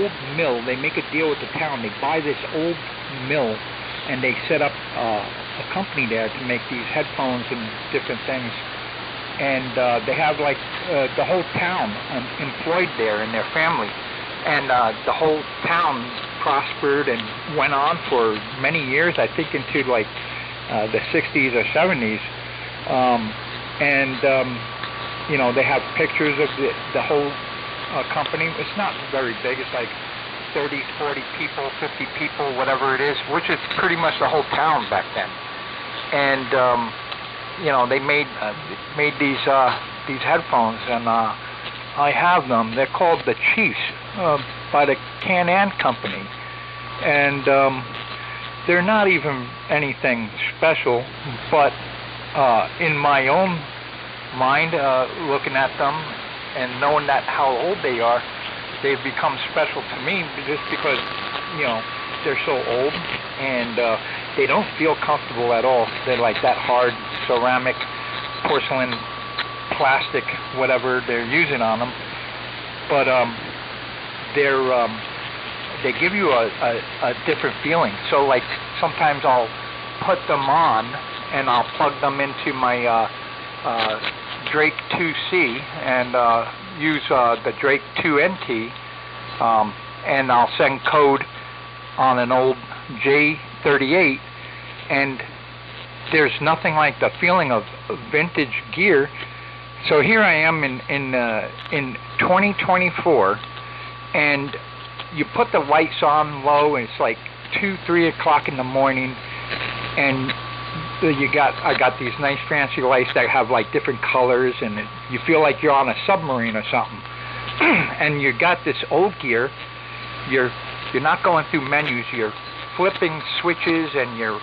old mill. They make a deal with the town. They buy this old mill, and they set up a company there to make these headphones and different things. And they have like the whole town employed there and their family. And the whole town prospered and went on for many years, I think into like the 60s or 70s. You know, they have pictures of the whole company. It's not very big. It's like 30, 40 people, 50 people, whatever it is, which is pretty much the whole town back then. And you know, they made these headphones, and I have them. They're called the Chiefs by the Can-Am company, and they're not even anything special, but in my own mind, looking at them and knowing that how old they are, they've become special to me just because, you know, they're so old, and they don't feel comfortable at all. They're like that hard ceramic, porcelain, plastic, whatever they're using on them. But they give you a different feeling. So like sometimes I'll put them on and I'll plug them into my Drake 2C and use the Drake 2NT, and I'll send code on an old J38, and there's nothing like the feeling of vintage gear. So here I am in 2024, and you put the lights on low, and it's like 2, 3 o'clock in the morning, and I got these nice fancy lights that have like different colors, and you feel like you're on a submarine or something. And you got this old gear. You're not going through menus. You're flipping switches, and you're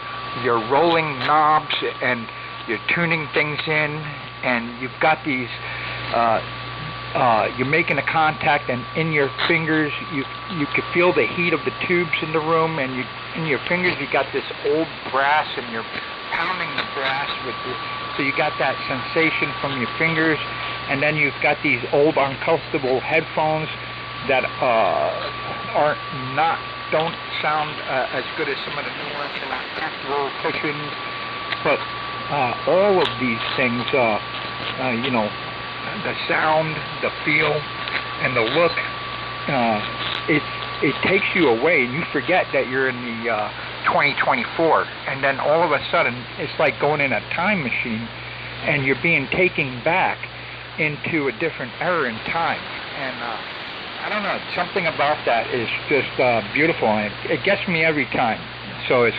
rolling knobs, and you're tuning things in, and you've got these. You're making a contact, and in your fingers, you can feel the heat of the tubes in the room, and in your fingers you got this old brass, and you're pounding the brass with it, so you got that sensation from your fingers. And then you've got these old uncomfortable headphones that don't sound as good as some of the new ones, and not comfortable cushions. But all of these things, you know, the sound, the feel, and the look, it takes you away, and you forget that you're in the 2024, and then all of a sudden it's like going in a time machine, and you're being taken back into a different era in time. And I don't know, something about that is just beautiful, and it gets me every time. So it's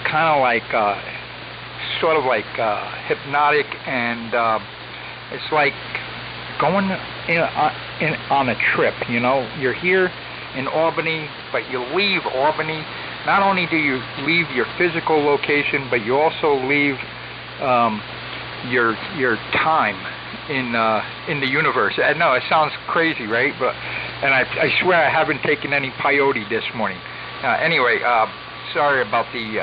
kind of like sort of like hypnotic, and it's like going on a trip. You know, you're here in Albany, but you leave Albany. Not only do you leave your physical location, but you also leave your time in the universe. I know it sounds crazy, right? But I swear I haven't taken any peyote this morning. Anyway, sorry about the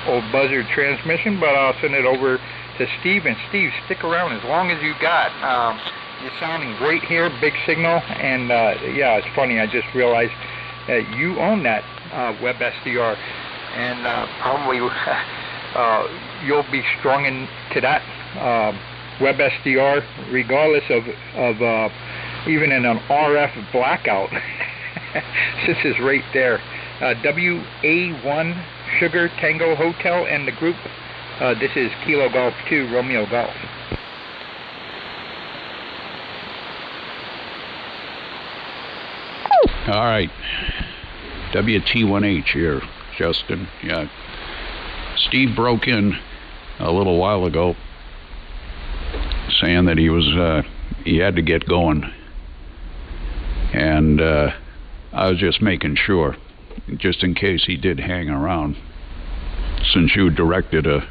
old buzzard transmission, but I'll send it over to Steve. And Steve, stick around as long as you got. You're sounding great here, big signal, and yeah, it's funny. I just realized that you own that WebSDR, and probably you'll be strung into that WebSDR regardless of even in an RF blackout. This is right there. WA1 Sugar Tango Hotel and the group. This is Kilo Golf 2 Romeo Golf. All right, WT1H here, Justin. Yeah, Steve broke in a little while ago, saying that he had to get going, and I was just making sure, just in case he did hang around, since you directed a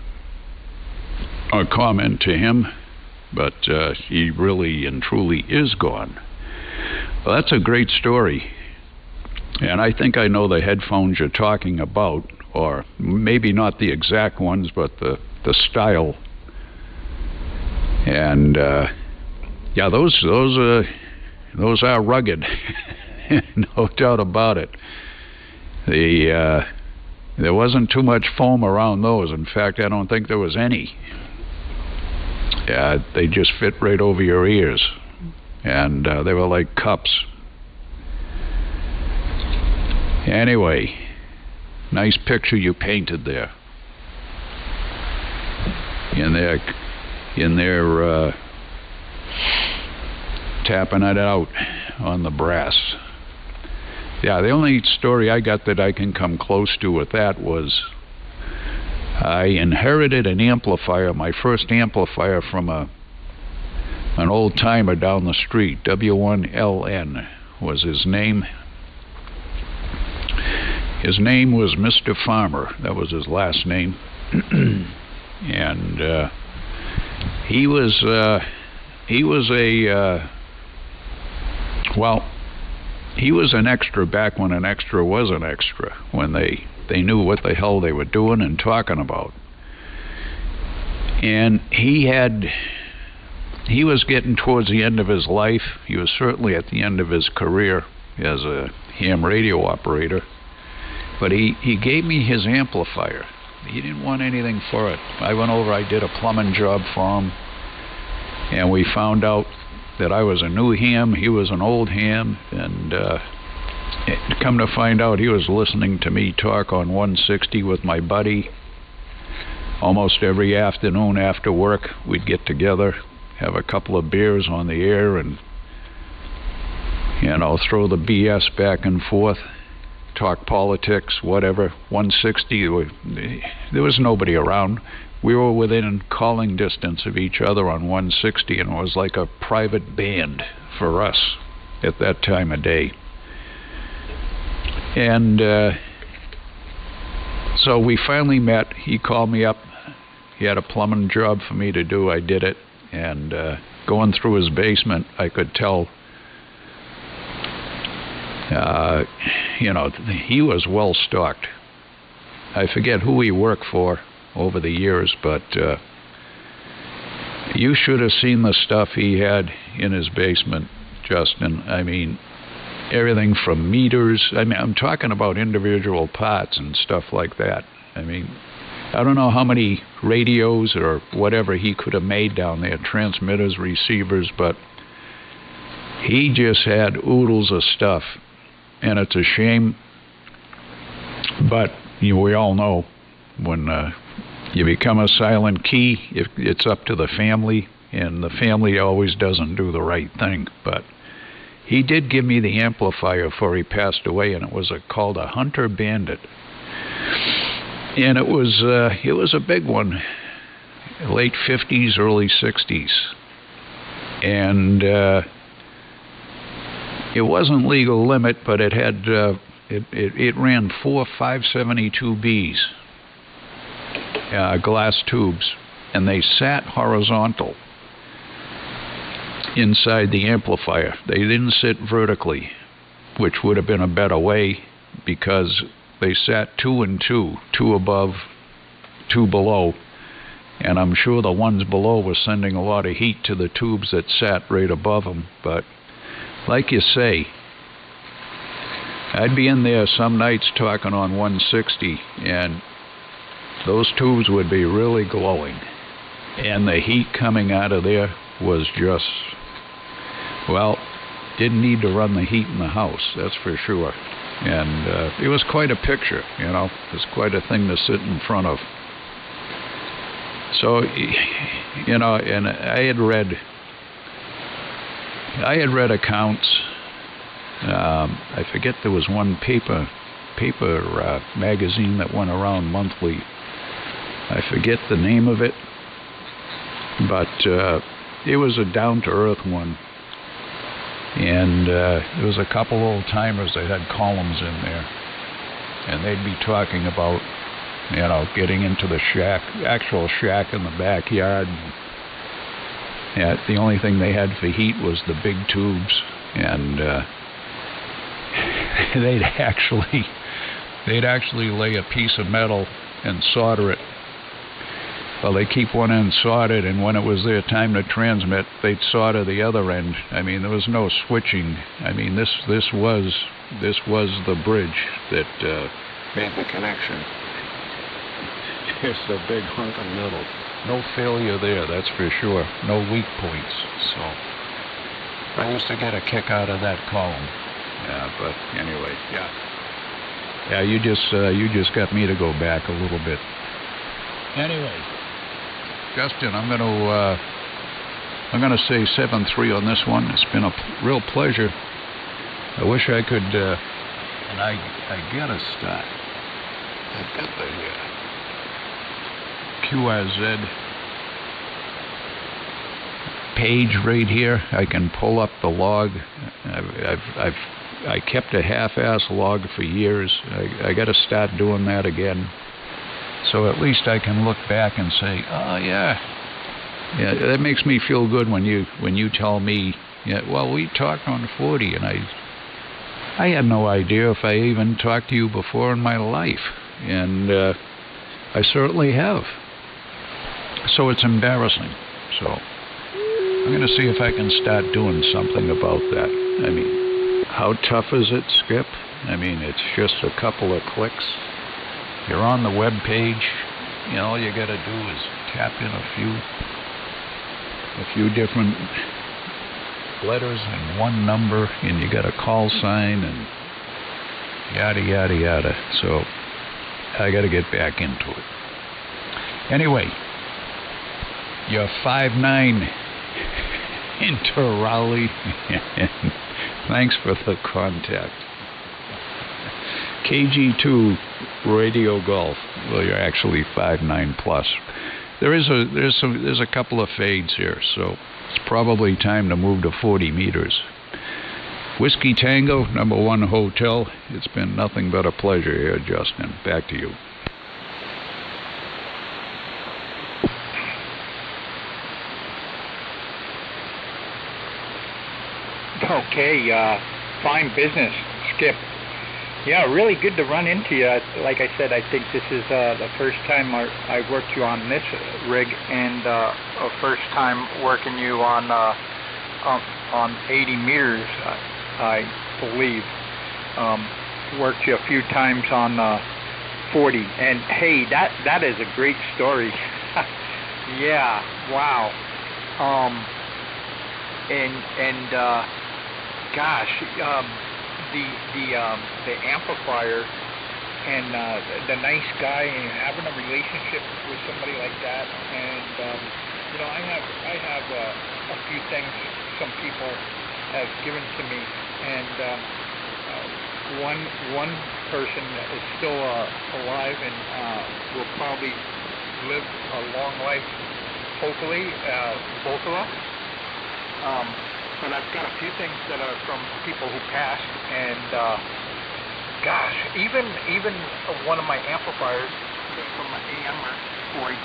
comment to him, but he really and truly is gone. Well, that's a great story. And I think I know the headphones you're talking about, or maybe not the exact ones, but the style. And yeah, those are rugged. No doubt about it. There wasn't too much foam around those. In fact, I don't think there was any. They just fit right over your ears, and they were like cups. Anyway, nice picture you painted there. In there, tapping it out on the brass. Yeah, the only story I got that I can come close to with that was I inherited an amplifier, my first amplifier, from an old timer down the street. W1LN was his name. His name was Mr. Farmer. That was his last name. And he was an extra back when an extra was an extra, when they knew what the hell they were doing and talking about. And he was getting towards the end of his life. He was certainly at the end of his career as a ham radio operator. But he gave me his amplifier. He didn't want anything for it. I went over, I did a plumbing job for him, and we found out that I was a new ham, he was an old ham, and come to find out, he was listening to me talk on 160 with my buddy. Almost every afternoon after work, we'd get together, have a couple of beers on the air, and throw the BS back and forth, talk politics, whatever. 160, there was nobody around. We were within calling distance of each other on 160, and it was like a private band for us at that time of day. And so we finally met. He called me up. He had a plumbing job for me to do. I did it. And going through his basement, I could tell, he was well stocked. I forget who he worked for over the years, but you should have seen the stuff he had in his basement, Justin. I mean, everything from meters. I mean, I'm talking about individual parts and stuff like that. I mean, I don't know how many radios or whatever he could have made down there, transmitters, receivers, but he just had oodles of stuff, and it's a shame. But we all know when you become a silent key, it's up to the family, and the family always doesn't do the right thing. But he did give me the amplifier before he passed away, and it was called a Hunter Bandit. And it was a big one, late 50s, early 60s. And it wasn't legal limit, but it had it ran 4 572Bs, glass tubes, and they sat horizontal inside the amplifier. They didn't sit vertically, which would have been a better way, because they sat 2 and 2, 2 above, 2 below, and I'm sure the ones below were sending a lot of heat to the tubes that sat right above them. But like you say, I'd be in there some nights talking on 160, and those tubes would be really glowing, and the heat coming out of there was just, well, didn't need to run the heat in the house, that's for sure. And it was quite a picture, it was quite a thing to sit in front of. So, and I had read accounts. I forget, there was one paper magazine that went around monthly. I forget the name of it, but it was a down-to-earth one. And there was a couple old-timers that had columns in there, and they'd be talking about, getting into the actual shack in the backyard. And the only thing they had for heat was the big tubes, and they'd actually lay a piece of metal and solder it Well, they keep one end soldered, and when it was their time to transmit, they'd solder the other end. I mean, there was no switching. I mean, this was the bridge that made the connection. Here's the big hunk of metal. No failure there, that's for sure. No weak points. So I used to get a kick out of that column. Yeah, but anyway, yeah. Yeah, you just got me to go back a little bit. Anyway, Justin, I'm gonna say 7-3 on this one. It's been a real pleasure. I wish I could, and I gotta start. I've got the QRZ page right here. I can pull up the log. I kept a half-ass log for years. I got to start doing that again. So at least I can look back and say, oh yeah, that makes me feel good when you tell me, yeah, well, we talked on 40, and I had no idea if I even talked to you before in my life, and I certainly have. So it's embarrassing. So I'm going to see if I can start doing something about that. I mean, how tough is it, Skip? I mean, it's just a couple of clicks. You're on the web page. You know, all you got to do is tap in a few different letters and one number, and you got a call sign and yada yada yada. So I got to get back into it. Anyway, you're 5'9" into Raleigh. Thanks for the contact. KG2 Radio Golf. Well, you're actually 5'9" plus. There's a couple of fades here, so it's probably time to move to 40 meters. Whiskey Tango, #1 Hotel. It's been nothing but a pleasure here, Justin. Back to you. Okay, fine business, Skip. Yeah, really good to run into you. Like I said, I think this is the first time I worked you on this rig, and a first time working you on 80 meters, I believe. Worked you a few times on 40, and hey, that is a great story. Yeah, wow. Gosh, the amplifier and the nice guy and having a relationship with somebody like that, and you know, I have a few things some people have given to me, and one person is still alive and will probably live a long life, hopefully, both of us. But I've got a few things that are from people who passed, and gosh, even one of my amplifiers came from an AMer who I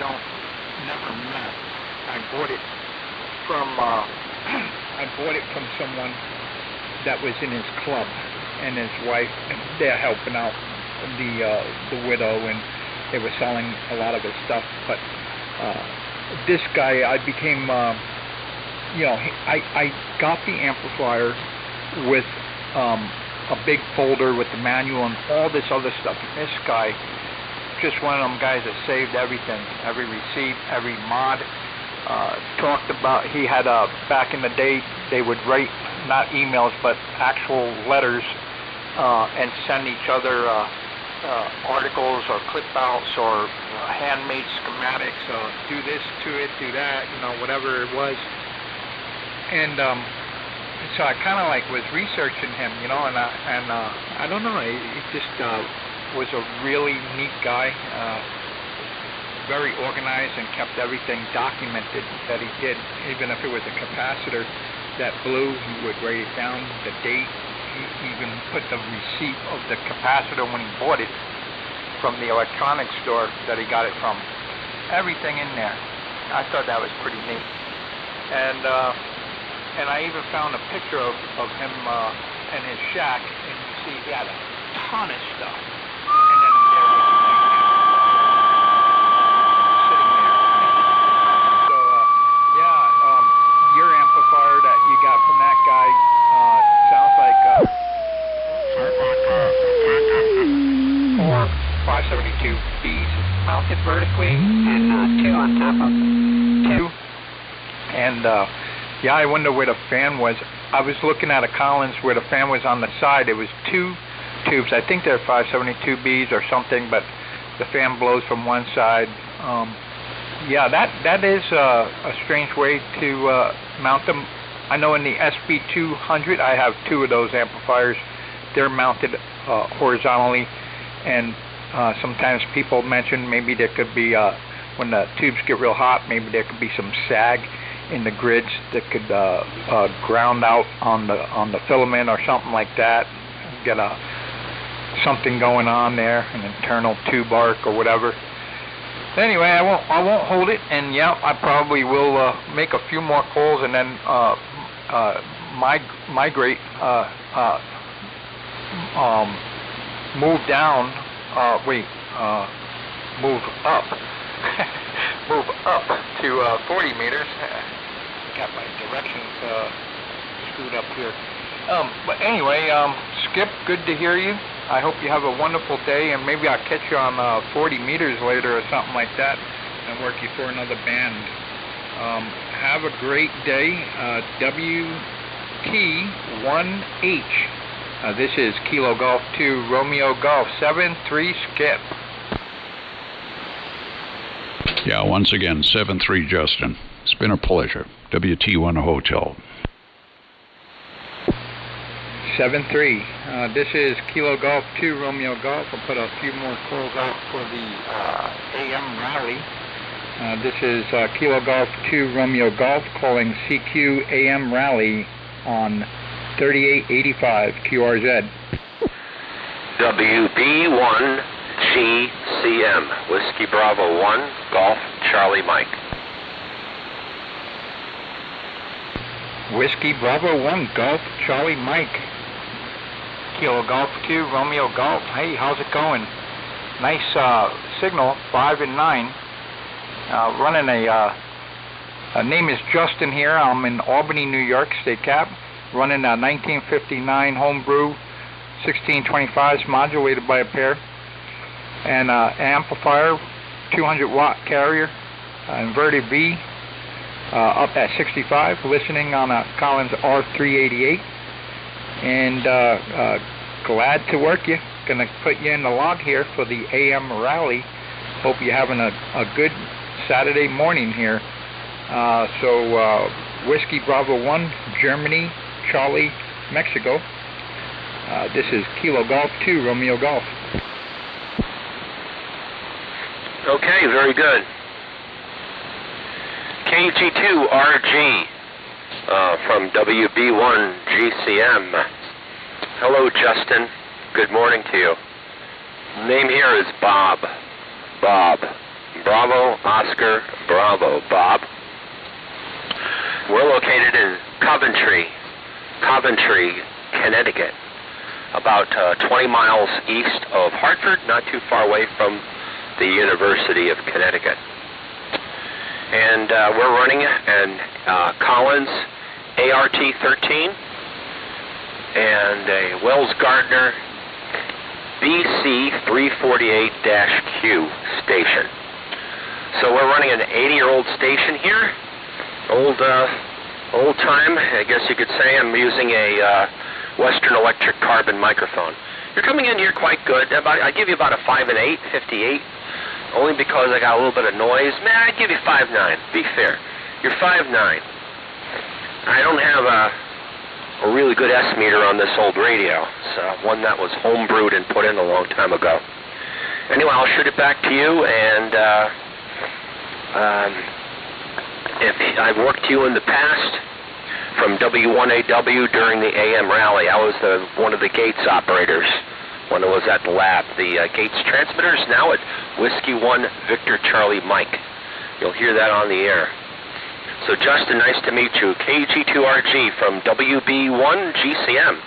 never met. I bought it from someone that was in his club, and his wife, and they're helping out the widow, and they were selling a lot of his stuff. But this guy, I became. You know, I got the amplifier with a big folder with the manual and all this other stuff. And this guy, just one of them guys that saved everything, every receipt, every mod. Talked about, he had back in the day, they would write not emails but actual letters and send each other articles or clip outs or handmade schematics. Do this to it, do that, you know, whatever it was. And so I kind of like was researching him, you know, and I don't know, he just was a really neat guy, very organized, and kept everything documented that he did. Even if it was a capacitor that blew, he would write it down, the date. He even put the receipt of the capacitor when he bought it from the electronics store that he got it from. Everything in there. I thought that was pretty neat. And I even found a picture of him in his shack, and you see he had a ton of stuff. And then there was like, sitting there. 4 572Bs mounted vertically, and 2 on top of 2. And yeah, I wonder where the fan was. I was looking at a Collins where the fan was on the side. It was 2 tubes. I think they're 572Bs or something, but the fan blows from one side. Yeah, that is a strange way to mount them. I know in the SB200 I have 2 of those amplifiers. They're mounted horizontally, and sometimes people mention maybe there could be, when the tubes get real hot, maybe there could be some sag in the grids that could ground out on the filament or something like that. Get something going on there, an internal tube arc or whatever. Anyway, I won't hold it, and yeah, I probably will make a few more calls and then migrate, move down, move up, move up to 40 meters. Got my directions screwed up here. But anyway, Skip, good to hear you. I hope you have a wonderful day, and maybe I'll catch you on 40 meters later or something like that and work you for another band. Have a great day. WT1H. This is Kilo Golf 2 Romeo Golf 7-3 Skip. Yeah, once again, 7-3 Justin. It's been a pleasure. WT1 Hotel. 7-3. This is Kilo Golf 2 Romeo Golf. I'll put a few more calls out for the AM rally. This is Kilo Golf 2 Romeo Golf calling CQ AM rally on 3885 QRZ. WB1 GCM Whiskey Bravo 1 Golf Charlie Mike. Whiskey Bravo 1 Golf Charlie Mike. Kilo Golf 2 Romeo Golf. Hey, how's it going? Nice signal, 5 and 9. Running a name is Justin here. I'm in Albany, New York, state cap. Running a 1959 homebrew 1625s modulated by a pair. And amplifier, 200 watt carrier, inverted V, up at 65, listening on a Collins R388. And glad to work you. Gonna put you in the log here for the AM rally. Hope you're having a good Saturday morning here. So Whiskey Bravo 1, Germany, Charlie, Mexico. This is Kilo Golf 2 Romeo Golf. Okay, very good. KG2RG from WB1 GCM. Hello, Justin. Good morning to you. Name here is Bob. Bob. Bravo, Oscar, Bravo, Bob. We're located in Coventry, Connecticut, about 20 miles east of Hartford, not too far away from the University of Connecticut. And we're running an Collins ART-13 and a Wells Gardner BC348-Q station. So we're running an 80-year-old station here, old time, I guess you could say. I'm using a Western Electric carbon microphone. You're coming in here quite good. I give you about a 5 and 8, 58, only because I got a little bit of noise. Man, I'd give you 5.9, be fair. You're 5.9. I don't have a really good S meter on this old radio. It's one that was homebrewed and put in a long time ago. Anyway, I'll shoot it back to you, and if I've worked you in the past from W1AW during the AM rally. I was one of the Gates operators when I was at the lab. The Gates transmitters now at Whiskey 1 Victor Charlie Mike. You'll hear that on the air. So Justin, nice to meet you. KG2RG from WB1 GCM.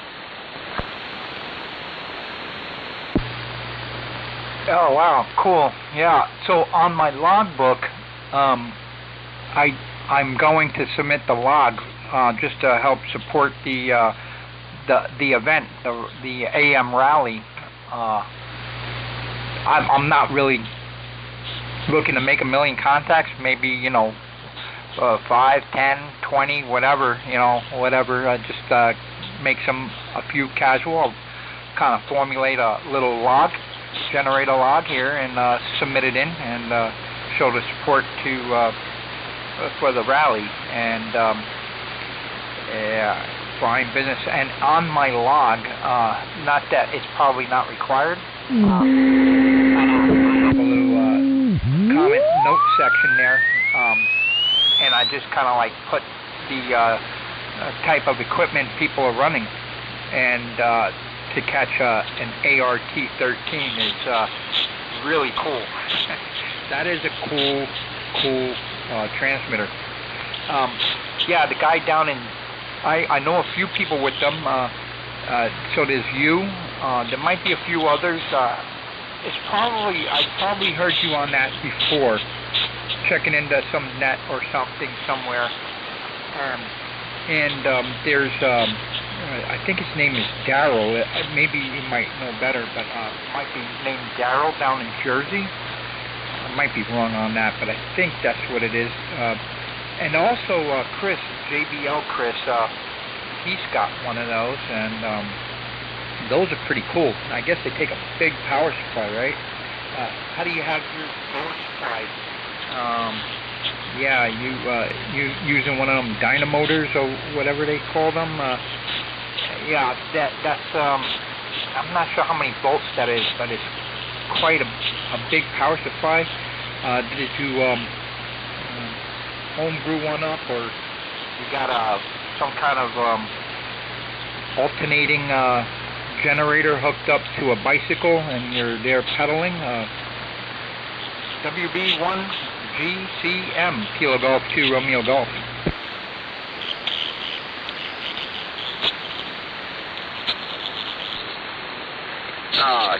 Oh wow, cool. Yeah. So on my logbook, I'm going to submit the log just to help support the event, the AM rally. I'm not really looking to make a million contacts. Maybe, you know, 5, 10, 20, whatever, you know, whatever. Just make a few casual. I'll kind of formulate a little log, generate a log here, and submit it in, and show the support to for the rally, and fine business. And on my log, not that it's probably not required, I have a little comment note section there, and I just kind of like put the type of equipment people are running, and to catch an ART-13 is really cool. That is a cool transmitter. Yeah, the guy down in, I know a few people with them, so there's you, there might be a few others. It's probably, I probably heard you on that before, checking into some net or something somewhere. And there's, I think his name is Daryl. Maybe you might know better, but it might be named Daryl down in Jersey. I might be wrong on that, but I think that's what it is. And also Chris, JBL Chris, he's got one of those, and those are pretty cool. I guess they take a big power supply, right? How do you have your power supply? Yeah, you using one of them dynamotors or whatever they call them. Yeah, that's I'm not sure how many volts that is, but it's quite a big power supply. Did you homebrew one up, or you got some kind of alternating generator hooked up to a bicycle and you're there pedaling? WB1GCM, Kilo Golf 2 Romeo Golf.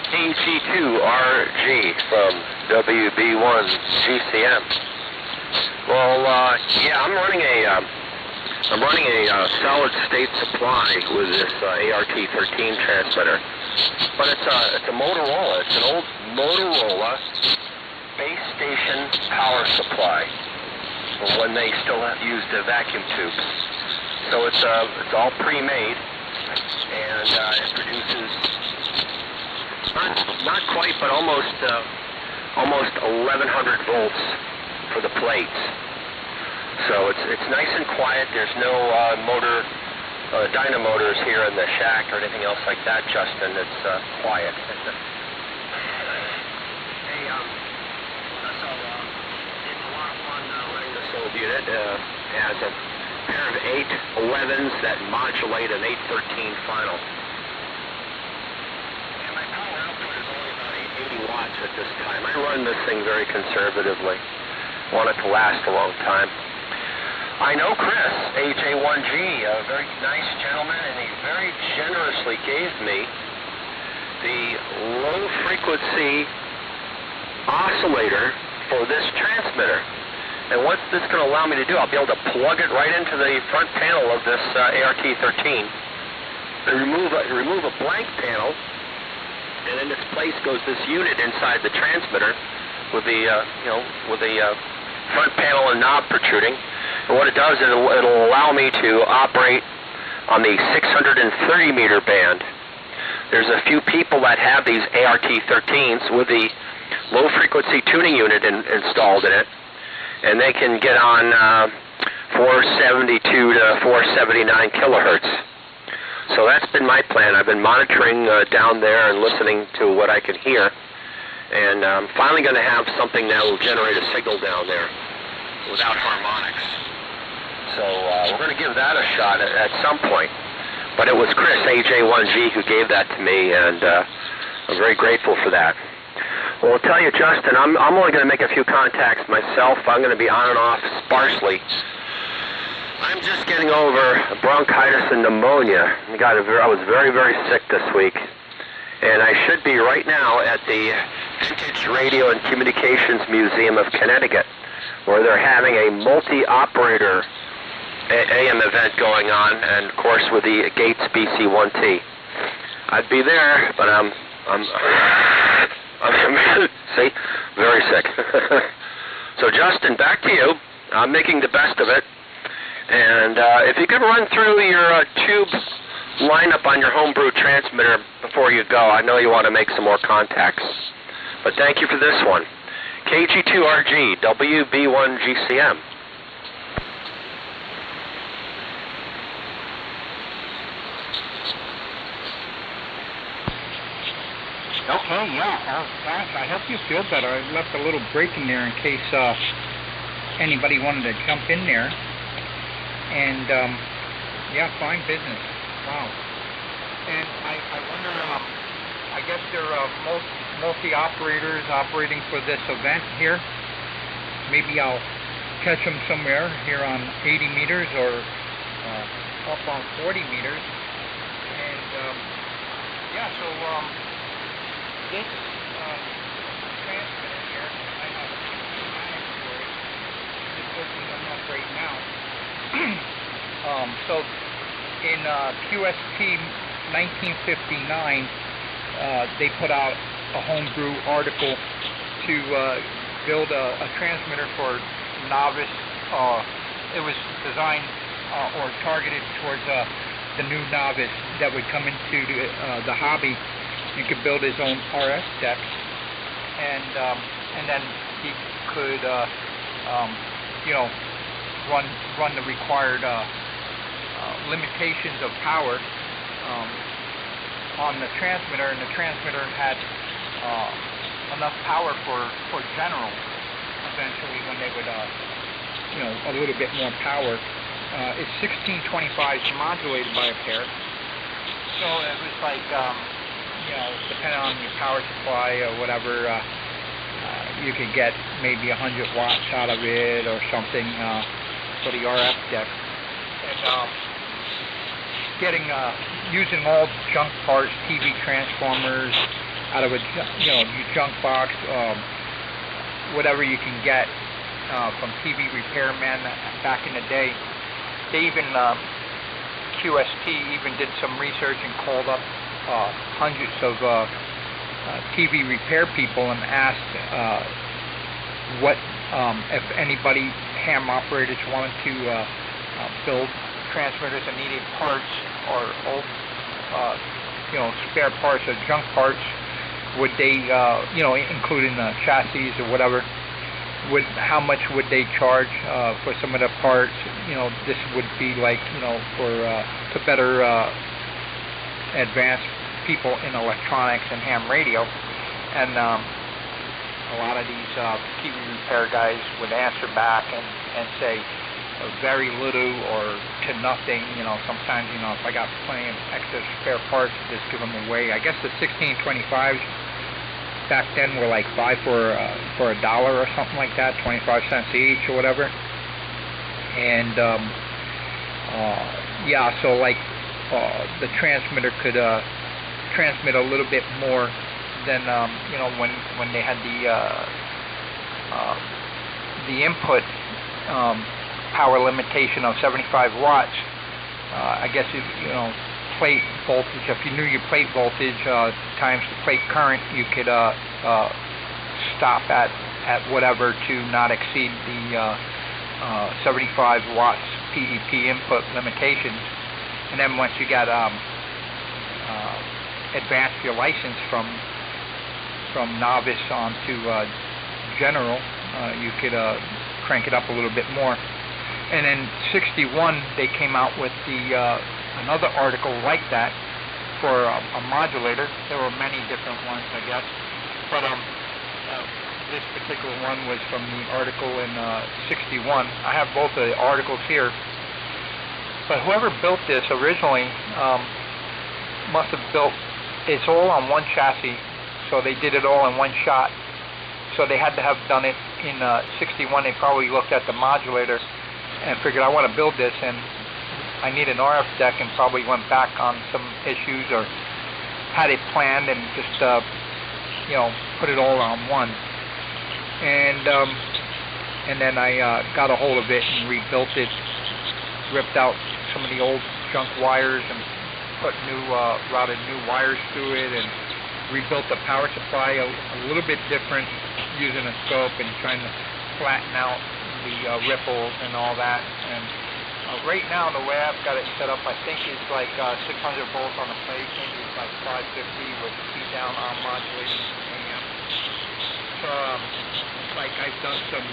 KG2RG from WB1GCM. Well, yeah, I'm running a solid state supply with this ART-13 transmitter, but it's a Motorola. It's an old Motorola base station power supply from when they still used the vacuum tubes. So it's all pre-made, and it produces not quite, but almost 1100 volts for the plates. So it's nice and quiet. There's no dynamotors here in the shack or anything else like that, Justin. It's quiet. Hey, it's a lot of fun running this old unit. It has a pair of 811s that modulate an 813 final. And my power output is only about 80 watts at this time. I run this thing very conservatively. Want it to last a long time. I know Chris, AJ1G, a very nice gentleman, and he very generously gave me the low-frequency oscillator for this transmitter. And what's this going to allow me to do? I'll be able to plug it right into the front panel of this ART-13, and remove a blank panel, and in its place goes this unit inside the transmitter with the front panel and knob protruding. And what it does is it'll allow me to operate on the 630 meter band. There's a few people that have these ART-13s with the low frequency tuning unit installed in it, and they can get on 472 to 479 kilohertz. So that's been my plan. I've been monitoring down there and listening to what I can hear, and I'm finally going to have something that will generate a signal down there without harmonics. So we're going to give that a shot at some point. But it was Chris, AJ1G, who gave that to me, and I'm very grateful for that. Well, I'll tell you, Justin, I'm only going to make a few contacts myself. I'm going to be on and off sparsely. I'm just getting over bronchitis and pneumonia. I was very, very sick this week. And I should be right now at the Vintage Radio and Communications Museum of Connecticut, where they're having a multi-operator AM event going on, and of course with the Gates BC1T. I'd be there, but I'm See, very sick. So Justin, back to you. I'm making the best of it. And if you could run through your tube lineup on your homebrew transmitter before you go. I know you want to make some more contacts. But thank you for this one. KG2RG, WB1GCM. Okay, yeah. Gosh, I hope you feel better. I left a little break in there in case anybody wanted to jump in there. And, yeah, fine business. Wow. And I wonder, I guess there are multi-operators operating for this event here. Maybe I'll catch them somewhere here on 80 meters or up on 40 meters. And, yeah, so, this transmitter here, I have a schematic for it. Just opening them up right now. So in QST 1959, they put out a homebrew article to build a transmitter for novice. It was designed or targeted towards the new novice that would come into the hobby and could build his own RF deck, and then he could you know, run the required limitations of power on the transmitter, and the transmitter had enough power for general eventually when they would you know, a little bit more power. It's 1625s modulated by a pair, so it was like you know, depending on your power supply or whatever, you could get maybe 100 watts out of it or something for the RF deck. And using all junk parts, TV transformers out of a junk box, whatever you can get from TV repairmen back in the day. They even QST even did some research and called up hundreds of TV repair people and asked what if anybody, ham operators, wanted to build transmitters and needed parts or old you know, spare parts or junk parts, would they you know, including the chassis or whatever, how much would they charge for some of the parts? You know, this would be like, you know, for to better advanced people in electronics and ham radio. And a lot of these TV repair guys would answer back and say very little or to nothing. You know, sometimes, you know, if I got plenty of excess spare parts, just give them away. I guess the 1625s back then were like $5 for $1 or something like that, 25 cents each or whatever. And yeah, so like the transmitter could transmit a little bit more than you know, when they had the input power limitation of 75 watts. I guess if, you know, plate voltage, if you knew your plate voltage times the plate current, you could stop at whatever to not exceed the 75 watts PEP input limitations. And then once you got advanced your license from novice on to general, you could crank it up a little bit more. And in 61, they came out with another article like that for a modulator. There were many different ones, I guess, but this particular one was from the article in 61. I have both the articles here. But whoever built this originally must have built, it's all on one chassis, so they did it all in one shot. So they had to have done it in 61. They probably looked at the modulator and figured, I want to build this, and I need an RF deck, and probably went back on some issues or had it planned and just you know, put it all on one. And then I got a hold of it and rebuilt it, ripped out some of the old junk wires and put routed new wires through it, and rebuilt the power supply a little bit different using a scope and trying to flatten out the ripples and all that. And right now, the way I've got it set up, I think it's like 600 volts on the plate, maybe it's like 550 with T down on modulation AM. So, like I've done some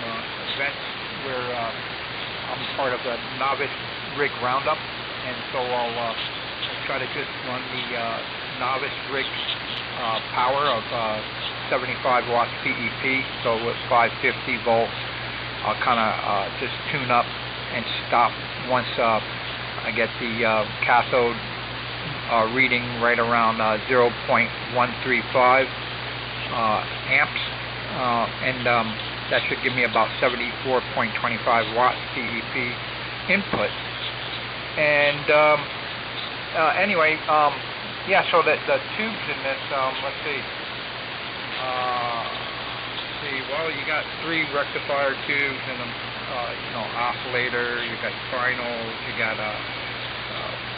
events where I'm part of the novice rig roundup, and so I'll try to just run the novice rig power of 75 watts PEP, so with 550 volts, I'll kind of just tune up and stop once I get the cathode reading right around 0.135 amps, and that should give me about 74.25 watts PEP input. And anyway, yeah, so the tubes in this, let's see, well, you got 3 rectifier tubes and oscillator, you got finals, you got a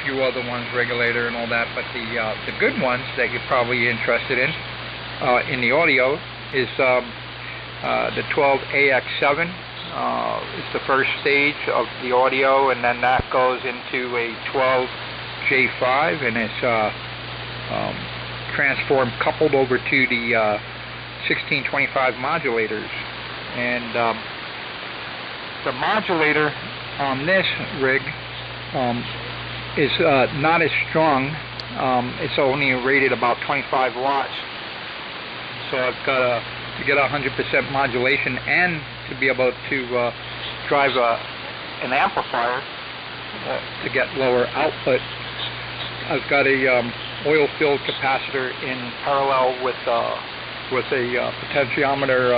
few other ones, regulator and all that, but the good ones that you're probably interested in the audio is the 12AX7. It's the first stage of the audio, and then that goes into a 12J5, and it's transformed, coupled over to the 1625 modulators. And the modulator on this rig is not as strong. It's only rated about 25 watts. So I've got to get 100% modulation and to be able to drive an amplifier to get lower output. I've got a oil-filled capacitor in parallel with a potentiometer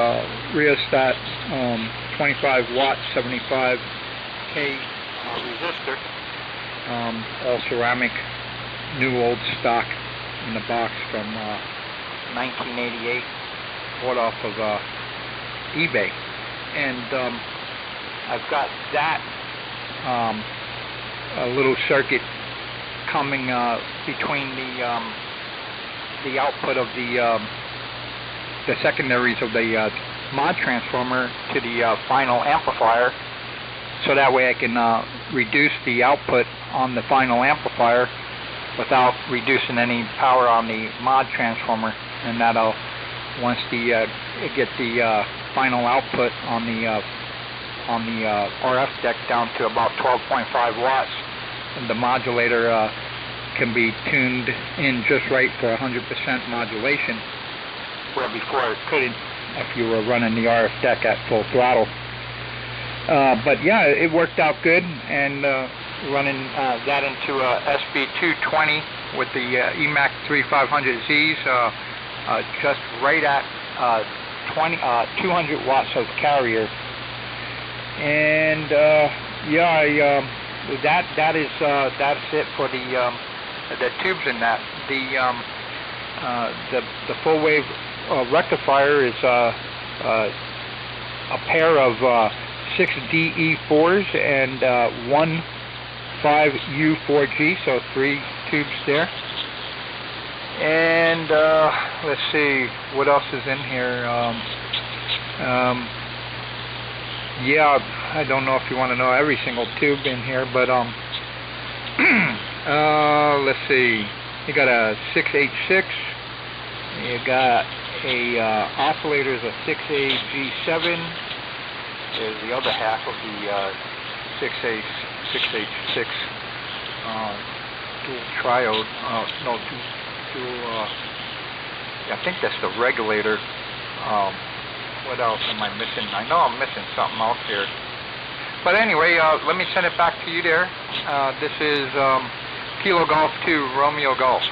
rheostat, 25 watt, 75K resistor, all ceramic, new old stock in the box from 1988, bought off of eBay. And I've got that a little circuit coming between the output of the secondaries of the mod transformer to the final amplifier, so that way I can reduce the output on the final amplifier without reducing any power on the mod transformer, and that'll, once get the final output on the RF deck down to about 12.5 watts, and the modulator can be tuned in just right for 100% modulation, where before it couldn't if you were running the RF deck at full throttle. But yeah, it worked out good, and running that into a SB220 with the EMAC 3500Zs, just right at 200 watts of carrier. And yeah, that's it for the tubes in that. The full wave rectifier is a pair of 6 DE4s and 1 5U4G, so 3 tubes there. And let's see what else is in here. Yeah, I don't know if you want to know every single tube in here, but let's see. You got a 6H6. You got a oscillator is a 6AG7. There's the other half of the 6H6 dual triode. No, dual. I think that's the regulator. What else am I missing? I know I'm missing something else here. But anyway, let me send it back to you there. This is Kilo Golf 2, Romeo Golf.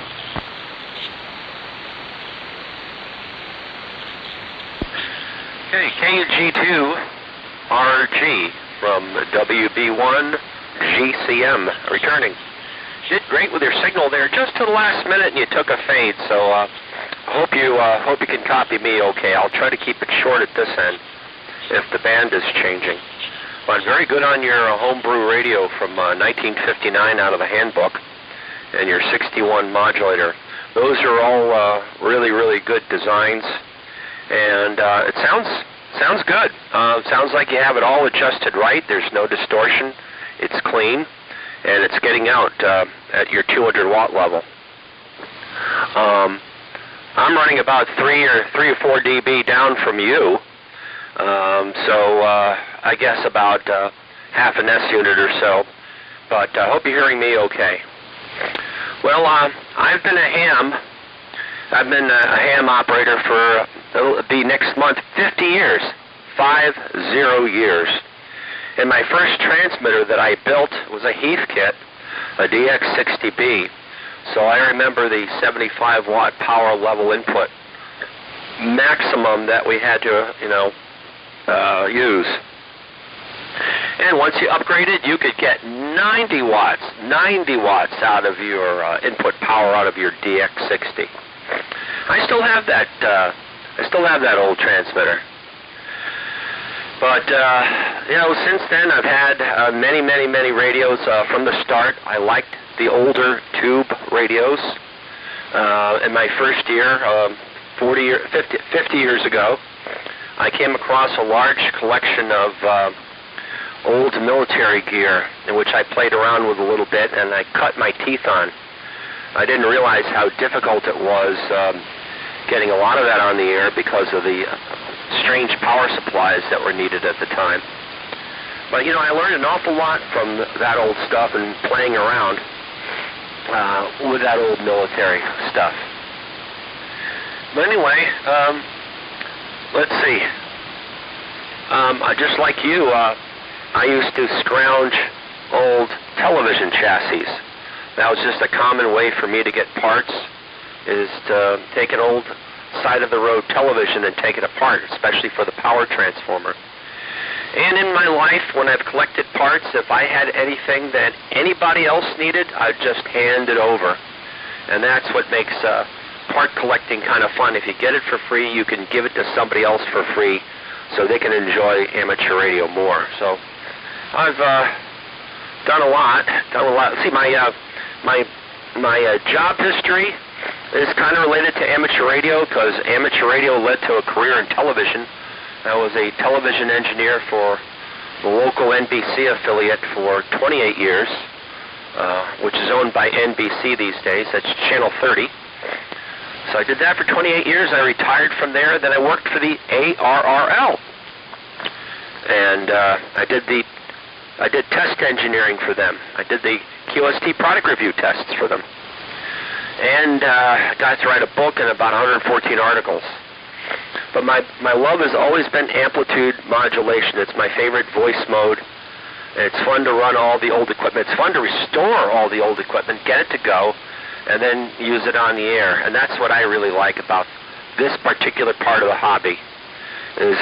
Okay, KG2RG from WB1 GCM returning. Did great with your signal there just to the last minute, and you took a fade. So hope you can copy me okay. I'll try to keep it short at this end if the band is changing. But very good on your homebrew radio from 1959 out of the handbook, and your 61 modulator. those are all really, really good designs, and it sounds good. Sounds like you have it all adjusted right. There's no distortion. It's clean, and it's getting out at your 200 watt level. I'm running about 3 or 4 dB down from you, so I guess about half an S unit or so. But I hope you're hearing me okay. Well, I've been a ham operator for, it'll be next month, 50 years. 50 years. And my first transmitter that I built was a Heathkit, a DX60B. So I remember the 75 watt power level input maximum that we had to, use. And once you upgraded, you could get 90 watts out of your input power out of your DX60. I still have that old transmitter. But since then I've had many radios from the start. I liked the older tube radios. In my first year, 50 years ago, I came across a large collection of old military gear in which I played around with a little bit and I cut my teeth on. I didn't realize how difficult it was getting a lot of that on the air because of the strange power supplies that were needed at the time. But I learned an awful lot from that old stuff and playing around with that old military stuff. But anyway, let's see. Just like you, I used to scrounge old television chassis. That was just a common way for me to get parts, is to take an old side-of-the-road television and take it apart, especially for the power transformer. And in my life, when I've collected parts, if I had anything that anybody else needed, I'd just hand it over. And that's what makes part collecting kind of fun. If you get it for free, you can give it to somebody else for free so they can enjoy amateur radio more. So I've done a lot. See, my job history is kind of related to amateur radio because amateur radio led to a career in television. I was a television engineer for the local NBC affiliate for 28 years, which is owned by NBC these days. That's Channel 30. So I did that for 28 years. I retired from there. Then I worked for the ARRL. And I did test engineering for them. I did the QST product review tests for them. And got to write a book and about 114 articles. But my love has always been amplitude modulation. It's my favorite voice mode. It's fun to run all the old equipment. It's fun to restore all the old equipment, get it to go, and then use it on the air. And that's what I really like about this particular part of the hobby, is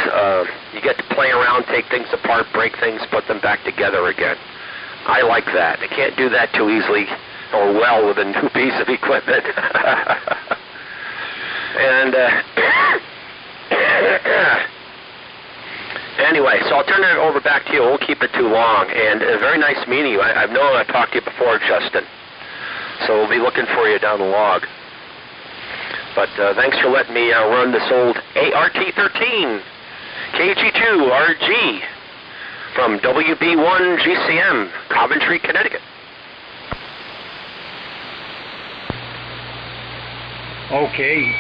you get to play around, take things apart, break things, put them back together again. I like that. I can't do that too easily or well with a new piece of equipment. And anyway, so I'll turn it over back to you. I won't keep it too long. And very nice meeting you. I've known I've talked to you before, Justin. So we'll be looking for you down the log. But thanks for letting me run this old ART-13 KG2RG from WB1 GCM, Coventry, Connecticut. Okay,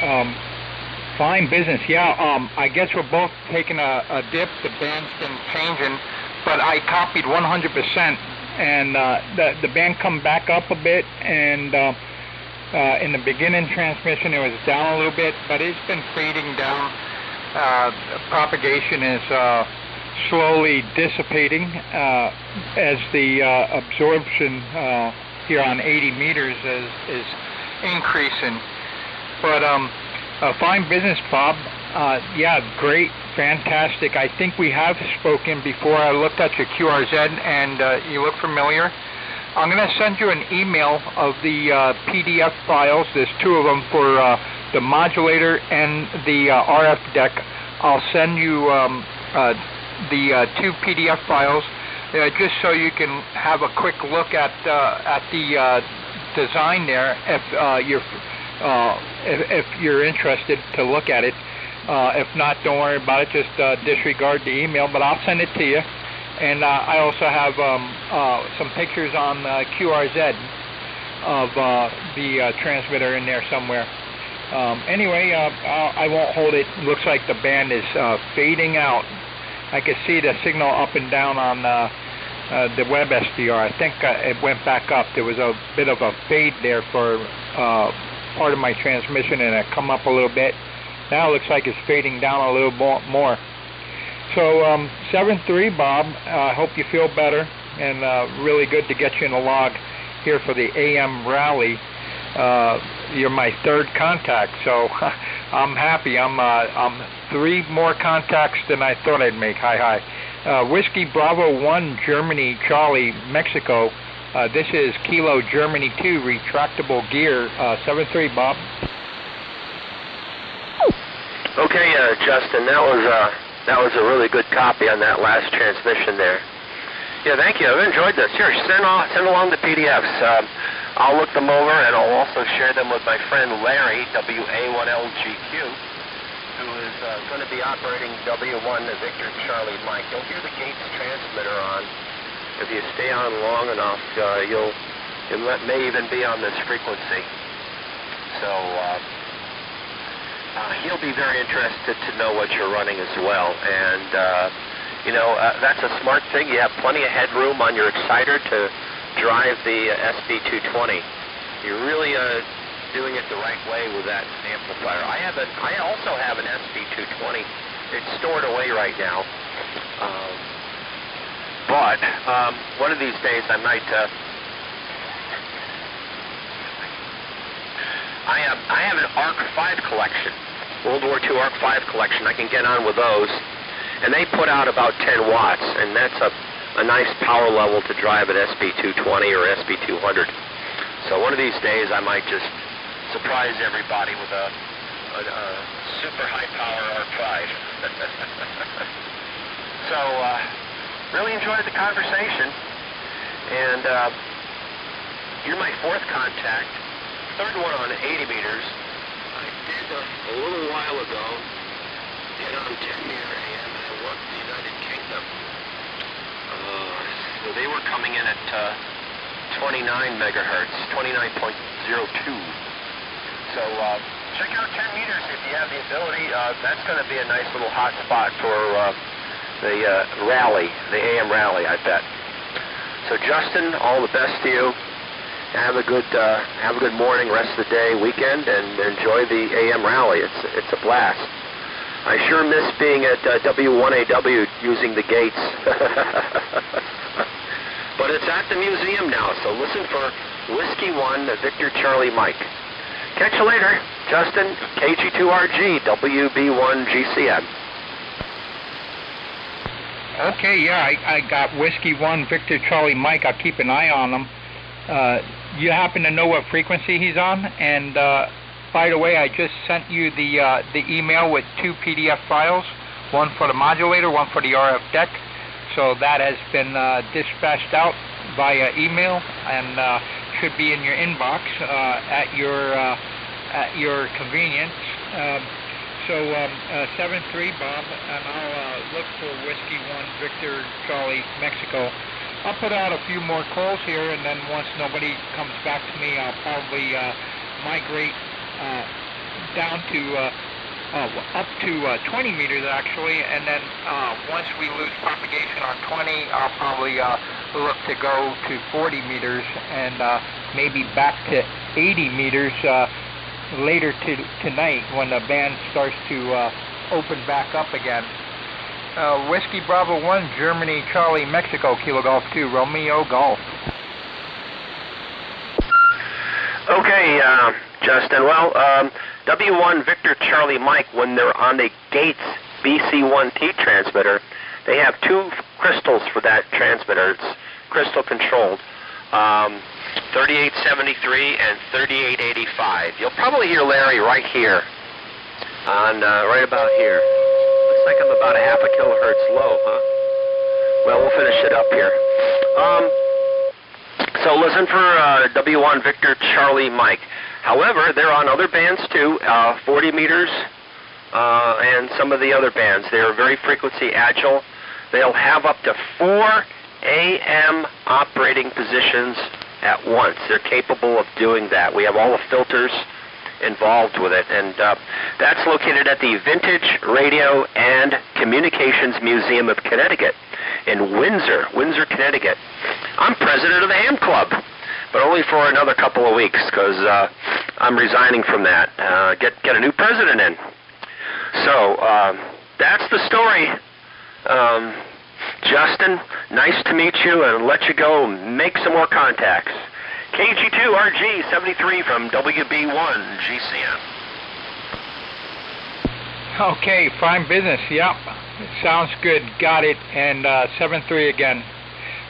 fine business. Yeah, I guess we're both taking a dip. The band's been changing, but I copied 100%, and the band come back up a bit, and in the beginning transmission it was down a little bit, but it's been fading down. Propagation is slowly dissipating as the absorption here on 80 meters is increasing. But a fine business, Bob. Yeah, great, fantastic. I think we have spoken before. I looked at your QRZ, and you look familiar. I'm going to send you an email of the PDF files. There's two of them for the modulator and the RF deck. I'll send you the two PDF files just so you can have a quick look at the design there. If you're if you're interested to look at it. If not, don't worry about it. Just disregard the email, but I'll send it to you. And I also have some pictures on QRZ of the transmitter in there somewhere. Anyway, I won't hold it. Looks like the band is fading out. I can see the signal up and down on the web SDR. I think it went back up. There was a bit of a fade there for part of my transmission, and it come up a little bit. Now it looks like it's fading down a little more. So 7-3, Bob, I hope you feel better, and really good to get you in the log here for the AM rally. You're my third contact, so I'm happy. I'm 3 more contacts than I thought I'd make. Hi. Whiskey Bravo 1, Germany, Charlie, Mexico. This is Kilo Germany 2, retractable gear. 7-3, Bob. Okay, Justin, that was a really good copy on that last transmission there. Yeah, thank you. I've enjoyed this. Here, send along the PDFs. I'll look them over, and I'll also share them with my friend Larry, WA1LGQ, who is going to be operating W1 Victor Charlie Mike. You'll hear the Gates transmitter on. If you stay on long enough, you may even be on this frequency. So he'll be very interested to know what you're running as well. And that's a smart thing. You have plenty of headroom on your exciter to drive the SB220. You're really doing it the right way with that amplifier. I also have an SB220. It's stored away right now. But one of these days I might. I have an ARC-V collection, World War II ARC-V collection. I can get on with those, and they put out about 10 watts, and that's a nice power level to drive an SB220 or SB200. So one of these days I might just surprise everybody with a super high power ARC-V. So really enjoyed the conversation, and you're my 4th contact, 3rd one on 80 meters. I did a little while ago get on 10 meter AM, and I worked the United Kingdom. So they were coming in at 29 megahertz, 29.02. So check out 10 meters if you have the ability. That's going to be a nice little hot spot for the rally, the AM rally, I bet. So Justin, all the best to you. Have a good morning, rest of the day, weekend, and enjoy the AM rally. It's a blast. I sure miss being at W1AW using the gates. But it's at the museum now, so listen for Whiskey 1, Victor Charlie Mike. Catch you later, Justin, KG2RG, WB1GCM. Okay, yeah, I got Whiskey 1, Victor Charlie Mike. I'll keep an eye on him. You happen to know what frequency he's on? And by the way, I just sent you the email with 2 PDF files, one for the modulator, one for the RF deck. So that has been dispatched out via email and should be in your inbox at your convenience. So 7-3, Bob, and I'll look for Whiskey 1, Victor Charlie, Mexico. I'll put out a few more calls here, and then once nobody comes back to me, I'll probably migrate down to up to 20 meters actually, and then once we lose propagation on 20, I'll probably look to go to 40 meters and maybe back to 80 meters later tonight when the band starts to open back up again. Whiskey Bravo 1, Germany, Charlie, Mexico, Kilo Golf 2, Romeo Golf. Okay, Justin. Well, W1 Victor Charlie Mike, when they're on the Gates BC1T transmitter, they have 2 crystals for that transmitter. It's crystal controlled. 3873 and 3885. You'll probably hear Larry right here, on right about here. Looks like I'm about a half a kilohertz low, huh? Well, we'll finish it up here. So listen for W1 Victor Charlie Mike. However, they're on other bands too, 40 meters, and some of the other bands. They are very frequency agile. They'll have up to 4 AM operating positions at once. They're capable of doing that. We have all the filters involved with it, and that's located at the Vintage Radio and Communications Museum of Connecticut in Windsor, Connecticut. I'm president of the Ham Club, but only for another couple of weeks because I'm resigning from that. Get a new president in. So that's the story. Justin, nice to meet you, and let you go make some more contacts. KG2RG 73 from WB1 GCM. Okay, fine business. Yep, sounds good. Got it. And 73 again.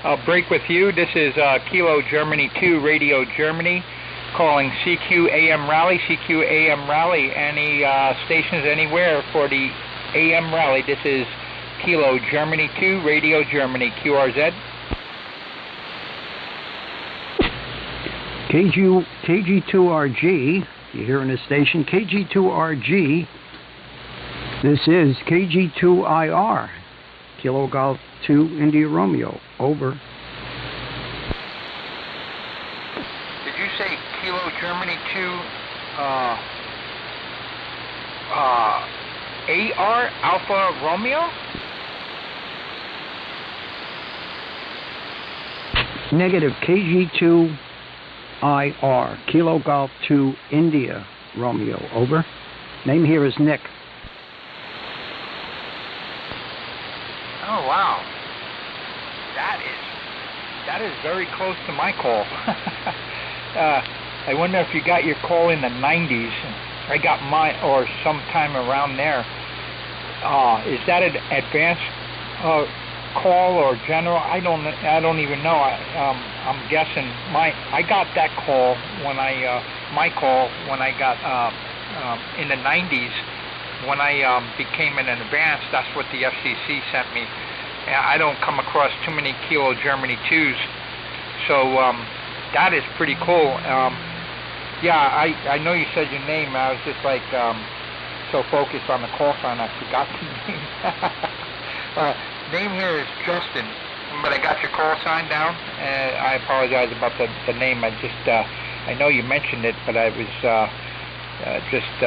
I'll break with you. This is Kilo Germany 2, Radio Germany, calling CQ AM Rally. CQ AM Rally. Any stations anywhere for the AM Rally? This is Kilo Germany 2, Radio Germany, QRZ. KG2RG, you're hearing the station, KG2RG, this is KG2IR, Kilo Golf 2, India Romeo, over. Did you say Kilo Germany 2, AR, Alpha Romeo? Negative, KG2IR, Kilo Golf 2, India Romeo, over. Name here is Nick. Oh, wow. That is very close to my call. I wonder if you got your call in the 90s. I got mine, or sometime around there. Is that an advanced call or general? I don't even know. I'm guessing. I got that call when my call when I got in the 90s when I became an advanced. That's what the FCC sent me. I don't come across too many Kilo Germany 2s, so that is pretty cool. Yeah, I know you said your name. I was just like so focused on the call sign I forgot the name. Name here is Justin, but I got your call sign down. I apologize about the name. I know you mentioned it, but I was just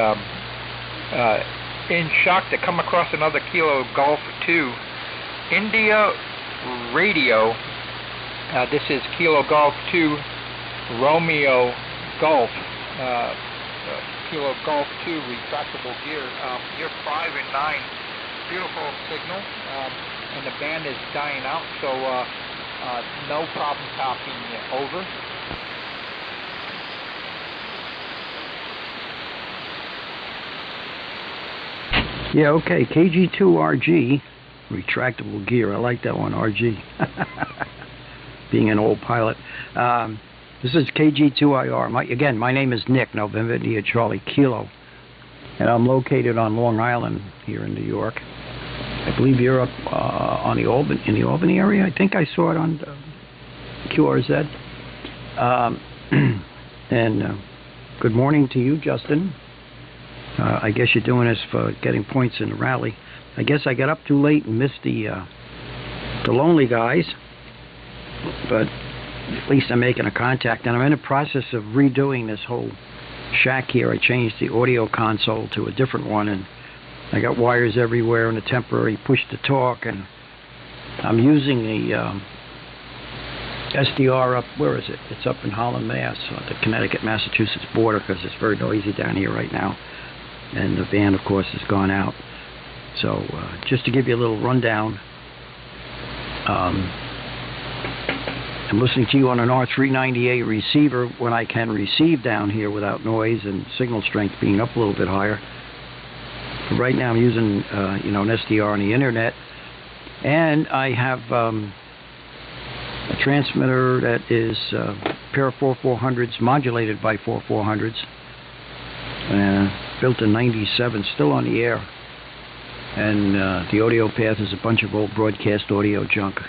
in shock to come across another Kilo Golf 2 India Radio. This is Kilo Golf 2 Romeo Golf. Kilo Golf 2 retractable gear. Year 5 and 9. Beautiful signal. And the band is dying out, so no problem copying it. Over. Yeah, okay, KG2RG, retractable gear. I like that one, RG. Being an old pilot. This is KG2IR. My name is Nick, November India Charlie Kilo, and I'm located on Long Island here in New York. I believe you're up in the Albany area. I think I saw it on QRZ. And good morning to you, Justin. I guess you're doing this for getting points in the rally. I guess I got up too late and missed the Lonely Guys, but at least I'm making a contact, and I'm in the process of redoing this whole shack here. I changed the audio console to a different one, and I got wires everywhere and a temporary push-to-talk, and I'm using the SDR up, where is it? It's up in Holland, Mass, on the Connecticut-Massachusetts border, because it's very noisy down here right now. And the van, of course, has gone out. So just to give you a little rundown, I'm listening to you on an R398 receiver when I can receive down here without noise and signal strength being up a little bit higher. But right now I'm using an SDR on the internet, and I have a transmitter that is a pair of 4400s modulated by 4400s. Built in 97, still on the air, and the audio path is a bunch of old broadcast audio junk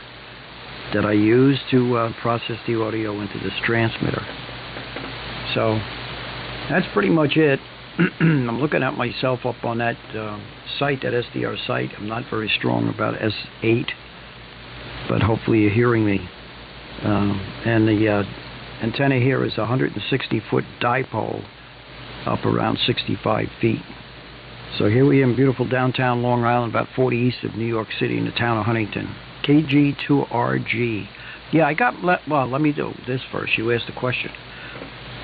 that I use to process the audio into this transmitter. So That's pretty much it. I'm looking at myself up on that site, that SDR site. I'm not very strong about S8, but hopefully you're hearing me. And the antenna here is a 160-foot dipole up around 65 feet. So here we are in beautiful downtown Long Island, about 40 east of New York City in the town of Huntington. KG2RG. Yeah, well, let me do this first. You asked the question.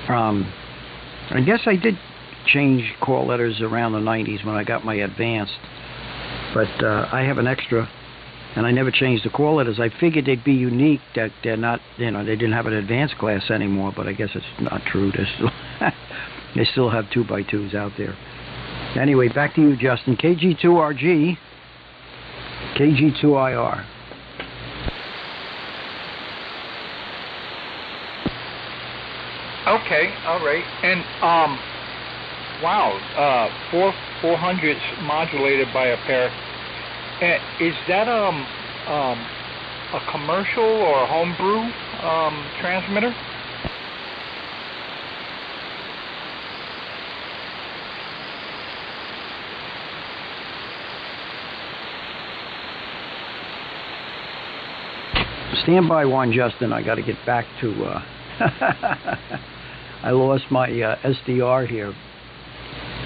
I guess I did change call letters around the 90s when I got my advanced, but I have an extra, and I never changed the call letters. I figured they'd be unique, that they're not, they didn't have an advanced class anymore, but I guess it's not true. They still have 2x2s out there. Anyway, back to you, Justin. KG2RG, KG2IR. Okay, all right. And wow, 400s modulated by a pair. Is that a commercial or a homebrew transmitter? Stand by one, Justin. I got to get back to. I lost my SDR here,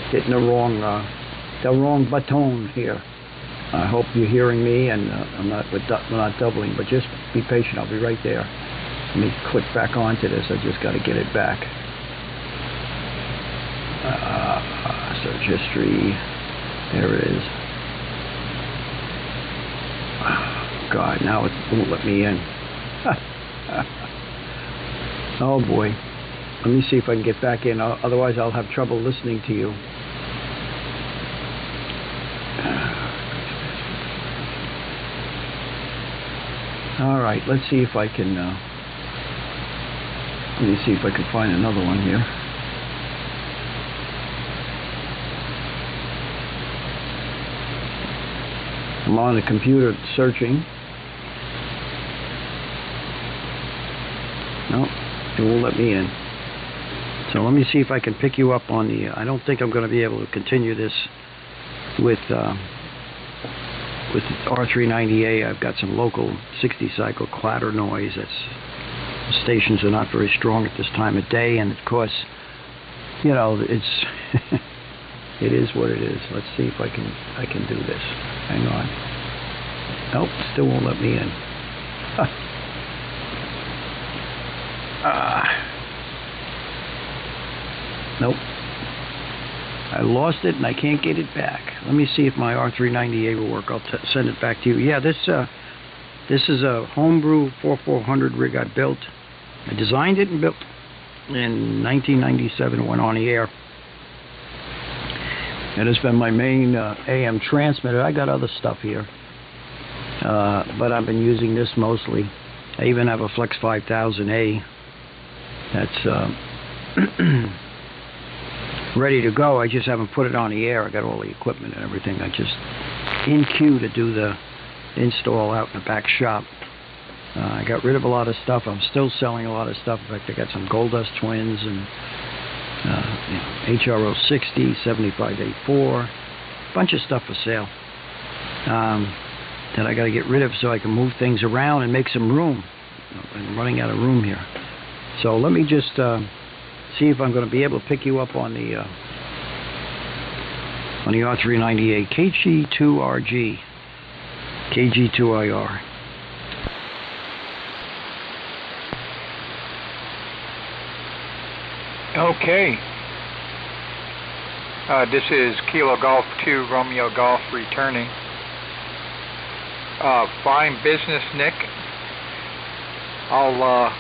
hitting the wrong button here. I hope you're hearing me, and we're not doubling, but just be patient. I'll be right there. Let me click back onto this. I just got to get it back. Search history. There it is. God, now it won't let me in. Oh boy. Let me see if I can get back in. Otherwise, I'll have trouble listening to you. All right, let's see if I can. Let me see if I can find another one here. I'm on the computer searching. No, it won't let me in. So let me see if I can pick you up on the. I don't think I'm going to be able to continue this with R390A. I've got some local 60 cycle clatter noise. The stations are not very strong at this time of day, and of course, it's it is what it is. Let's see if I can do this. Hang on. Nope, still won't let me in. Nope. I lost it and I can't get it back. Let me see if my R390A will work. I'll send it back to you. Yeah, this is a homebrew 4400 rig I built. I designed it and built in 1997. It went on the air. It has been my main AM transmitter. I got other stuff here, but I've been using this mostly. I even have a Flex 5000A that's ready to go. I just haven't put it on the air. I got all the equipment and everything. I just in queue to do the install out in the back shop. I got rid of a lot of stuff. I'm still selling a lot of stuff. In fact, I got some Gold Dust Twins and HRO 60, 75A4, bunch of stuff for sale that I got to get rid of so I can move things around and make some room. I'm running out of room here. So let me just see if I'm going to be able to pick you up on the R390A KG2RG, KG2IR. Okay. This is Kilo Golf 2 Romeo Golf returning. Fine business, Nick. I'll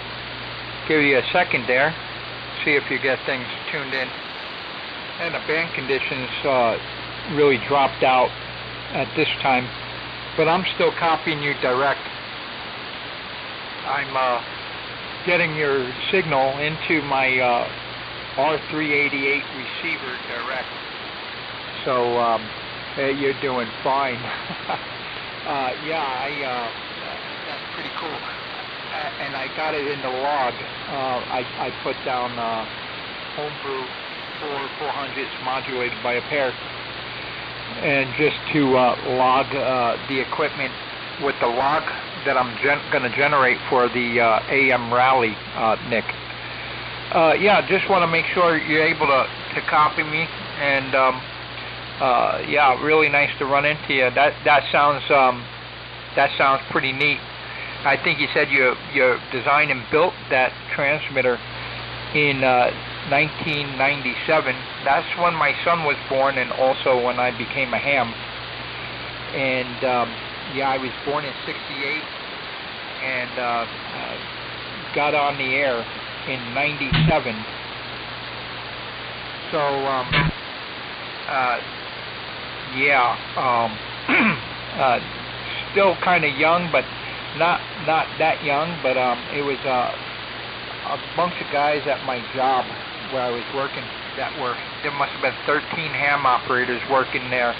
give you a second there, see if you get things tuned in. And the band conditions really dropped out at this time, but I'm still copying you direct. I'm getting your signal into my R388 receiver direct. So you're doing fine. Yeah, that's pretty cool. And I got it in the log. I put down homebrew 400s modulated by a pair, and just to log the equipment with the log that I'm going to generate for the AM rally, Nick. Yeah, just want to make sure you're able to copy me, and yeah, really nice to run into you. That sounds pretty neat. I think you said you designed and built that transmitter in 1997. That's when my son was born, and also when I became a ham. And yeah, I was born in '68, and got on the air in '97. So yeah, still kind of young, but not that young. But it was a bunch of guys at my job where I was working there must have been 13 ham operators working there.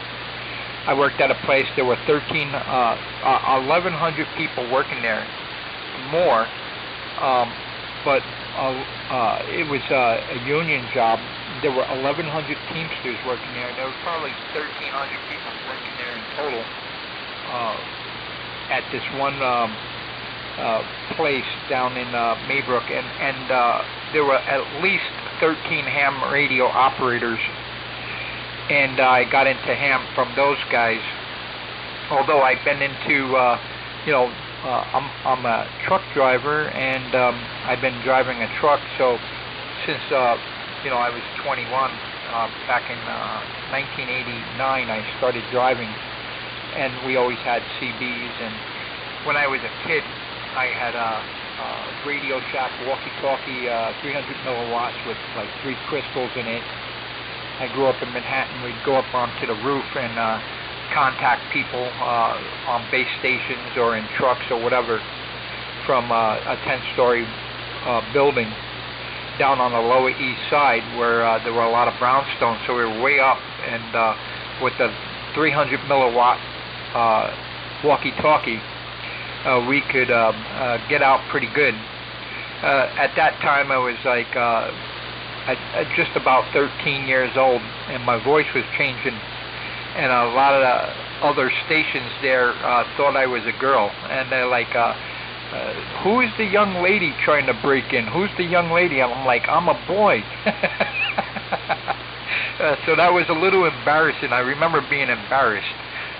I worked at a place, there were 1,100 people working there, more, but it was a union job. There were 1,100 Teamsters working there. There were probably 1,300 people working there in total at this one place down in Maybrook, and there were at least 13 ham radio operators, and I got into ham from those guys. Although I've been into, you know, I'm a truck driver, and I've been driving a truck. So since you know, I was 21 back in 1989, I started driving, and we always had CBs. And when I was a kid, I had a Radio Shack walkie-talkie, 300 milliwatts with like 3 crystals in it. I grew up in Manhattan. We'd go up onto the roof and contact people on base stations or in trucks or whatever from a 10-story building down on the Lower East Side, where there were a lot of brownstones. So we were way up, and with the 300 milliwatt walkie-talkie, we could get out pretty good. At that time, I was like just about 13 years old, and my voice was changing, and a lot of the other stations there thought I was a girl, and they're like, who is the young lady trying to break in? Who's the young lady? I'm like, I'm a boy. So that was a little embarrassing. I remember being embarrassed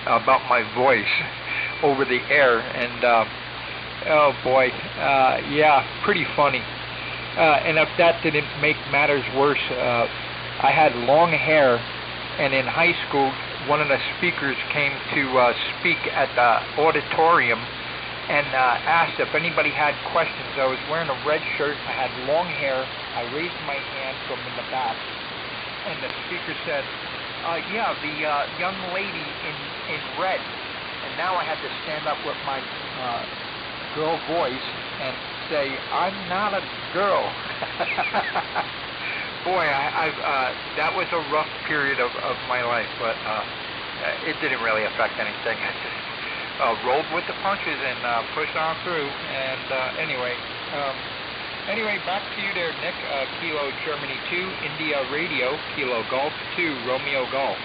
about my voice over the air, and oh boy, yeah, pretty funny. And if that didn't make matters worse, I had long hair, and in high school, one of the speakers came to speak at the auditorium and asked if anybody had questions. I was wearing a red shirt, I had long hair, I raised my hand from in the back, and the speaker said, yeah, the young lady in red. And now I had to stand up with my girl voice and say, I'm not a girl. Boy, that was a rough period of my life, but it didn't really affect anything. I just rolled with the punches and pushed on through. And anyway, back to you there, Nick. Kilo Germany 2, India Radio, Kilo Golf 2, Romeo Golf.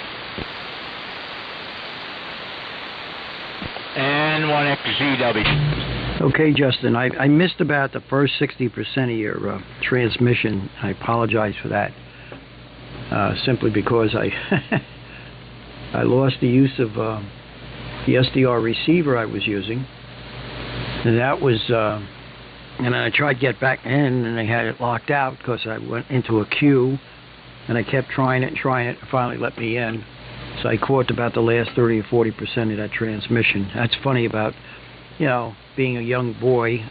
And 1XZW. Okay, Justin, I missed about the first 60% of your transmission. I apologize for that, simply because I I lost the use of the SDR receiver I was using, and that was, and I tried to get back in, and they had it locked out because I went into a queue, and I kept trying it, and finally let me in. So I caught about the last 30 or 40% of that transmission. That's funny about, you know, being a young boy,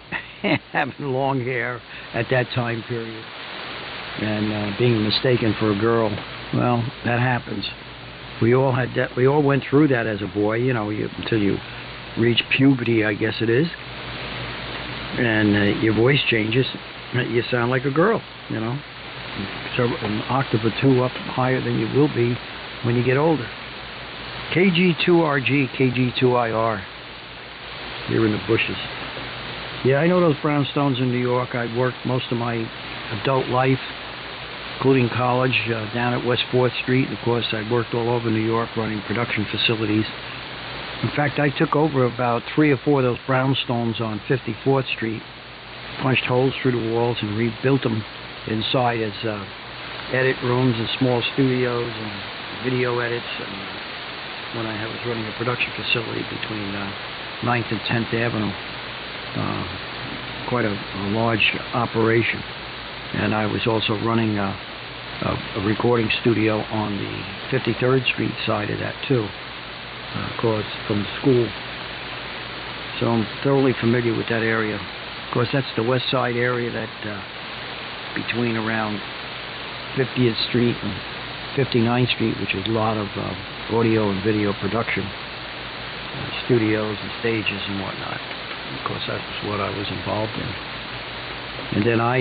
having long hair at that time period, and being mistaken for a girl. Well, that happens. We all had that. We all went through that as a boy, you know, until you reach puberty, I guess it is, and your voice changes. You sound like a girl, you know, so an octave or two up higher than you will be when you get older. KG2RG, KG2IR. Here in the bushes. Yeah, I know those brownstones in New York. I worked most of my adult life including college, down at West 4th Street. Of course, I worked all over New York running production facilities. In fact, I took over about 3 or 4 of those brownstones on 54th Street, punched holes through the walls and rebuilt them inside as edit rooms and small studios and video edits. And when I was running a production facility between 9th and 10th Avenue, quite a large operation. And I was also running a recording studio on the 53rd Street side of that too, of course, from school. So I'm thoroughly familiar with that area. Of course, that's the west side area that between around 50th Street and 59th Street, which is a lot of audio and video production, studios and stages and whatnot. Of course, that was what I was involved in. And then I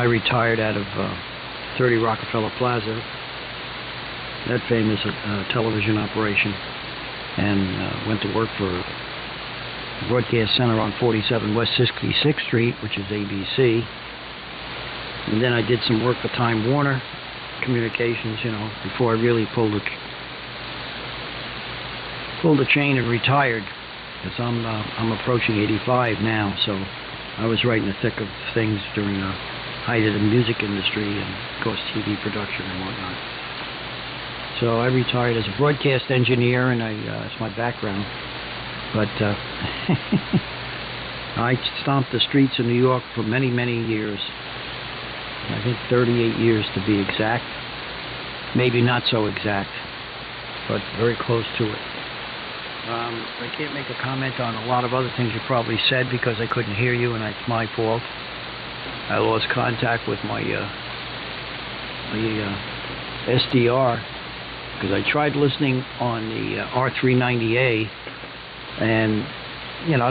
retired out of 30 Rockefeller Plaza, that famous television operation, and went to work for the Broadcast Center on 47 West 66th Street, which is ABC. And then I did some work for Time Warner Communications, before I really pulled the chain and retired, because I'm approaching 85 now, so I was right in the thick of things during the height of the music industry and, of course, TV production and whatnot. So I retired as a broadcast engineer, and that's my background. But I stomped the streets of New York for many, many years. I think 38 years to be exact. Maybe not so exact, but very close to it. I can't make a comment on a lot of other things you probably said because I couldn't hear you, and that's my fault. I lost contact with my SDR because I tried listening on the R390A, and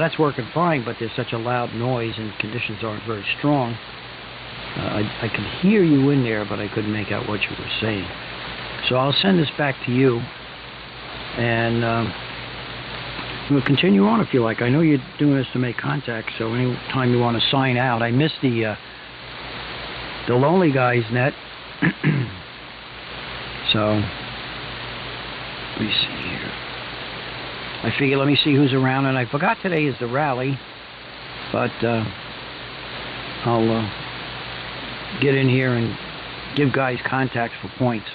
that's working fine, but there's such a loud noise and conditions aren't very strong. I could hear you in there, but I couldn't make out what you were saying. So I'll send this back to you, and we'll continue on if you like. I know you're doing this to make contact, so anytime you want to sign out. I missed the Lonely Guys net. So let me see here. I figure let me see who's around, and I forgot today is the rally, but I'll get in here and give guys contacts for points.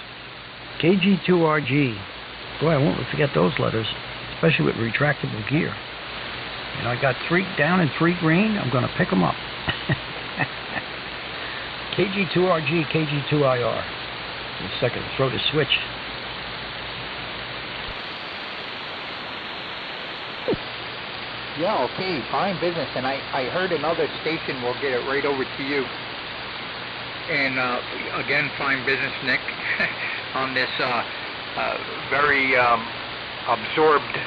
KG2RG. Boy, I won't forget those letters, especially with retractable gear. I got 3 down and 3 green. I'm going to pick them up. KG2RG, KG2IR. In a second, throw the switch. Yeah, okay, fine business. And I heard another station will get it right over to you. And again, fine business, Nick, on this very absorbed,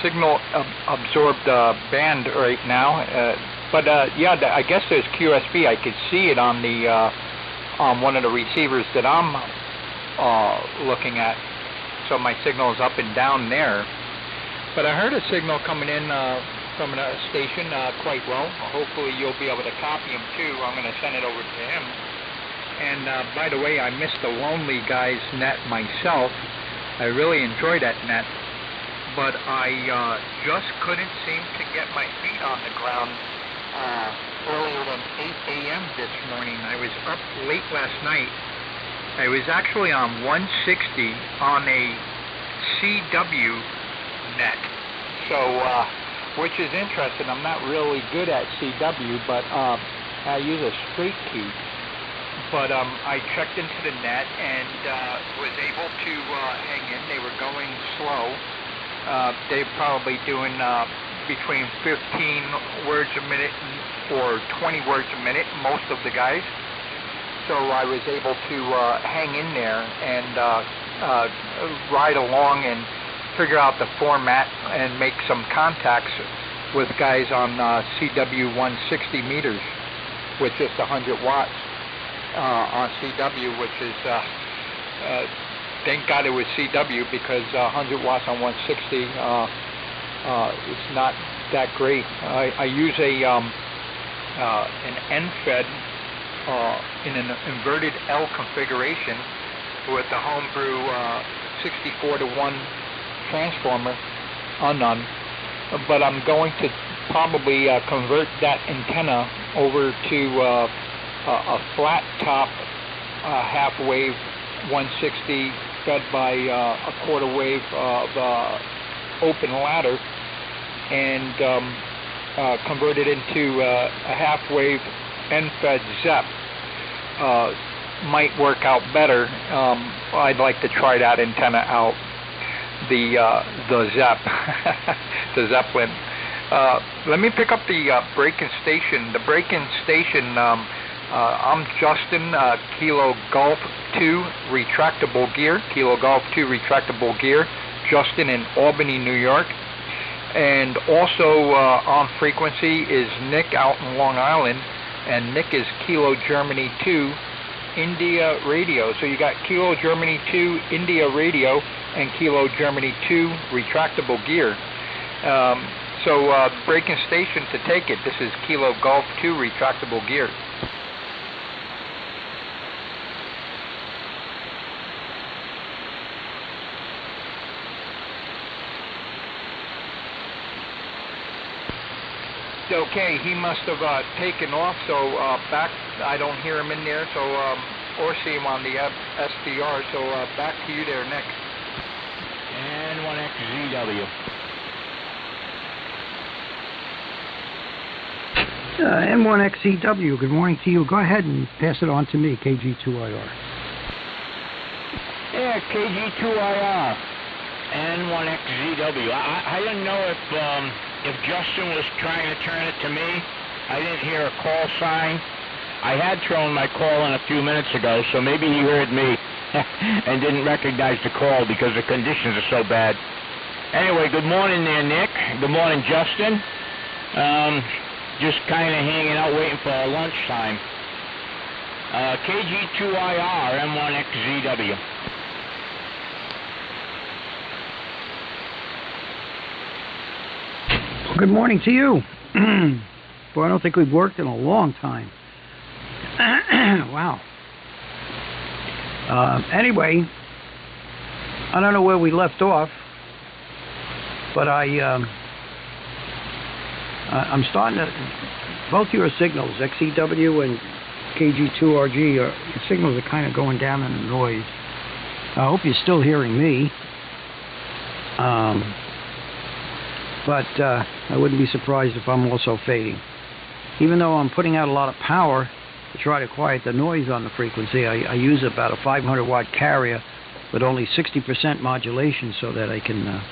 signal-absorbed band right now. Yeah, I guess there's QSB. I could see it on the on one of the receivers that I'm looking at. So my signal is up and down there. But I heard a signal coming in from a station quite well. Hopefully you'll be able to copy him too. I'm going to send it over to him. And by the way, I missed the Lonely Guys net myself. I really enjoyed that net, but I just couldn't seem to get my feet on the ground earlier than 8 a.m. this morning. I was up late last night. I was actually on 160 on a CW net, so which is interesting. I'm not really good at CW, but I use a straight key. But I checked into the net and was able to hang in. They were going slow. They're probably doing between 15 words a minute or 20 words a minute, most of the guys. So I was able to hang in there and ride along and figure out the format and make some contacts with guys on CW 160 meters with just 100 watts. On CW, which is, thank God it was CW, because 100 watts on 160, it's not that great. I use an end-fed in an inverted L configuration with the homebrew 64-to-1 transformer on. But I'm going to probably convert that antenna over to a flat top half wave 160 fed by a quarter wave of open ladder, and convert it into a half wave end-fed ZEP. Might work out better. I'd like to try that antenna out. The ZEP, the Zeppelin. Let me pick up the break-in station. The break-in station. I'm Justin, Kilo Golf 2 retractable gear. Kilo Golf 2 retractable gear. Justin in Albany, New York. And also on frequency is Nick out in Long Island, and Nick is Kilo Germany 2 India Radio. So you got Kilo Germany 2 India Radio and Kilo Germany 2 retractable gear. So break-in station to take it. This is Kilo Golf 2 retractable gear. Okay, he must have taken off, so back, I don't hear him in there, so or see him on the SDR, so back to you there, Nick. And 1XZW. N1XCW, good morning to you. Go ahead and pass it on to me, KG2IR. Yeah, KG2IR. N1XZW. I didn't know if Justin was trying to turn it to me. I didn't hear a call sign. I had thrown my call in a few minutes ago, so maybe he heard me and didn't recognize the call because the conditions are so bad. Anyway, good morning there, Nick. Good morning, Justin. Just kind of hanging out waiting for our lunchtime. KG2IR, M1XZW. Good morning to you. Boy, I don't think we've worked in a long time. Wow. Anyway, I don't know where we left off, but I'm starting to, both your signals, XEW and KG2RG, the signals are kind of going down in the noise. I hope you're still hearing me. But I wouldn't be surprised if I'm also fading. Even though I'm putting out a lot of power to try to quiet the noise on the frequency, I use about a 500 watt carrier with only 60% modulation so that I can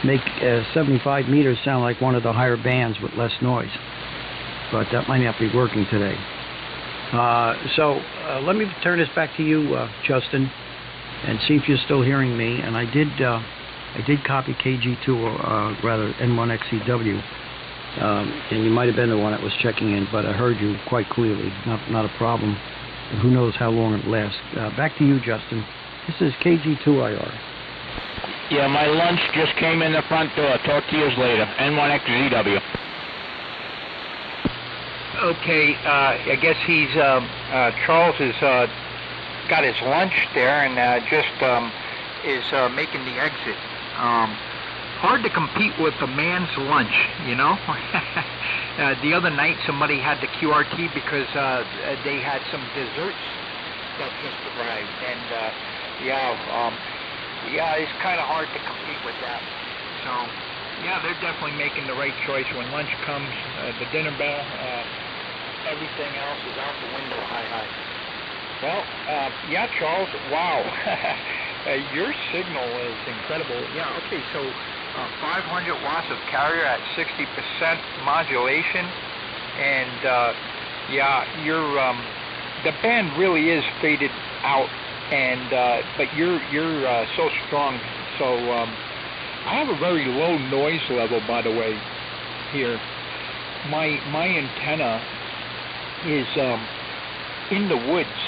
make 75 meters sound like one of the higher bands with less noise. But that might not be working today. So let me turn this back to you, Justin, and see if you're still hearing me. And I did copy KG2, rather N1XCW, and you might have been the one that was checking in, but I heard you quite clearly. Not a problem. And who knows how long it lasts. Back to you, Justin. This is KG2IR. Yeah, my lunch just came in the front door. Talk to you later. N1XZW. Okay, I guess he's Charles has got his lunch there and just is making the exit. Hard to compete with a man's lunch, you know. The other night somebody had the QRT because they had some desserts that just arrived, and it's kind of hard to compete with that. So yeah, they're definitely making the right choice. When lunch comes, the dinner bell, everything else is out the window. Hi. Well, yeah, Charles. Wow. Your signal is incredible. Yeah, okay, so 500 watts of carrier at 60% modulation, and the band really is faded out, and but you're so strong. So I have a very low noise level, by the way. Here, my antenna is in the woods,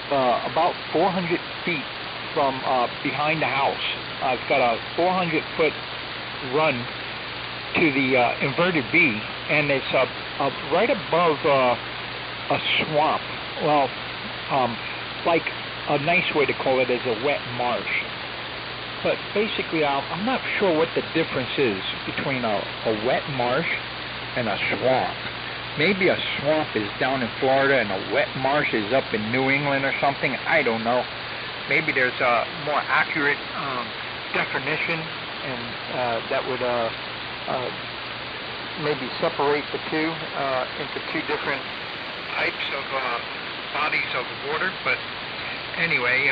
about 400 feet. From behind the house. I've got a 400-foot run to the inverted B, and it's right above a swamp. well, like a nice way to call it is a wet marsh. But basically, I'm not sure what the difference is between a wet marsh and a swamp. Maybe a swamp is down in Florida and a wet marsh is up in New England or something. I don't know. Maybe there's a more accurate definition, and that would maybe separate the two into two different types of bodies of water. But anyway,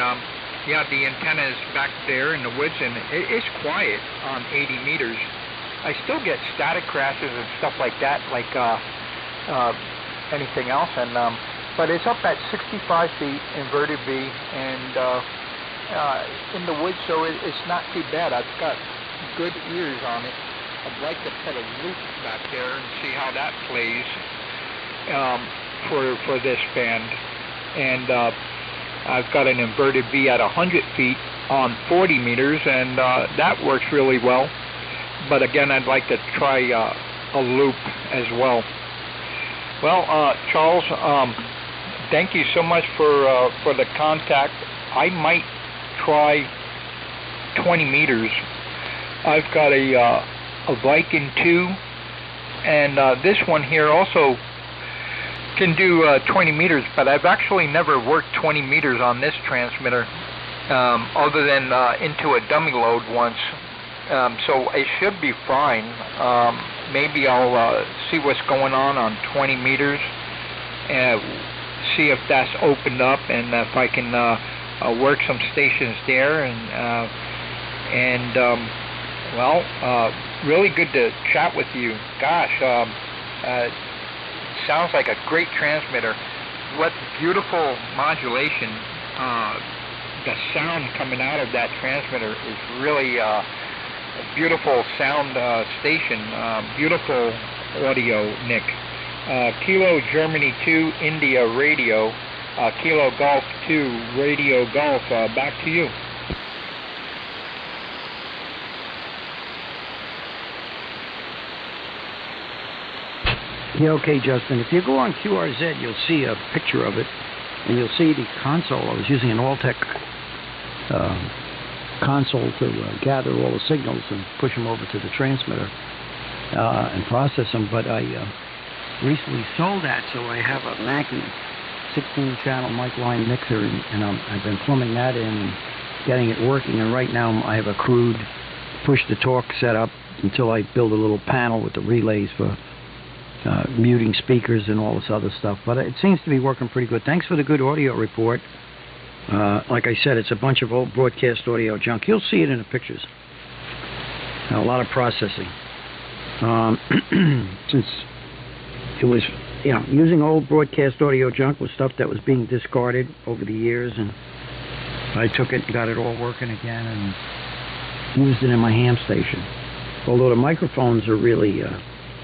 yeah, the antenna is back there in the woods, and it's quiet on 80 meters. I still get static crashes and stuff like that, like anything else, and but it's up at 65 feet, inverted V, and in the woods, so it's not too bad. I've got good ears on it. I'd like to put a loop back there and see how that plays for this band. And I've got an inverted V at 100 feet on 40 meters, and that works really well. But again, I'd like to try a loop as well. Well, Charles, thank you so much for the contact. I might try 20 meters. I've got a Viking 2, and this one here also can do 20 meters, but I've actually never worked 20 meters on this transmitter, other than into a dummy load once. So it should be fine. Maybe I'll see what's going on 20 meters and see if that's opened up, and if I can work some stations there. And well, really good to chat with you. Gosh, sounds like a great transmitter. What beautiful modulation. The sound coming out of that transmitter is really a beautiful sound station. Beautiful audio, Nick. Kilo Germany 2 India Radio. Kilo Golf 2 Radio Golf. Back to you. Yeah, okay, Justin. If you go on QRZ, you'll see a picture of it, and you'll see the console. I was using an Alltech console to gather all the signals and push them over to the transmitter and process them. But I recently sold that, so I have a Mackie 16-channel mic line mixer, and I've been plumbing that in and getting it working. And right now I have a crude push-to-talk setup until I build a little panel with the relays for muting speakers and all this other stuff. But it seems to be working pretty good. Thanks for the good audio report. Like I said, it's a bunch of old broadcast audio junk. You'll see it in the pictures. A lot of processing. Since it was, using old broadcast audio junk was stuff that was being discarded over the years, and I took it and got it all working again and used it in my ham station. Although the microphones are really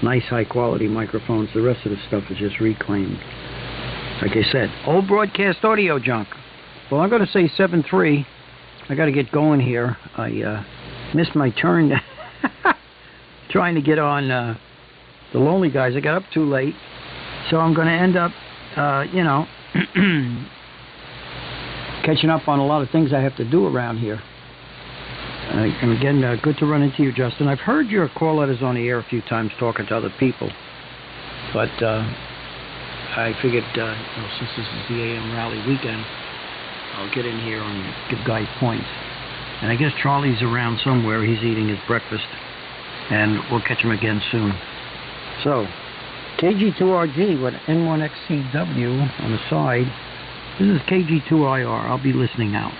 nice, high-quality microphones, the rest of the stuff is just reclaimed. Like I said, old broadcast audio junk. Well, I'm going to say 7-3. I got to get going here. I missed my turn trying to get on the Lonely Guys. I got up too late. So I'm going to end up, catching up on a lot of things I have to do around here. And again, good to run into you, Justin. I've heard your call letters on the air a few times talking to other people. But I figured, since this is the AM rally weekend, I'll get in here and give guys points. And I guess Charlie's around somewhere. He's eating his breakfast. And we'll catch him again soon. So, KG2RG with N1XCW on the side. This is KG2IR. I'll be listening out.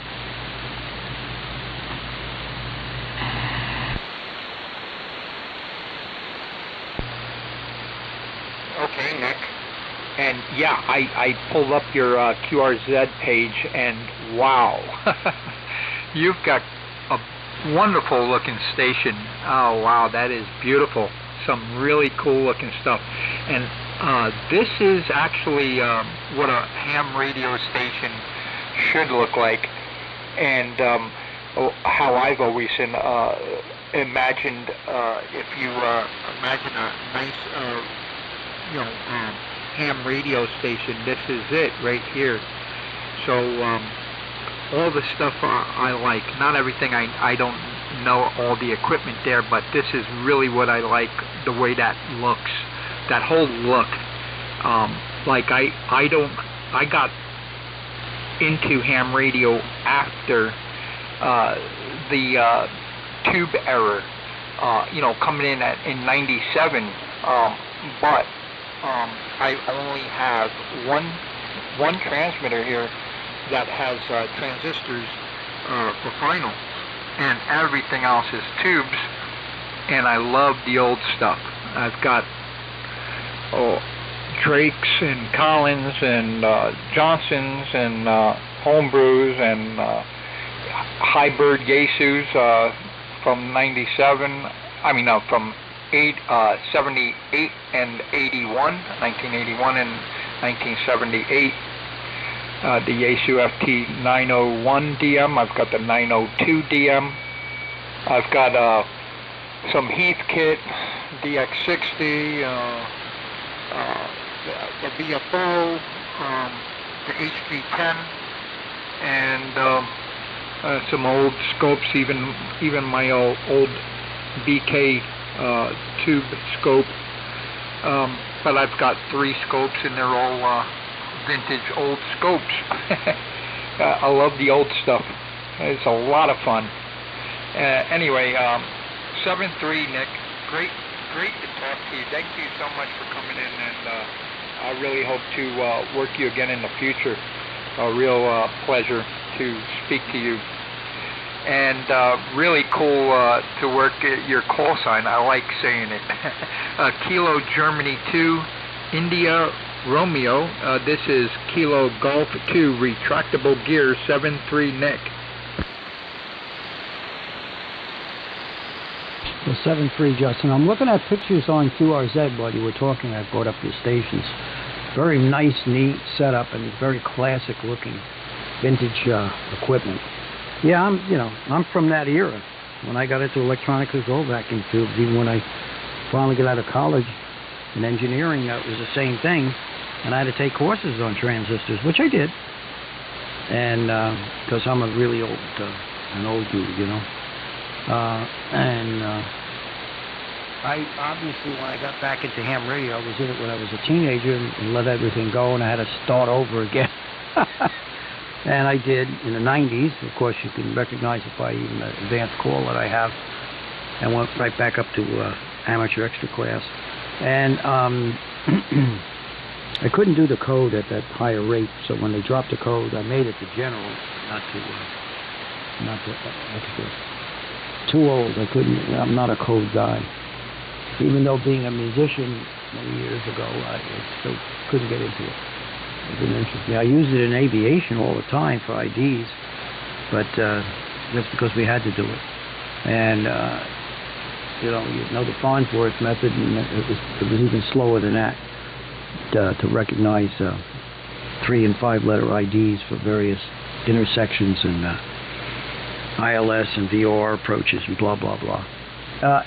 Okay, Nick. And yeah, I pulled up your QRZ page, and wow, you've got a wonderful looking station. Oh wow, that is beautiful. Some really cool looking stuff. And this is actually what a ham radio station should look like, and how I've always imagined, if you imagine a nice ham radio station. This is it right here. So all the stuff I like. Not everything. I don't know all the equipment there, but this is really what I like, the way that looks, that whole look. Like I got into ham radio after the tube error, coming in '97. But I only have one transmitter here that has transistors for finals, and everything else is tubes. And I love the old stuff. I've got Drakes and Collins and Johnsons and Homebrews and Hybrid Yaesus from '97. From 78 and 81, 1981 and 1978. The Yaesu FT 901 DM. I've got the 902 DM. I've got some Heathkit DX60, the VFO, the H310, and some old scopes, even my old BK tube scope. But I've got 3 scopes, and they're all vintage old scopes. I love the old stuff. It's a lot of fun. Anyway, 7-3, Nick. Great to talk to you. Thank you so much for coming in, and I really hope to work you again in the future. A real pleasure to speak to you. And really cool to work at your call sign. I like saying it. Kilo Germany 2, India Romeo. This is Kilo Golf 2, retractable gear, 7-3, Nick. Well, 7-3, Justin. I'm looking at pictures on QRZ while you were talking. I brought up your stations. Very nice, neat setup, and very classic looking vintage equipment. Yeah, I'm from that era. When I got into electronics, it was all vacuum tubes. Even when I finally got out of college in engineering, it was the same thing. And I had to take courses on transistors, which I did. And because I'm a really old dude, I obviously, when I got back into ham radio, I was in it when I was a teenager and let everything go, and I had to start over again. And I did in the 90s. Of course, you can recognize it by even the advanced call that I have. And went right back up to amateur extra class. And I couldn't do the code at that higher rate, so when they dropped the code, I made it to general, not to extra. Too old. I'm not a code guy. Even though being a musician many years ago, I still couldn't get into it. It didn't interest me. I used it in aviation all the time for IDs, but just because we had to do it. And the Farnsworth method, and it was even slower than that to recognize 3 and 5 letter IDs for various intersections and ILS and VR approaches and blah blah blah.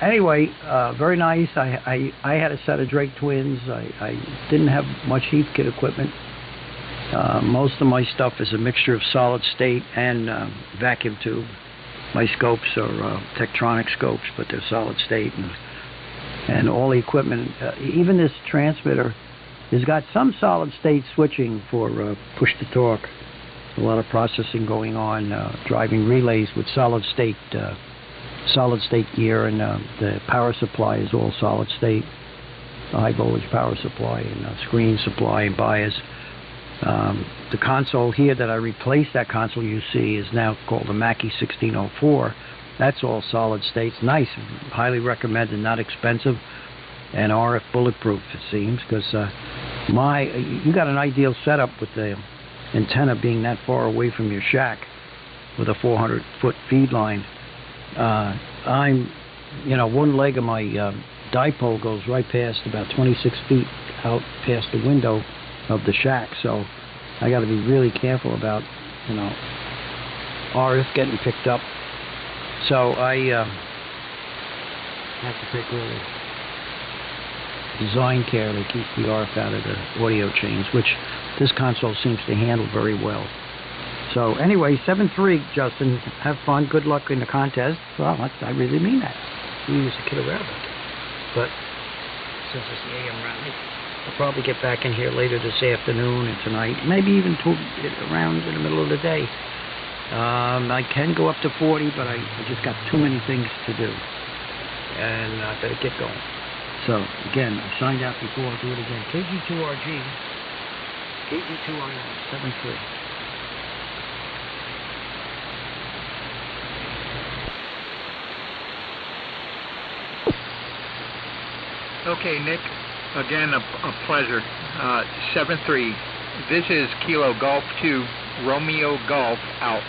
Anyway, very nice. I had a set of Drake twins. I didn't have much Heathkit equipment. Most of my stuff is a mixture of solid state and vacuum tube. My scopes are Tektronix scopes, but they're solid state, and all the equipment. Even this transmitter has got some solid state switching for push to torque. A lot of processing going on, driving relays with solid state gear, and the power supply is all solid state, high voltage power supply, and screen supply and bias. The console here that I replaced, that console you see, is now called the Mackie 1604. That's all solid state. It's nice, highly recommended, not expensive, and RF bulletproof, it seems, because you got an ideal setup with the antenna being that far away from your shack with a 400-foot feed line. One leg of my dipole goes right past about 26 feet out past the window of the shack, so I got to be really careful about RF getting picked up. So I have to take really design care to keep the RF out of the audio chains, which this console seems to handle very well. So anyway, 7-3, Justin. Have fun. Good luck in the contest. Well, I really mean that. We used to kid around about that. But since it's the AM rally, I'll probably get back in here later this afternoon and tonight, maybe even around in the middle of the day. I can go up to 40, but I just got too many things to do. And I better get going. So, again, I signed out before. I'll do it again. KG2RG, KG2RG, 7-3. Okay, Nick, again, a pleasure. 7-3. This is Kilo Golf 2, Romeo Golf, out.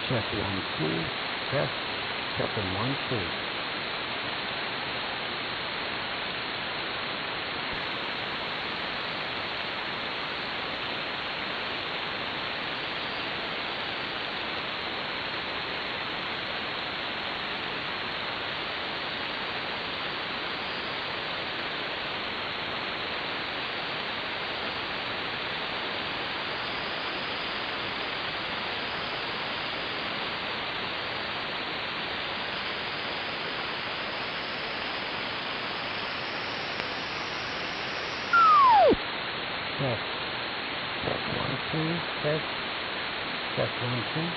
Check 1, 2. Test. Checking 1, 2. Test. Check 1, 2. Test. Check 1, 2.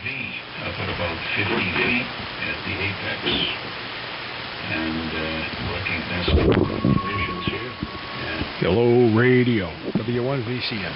up at about 50 feet at the apex. And looking at this conditions here. Hello, radio, W1VCN.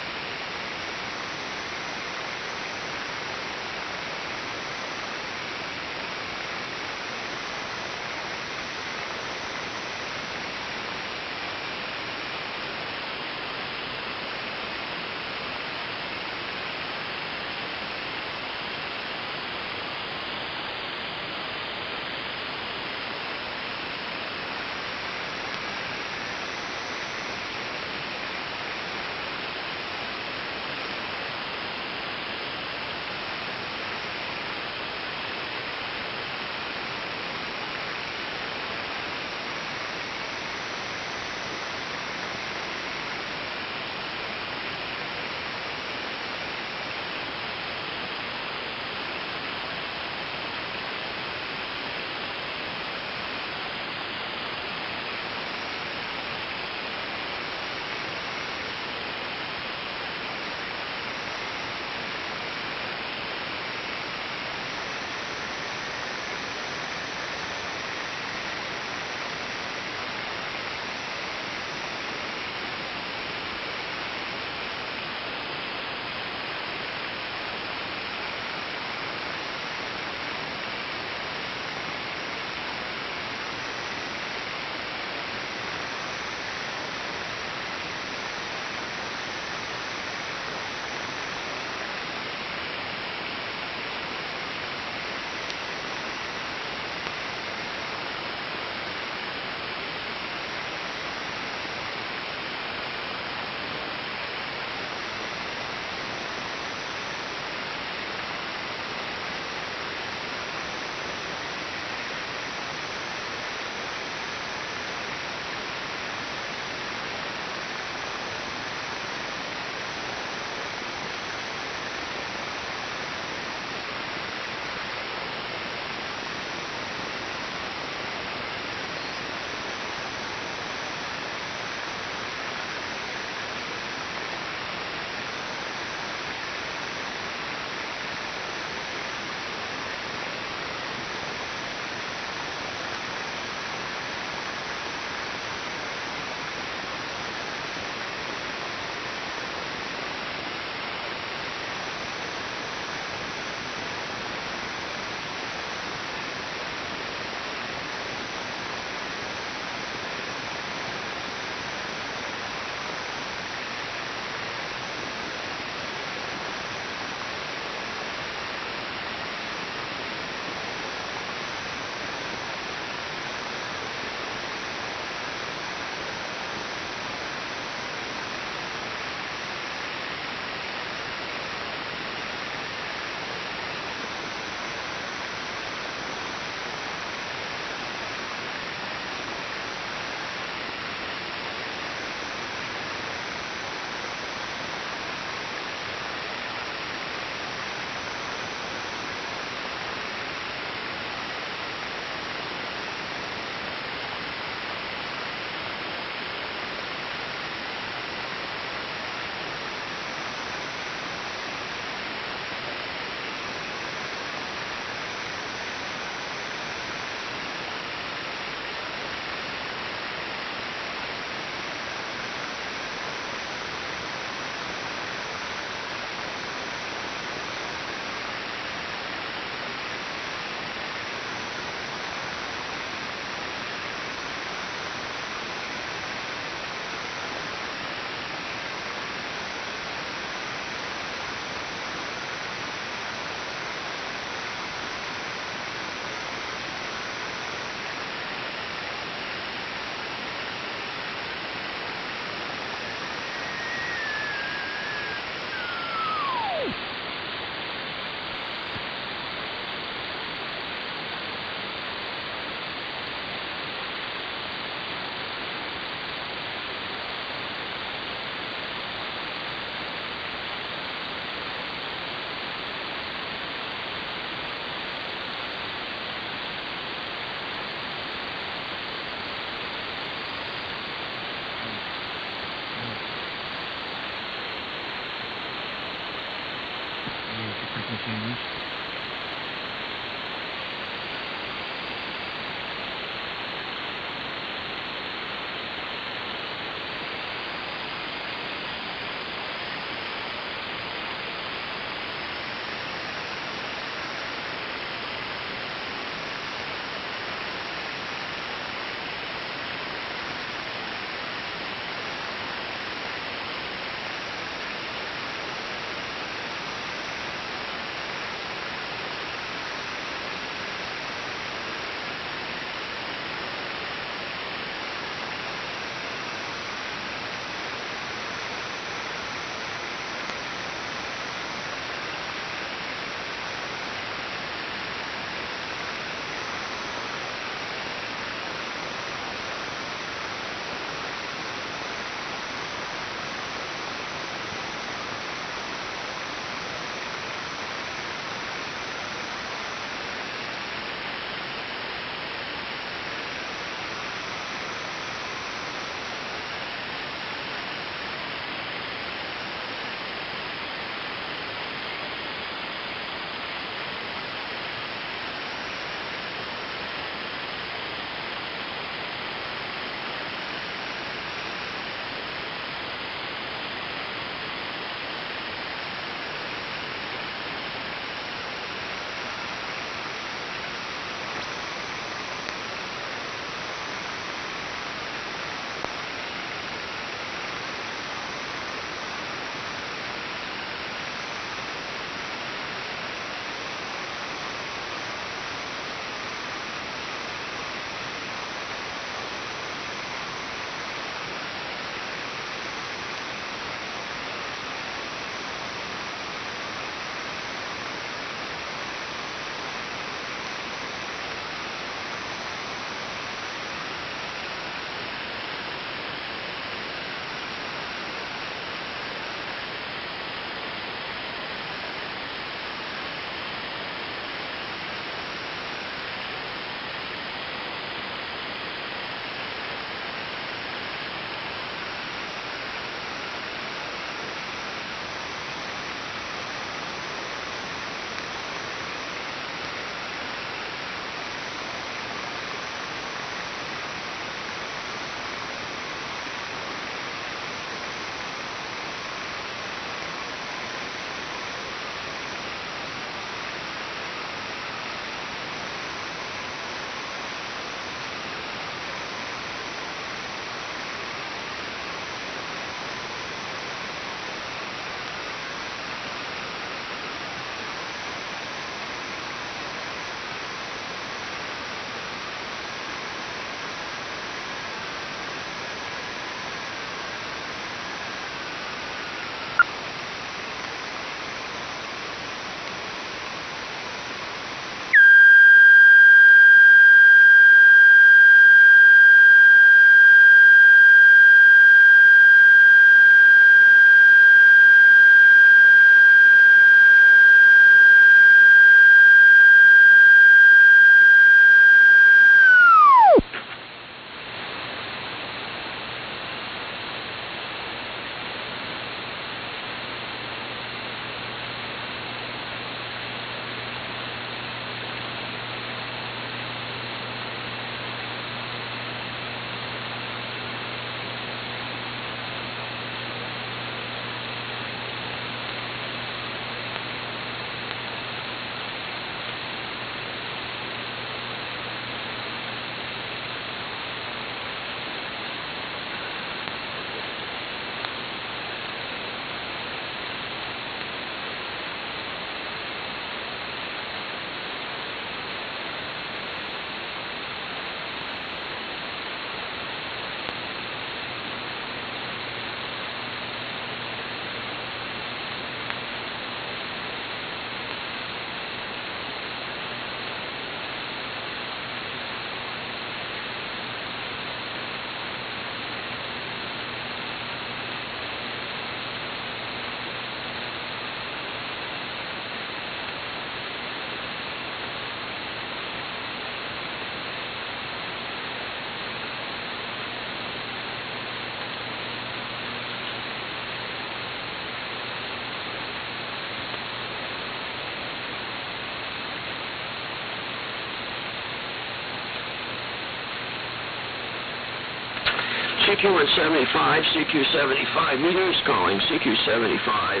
CQ175, CQ75 meters, calling CQ75.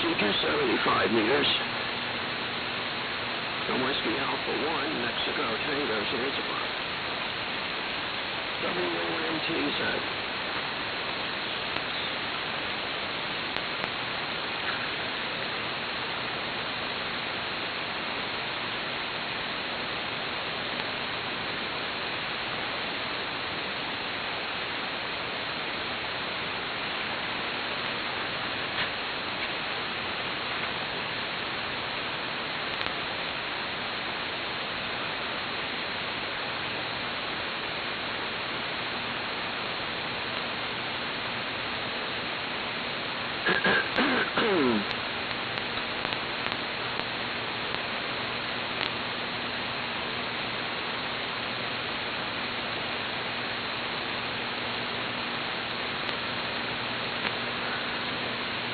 CQ75 meters. From Whiskey Alpha 1, Mexico, Tango, Zanzibar. W1MTZ.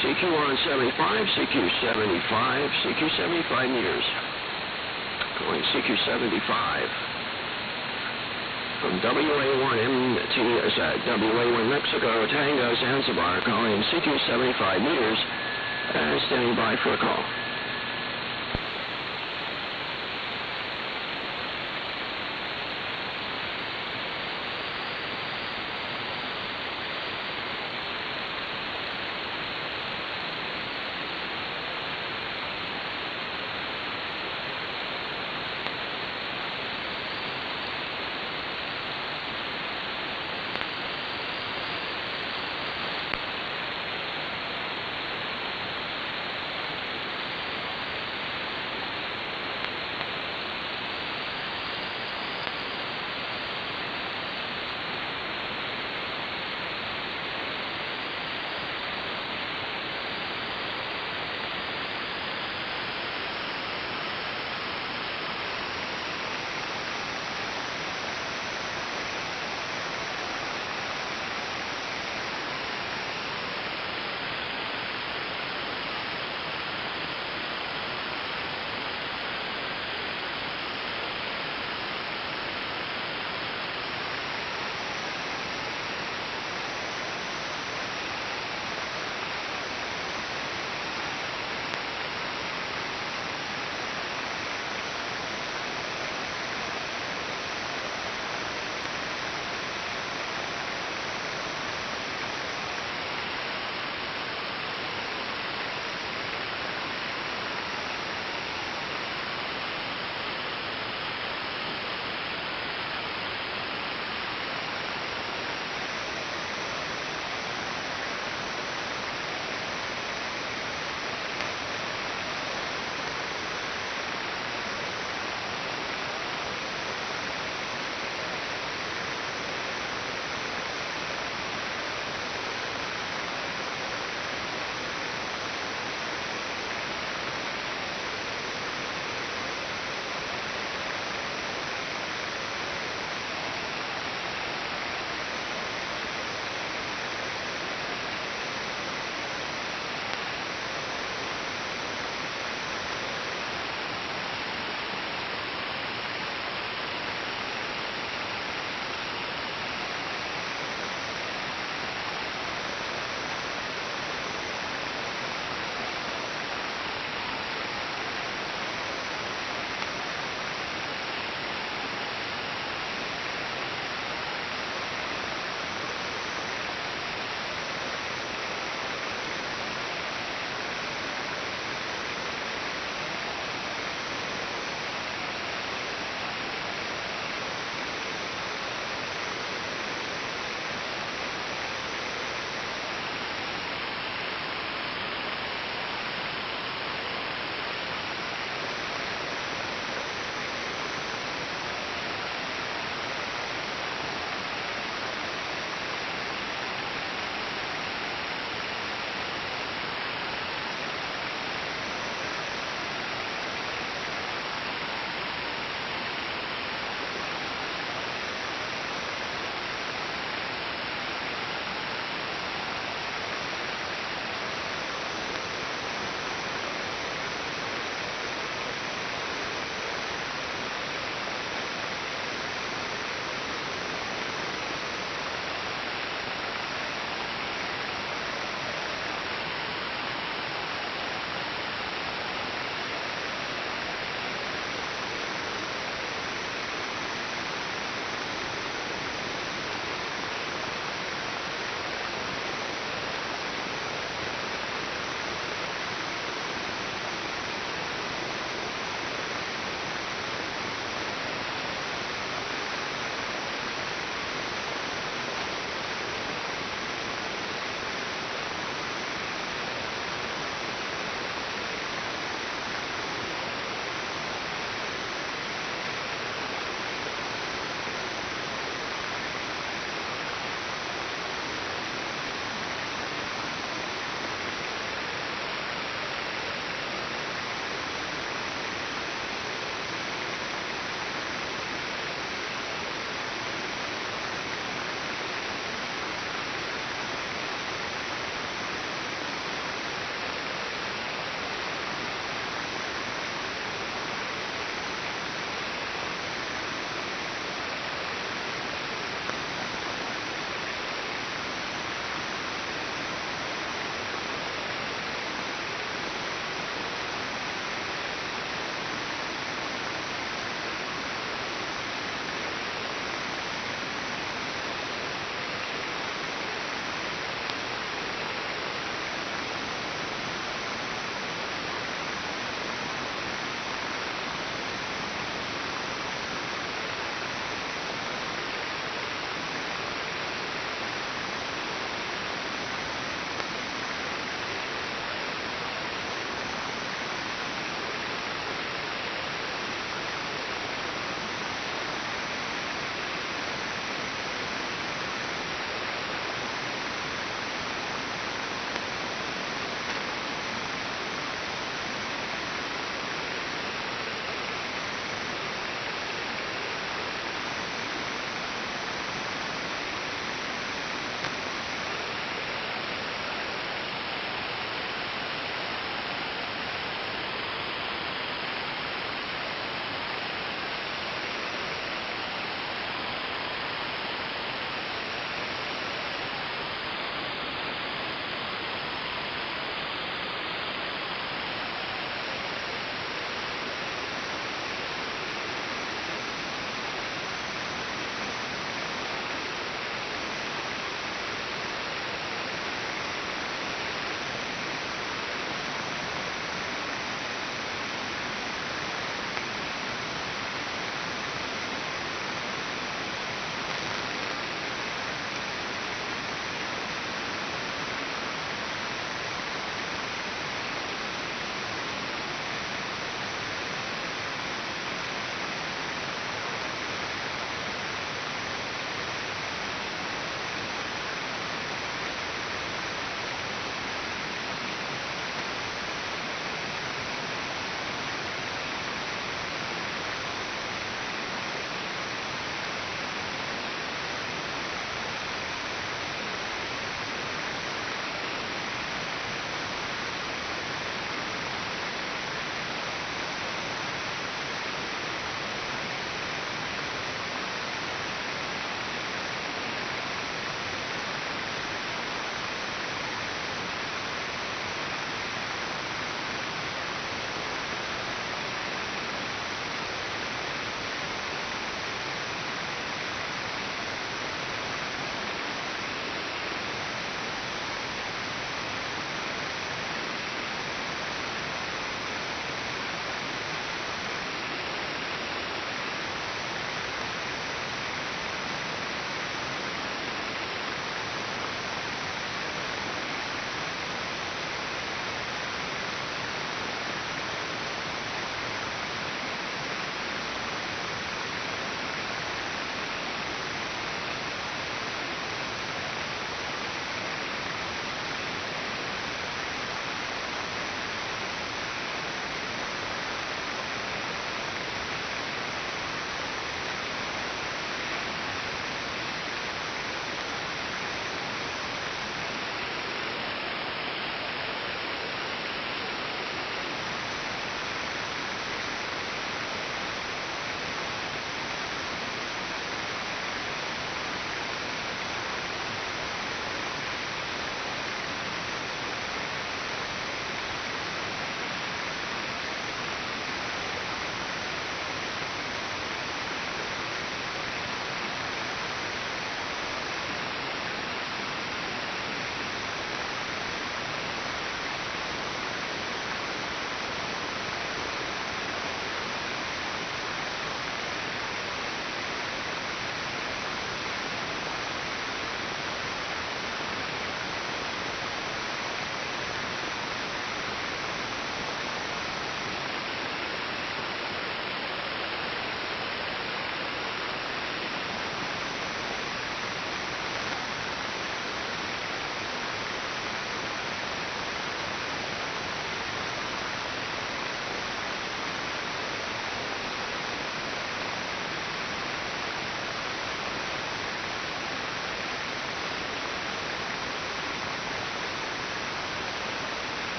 CQ175, CQ75, CQ75 meters. Going CQ75. From WA1MTZ, WA1 Mexico, Tango, Zanzibar, calling CQ75 meters, and standing by for a call.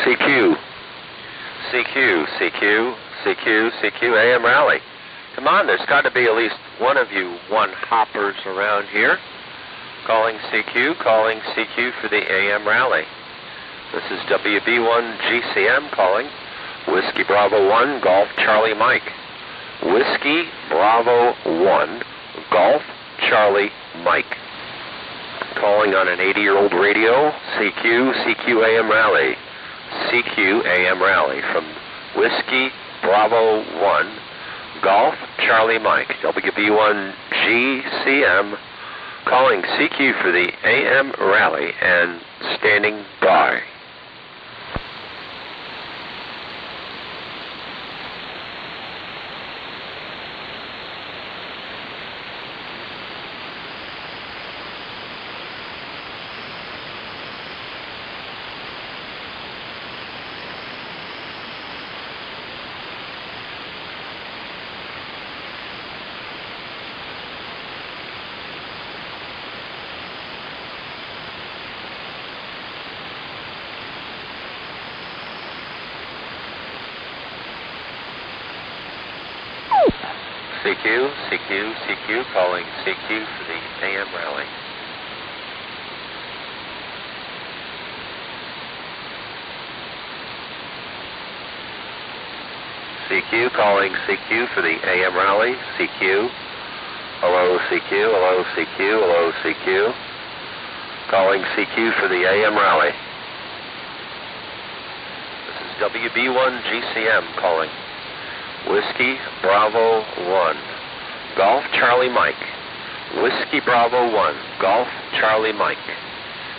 CQ. CQ, CQ, CQ, CQ, AM Rally. Come on, there's got to be at least one of you one-hoppers around here. Calling CQ for the AM Rally. This is WB1GCM calling. Whiskey Bravo 1, Golf Charlie Mike. Whiskey Bravo 1, Golf Charlie Mike. Calling on an 80-year-old radio, CQ AM Rally. CQ AM Rally from Whiskey Bravo 1, Golf Charlie Mike. WB1GCM calling CQ for the AM Rally and standing by. CQ calling CQ for the AM Rally. CQ calling CQ for the AM Rally. CQ. Hello CQ, hello CQ, hello CQ. Calling CQ for the AM Rally. This is WB1GCM calling. Whiskey Bravo 1, Golf Charlie Mike. Whiskey Bravo 1, Golf Charlie Mike.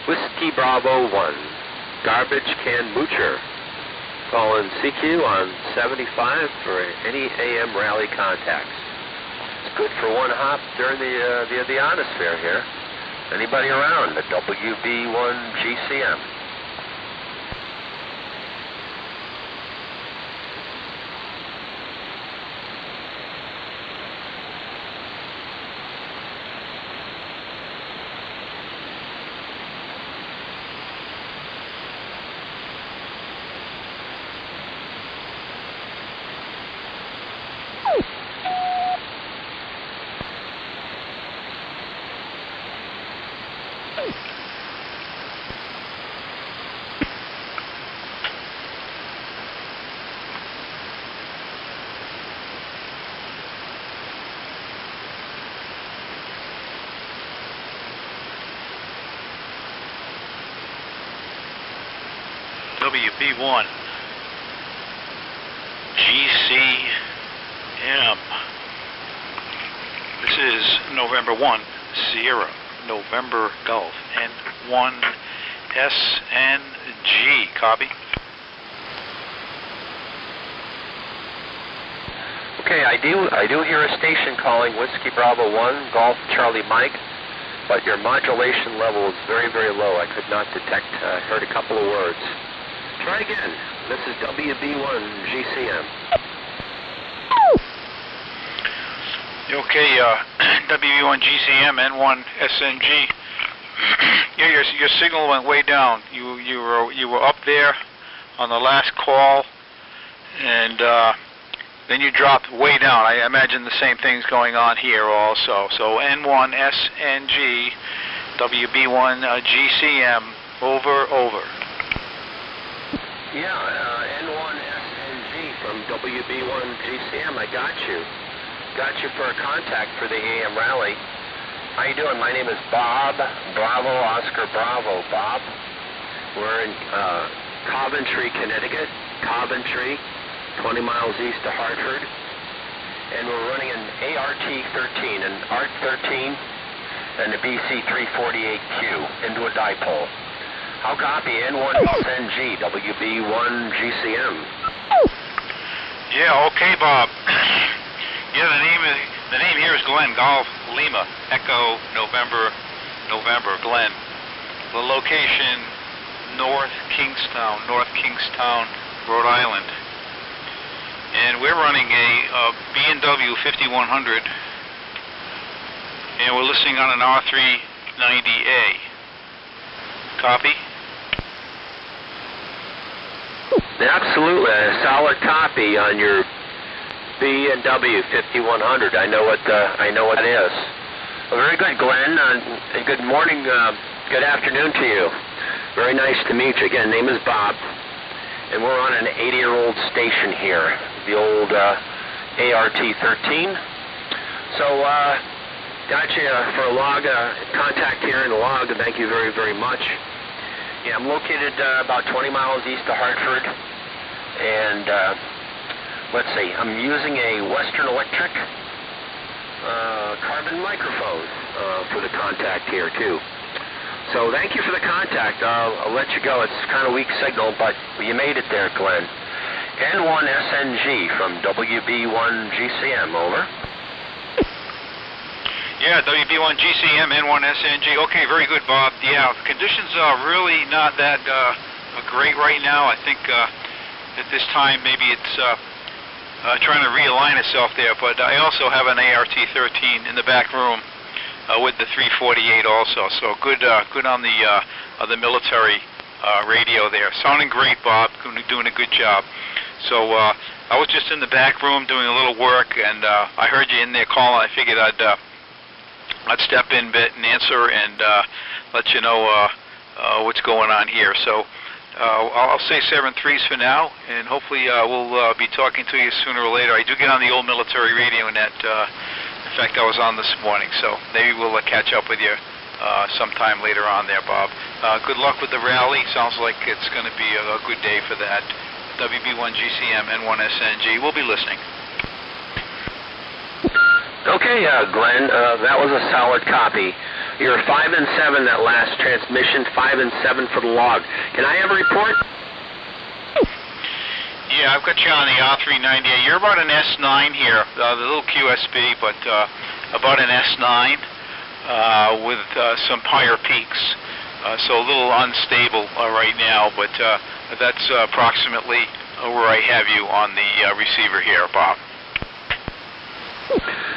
Whiskey Bravo 1, Garbage Can Moocher. Calling CQ on 75 for any AM Rally contacts. It's good for one hop during the ionosphere here. Anybody around at WB1GCM? WB1 GCM. This is November 1 Sierra November Golf and 1 SNG. Copy. Okay, I do hear a station calling Whiskey Bravo 1 Golf Charlie Mike, but your modulation level is very, very low. I could not detect. I heard a couple of words. Try again. This is WB1GCM. Okay, WB1GCM N1 SNG. Your signal went way down. You were up there on the last call, and then you dropped way down. I imagine the same thing's going on here also. So N1 SNG, WB1GCM, over. Yeah, N1 SNG from WB1GCM. I got you. Got you for a contact for the AM Rally. How you doing? My name is Bob. Bravo, Oscar Bravo. Bob. We're in Coventry, Connecticut. Coventry, 20 miles east of Hartford. And we're running an ART-13, an ART-13 and a BC-348Q into a dipole. How copy? N1 SNG, WB1GCM. Yeah, okay, Bob. Yeah, the name here is Glenn, Golf Lima, Echo November, Glenn. The location, North Kingstown, Rhode Island. And we're running a B&W 5100, and we're listening on an R390A. Copy? Absolutely, a solid copy on your B&W 5100. I know what that is. Well, very good, Glenn. Good morning, good afternoon to you. Very nice to meet you. Again, name is Bob, and we're on an 80-year-old station here, the old ART-13. So, got you for a log, contact here in the log, and thank you very, very much. Yeah, I'm located about 20 miles east of Hartford, and let's see, I'm using a Western Electric carbon microphone for the contact here, too. So thank you for the contact. I'll let you go. It's kind of weak signal, but you made it there, Glenn. N1SNG from WB1GCM, over. Yeah, WB1GCM, N1SNG. Okay, very good, Bob. Yeah, conditions are really not that great right now. I think at this time maybe it's trying to realign itself there, but I also have an ART-13 in the back room with the 348 also. So good on the military radio there. Sounding great, Bob. Doing a good job. So I was just in the back room doing a little work, and I heard you in there calling. I figured I'd step in a bit and answer and let you know what's going on here. So I'll say 7-3s for now, and hopefully we'll be talking to you sooner or later. I do get on the old military radio net. In fact, I was on this morning, so maybe we'll catch up with you sometime later on there, Bob. Good luck with the rally. Sounds like it's going to be a good day for that. WB1GCM, N1SNG. We'll be listening. Okay, Glenn, that was a solid copy. You're 5 and 7 that last transmission, 5 and 7 for the log. Can I have a report? Yeah, I've got you on the R398. You're about an S9 here, the little QSB, but about an S9 with some higher peaks. So a little unstable right now, but that's approximately where I have you on the receiver here, Bob.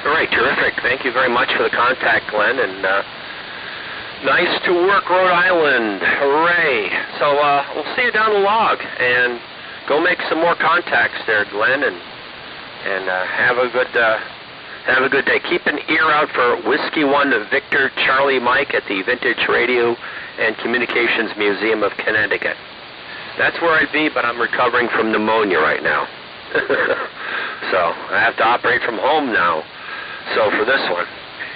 All right, terrific. Thank you very much for the contact, Glenn, and nice to work, Rhode Island. Hooray. So we'll see you down the log, and go make some more contacts there, Glenn, and have a good day. Keep an ear out for Whiskey 1 Victor Charlie Mike at the Vintage Radio and Communications Museum of Connecticut. That's where I'd be, but I'm recovering from pneumonia right now. So I have to operate from home now. So for this one,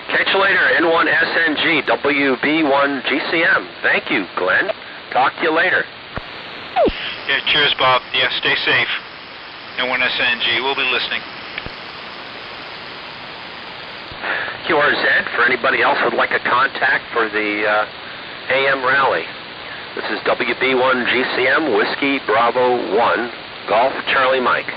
catch you later, N1SNG, WB1GCM. Thank you, Glenn. Talk to you later. Yeah, cheers, Bob. Yeah, stay safe. N1SNG, we'll be listening. QRZ, for anybody else who would like a contact for the AM rally. This is WB1GCM, Whiskey Bravo 1, Golf Charlie Mike.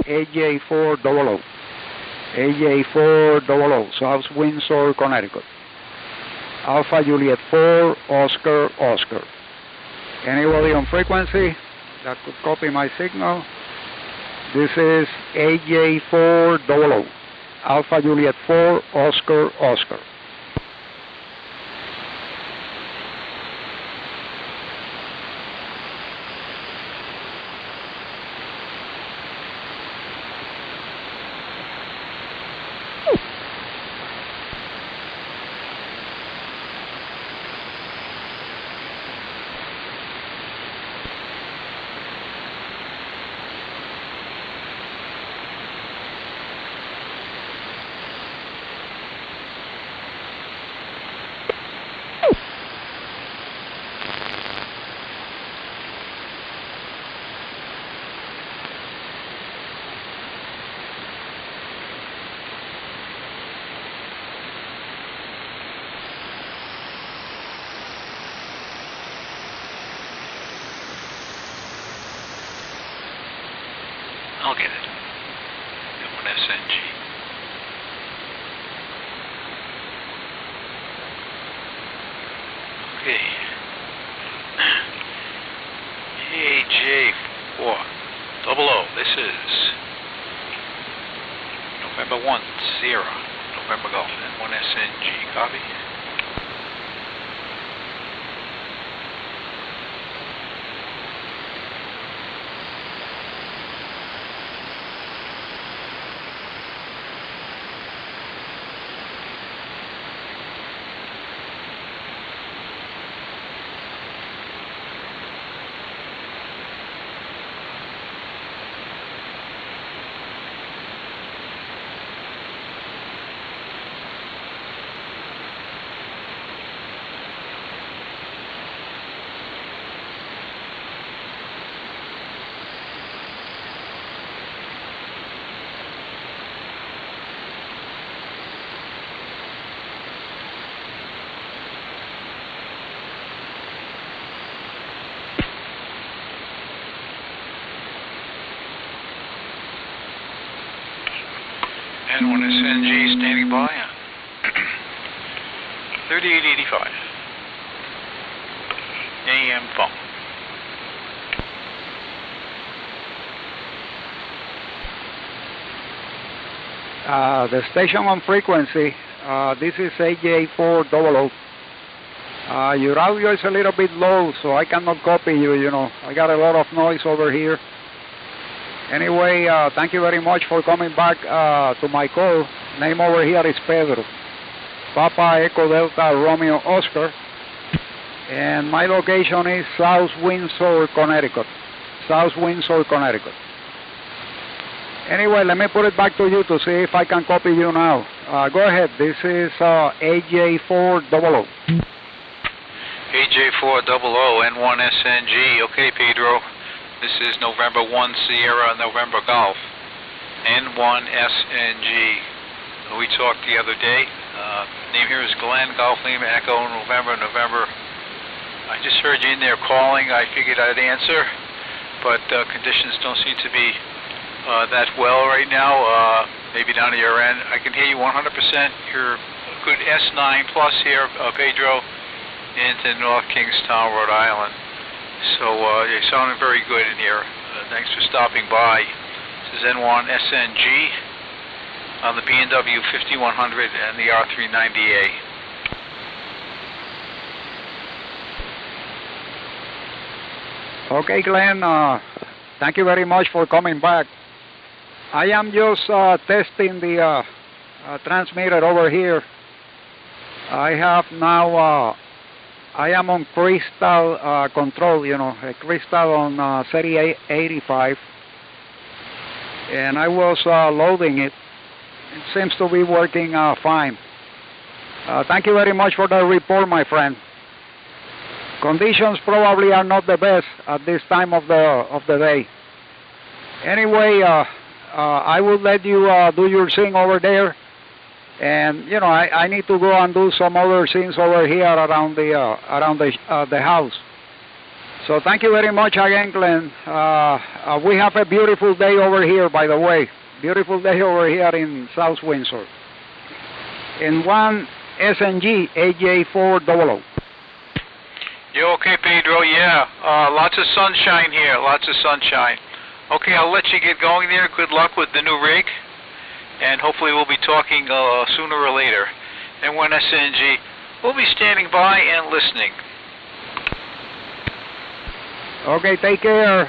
AJ400. AJ400, South Windsor, Connecticut. Alpha Juliet 4, Oscar, Oscar. Anybody on frequency that could copy my signal? This is AJ400, Alpha Juliet 4, Oscar, Oscar. I'll get it. M1SNG. Okay. AJ400. This is November 10, November Golf, M1SNG. Copy. N1SNG standing by. 3885. AM phone. The station on frequency, this is AJ400. Your audio is a little bit low, so I cannot copy you, you know. I got a lot of noise over here. Anyway, thank you very much for coming back to my call. Name over here is Pedro. Papa Echo Delta Romeo Oscar. And my location is South Windsor, Connecticut. South Windsor, Connecticut. Anyway, let me put it back to you to see if I can copy you now. Go ahead. This is AJ400. AJ400, N1SNG. Okay, Pedro. This is November 1 Sierra, November Golf. N1SNG. We talked the other day. Name here is Glenn, Golf Lima Echo, November. I just heard you in there calling. I figured I'd answer, but conditions don't seem to be that well right now. Maybe down to your end. I can hear you 100%. You're a good S9 plus here, Pedro, into North Kingstown, Rhode Island. So you're sounding very good in here. Thanks for stopping by. This is N1SNG on the B&W 5100 and the R390A. Okay, Glenn, thank you very much for coming back. I am just testing the transmitter over here. I have now, I am on crystal control, you know, a crystal on 3885. And I was loading it. It seems to be working fine. Thank you very much for the report, my friend. Conditions probably are not the best at this time of the day. Anyway, I will let you do your thing over there, and you know I need to go and do some other things over here around the house. So thank you very much again, Glenn. We have a beautiful day over here, by the way. Beautiful day over here in South Windsor. In 1 SNG AJ400. You okay, Pedro? Yeah. Lots of sunshine here. Lots of sunshine. Okay, I'll let you get going there. Good luck with the new rig. And hopefully we'll be talking sooner or later. And 1 SNG, we'll be standing by and listening. Okay, take care,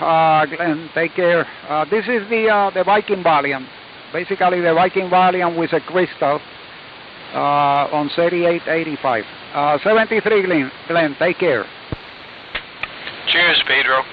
Glenn. Take care. This is the Viking Valiant. Basically, the Viking Valiant with a crystal on 3885. 73, Glenn. Take care. Cheers, Pedro.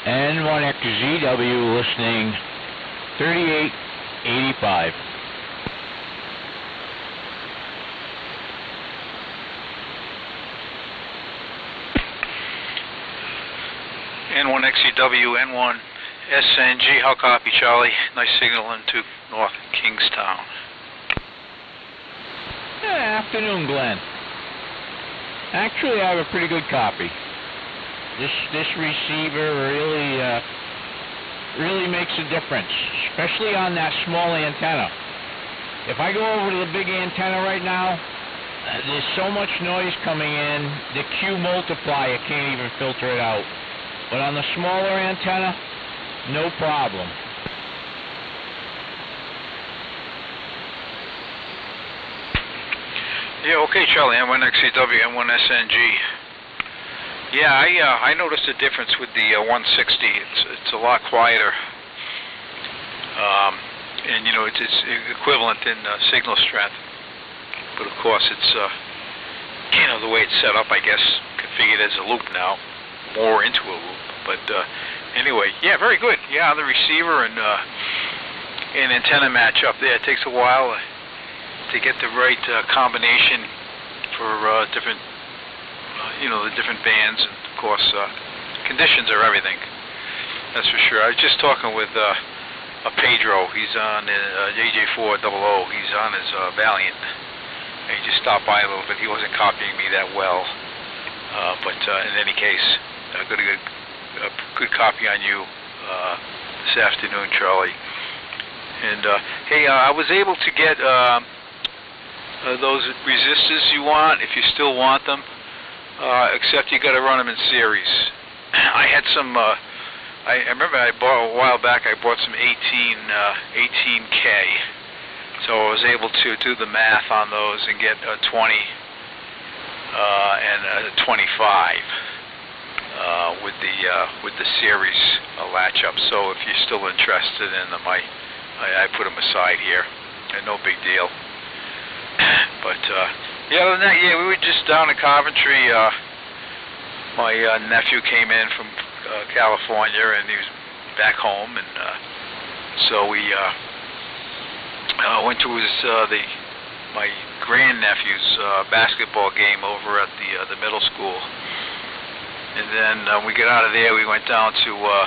N1XZW listening 3885. N1XEW, N1SNG, how copy, Charlie? Nice signal into North Kingstown. Yeah, afternoon, Glenn. Actually, I have a pretty good copy. This receiver really makes a difference, especially on that small antenna. If I go over to the big antenna right now, there's so much noise coming in, the Q multiplier can't even filter it out. But on the smaller antenna, no problem. Yeah, okay, Charlie, N1XEW, N1SNG. Yeah, I noticed a difference with the 160. It's a lot quieter. And, you know, it's equivalent in signal strength. But, of course, it's, you know, the way it's set up, I guess, configured as a loop now, more into a loop. But, anyway, yeah, very good. Yeah, the receiver and antenna match up there. It takes a while to get the right combination for different, you know, the different bands. And, of course, conditions are everything. That's for sure. I was just talking with Pedro. He's on AJ400. He's on his Valiant. And he just stopped by a little bit. He wasn't copying me that well. But in any case, I got a good copy on you this afternoon, Charlie. And hey, I was able to get those resistors you want, if you still want them, except you got to run them in series. I had some. I remember I bought a while back. I bought some 18K, so I was able to do the math on those and get a 20 and a 25 with the series latch up. So if you're still interested in them, I put them aside here. No big deal. But yeah, other than that, yeah, we were just down in Coventry. My nephew came in from California, and he was back home, and so we went to my grandnephew's basketball game over at the middle school, and then we got out of there. We went down to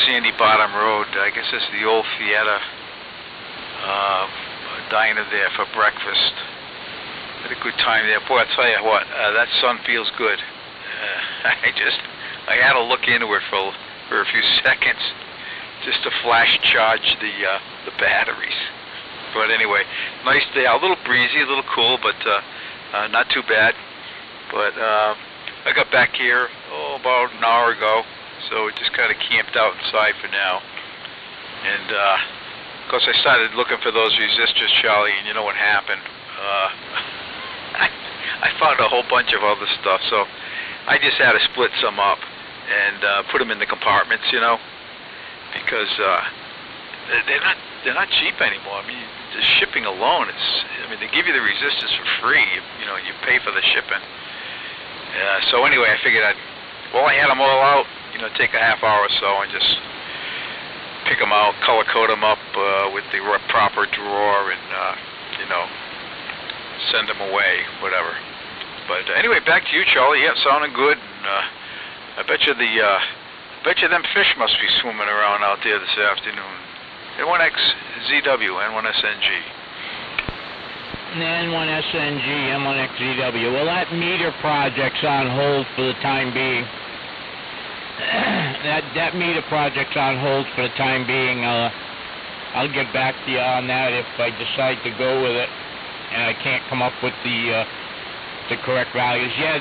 Sandy Bottom Road. I guess that's the old theater diner there for breakfast. Had a good time there. Boy, I tell you what, that sun feels good. I had to look into it for a few seconds just to flash charge the batteries. But anyway, nice day. A little breezy, a little cool, but not too bad. But I got back here about an hour ago, so we just kind of camped out inside for now. And of course, I started looking for those resistors, Charlie, and you know what happened? I found a whole bunch of other stuff, so I just had to split some up and put them in the compartments, you know, because they're not cheap anymore. I mean, the shipping alone they give you the resistors for free. You know, you pay for the shipping. So anyway, I figured I had them all out. You know, take a half hour or so and just pick them out, color code them up with the proper drawer, and you know, send them away, whatever. But anyway, back to you, Charlie. Yeah, sounding good. And, I bet you them fish must be swimming around out there this afternoon. N1XZW, N1SNG. N1SNG, M1XZW. Well, that meter project's on hold for the time being. That meter project's on hold for the time being. I'll get back to you on that if I decide to go with it, and I can't come up with the correct values. Yeah,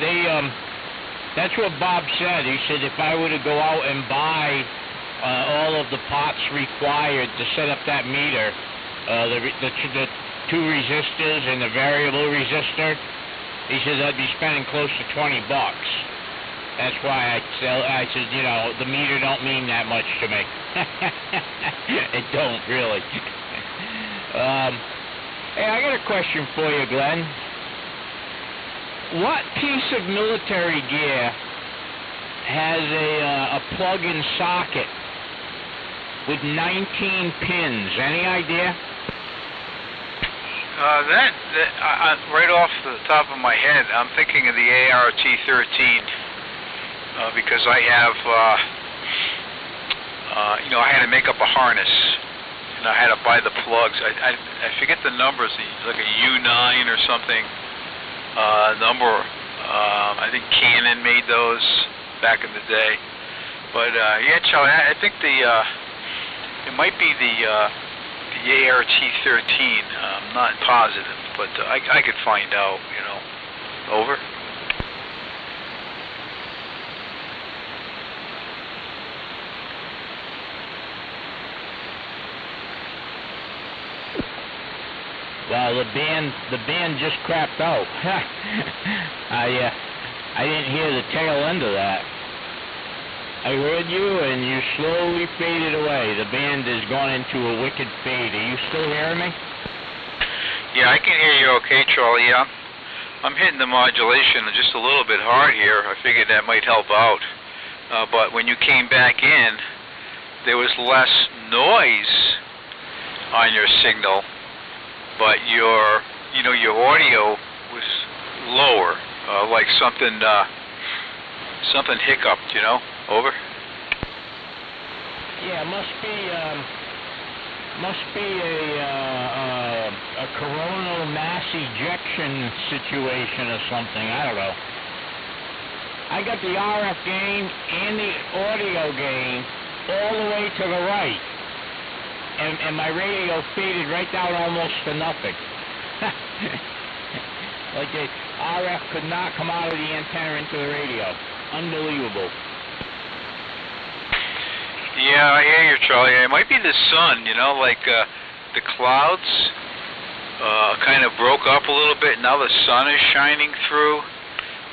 that's what Bob said. He said if I were to go out and buy all of the parts required to set up that meter, the two resistors and the variable resistor, he said I'd be spending close to $20. That's why I said, you know, the meter don't mean that much to me. It don't, really. Hey, I got a question for you, Glenn. What piece of military gear has a plug-in socket with 19 pins? Any idea? Right off the top of my head, I'm thinking of the ART-13. because I have, I had to make up a harness, and I had to buy the plugs. I forget the numbers, like a U9 or something number. I think Canon made those back in the day. But yeah, Charlie, I think it might be the ART-13. I'm not positive, but I could find out. Over. Well, the band just crapped out. I didn't hear the tail end of that. I heard you, and you slowly faded away. The band has gone into a wicked fade. Are you still hearing me? Yeah, I can hear you okay, Charlie. Yeah, I'm hitting the modulation just a little bit hard here. I figured that might help out. But when you came back in, there was less noise on your signal, but your audio was lower, like something hiccuped, Over. Yeah, it must be a coronal mass ejection situation or something. I don't know. I got the RF gain and the audio gain all the way to the right, and my radio faded right down almost to nothing. Like the RF could not come out of the antenna into the radio. Unbelievable. Yeah, I hear you, Charlie. It might be the sun, like the clouds kind of broke up a little bit. Now the sun is shining through,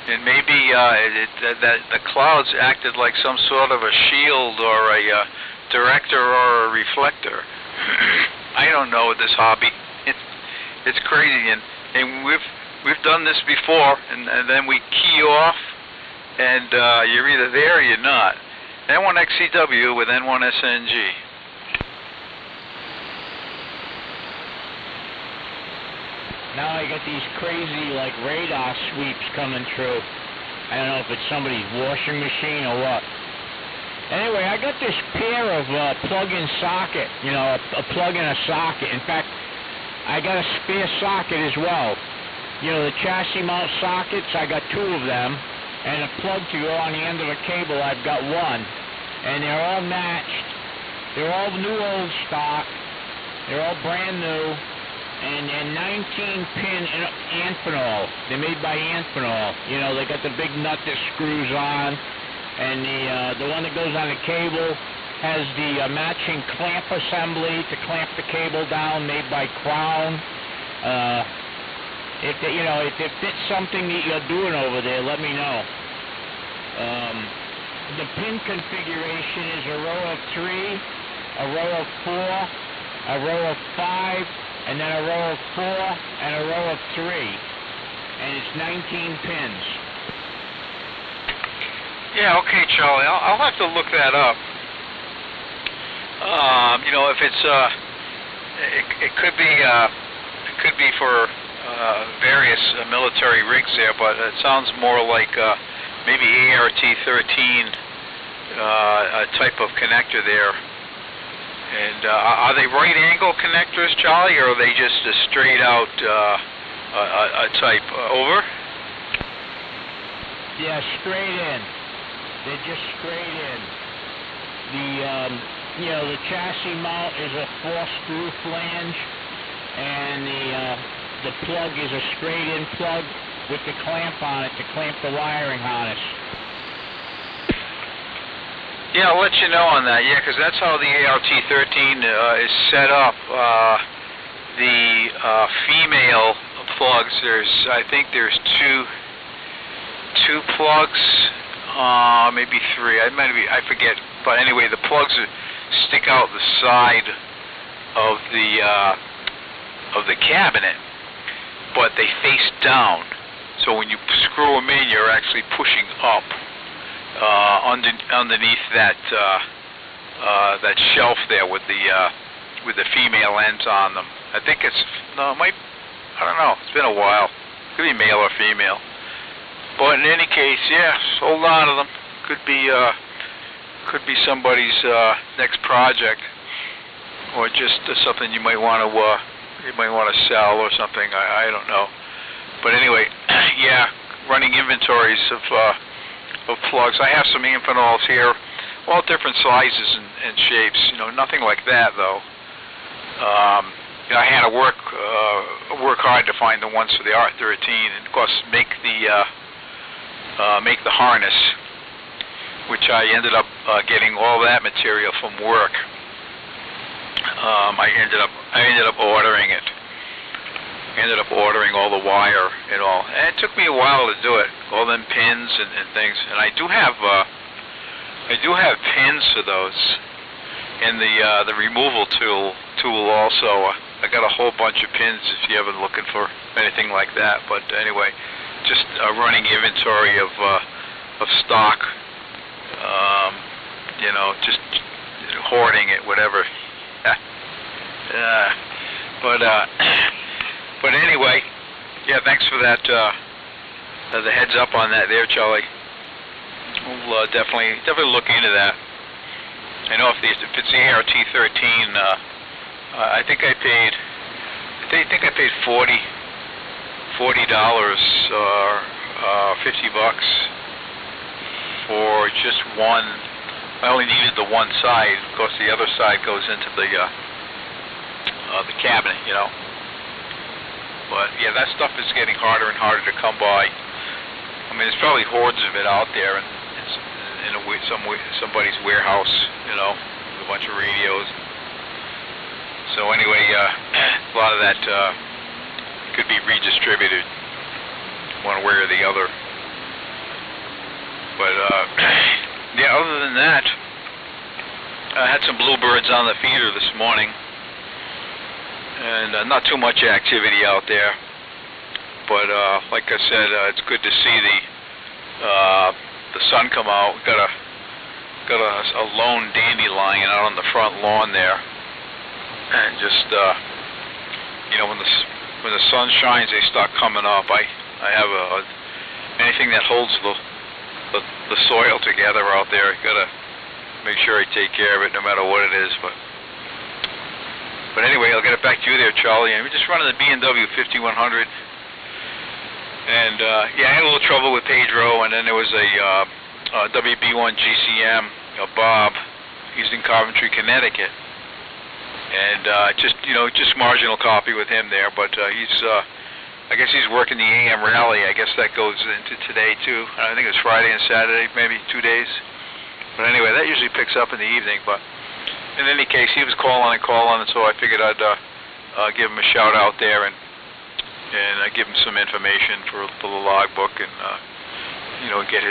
and maybe that the clouds acted like some sort of a shield or a director or a reflector. I don't know with this hobby. It's crazy, and we've done this before, and then we key off, and you're either there or you're not. N1XCW with N1SNG. Now I got these crazy radar sweeps coming through. I don't know if it's somebody's washing machine or what. Anyway, I got this pair of plug-in socket, a plug in a socket. In fact, I got a spare socket as well. The chassis mount sockets, I got 2 of them. And a plug to go on the end of a cable, I've got 1. And they're all matched. They're all new old stock. They're all brand new. And 19-pin Amphenol. They're made by Amphenol. They got the big nut that screws on. And the one that goes on the cable has the matching clamp assembly to clamp the cable down, made by Crown. If it fits something that you're doing over there, let me know. The pin configuration is a row of 3, a row of 4, a row of 5, and then a row of 4, and a row of 3. And it's 19 pins. Yeah, okay, Charlie. I'll have to look that up. If it's it could be for various military rigs there, but it sounds more like maybe ART-13 type of connector there. And are they right angle connectors, Charlie, or are they just a straight out a type? Over? Yeah, straight in. They're just straight in. The chassis mount is a 4-screw flange, and the plug is a straight-in plug with the clamp on it to clamp the wiring harness. Yeah, I'll let you know on that. Yeah, because that's how the ART-13 is set up. The female plugs, I think there's two plugs, maybe 3. I forget. But anyway, the plugs stick out the side of the cabinet, but they face down. So when you screw them in, you're actually pushing up underneath that shelf there with the female ends on them. I think I don't know. It's been a while. It could be male or female. But in any case, yeah, sold a lot of them. could be somebody's next project, or just something you might want to sell or something. I don't know. But anyway, yeah, running inventories of plugs. I have some amphanols here, all different sizes and shapes. You know, nothing like that though. I had to work hard to find the ones for the R13, and of course make the harness, which I ended up getting all that material from work. I ended up ordering it. Ended up ordering all the wire and all, and it took me a while to do it. All them pins and things, and I do have pins for those, and the removal tool also. I got a whole bunch of pins if you're ever looking for anything like that. But anyway, just running inventory of stock. You know, just hoarding it, whatever. But anyway, yeah, thanks for that, the heads up on that there, Charlie. We'll definitely look into that. I know if it's the ART13, I think I paid $40 or $50 for just one. I only needed the one side. Of course, the other side goes into the cabinet, you know. But yeah, that stuff is getting harder and harder to come by. I mean, there's probably hordes of it out there in somebody's warehouse, you know, with a bunch of radios. So anyway, a lot of that could be redistributed one way or the other. But yeah, other than that, I had some bluebirds on the feeder this morning. And not too much activity out there, but like I said, it's good to see the sun come out. Got a lone dandelion out on the front lawn there, and just you know, when the sun shines, they start coming up. I have anything that holds the soil together out there. Gotta make sure I take care of it, no matter what it is, But anyway, I'll get it back to you there, Charlie. And we're just running the B&W 5100. And yeah, I had a little trouble with Pedro, and then there was a WB1 GCM, Bob. He's in Coventry, Connecticut. And just marginal copy with him there. But I guess he's working the AM rally. I guess that goes into today too. I think it was Friday and Saturday, maybe 2 days. But anyway, that usually picks up in the evening. But in any case, he was calling, and so I figured I'd give him a shout out there and give him some information for the logbook, and you know, get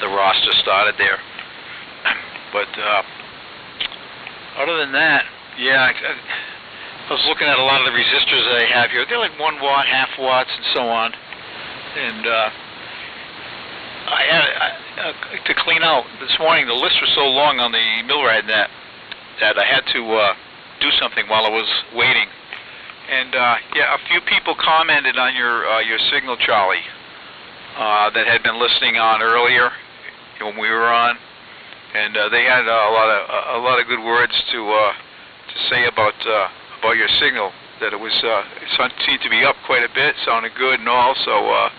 the roster started there. But other than that, yeah, I was looking at a lot of the resistors that I have here. They're like 1 watt, half watts, and so on, and I had to clean out this morning. The list was so long on the Milrad net that I had to do something while I was waiting. And yeah, a few people commented on your signal, Charlie, that had been listening on earlier when we were on, and they had a lot of good words to say about your signal. That it seemed to be up quite a bit, sounded good, and all. So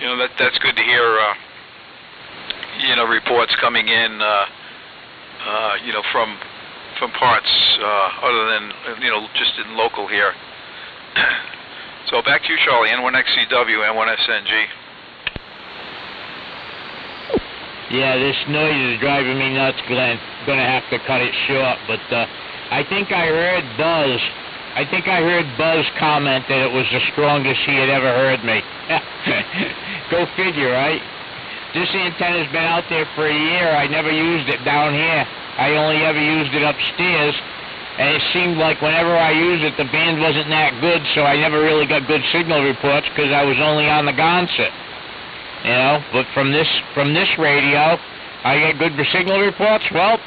you know, that's good to hear. You know, reports coming in, you know, from parts other than, you know, just in local here. So back to you, Charlie. N1XCW, N1SNG. Yeah, this noise is driving me nuts, Glenn. Gonna have to cut it short, but I think I heard Buzz comment that it was the strongest he had ever heard me. Go figure, right? This antenna's been out there for a year. I never used it down here. I only ever used it upstairs, and it seemed like whenever I used it, the band wasn't that good, so I never really got good signal reports because I was only on the Gonset. You know, but from this radio, I get good signal reports. Well,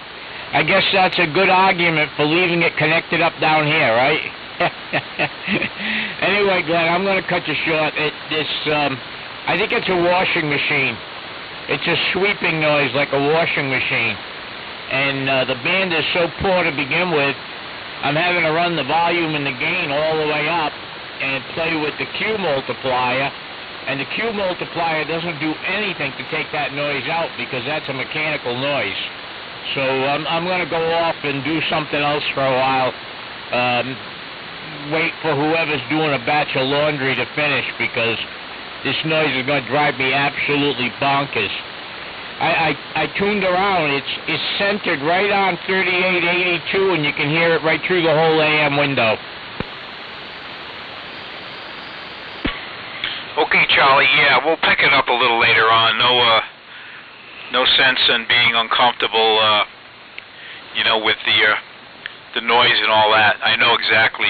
I guess that's a good argument for leaving it connected up down here, right? Anyway, Glenn, I'm going to cut you short. I think it's a washing machine. It's a sweeping noise like a washing machine. And the band is so poor to begin with, I'm having to run the volume and the gain all the way up and play with the Q multiplier. And the Q multiplier doesn't do anything to take that noise out because that's a mechanical noise. So I'm going to go off and do something else for a while. Wait for whoever's doing a batch of laundry to finish because this noise is going to drive me absolutely bonkers. I tuned around. It's centered right on 3882, and you can hear it right through the whole AM window. Okay, Charlie. Yeah, we'll pick it up a little later on. No sense in being uncomfortable, with the noise and all that. I know exactly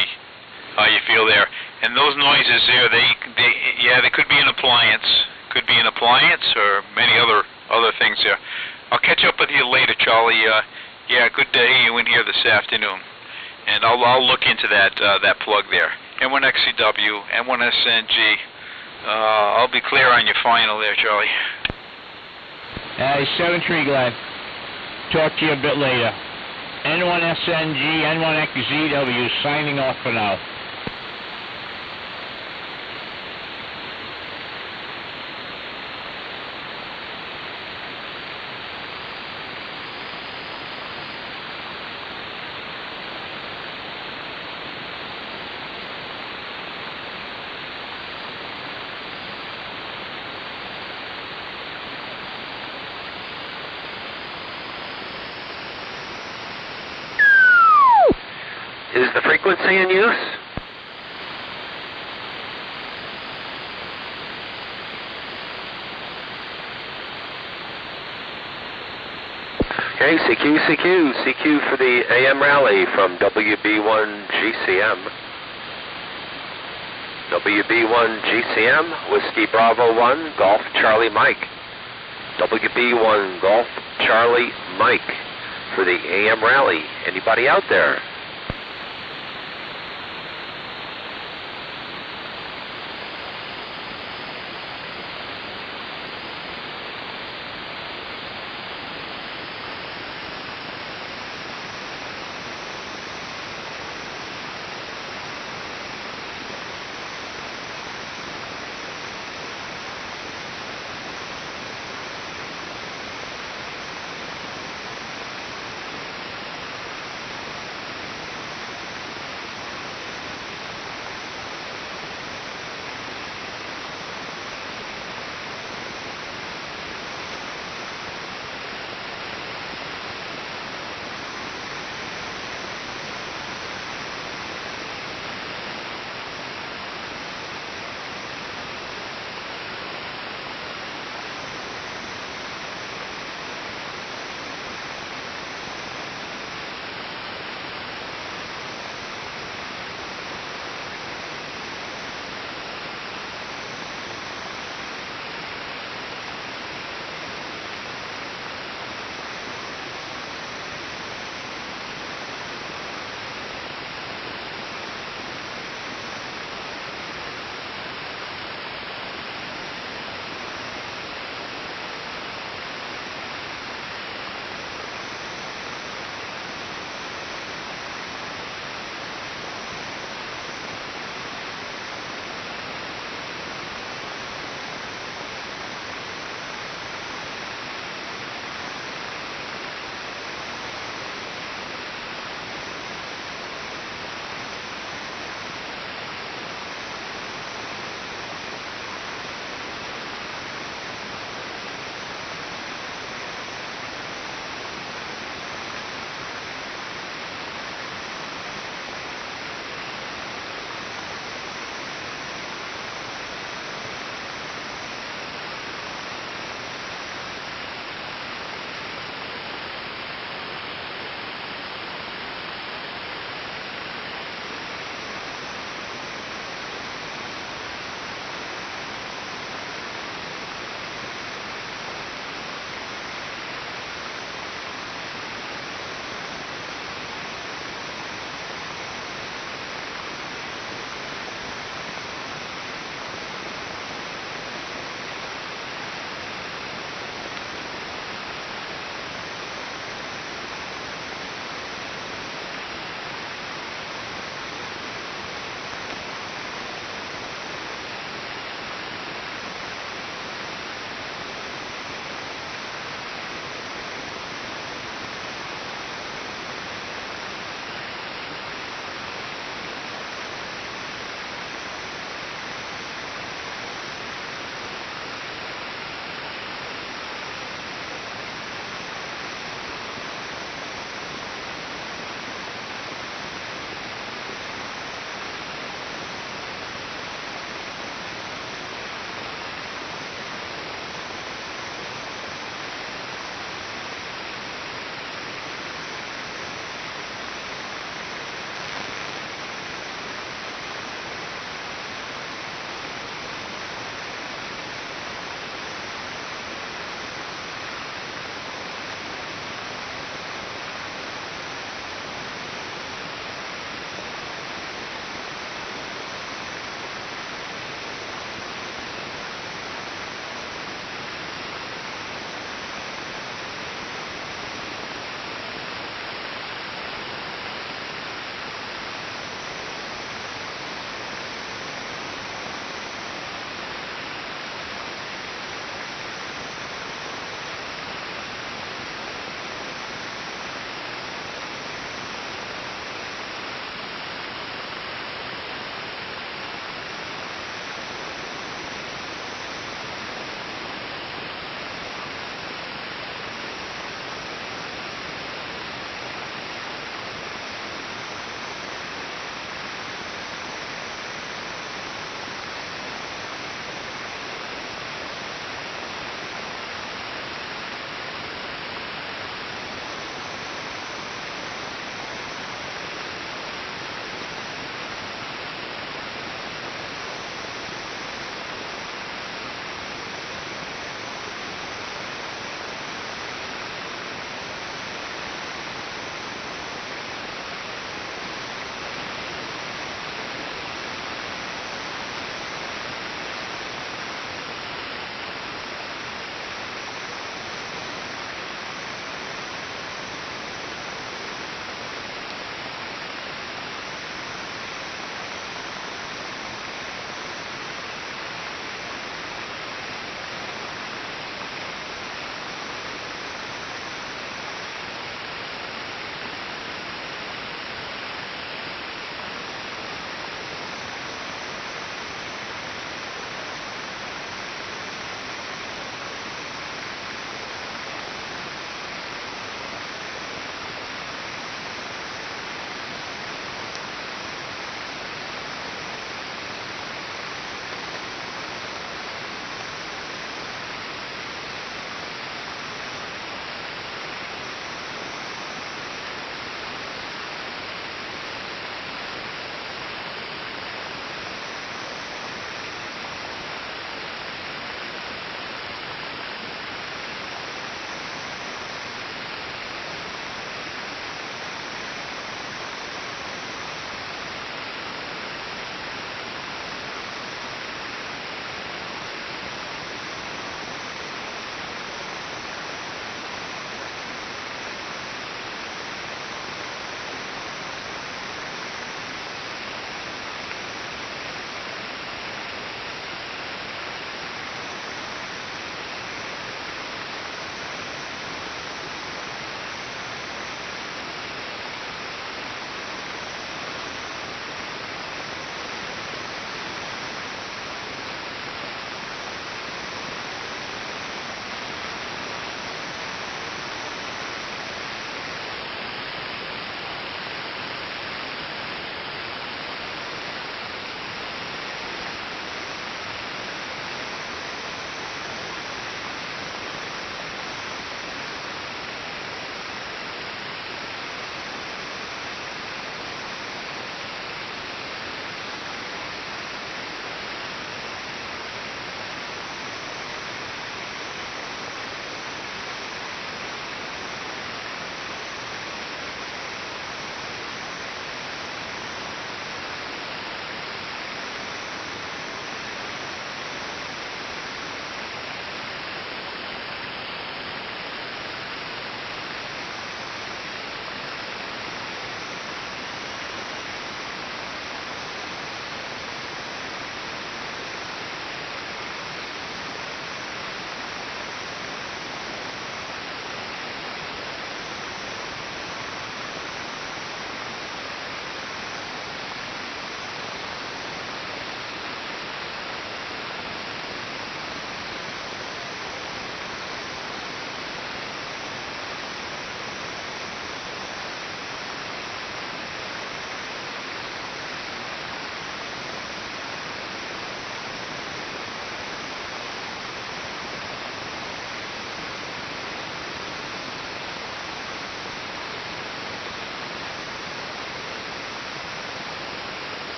how you feel there. And those noises there, they could be an appliance. Could be an appliance or many other things there. I'll catch up with you later, Charlie. Good to hear you in here this afternoon. And I'll look into that plug there. N1XCW, N1SNG. I'll be clear on your final there, Charlie. 7 Tree Glen. Talk to you a bit later. N1SNG, N1XZW, signing off for now. Is the frequency in use? Okay, CQ for the AM rally from WB1GCM. WB1GCM, Whiskey Bravo 1, Golf Charlie Mike. WB1 Golf Charlie Mike for the AM rally. Anybody out there?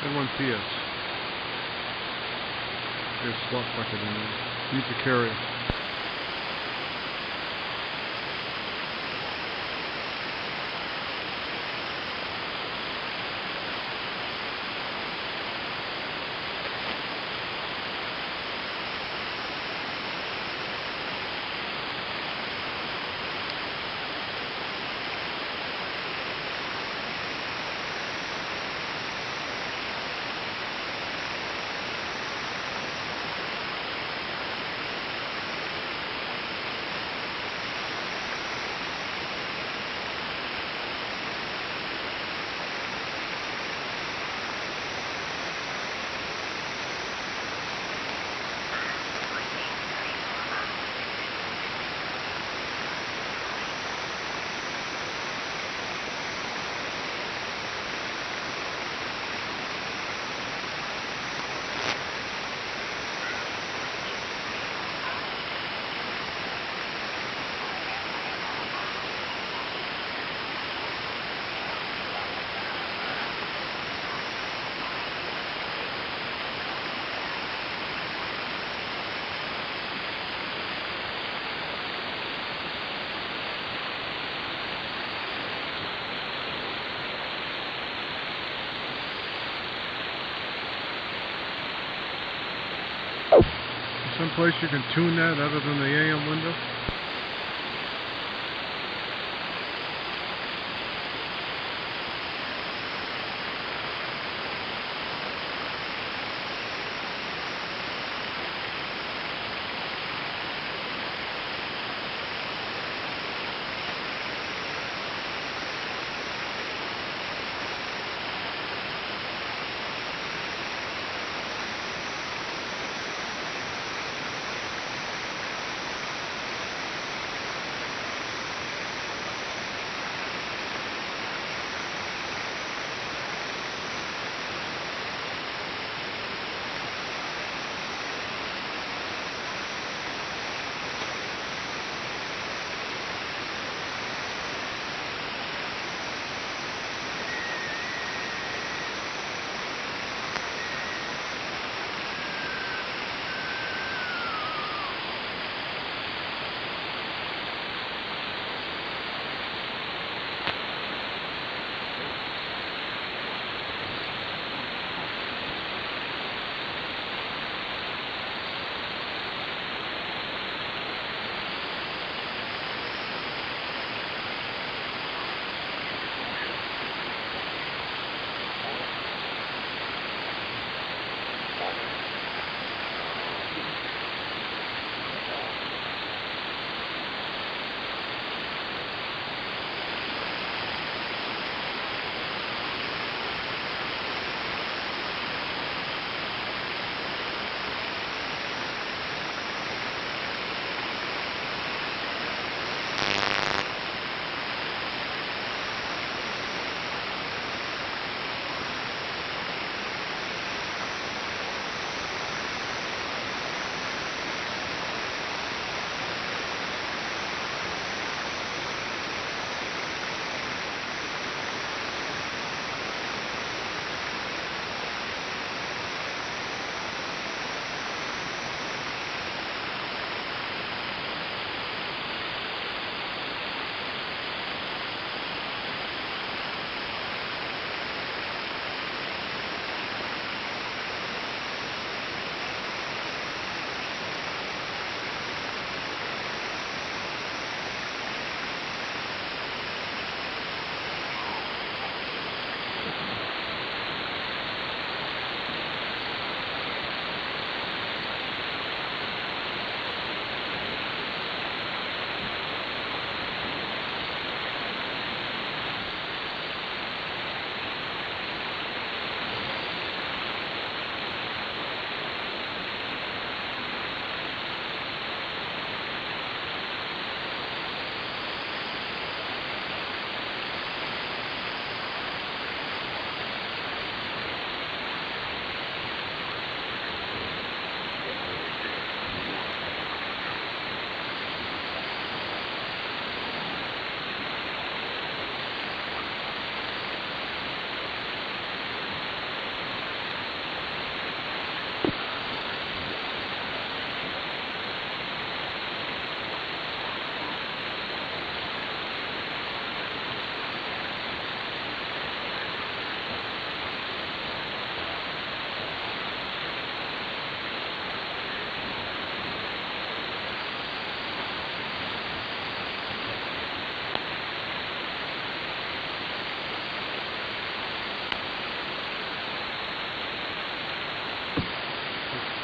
N1PS. There's a slot bucket in there. Need the carrier. Someplace you can tune that other than the AM window?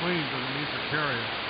planes underneath the carrier.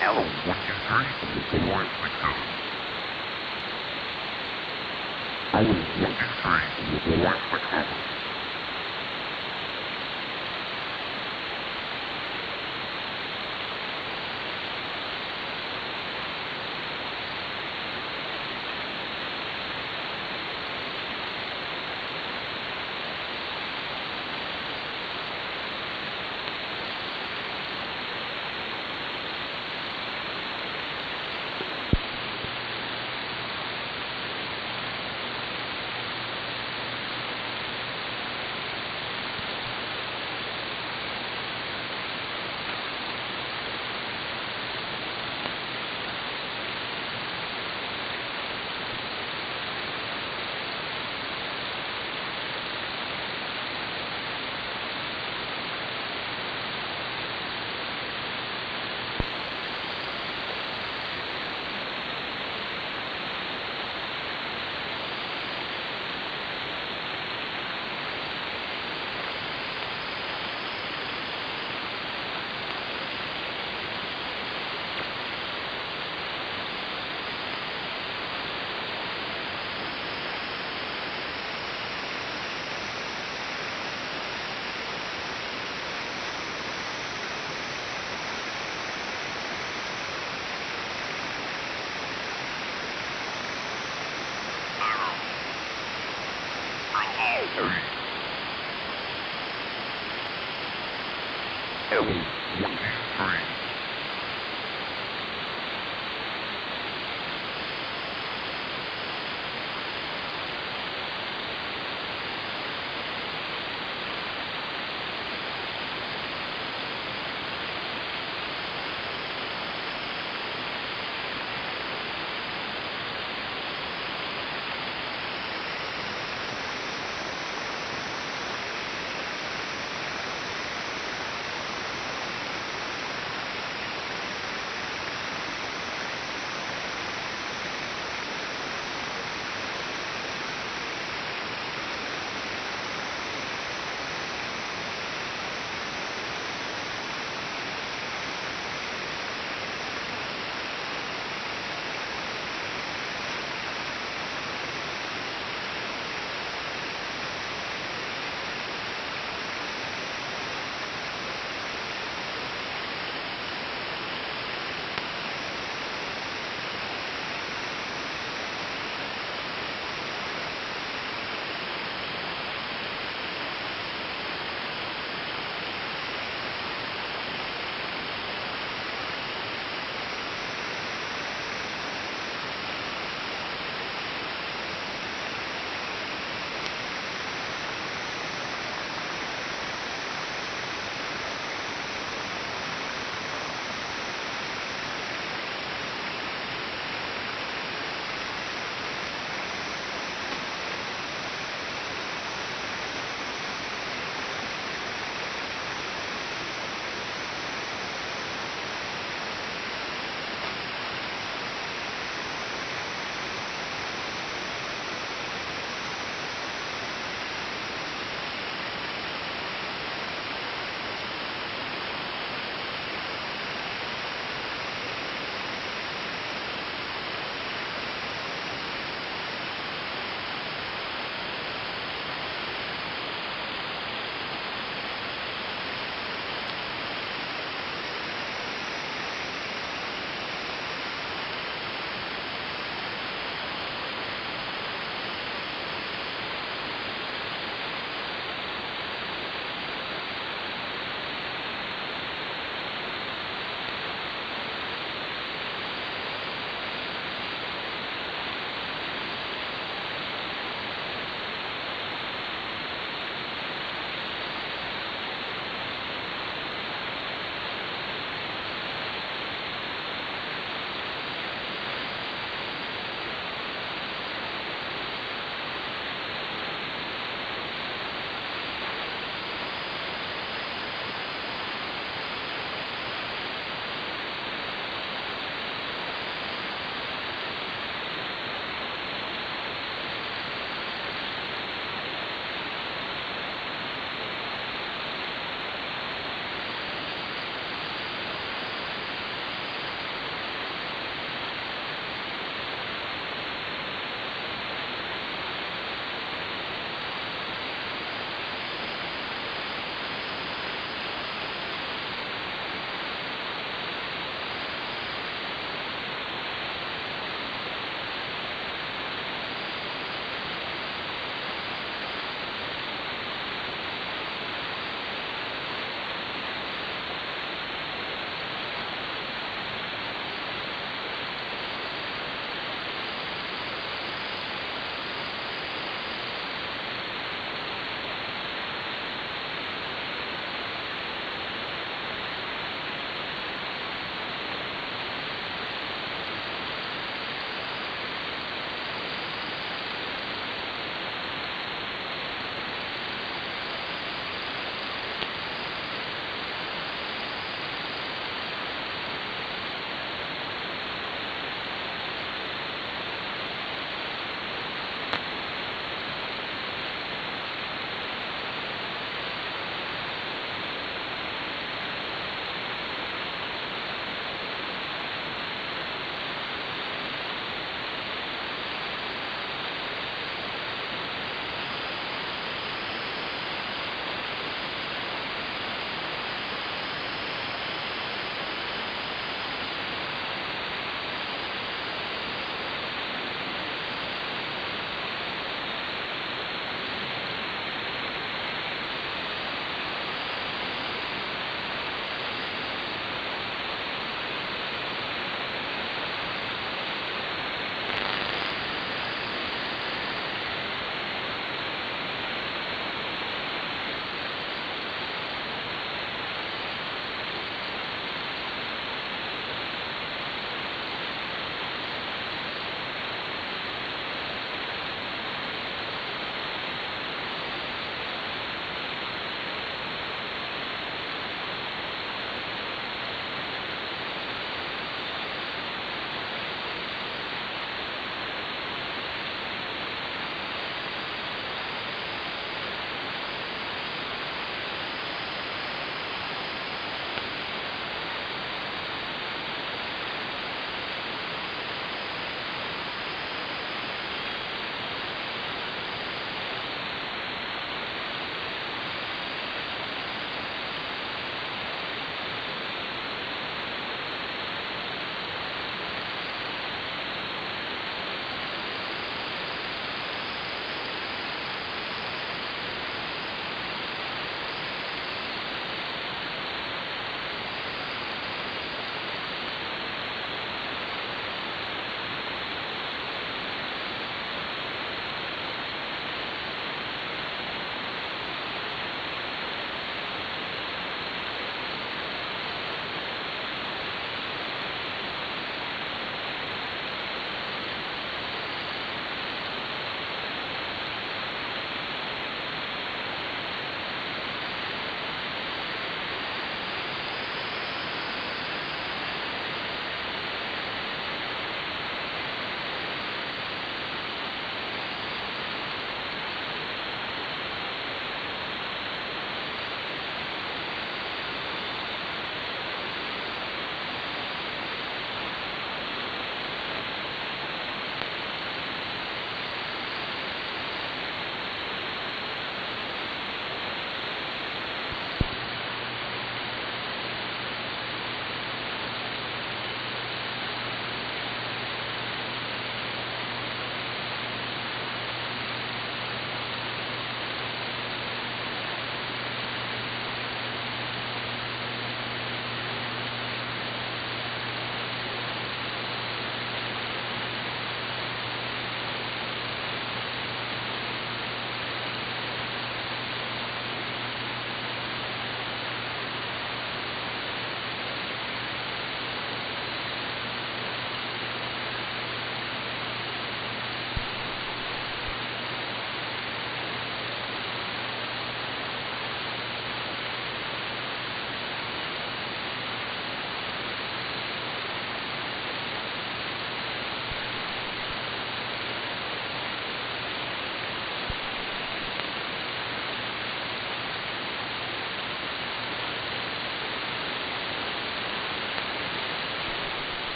Hello, 123. What's the code? Hello, 123. What's the code?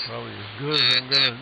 Probably as good as I'm gonna.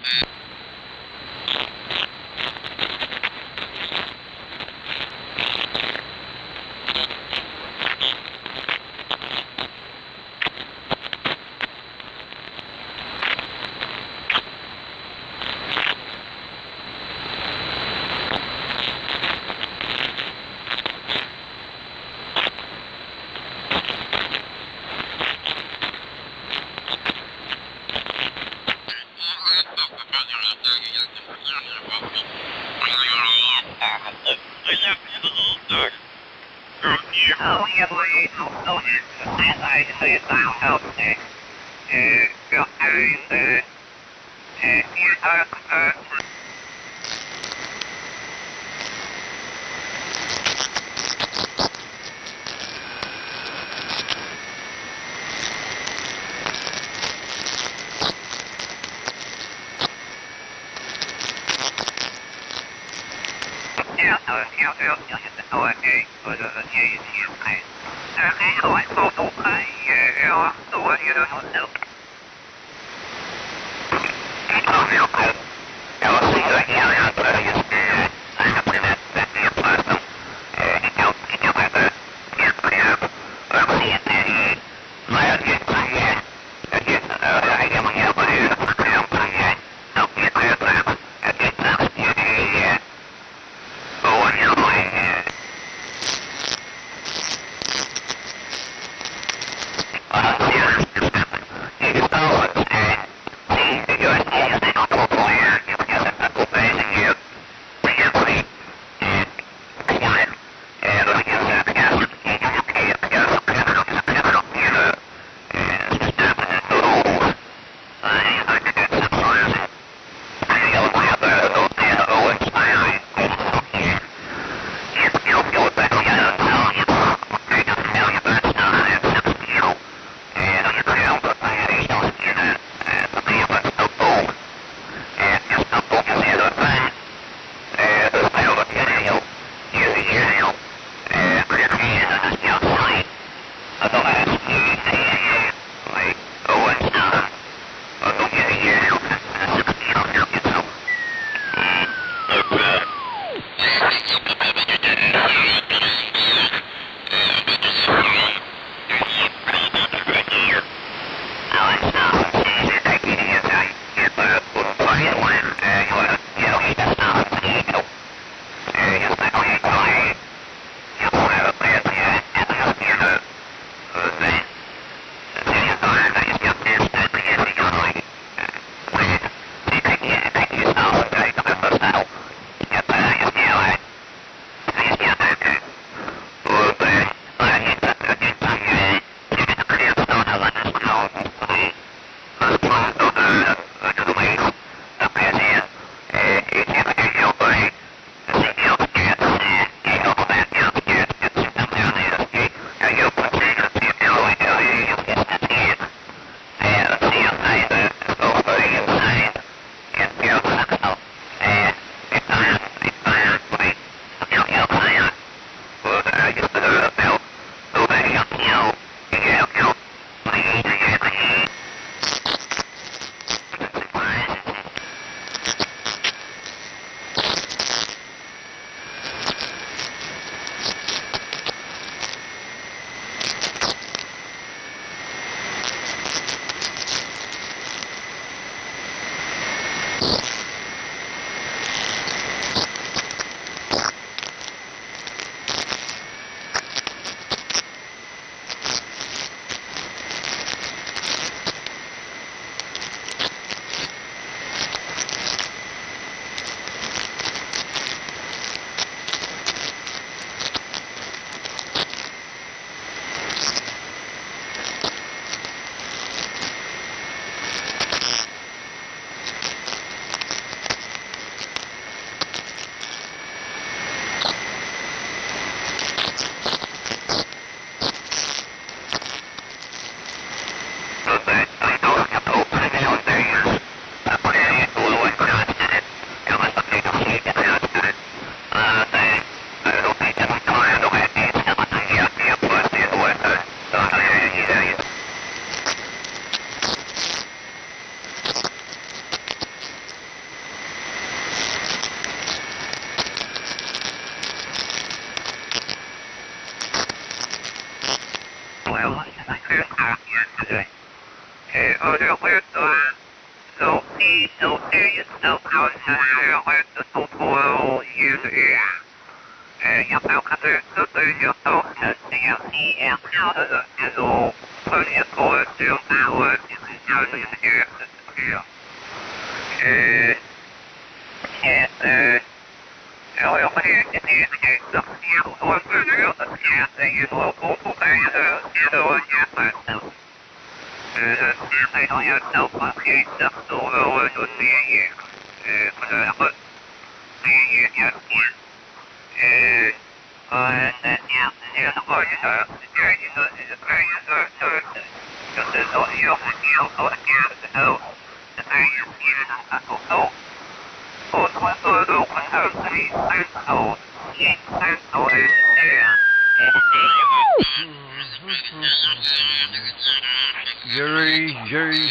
Jerry. Well, yeah.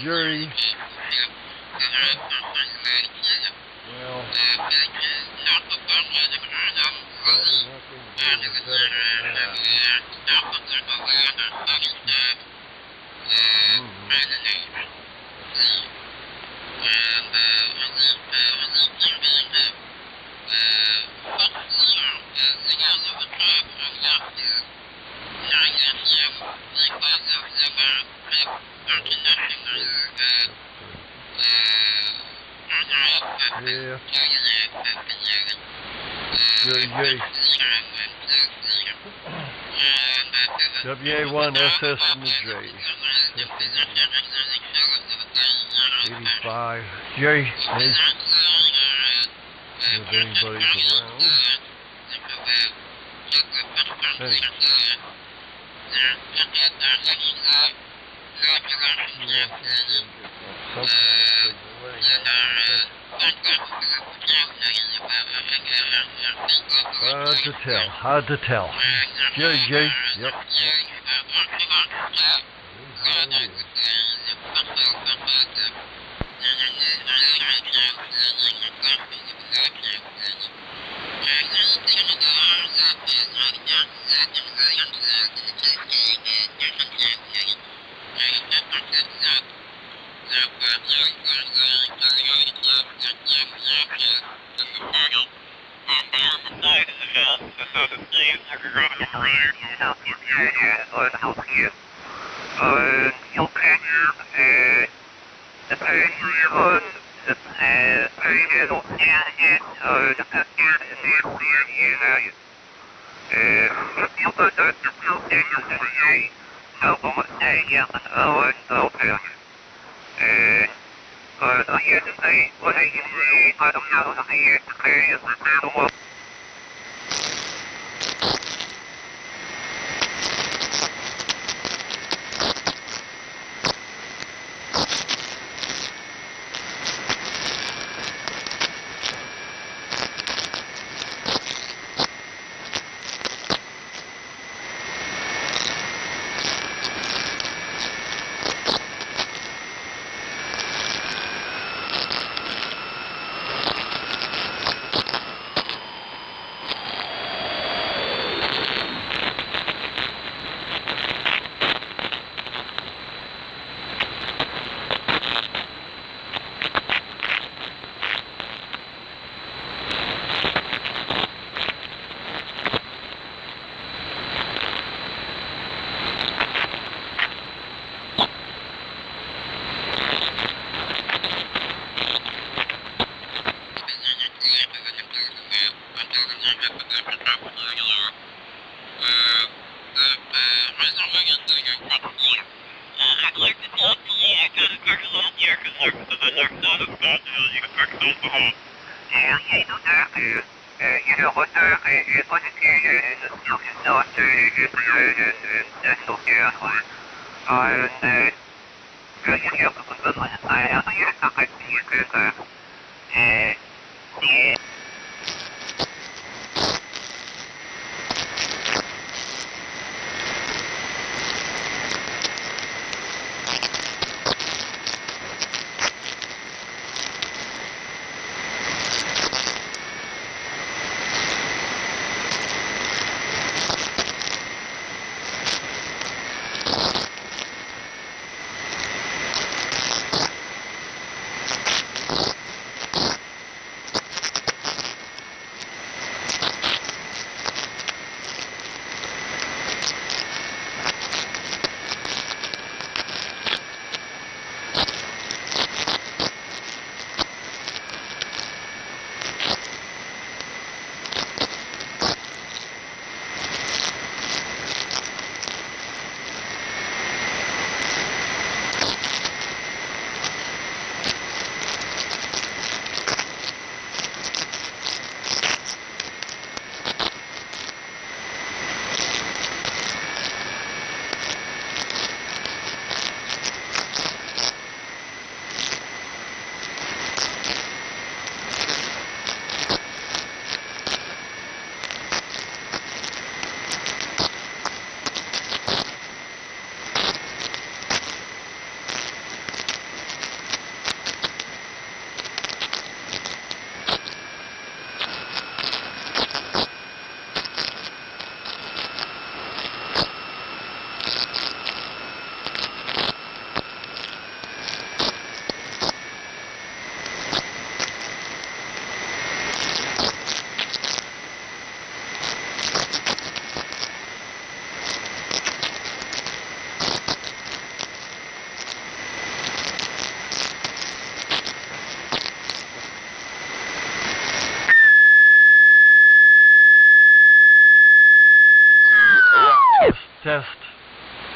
Jerry. WA1 SS and the J. 85. Jerry, hey. If anybody's around. Hey. Hard to tell. Jerry. Yep.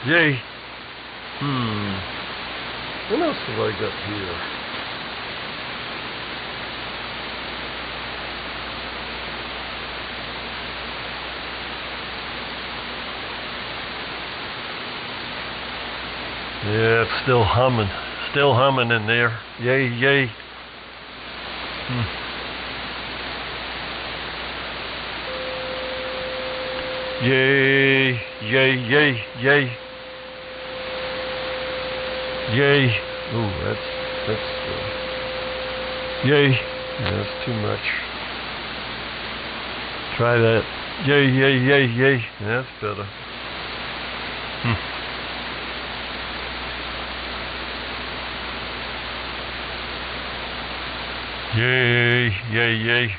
Yay. What else have I got here? Yeah, it's still humming. Still humming in there. Yay, yay. Yay, yay, yay, yay. Yay. Ooh, that's yay. Yeah, that's too much. Try that. Yay, yay, yay, yay. That's better. Yay, yay, yay.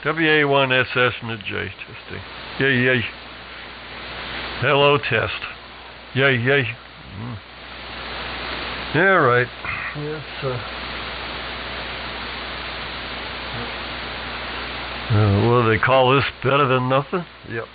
WA1SS mid-J testing. Yay, yay. Hello, test. Yay, yay. Yeah, right. Yes, what do they call this? Better than nothing? Yep.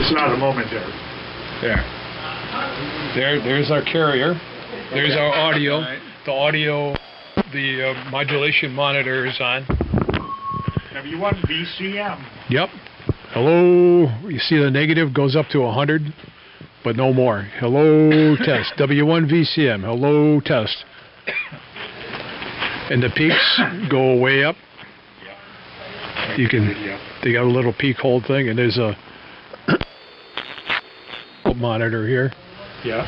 It's not a momentary. There's our carrier. There's our audio. The audio, the modulation monitor is on. W1 VCM. Yep. Hello. You see the negative goes up to 100, but no more. Hello, test. W1 VCM. Hello, test. And the peaks go way up. You can. They got a little peak hold thing, and there's a monitor here. Yeah.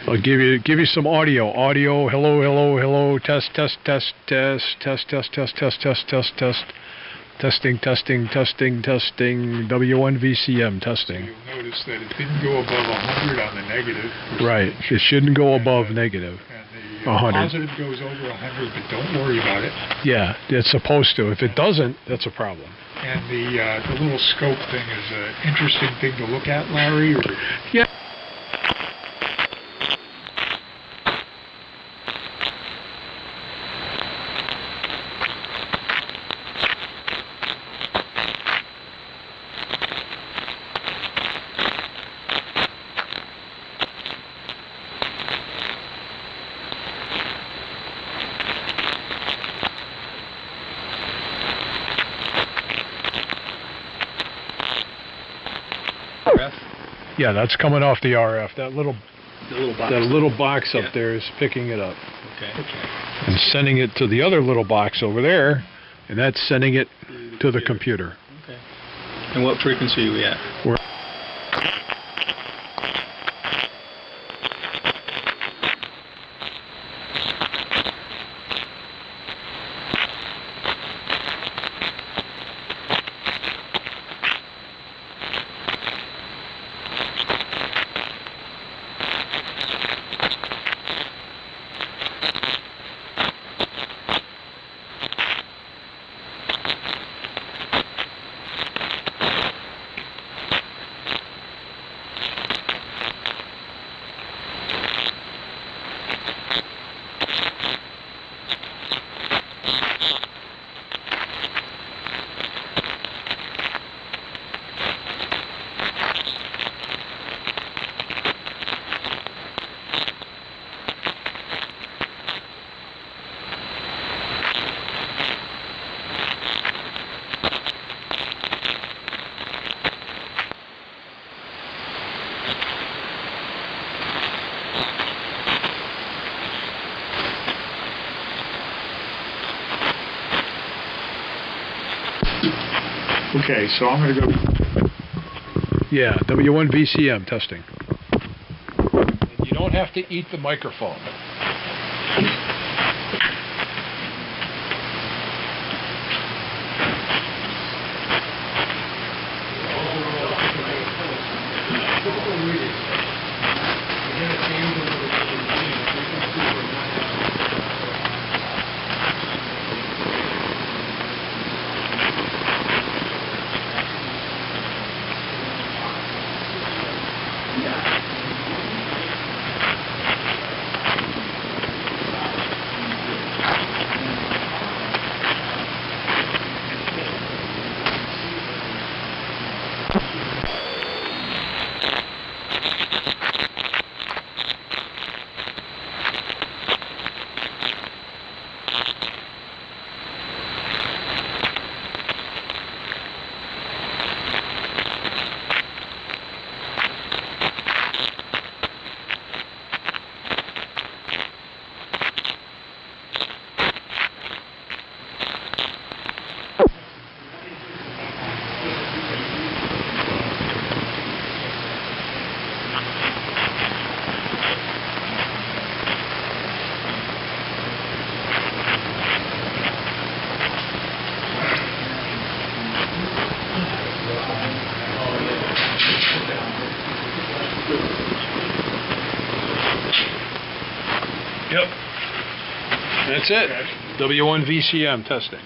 I'll give you some audio. Audio. Hello, hello, hello. Test, test, test, test, test, test, test, test, test, test, test. Testing, testing, testing, testing. W1 VCM testing. You'll notice that it didn't go above 100 on the negative. Right. It shouldn't go above negative. And the 100. positive goes over 100, but don't worry about it. Yeah, it's supposed to. If it doesn't, that's a problem. And the little scope thing is an interesting thing to look at, Larry. Or yeah. Yeah, that's coming off the RF. That little box up there is picking it up. Okay. And sending it to the other little box over there, and that's sending it to the computer. Okay. And what frequency are we at? We're Okay, so I'm going to go. yeah, W1 VCM testing. And you don't have to eat the microphone. Yep. That's it. W1 VCM testing.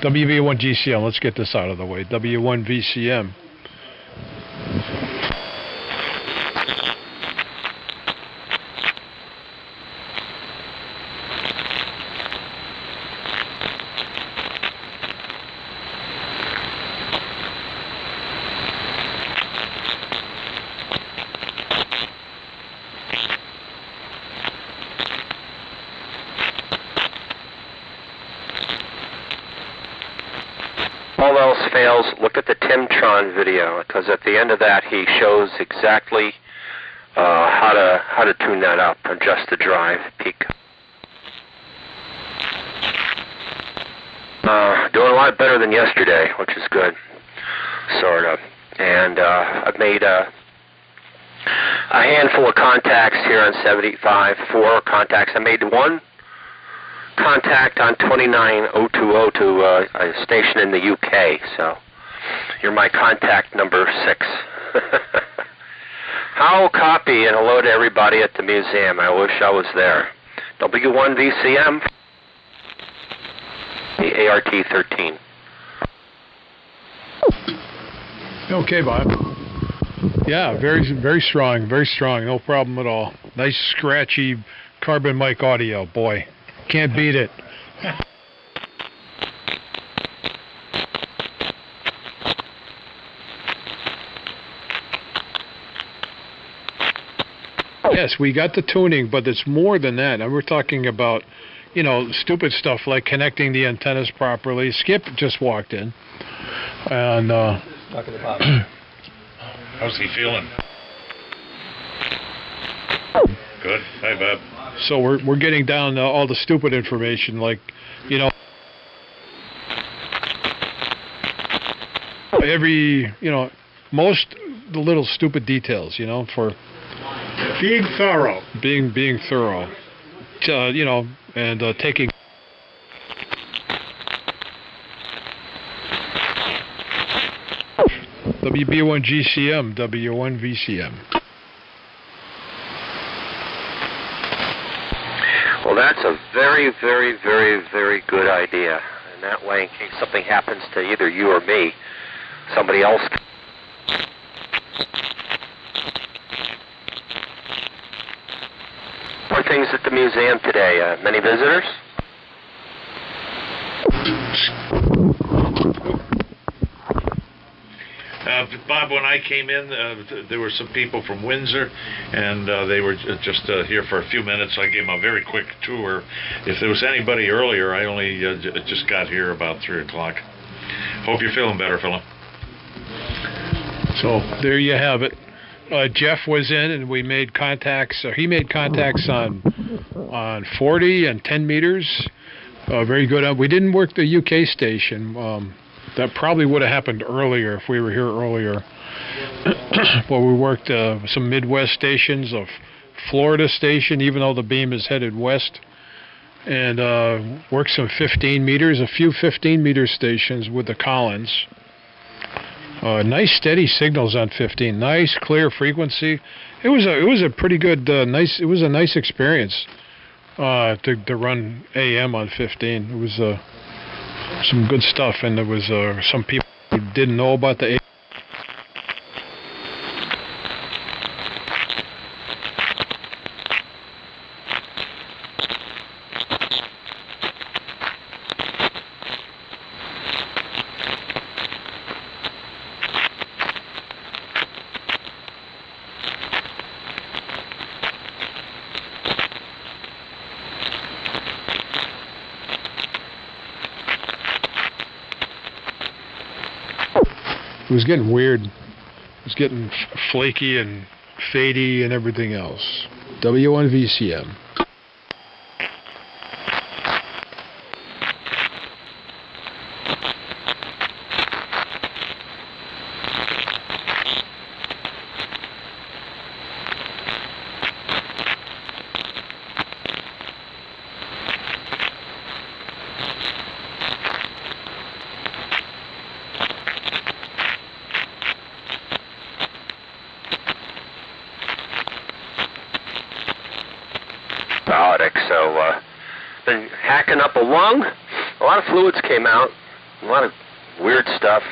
WV1GCM, let's get this out of the way. W1VCM. All else fails, look at the Timtron video, because at the end of that he shows exactly how to tune that up, adjust the drive, peak. Doing a lot better than yesterday, which is good, sort of. And I've made a handful of contacts here on 75, 4 contacts. I made one contact on 29020 to a station in the UK, so you're my contact number 6. How copy and hello to everybody at the museum. I wish I was there. W1VCM, the ART13. Okay, Bob. Yeah, very strong, no problem at all. Nice scratchy carbon mic audio, boy. Can't beat it. Yes, we got the tuning, but it's more than that. And we're talking about, you know, stupid stuff like connecting the antennas properly. Skip just walked in. And, talking to Bob. How's he feeling? Good. Hi, Bob. so we're getting down to all the stupid information, like, you know, most the little stupid details, you know, for being thorough. Being thorough. You know, and taking WB1GCM, W1VCM. Well, that's a very, very, very, very good idea. And that way, in case something happens to either you or me, somebody else can. What are things at the museum today? Many visitors? Bob, when I came in, there were some people from Windsor, and they were just here for a few minutes. I gave them a very quick tour. If there was anybody earlier, I only just got here about 3 o'clock. Hope you're feeling better, fella. So there you have it. Jeff was in, and we made contacts. He made contacts on 40 and 10 meters. Very good. We didn't work the UK station. That probably would have happened earlier if we were here earlier. But we worked some Midwest stations, a Florida station, even though the beam is headed west, and worked some 15 meters, a few 15-meter stations with the Collins. Nice steady signals on 15. Nice clear frequency. It was a pretty good It was a nice experience to run AM on 15. It was some good stuff, and there was some people who didn't know about the AM. It was getting weird. It was getting flaky and fadey and everything else. W1VCM. So, been hacking up a lung. A lot of fluids came out. A lot of weird stuff.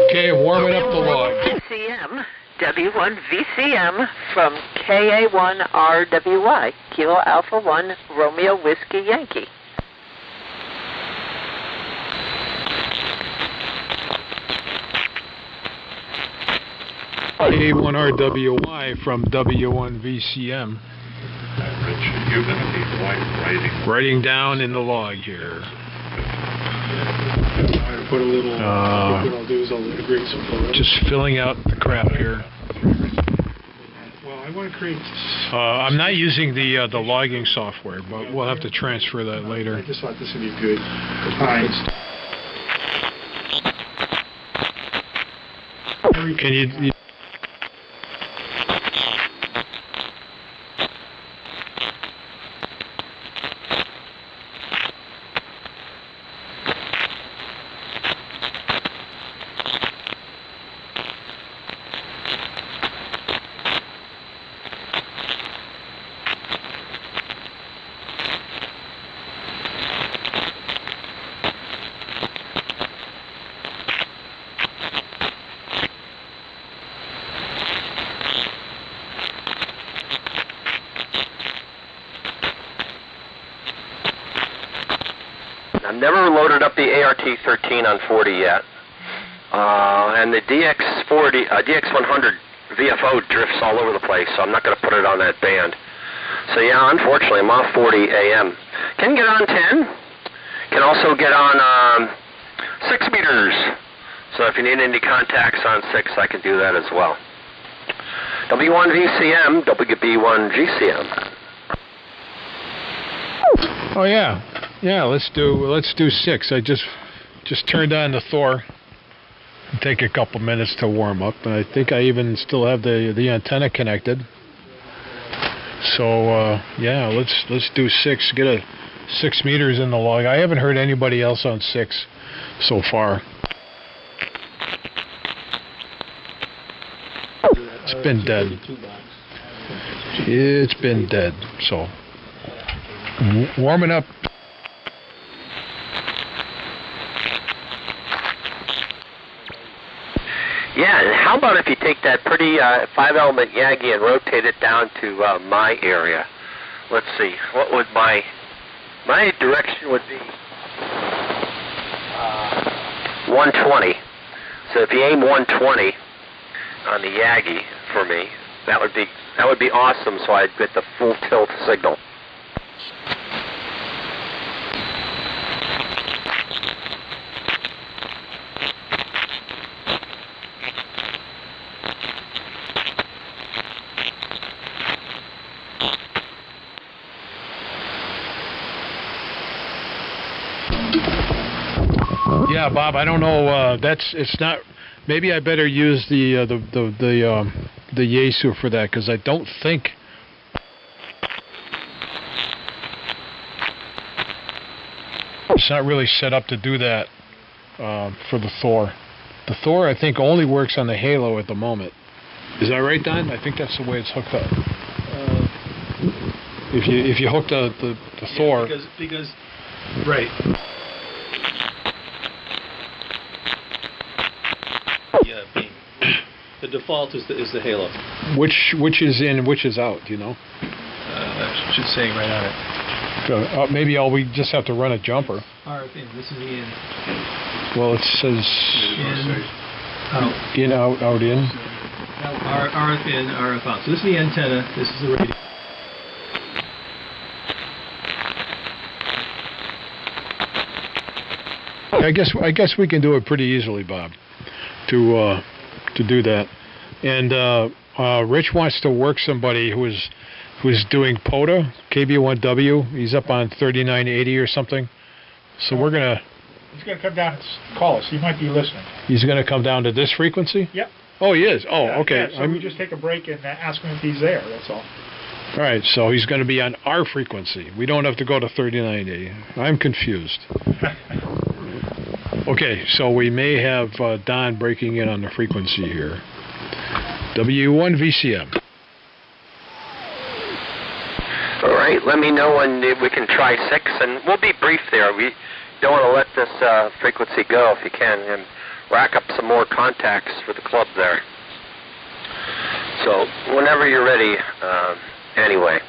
Okay, warming up the log. VCM, W1 VCM from KA1RWY, Kilo Alpha 1 Romeo Whiskey Yankee. KA1RWY from W1 VCM. Rich, you're going to be writing. Writing down in the log here. I'll put a little, what I'll do is I'll integrate some photos. Just filling out the crap here. Well, I want to create... I'm not using the logging software, but we'll have to transfer that later. I just thought this would be good. Can you I've never loaded up the ART13 on 40 yet. And the DX100 VFO drifts all over the place, so I'm not going to put it on that band. So yeah, unfortunately, I'm off 40 AM. Can get on 10. Can also get on 6 meters. So if you need any contacts on 6, I can do that as well. W1 VCM, WB1 GCM. Oh yeah. Yeah, let's do 6. I just turned on the Thor. It'll take a couple minutes to warm up, and I think I even still have the antenna connected. So yeah, let's do 6. Get a 6 meters in the log. I haven't heard anybody else on 6 so far. It's been dead. It's been dead. So warming up. Yeah, and how about if you take that pretty 5-element Yagi and rotate it down to my area? Let's see, what would my direction would be? 120. So if you aim 120 on the Yagi for me, that would be awesome. So I'd get the full tilt signal. Yeah, Bob. I don't know. It's not. Maybe I better use the Yaesu for that, because I don't think. It's not really set up to do that for the Thor. The Thor, I think, only works on the Halo at the moment. Is that right, Don? I think that's the way it's hooked up. If you hook the Thor. Because right. Yeah, the default is the Halo. Which is in, which is out? Do you know? That should say right on it. Maybe we just have to run a jumper. RF in. This is the in. Well, it says in, out. Out, in. RF in, RF out. So this is the antenna. This is the radio. I guess we can do it pretty easily, Bob, to do that. And Rich wants to work somebody who's doing POTA, KB1W. He's up on 3980 or something. So we're gonna. He's going to come down and call us. He might be listening. He's gonna come down to this frequency. Yep. Oh, he is. Oh, Yeah, okay. Yeah, so we just take a break and ask him if he's there. That's all. All right. So he's going to be on our frequency. We don't have to go to 3980. I'm confused. Okay, so we may have Don breaking in on the frequency here. W1VCM. All right, let me know when we can try 6, and we'll be brief there. We don't want to let this frequency go if you can, and rack up some more contacts for the club there. So whenever you're ready, anyway.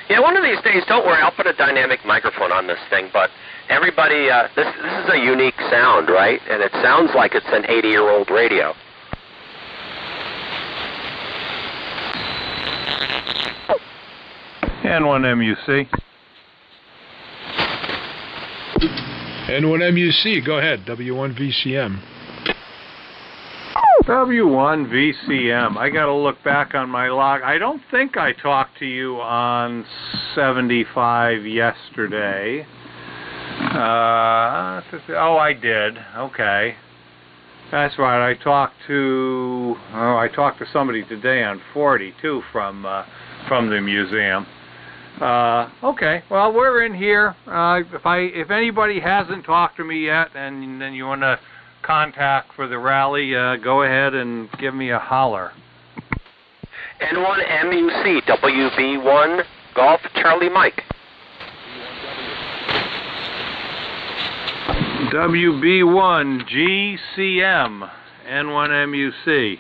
Yeah, one of these days, don't worry, I'll put a dynamic microphone on this thing, but everybody, this is a unique sound, right? And it sounds like it's an 80-year-old radio. N1MUC. N1MUC, go ahead, W1VCM. W1VCM. I got to look back on my log. I don't think I talked to you on 75 yesterday. Oh, I did. Okay. That's right. I talked to somebody today on 40 too from the museum. Okay. Well, we're in here. If anybody hasn't talked to me yet, and then you want to contact for the rally, go ahead and give me a holler. N1MUC, WB1, Golf, Charlie Mike. WB1, GCM, N1MUC.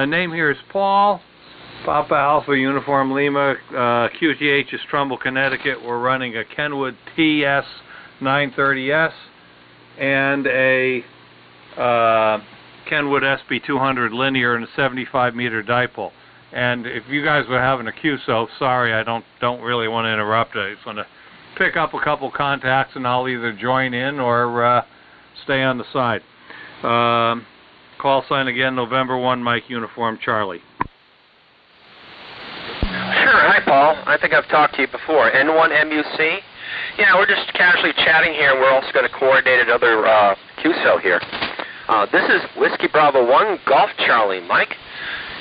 Name here is Paul. Papa Alpha Uniform Lima, QTH is Trumbull, Connecticut. We're running a Kenwood TS 930S and a Kenwood SB200 linear and a 75-meter dipole. And if you guys were having a QSO, sorry, I don't really want to interrupt. I just want to pick up a couple contacts, and I'll either join in or stay on the side. Call sign again, November 1, Mike Uniform Charlie. Sure. Hi, Paul. I think I've talked to you before. N1MUC. Yeah, we're just casually chatting here, and we're also going to coordinate another QSO here. This is Whiskey Bravo 1, Golf Charlie, Mike.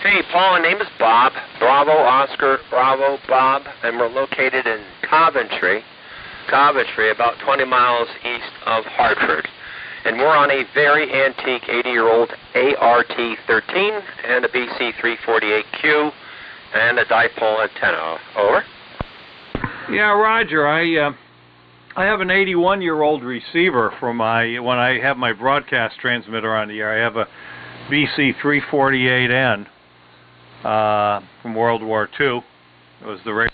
Hey, Paul, my name is Bob. Bravo, Oscar, Bravo, Bob, and we're located in Coventry, about 20 miles east of Hartford. And we're on a very antique 80-year-old ART-13 and a BC-348Q and a dipole antenna. Over. Yeah, Roger. I have an 81-year-old receiver for when I have my broadcast transmitter on the air. I have a BC-348N from World War II. It was the radio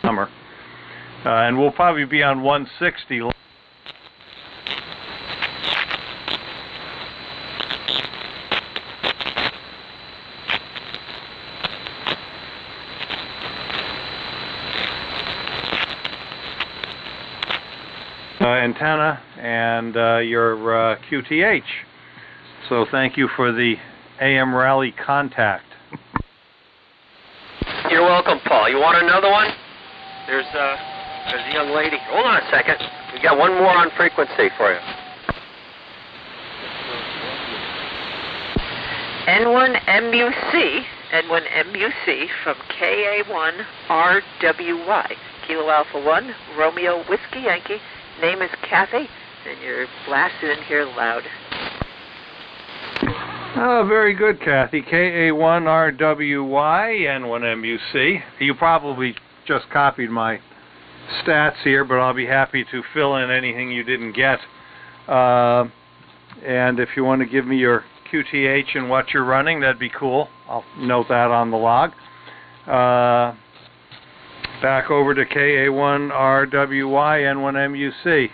summer. And we'll probably be on 160. Antenna and your QTH. So thank you for the AM rally contact. You're welcome, Paul. You want another one? There's a young lady. Hold on a second. We got one more on frequency for you. N1MUC from KA1RWY, Kilo Alpha 1, Romeo Whiskey Yankee. Name is Kathy, and you're blasted in here loud. Oh, very good, Kathy. KA1RWY, N1MUC. You probably just copied my stats here, but I'll be happy to fill in anything you didn't get. And if you want to give me your QTH and what you're running, that'd be cool. I'll note that on the log. Back over to KA1RWY, N1MUC.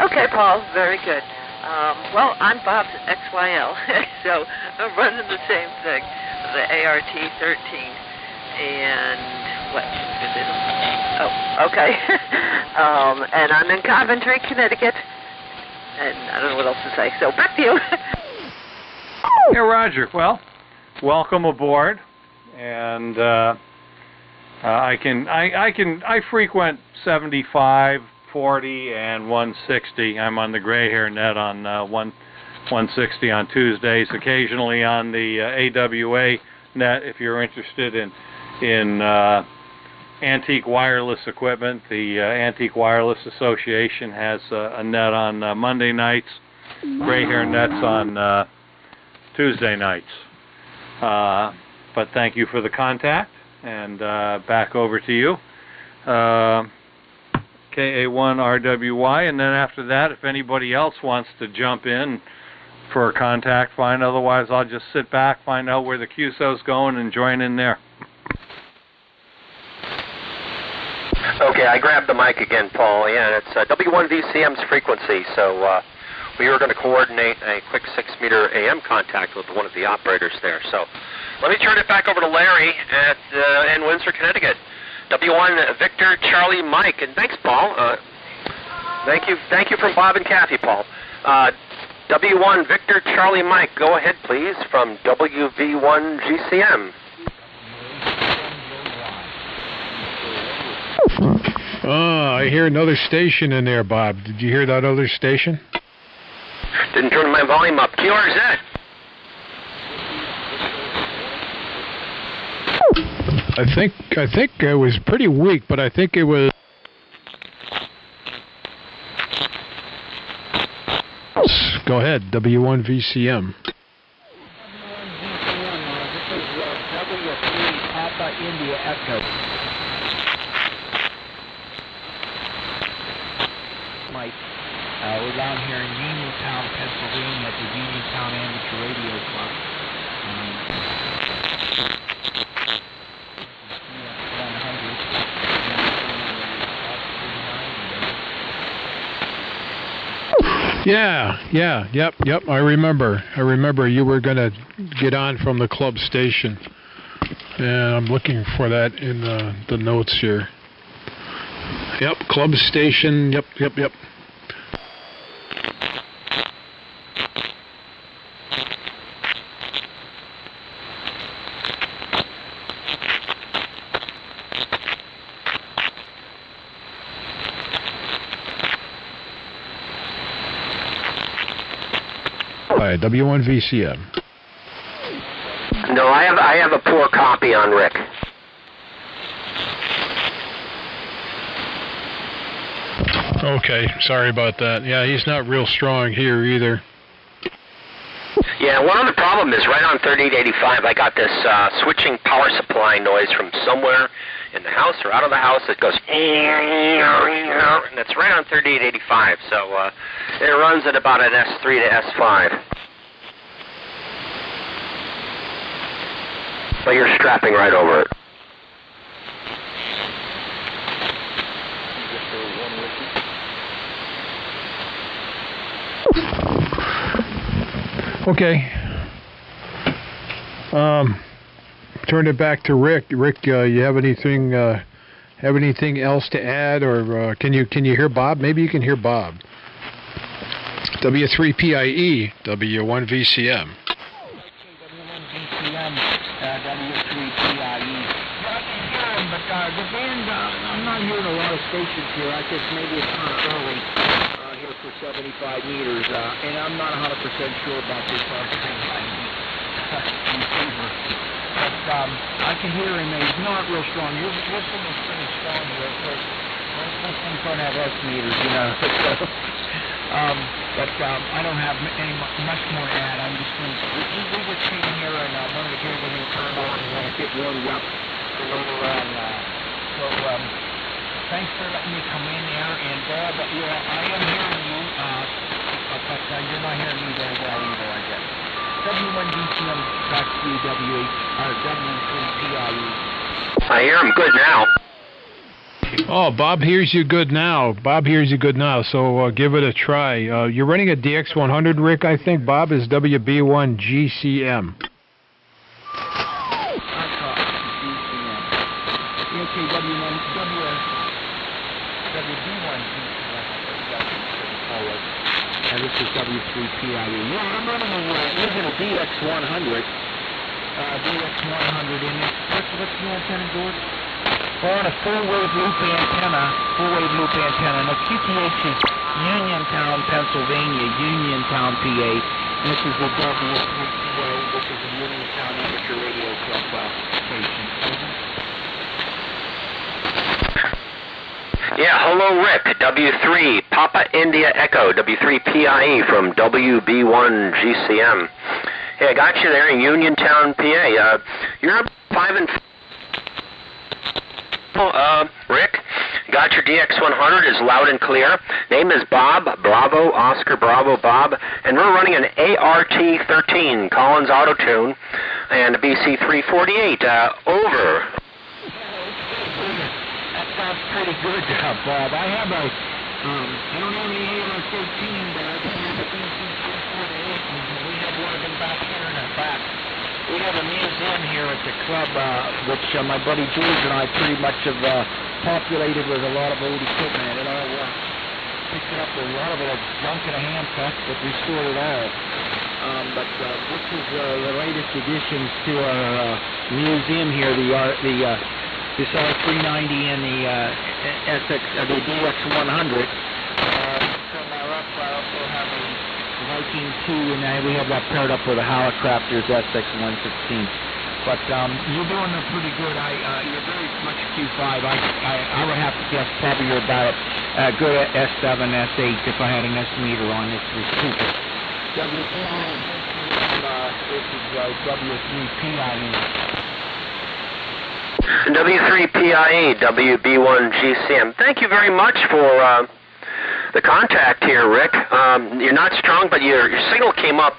Okay, Paul, very good. Well, I'm Bob's XYL, so I'm running the same thing, the ART-13. And What? Is it? Oh, okay. And I'm in Coventry, Connecticut. And I don't know what else to say. So back to you. Yeah, Roger. Well, welcome aboard. And I frequent 75, 40, and 160. I'm on the gray hair net on 160 on Tuesdays. Occasionally on the AWA net, if you're interested in antique wireless equipment. The Antique Wireless Association has a net on Monday nights. Gray hair nets on Tuesday nights. But thank you for the contact, and back over to you. KA1RWY, and then after that, if anybody else wants to jump in for a contact, fine. Otherwise, I'll just sit back, find out where the QSO's going, and join in there. Okay, I grabbed the mic again, Paul. Yeah, it's W1VCM's frequency, so we were going to coordinate a quick 6-meter AM contact with one of the operators there. So let me turn it back over to Larry in Windsor, Connecticut. W1 Victor Charlie Mike, and thanks, Paul. Thank you from Bob and Kathy, Paul. W1 Victor Charlie Mike, go ahead, please, from WV1 GCM. Oh, I hear another station in there, Bob. Did you hear that other station? Didn't turn my volume up. kHz. I think it was pretty weak, but I think it was. Go ahead, W1 VCM. Papa India Echo. Mike, we're down here in Uniontown, Pennsylvania at the Uniontown Amateur Radio Club. Yep. I remember you were going to get on from the club station. And I'm looking for that in the notes here. Yep, club station, yep. Hi, W1 VCM. No, I have a poor copy on Rick. Okay, sorry about that. Yeah, he's not real strong here either. Yeah, one other problem is right on 3885, I got this switching power supply noise from somewhere in the house or out of the house. It goes, and it's right on 3885, so it runs at about an S3 to S5. So you're strapping right over it. Okay. Turn it back to Rick. Rick, you have anything else to add, or can you hear Bob? Maybe you can hear Bob. W3PIE, W1 VCM. W1 VCM, W3PIE. Yeah, I can hear him, but the band, I'm not hearing a lot of stations here. I guess maybe it's kind of early here for 75 meters, and I'm not 100% sure about this receiver. But I can hear him. He's not real strong. Your signal's pretty strong here. Of course, most things don't have S meters, you know. But I don't have much more to add. I'm just going to, we were sitting here and I wanted to hear when you turn on and want to get warmed up later on. So thanks for letting me come in there. And Bob, I am hearing you, but you're not hearing me very well either, I guess. W1 VCM back to W3PIE. I hear him good now. Oh, Bob hears you good now. So give it a try. You're running a DX100, Rick, I think. Bob is WB1 GCM. Yeah, Okay, WB1 forward. And this is W3PIE. Yeah, I'm running using a DX100. DX100 in it. What's the antenna, George? We're on a full-wave loop antenna. And the QTH is Uniontown, Pennsylvania, Uniontown, PA. This is the W3PA, which is the Uniontown Amateur Radio Club station. Yeah, hello Rick, W3, Papa India Echo, W3PIE from WB1 GCM. Hey, I got you there in Uniontown, PA. You're up 5 and 4. Rick, got your DX100, is loud and clear. Name is Bob, Bravo, Oscar, Bravo, Bob, and we're running an ART13, Collins Auto-Tune, and a BC348. Over. Sounds pretty good, Bob. I have a, I don't have any AR-13, but I do have a BC-348, and we have one of them back here in the back. We have a museum here at the club, which my buddy George and I pretty much have populated with a lot of old equipment. It all picked up a lot of it junk in a handcuff, but restored it all. But this is the latest additions to our museum here, this R390 and the the DX100. From our up, I also have a Viking 2, and we have that paired up with a Halicrafter's SX116. But you're doing pretty good. You're very much Q5. I would have to guess probably you're about a good S7, S8 if I had an S meter on this receiver. This is W3PIE. W3PIE, WB1 GCM. Thank you very much for the contact here, Rick. You're not strong, but your signal came up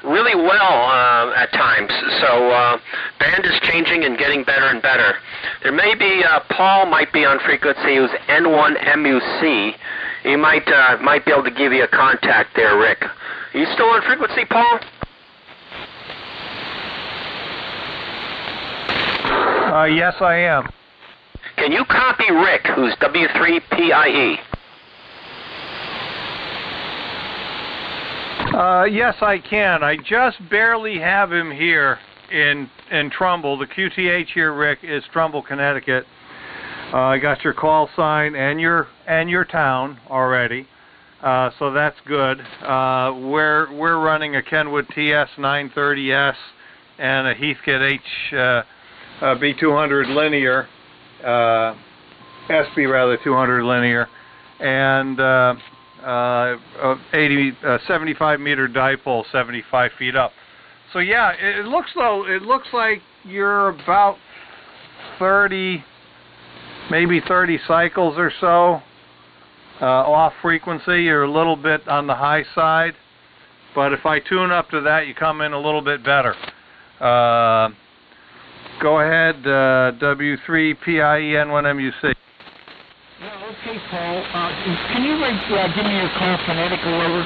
really well at times. So band is changing and getting better and better. There may be, Paul might be on frequency who's N1MUC. He might be able to give you a contact there, Rick. Are you still on frequency, Paul? Yes, I am. Can you copy Rick, who's W3PIE? Yes, I can. I just barely have him here in Trumbull. The QTH here, Rick, is Trumbull, Connecticut. I got your call sign and your town already, so that's good. We're running a Kenwood TS 930S and a Heathkit B200 linear, SB rather 200 linear, and 75 meter dipole, 75 feet up. So yeah, it looks like you're about 30, maybe 30 cycles or so off frequency. You're a little bit on the high side, but if I tune up to that, you come in a little bit better. Go ahead, W3PIE N1MUC. Well, okay, Paul. Can you give me your call phonetically over?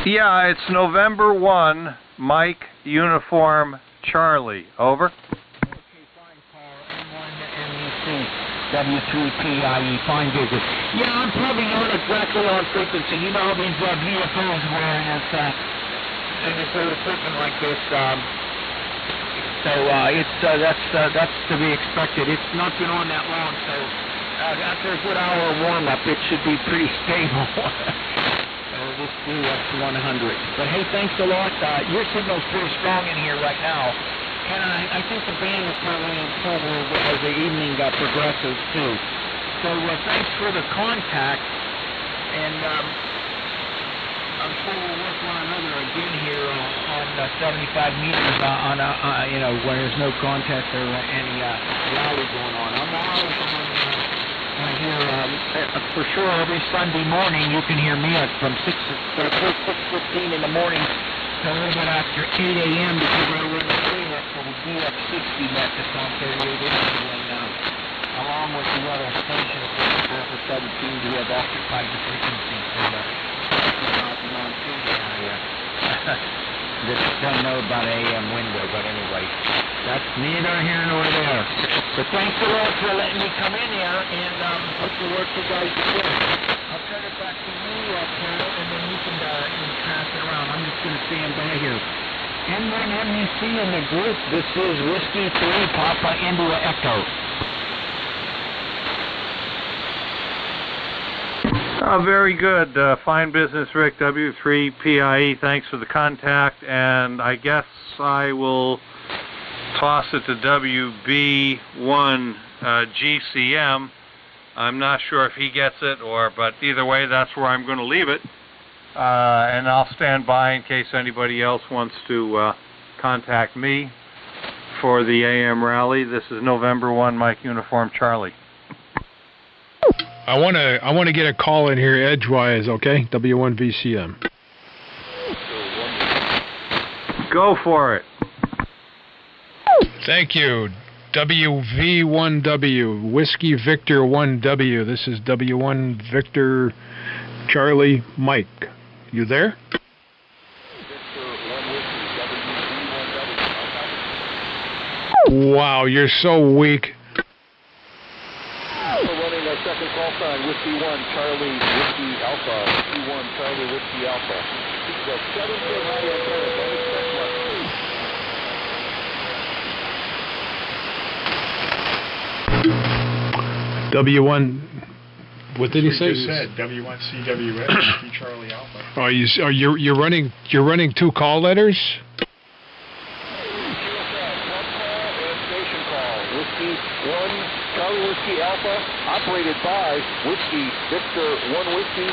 Yeah, it's November 1, Mike, Uniform, Charlie. Over. Okay, fine, Paul. N1MUC, W3PIE, fine visit. Yeah, I'm probably not exactly on frequency. You know these VFOs wearing this old equipment like this. That's to be expected. It's not been on that long, so after a good hour of warm-up, it should be pretty stable. This DX100. But hey, thanks a lot. Your signal's pretty strong in here right now, and I think the band is probably in trouble as the evening progresses too. So thanks for the contact, and I'm sure we'll work one another again here on 75 meters where there's no contact or any rally going on. I'm always on here for sure every Sunday morning. You can hear me from 6:15 in the morning to a little bit after 8 a.m. because I run the cleanup for the DX60 net that's on 38 inches, and along with the other stations that all of a sudden seem to have occupied the frequency. So that doesn't know about an AM window, but anyway, that's neither here nor there. But thanks a lot for letting me come in here, and hope the work you guys are doing. I'll turn it back to you, Carol, and then you can pass it around. I'm just going to stand by here. N1MEC in the group, this is Whiskey 3 Papa India Echo. Very good. Fine business, Rick. W3PIE, thanks for the contact. And I guess I will toss it to WB1 GCM. I'm not sure if he gets it, but either way, that's where I'm going to leave it. And I'll stand by in case anybody else wants to contact me for the AM rally. This is November 1, Mike Uniform Charlie. I want to get a call in here edgewise, okay? W1VCM. Go for it. Thank you. WV1W, Whiskey Victor 1W. This is W1 Victor Charlie Mike. You there? Wow, you're so weak. Running a second call sign, Whiskey 1, Charlie, Whiskey Alpha, Whiskey 1, Charlie, Whiskey Alpha. This is a 7-foot high antenna, don't expect much. W1, what did he say? You just said W1CWS, Whiskey Charlie Alpha. You're running two call letters? Charlie Whiskey Alpha, operated by Whiskey Victor 1 Whiskey,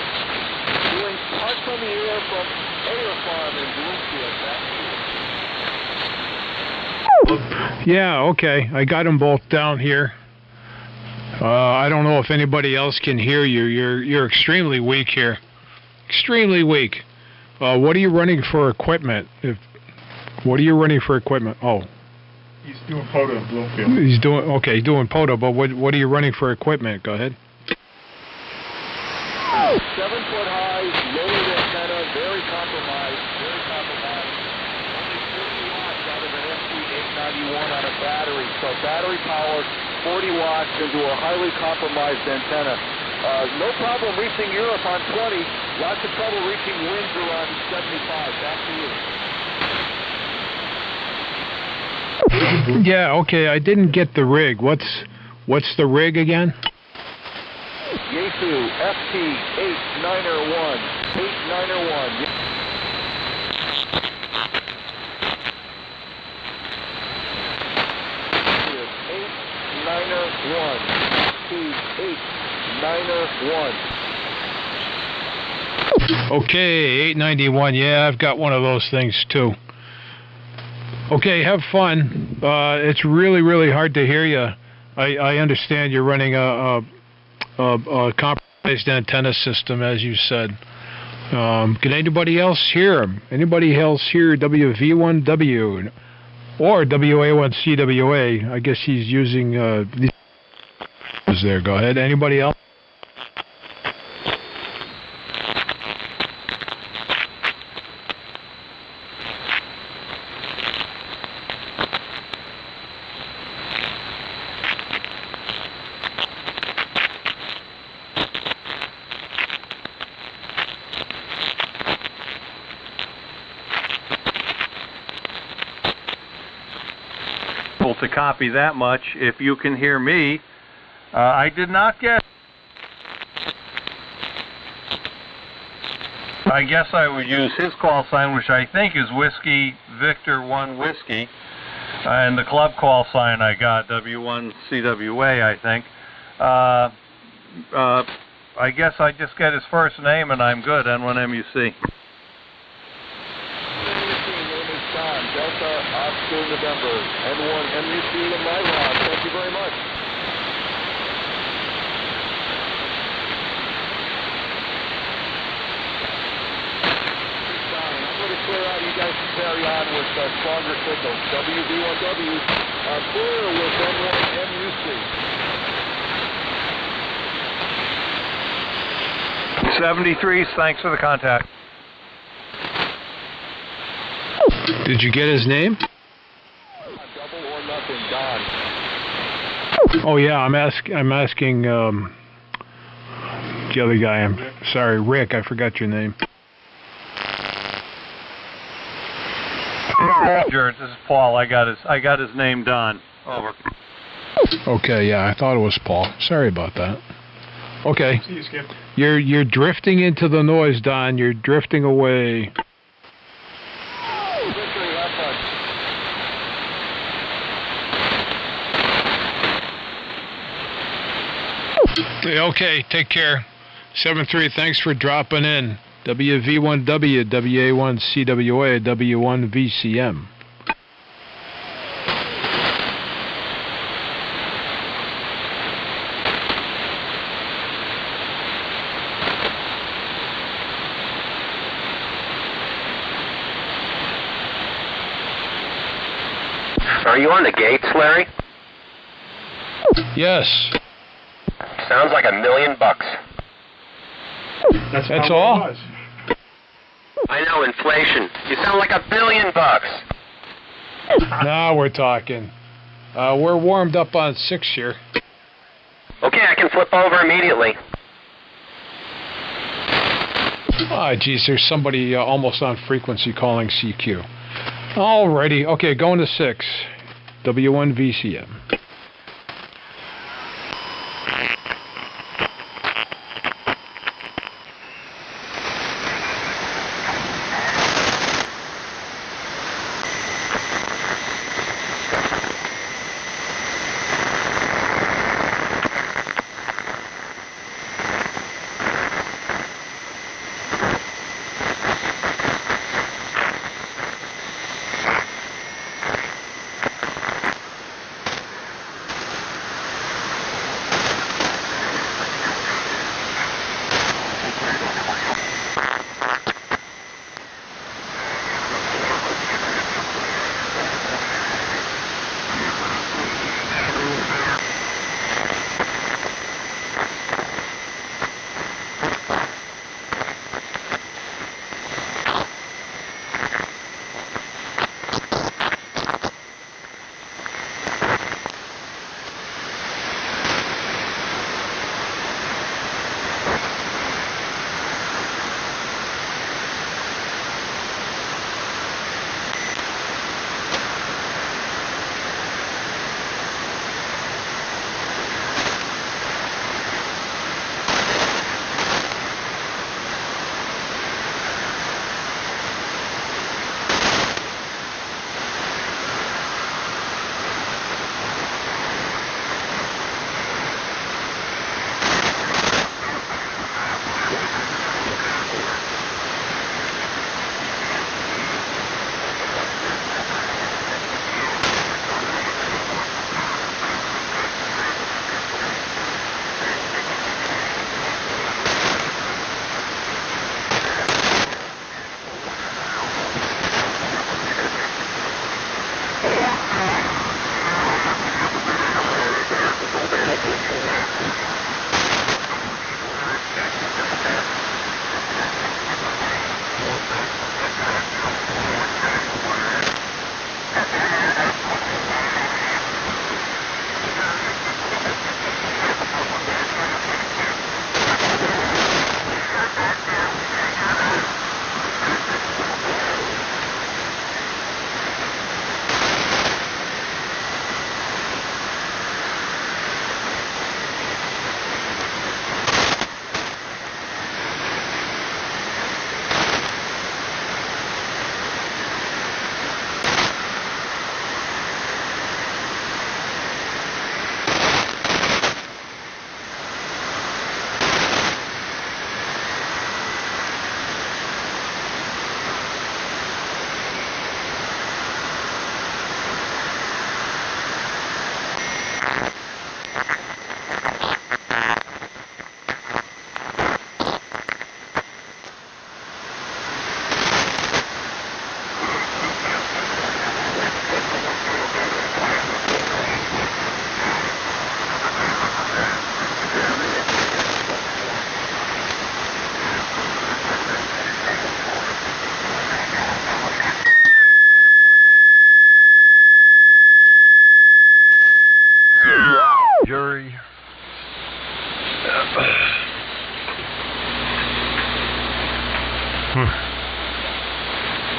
doing parts on the air from Air Farm in Bloomfield. Back to you. Yeah, okay. I got them both down here. I don't know if anybody else can hear you. You're extremely weak here. Extremely weak. What are you running for equipment? What are you running for equipment? Oh. He's doing POTA in Bloomfield. He's doing POTA, but what are you running for equipment? Go ahead. 7-foot high, loaded antenna, very compromised. Only 40 watts out of an ST891 on a battery. So battery power, 40 watts into a highly compromised antenna. No problem reaching Europe on 20. Lots of trouble reaching Windsor on 75. Back to you. Yeah, okay, I didn't get the rig. What's the rig again? Yesu FT891. 891. 891. Okay, 891. Yeah, I've got one of those things too. Okay, have fun. It's really, really hard to hear you. I understand you're running a compromised antenna system, as you said. Can anybody else hear him? Anybody else hear WV1W or WA1CWA? I guess he's using these there. Go ahead. Anybody else? To copy that much. If you can hear me, I did not get. I guess I would use his call sign, which I think is Whiskey Victor 1 Whiskey, and the club call sign I got W1CWA, I think. I guess I just get his first name and I'm good. N1MEC. November, N1MEC and Nylon. Thank you very much. I'm going to clear out. You guys can carry on with stronger signals. WV1W, clear with N1MEC. 73s, thanks for the contact. Did you get his name? Double or nothing, Don. Oh yeah, I'm asking the other guy. I'm sorry, Rick. I forgot your name. George, this is Paul. I got his name Don. Over. Okay, yeah, I thought it was Paul. Sorry about that. Okay. See you, Skip. You're drifting into the noise, Don. You're drifting away. Okay, take care. 7-3, thanks for dropping in. WV1W, WA1CWA, W1VCM. Are you on the gates, Larry? Yes. Sounds like $1 million. That's all? I know, inflation. You sound like $1 billion. Now we're talking. We're warmed up on 6 here. Okay, I can flip over immediately. Ah, geez, there's somebody almost on frequency calling CQ. Alrighty, okay, going to 6. W1VCM.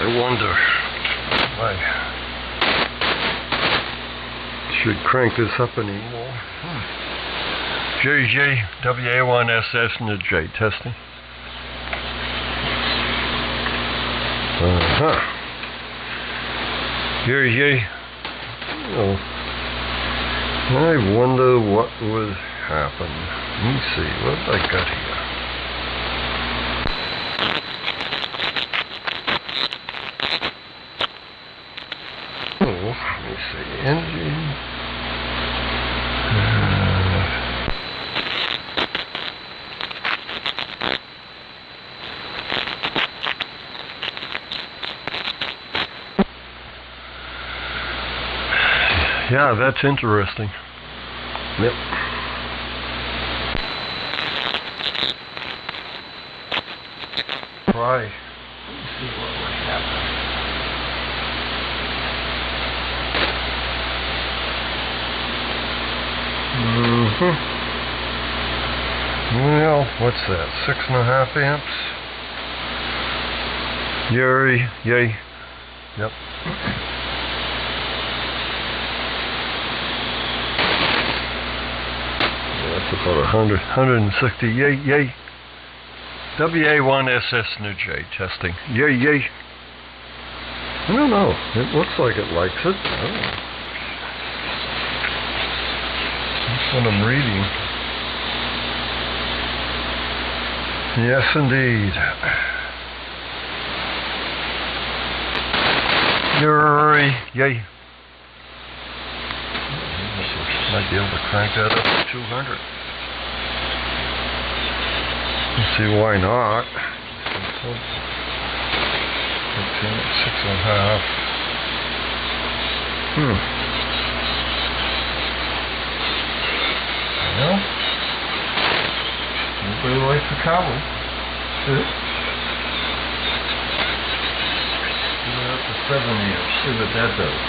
I wonder if I should crank this up anymore. JJ, WA1SS and the J testing. JJ. Oh. I wonder what would happen. Let me see, what have I got here? Oh, let me see, engine. Yeah, that's interesting. Yep. Try. Let's see what would happen. Well, what's that? 6.5 amps? Yay. Yep. That's about 160. Yay. WA1SS New J testing. Yay. I don't know. It looks like it likes it. I don't know. That's what I'm reading. Yes, indeed. Yay. Might be able to crank that up to 200. Let's see why not. 6.5. Well, nobody likes the cowboy. Put it up to 7 amps. See what that does.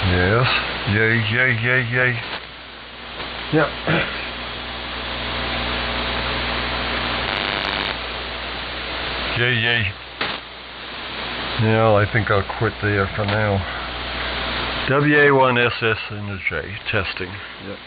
Yes. Yay. Yep. Yay. Yeah, I think I'll quit there for now. WA1SS and the J testing. Yep.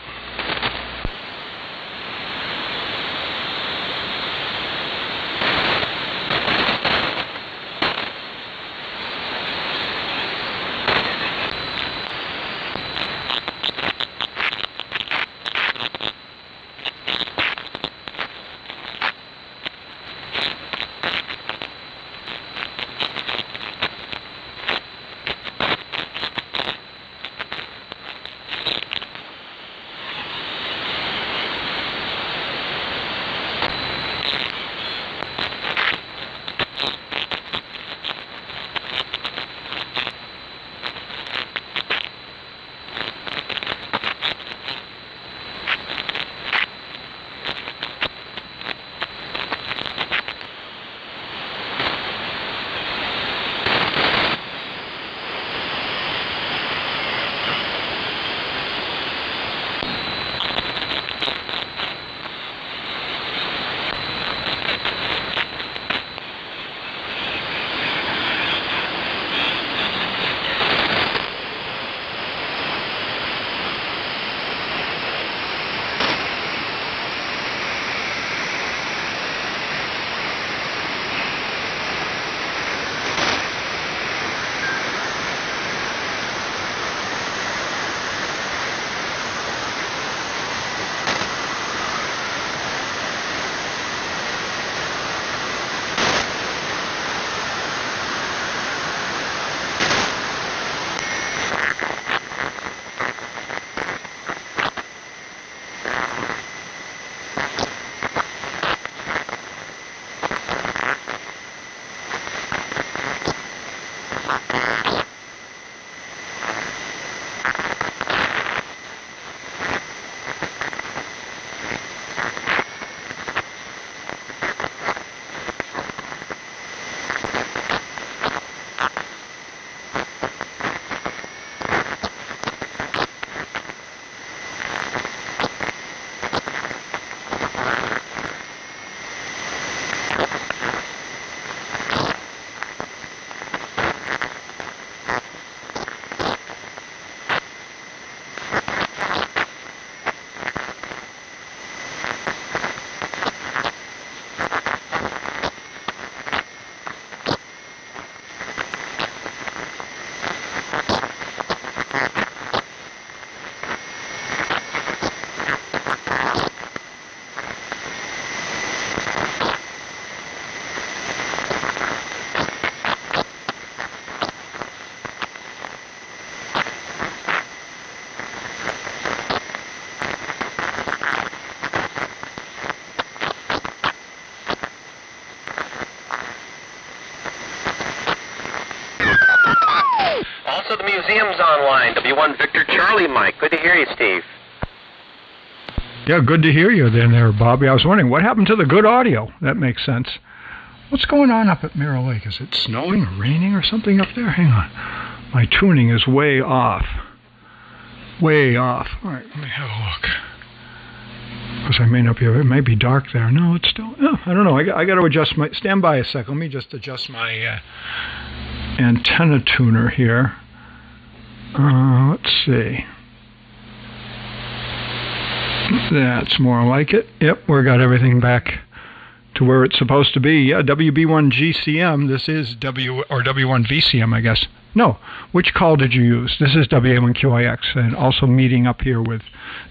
museum's online. W1 Victor Charlie Mike. Good to hear you, Steve. Yeah, good to hear you there, Bobby. I was wondering, what happened to the good audio? That makes sense. What's going on up at Mirror Lake? Is it snowing or raining or something up there? Hang on. My tuning is way off. Way off. All right, let me have a look. Because I may not be, it may be dark there. No, it's still, oh, I don't know. I got to adjust my, stand by a sec. Let me just adjust my antenna tuner here. Let's see. That's more like it. Yep, we got everything back to where it's supposed to be. Yeah, WB1 GCM. This is W1 VCM, I guess. No, which call did you use? This is WA1 QIX, and also meeting up here with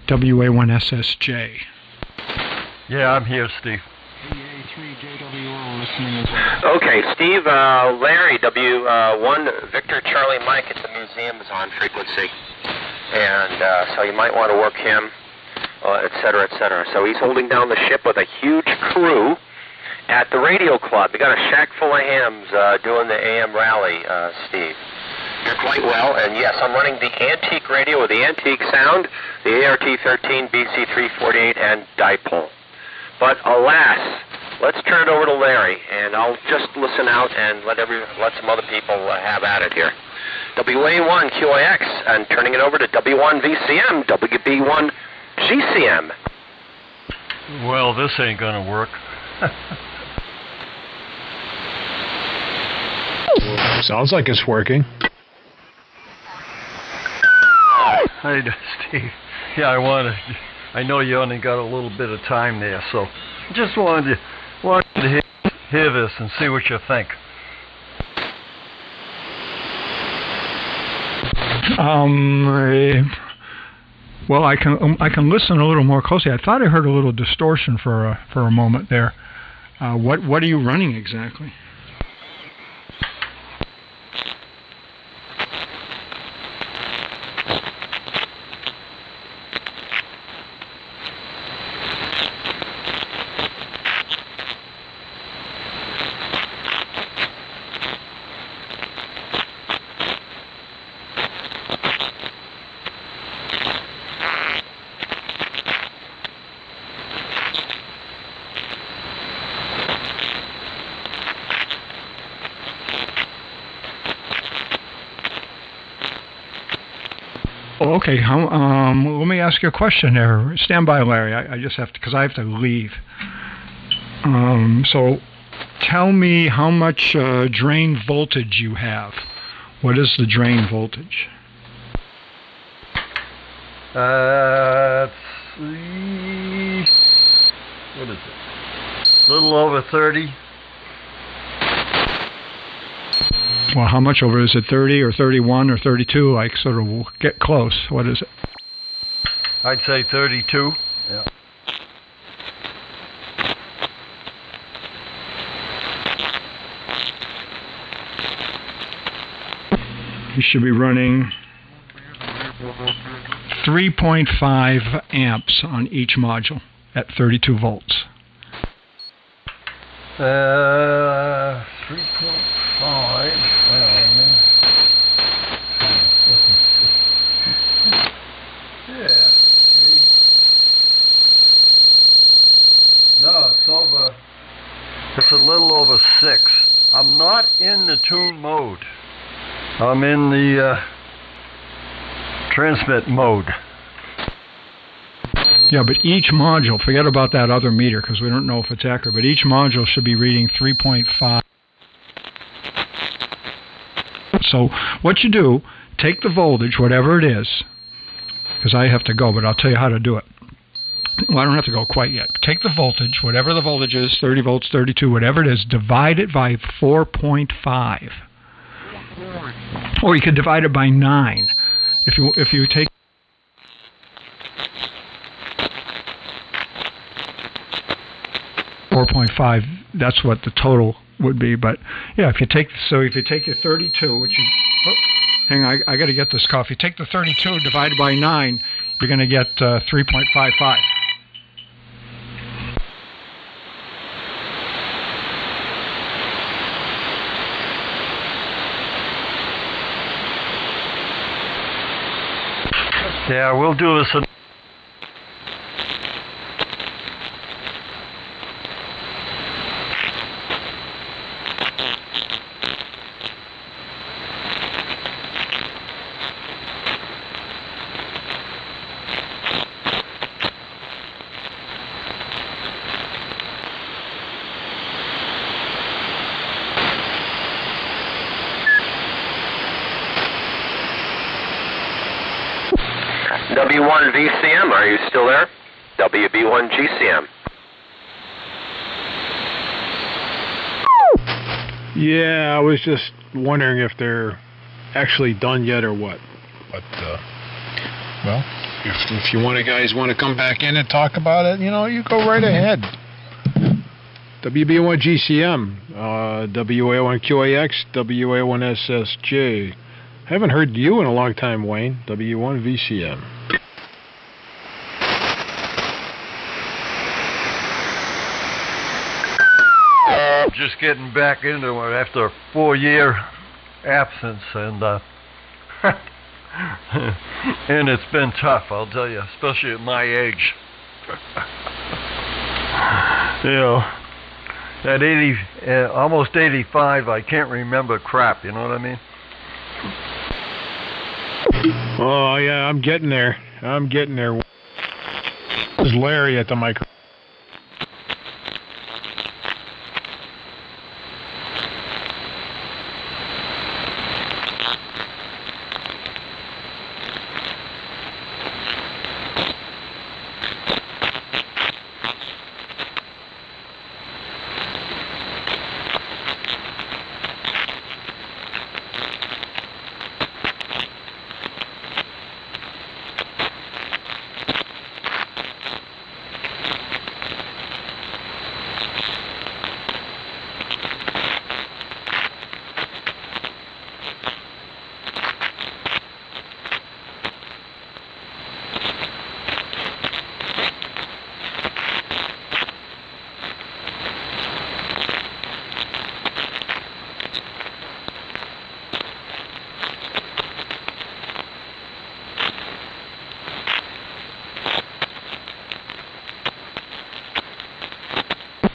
WA1 SSJ. Yeah, I'm here, Steve. Okay, Steve, Larry, W1 Victor Charlie Mike at the museum is on frequency. And so you might want to work him, et cetera, et cetera. So he's holding down the ship with a huge crew at the radio club. You got a shack full of hams doing the AM rally, Steve. You're quite well, and yes, I'm running the antique radio with the antique sound, the ART-13, BC-348, and dipole. But alas, let's turn it over to Larry, and I'll just listen out and let some other people have at it here. WA1 QIX, and turning it over to W1 VCM, WB1 GCM. Well, this ain't gonna work. Sounds like it's working. Hey, Steve. Yeah, I know you only got a little bit of time there, so just wanted to hear this and see what you think. Well, I can listen a little more closely. I thought I heard a little distortion for a moment there. What are you running exactly? Okay, let me ask you a question there. Stand by, Larry. I just have to, because I have to leave. So tell me how much drain voltage you have. What is the drain voltage? Let's see. What is it? A little over 30. Well, how much over? Is it 30 or 31 or 32? I sort of get close. What is it? I'd say 32. Yeah. You should be running 3.5 amps on each module at 32 volts. 3.5. Well, yeah. No, it's over. It's a little over 6. I'm not in the tune mode. I'm in the transmit mode. Yeah, but each module, forget about that other meter because we don't know if it's accurate, but each module should be reading 3.5. So what you do, take the voltage, whatever it is, because I have to go, but I'll tell you how to do it. Well, I don't have to go quite yet. Take the voltage, whatever the voltage is, 30 volts, 32, whatever it is, divide it by 4.5. Or you could divide it by 9. If you take 4.5, that's what the total would be. But yeah, if you take your 32, which you, hang on, I got to get this call. If you take the 32 divided by 9, you're going to get 3.55. Yeah, we'll do this. W1 VCM, are you still there? WB1 GCM. Yeah, I was just wondering if they're actually done yet or what. But, well, if you guys want to come back in and talk about it, you go right ahead. WB1 GCM, WA1 QAX, WA1 SSJ. Haven't heard you in a long time, Wayne. W1 VCM. Just getting back into it after a 4-year absence, and and it's been tough, I'll tell you, especially at my age. At almost 85, I can't remember crap. You know what I mean? Oh yeah, I'm getting there. There's Larry at the microphone.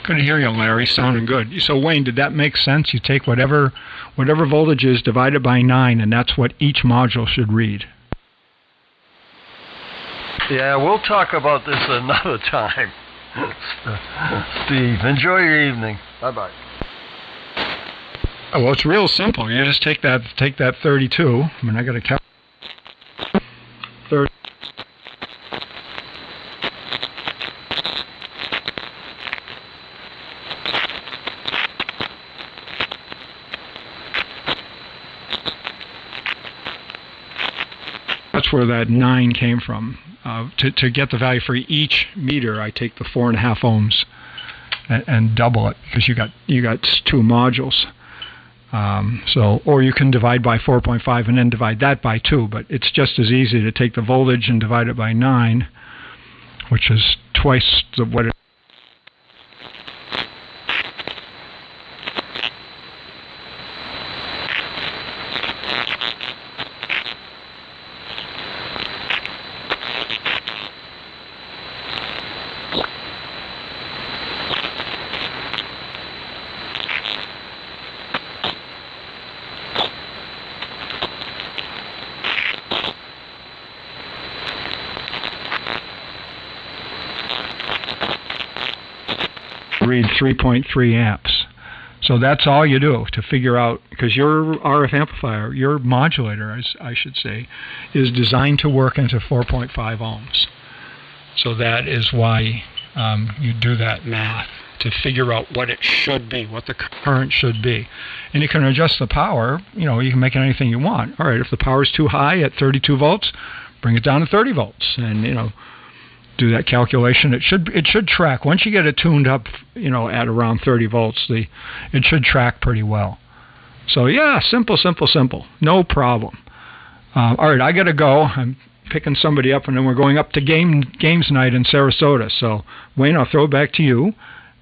Good to hear you, Larry. Sounding good. So, Wayne, did that make sense? You take whatever voltage is, divide it by 9, and that's what each module should read. Yeah, we'll talk about this another time. Steve, enjoy your evening. Bye-bye. Oh, well, it's real simple. You just take that 32. I mean, I got to count. 30. That's where that 9 came from. To get the value for each meter, I take the 4.5 ohms and double it, because you got 2 modules. Or you can divide by 4.5 and then divide that by 2, but it's just as easy to take the voltage and divide it by 9, which is twice what it. Read 3.3 amps. So that's all you do to figure out, because your RF amplifier, your modulator, as I should say, is designed to work into 4.5 ohms. So that is why you do that math, to figure out what it should be, what the current should be. And you can adjust the power, you can make it anything you want. All right, if the power is too high at 32 volts, bring it down to 30 volts. And, do that calculation. It should track. Once you get it tuned up, at around 30 volts, it should track pretty well. So yeah, simple. No problem. All right, I got to go. I'm picking somebody up, and then we're going up to games night in Sarasota. So Wayne, I'll throw it back to you,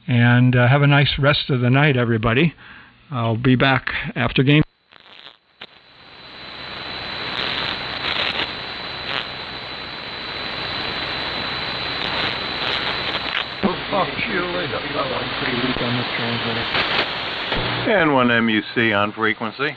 and have a nice rest of the night, everybody. I'll be back after game. on this transmitter. And 1 MUC on frequency.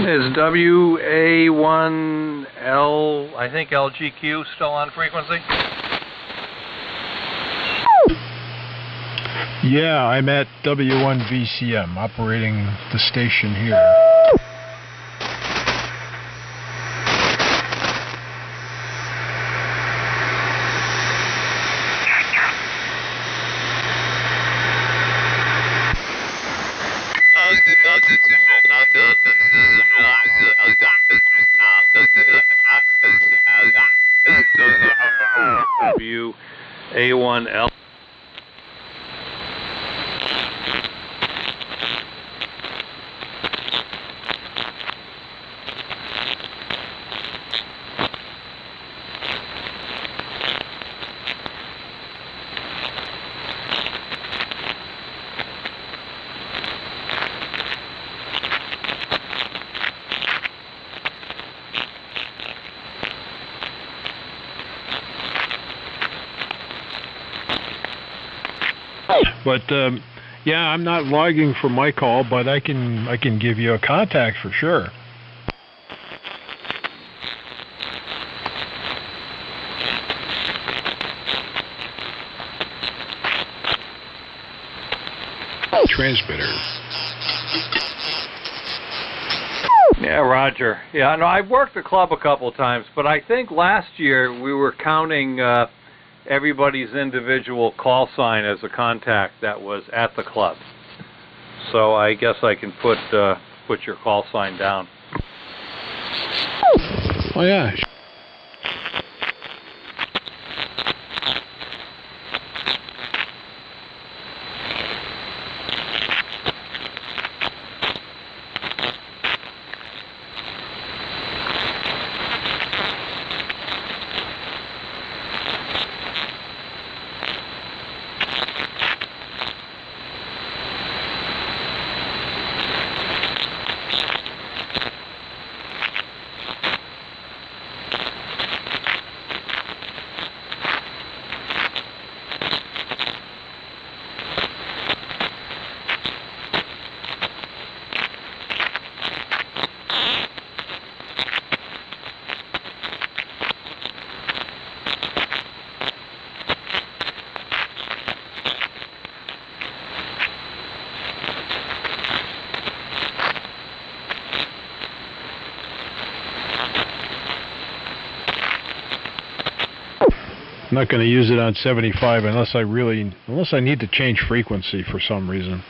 Is WA1L, I think LGQ, still on frequency? Yeah, I'm at W1VCM, operating the station here. WA1L. But yeah, I'm not logging for my call, but I can give you a contact for sure. Transmitter. Yeah, Roger. Yeah, no, I've worked the club a couple of times, but I think last year we were counting everybody's individual call sign as a contact that was at the club. So I guess I can put your call sign down. Oh yeah. I'm not going to use it on 75 unless I need to change frequency for some reason.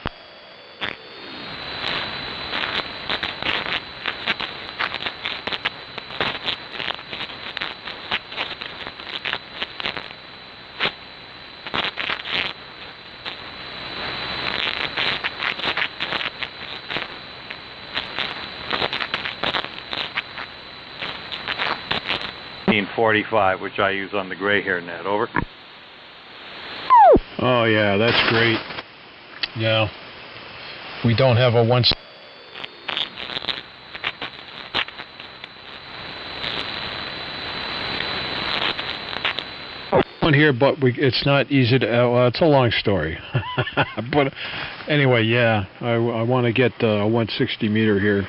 .45, which I use on the gray hair net. Over. Oh yeah, that's great. Yeah, we don't have a one here, but it's not easy to. Well, it's a long story. But anyway, yeah, I want to get a 160 meter here.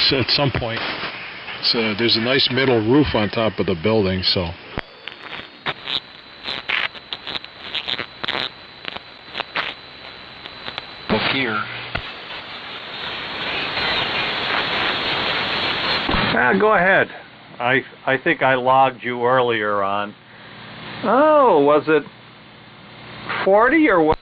So at some point. So there's a nice metal roof on top of the building, so. Look here. Go ahead. I think I logged you earlier on. Oh, was it 40 or what?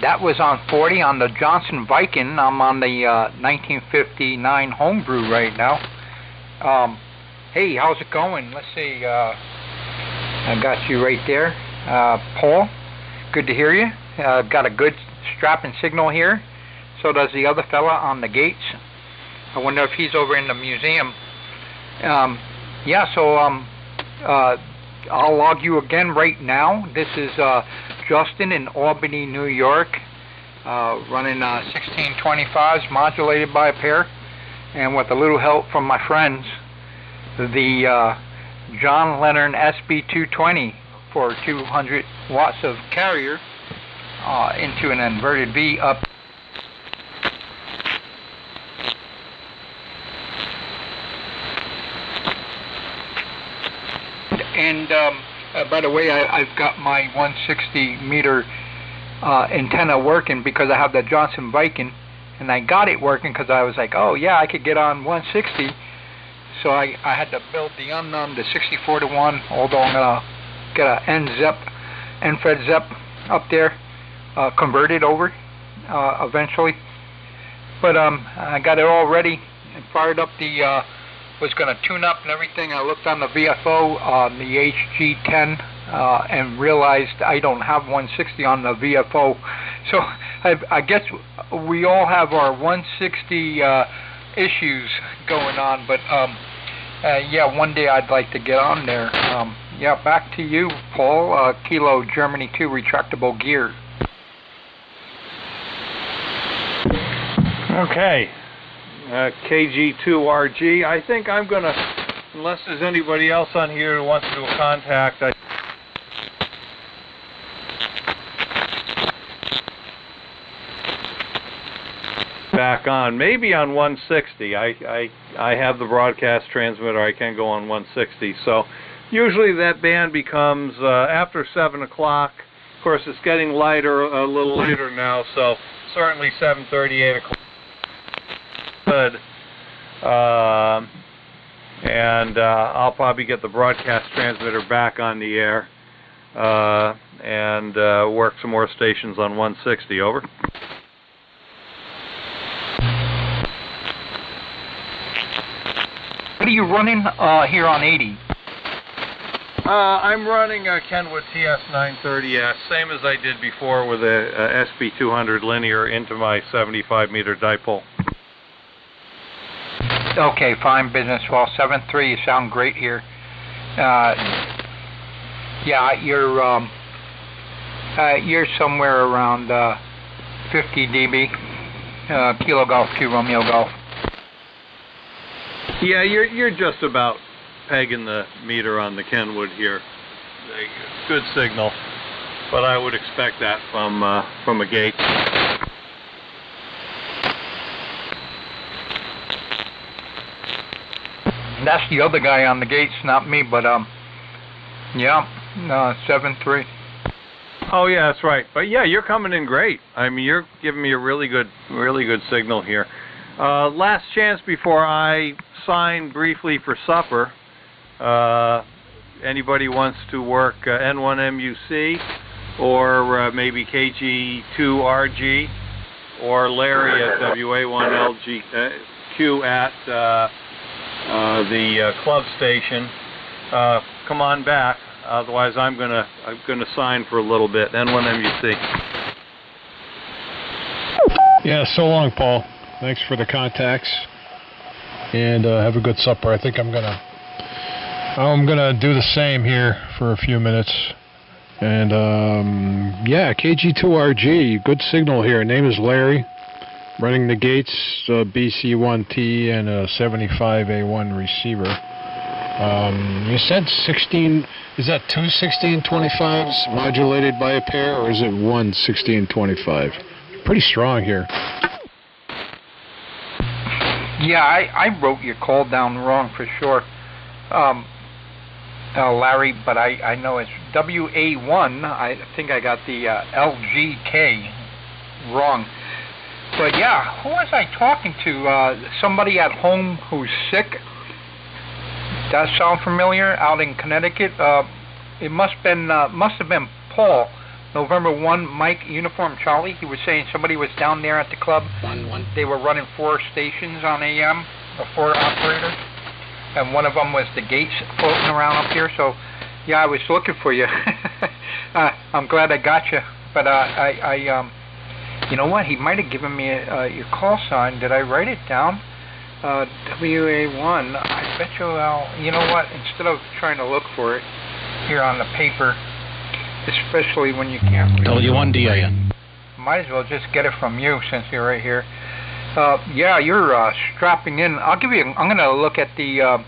That was on 40 on the Johnson Viking. I'm on the 1959 homebrew right now. Hey, how's it going? Let's see. I got you right there, Paul. Good to hear you. I've got a good strapping signal here. So does the other fella on the gates. I wonder if he's over in the museum. Yeah, so I'll log you again right now. This is Justin in Albany, New York, running 1625s modulated by a pair, and with a little help from my friends, the John Lennon SB220 for 200 watts of carrier into an inverted V up. And by the way, I've got my 160 meter antenna working because I have the Johnson Viking, and I got it working because I was like, oh yeah, I could get on 160. So I had to build the unknown to 64 to 1, although I'm gonna get a NFED ZEP up there, converted over eventually. But I got it all ready and fired up the. Was going to tune up and everything. I looked on the VFO on the HG10 and realized I don't have 160 on the VFO. So I guess we all have our 160 issues going on, but yeah, one day I'd like to get on there. Yeah, back to you, Paul. Kilo Germany 2 retractable gear. Okay. KG2RG. I think I'm going to, unless there's anybody else on here who wants to do a contact, back on, maybe on 160. I have the broadcast transmitter. I can go on 160. So usually that band becomes after 7 o'clock. Of course, it's getting lighter, a little later now, so certainly 7:30, 8 o'clock. Good. And I'll probably get the broadcast transmitter back on the air and work some more stations on 160. Over. What are you running here on 80? I'm running a Kenwood TS930S, same as I did before with a SB200 linear into my 75 meter dipole. Okay, fine business. Well, 7.3, you sound great here. Yeah, you're somewhere around 50 dB, Kilo Golf 2 Romeo Golf. Yeah, you're just about pegging the meter on the Kenwood here. Good signal, but I would expect that from a gate. That's the other guy on the gates, not me, but yeah, 7.3. Oh yeah, that's right. But yeah, you're coming in great. I mean, you're giving me a really good signal here. Last chance before I sign briefly for supper. Anybody wants to work N1MUC or maybe KG2RG or Larry at WA1LGQ at the club station. Come on back. Otherwise, I'm gonna sign for a little bit. N1MUC. Yeah. So long, Paul. Thanks for the contacts, and have a good supper. I think I'm gonna do the same here for a few minutes. And yeah, KG2RG, good signal here. Name is Larry. Running the gates, BC1T and a 75A1 receiver. You said 16, is that two 1625s modulated by a pair, or is it one 1625? Pretty strong here. Yeah, I wrote your call down wrong for sure, Larry, but I know it's WA1. I think I got the LGK wrong. But yeah, who was I talking to? Somebody at home who's sick. That sound familiar? Out in Connecticut. It must have been Paul. November 1, Mike Uniform Charlie. He was saying somebody was down there at the club. They were running 4 stations on AM, or 4 operators, and one of them was the gates floating around up here. So yeah, I was looking for you. I'm glad I got you, but You know what? He might have given me your call sign. Did I write it down? WA1. I bet you know what? Instead of trying to look for it here on the paper, especially when you can't read W1DAN. might as well just get it from you since you're right here. Yeah, you're strapping in. I'm going to look at the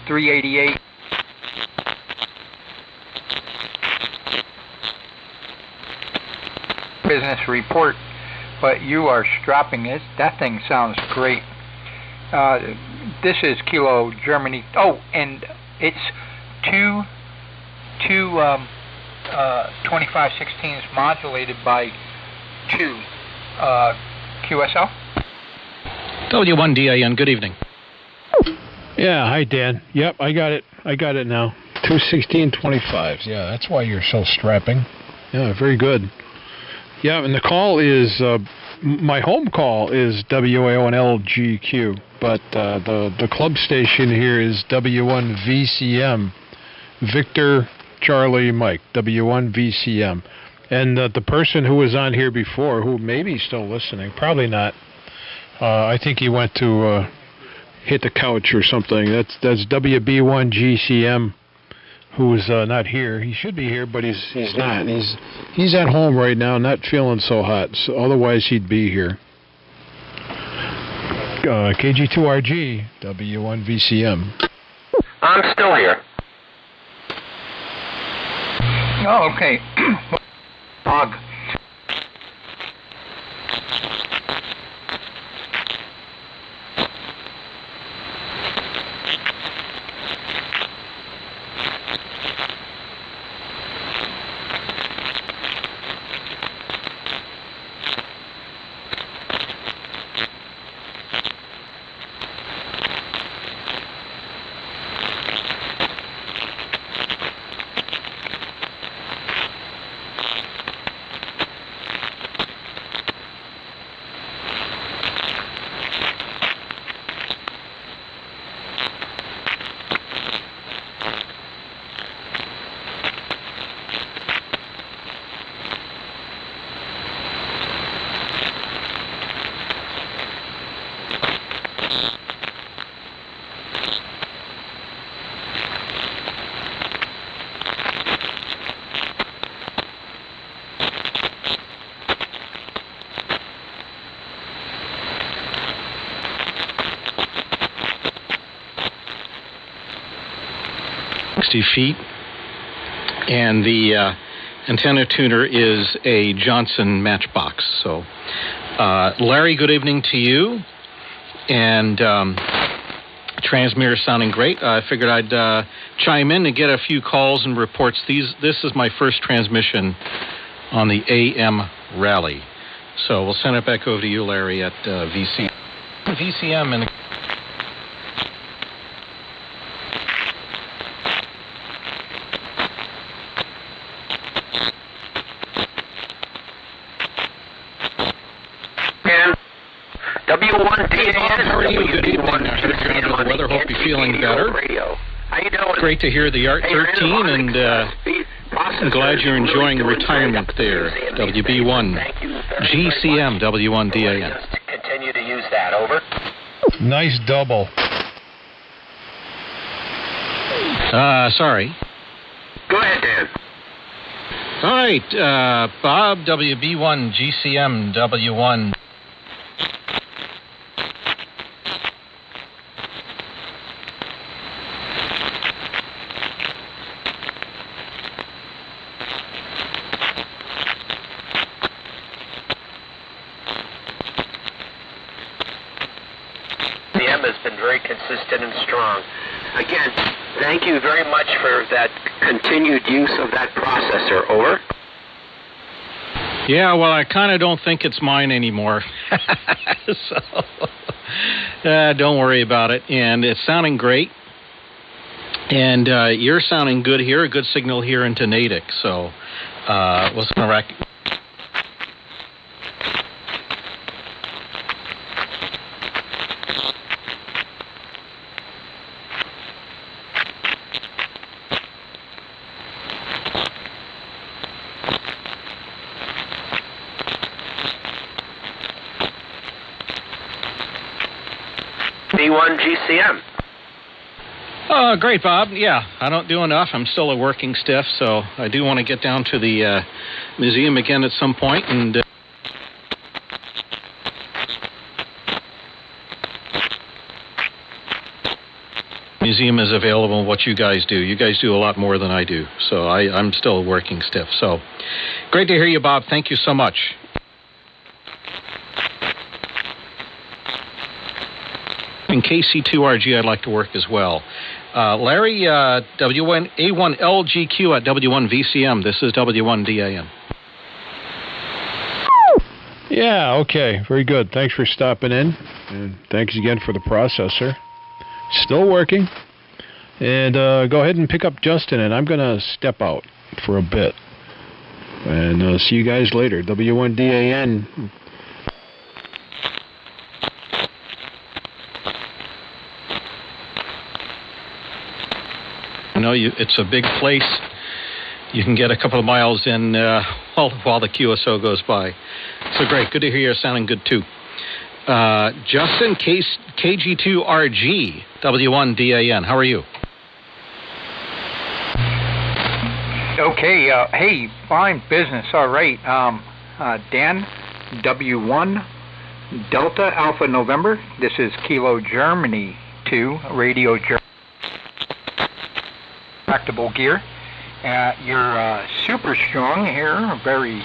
388. Business report, but you are strapping it. That thing sounds great. This is Kilo Germany. Oh, and it's two 2516s modulated by 2 QSL. W1DAN, good evening. Yeah, hi Dan. Yep, I got it now. 21625s. Yeah, that's why you're so strapping. Yeah, very good. Yeah, and the call is my home call is WA1LGQ, but the club station here is W1VCM, Victor Charlie Mike, W1VCM. And the person who was on here before, who may be still listening, probably not. I think he went to hit the couch or something. That's WB1GCM, who's not here. He should be here, but he's not. He's at home right now, not feeling so hot. So otherwise, he'd be here. KG2RG, W1VCM. I'm still here. Oh, okay. Bog. Feet, and the antenna tuner is a Johnson Matchbox. So, Larry, good evening to you, and transmitter sounding great. I figured I'd chime in and get a few calls and reports. This is my first transmission on the AM rally, so we'll send it back over to you, Larry, at VCM and hope you're feeling better. Great to hear the ART 13, and I'm glad you're enjoying retirement there. WB1, GCM, W1DAN. Continue to use that, over. Nice double. Sorry. Go ahead, Dan. All right, Bob, WB1, GCM, W1. Consistent and strong. Again, thank you very much for that continued use of that processor, over. Yeah, well, I kind of don't think it's mine anymore. So, don't worry about it. And it's sounding great. And you're sounding good here, a good signal here into Natick. So, we'll W1 GCM. Great, Bob. Yeah, I don't do enough. I'm still a working stiff, so I do want to get down to the museum again at some point, and museum is available. What you guys do a lot more than I do, so I'm still a working stiff. So great to hear you, Bob. Thank you so much. In KC2RG, I'd like to work as well. Larry, W1A1LGQ at W1VCM. This is W1DAN. Yeah, okay. Very good. Thanks for stopping in. And thanks again for the processor. Still working. And go ahead and pick up Justin, and I'm going to step out for a bit. And see you guys later. W1DAN. I know it's a big place. You can get a couple of miles in while the QSO goes by. So great. Good to hear you're sounding good, too. Justin, KG2RG, W1DAN. How are you? Okay. Hey, fine business. All right. Dan, W1 Delta Alpha November. This is Kilo Germany 2, Radio Germany. Tractable gear. You're super strong here. Very,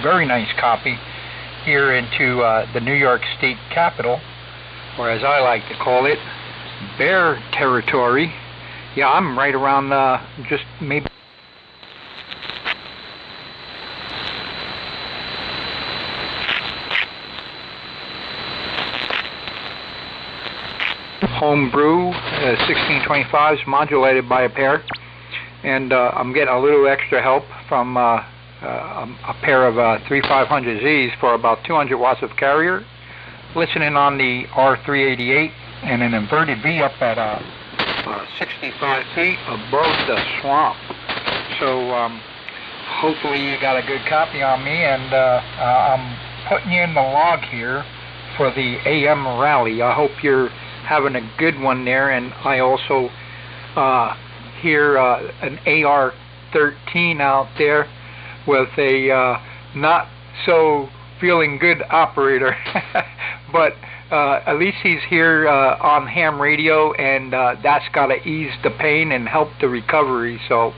very nice copy here into the New York State Capitol, or as I like to call it, Bear Territory. Yeah, I'm right around just maybe homebrew 1625s modulated by a pair. And I'm getting a little extra help from a pair of 3500Zs for about 200 watts of carrier, listening on the R388 and an inverted V up at 65 feet above the swamp. So hopefully you got a good copy on me, and I'm putting you in the log here for the AM rally. I hope you're having a good one there, and I also hear an AR-13 out there with a not so feeling good operator, but at least he's here on ham radio, and that's got to ease the pain and help the recovery. So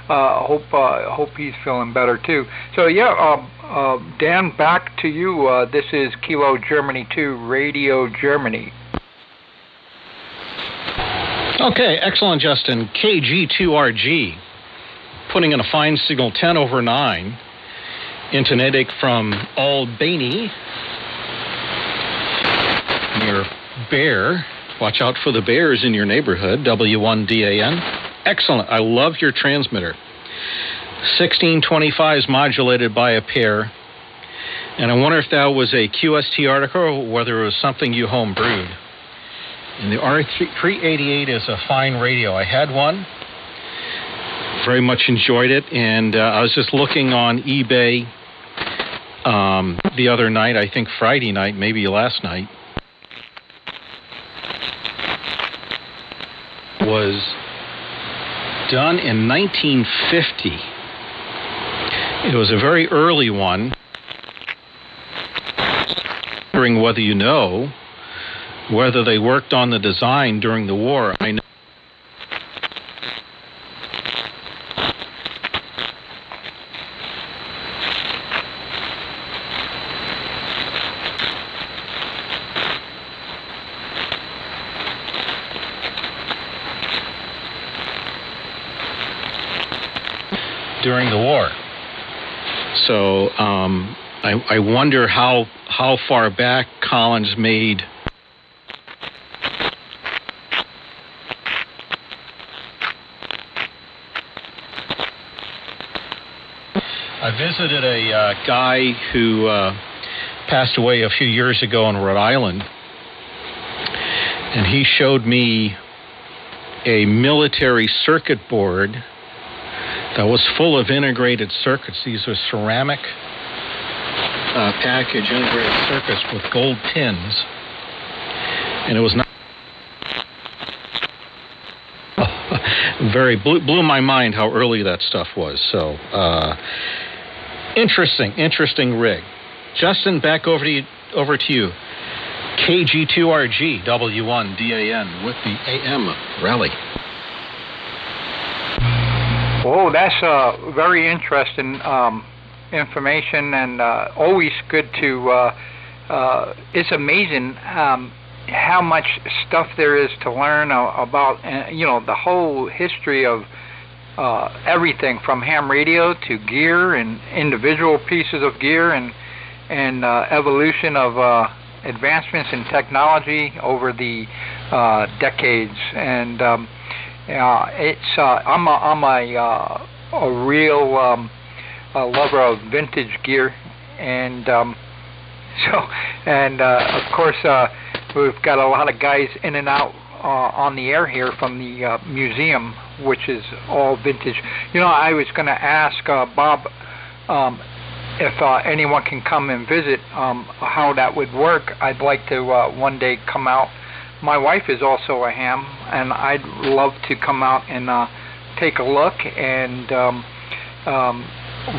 hope he's feeling better too. So yeah, Dan, back to you. This is Kilo Germany 2, Radio Germany. Okay, excellent, Justin. KG2RG, putting in a fine signal 10 over 9 into Natick from Albany near Bear. Watch out for the bears in your neighborhood, W1DAN. Excellent. I love your transmitter. 1625s modulated by a pair. And I wonder if that was a QST article or whether it was something you homebrewed. And the R388 is a fine radio. I had one, very much enjoyed it, and I was just looking on eBay the other night, I think Friday night, maybe last night, was done in 1950. It was a very early one. Wondering whether you know whether they worked on the design during the war. I know. During the war. So I wonder how far back Collins made I visited a guy who passed away a few years ago in Rhode Island, and he showed me a military circuit board that was full of integrated circuits. These are ceramic package integrated circuits with gold pins, and it was not blew my mind how early that stuff was. So interesting rig. Justin, back over to you. KG2RG W1DAN with the AM rally. Oh, that's very interesting information, and always good to. It's amazing how much stuff there is to learn about, the whole history of everything from ham radio to gear and individual pieces of gear and evolution of advancements in technology over the decades. And it's I'm a real lover of vintage gear, and of course we've got a lot of guys in and out on the air here from the museum, which is all vintage. I was going to ask Bob if anyone can come and visit, how that would work. I'd like to one day come out. My wife is also a ham, and I'd love to come out and take a look and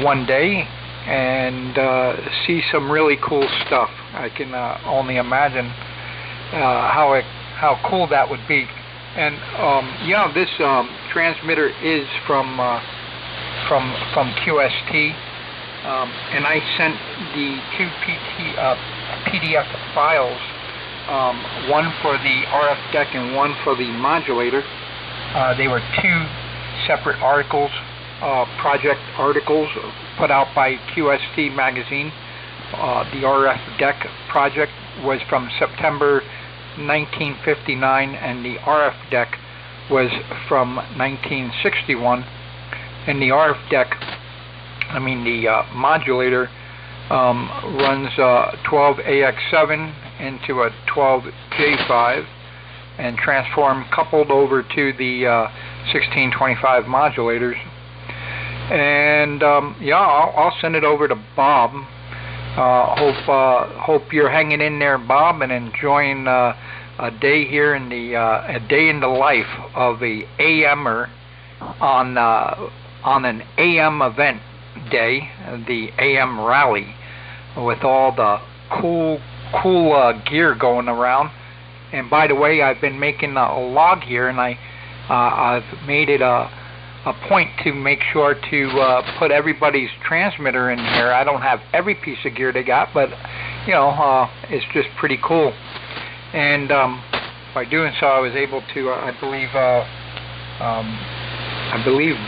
one day and see some really cool stuff. I can only imagine how cool that would be. And this transmitter is from QST. And I sent the two PDF files, one for the RF deck and one for the modulator. They were two separate articles, project articles put out by QST magazine. The RF deck project was from September 1959, and the RF deck was from 1961. And the RF deck, the modulator runs 12AX7 into a 12J5 and coupled over to the 1625 modulators. And I'll send it over to Bob. Hope you're hanging in there, Bob, and enjoying a day here in a day in the life of a AMer on an AM event day, the AM rally, with all the cool gear going around. And by the way, I've been making a log here, and I've made it a point to make sure to put everybody's transmitter in here. I don't have every piece of gear they got, but it's just pretty cool. And by doing so, I was able to, I believe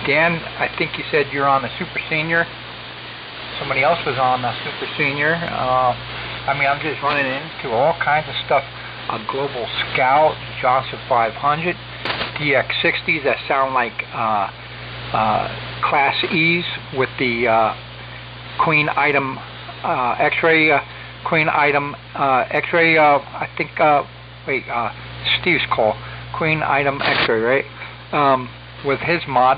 Dan, I think you said you're on the Super Senior. Somebody else was on the Super Senior. I'm just running into all kinds of stuff. A Global Scout, Johnson 500, DX60s that sound like Class E's with the Queen Item X-ray, I think, Steve's call, Queen Item X-ray, right? With his mod.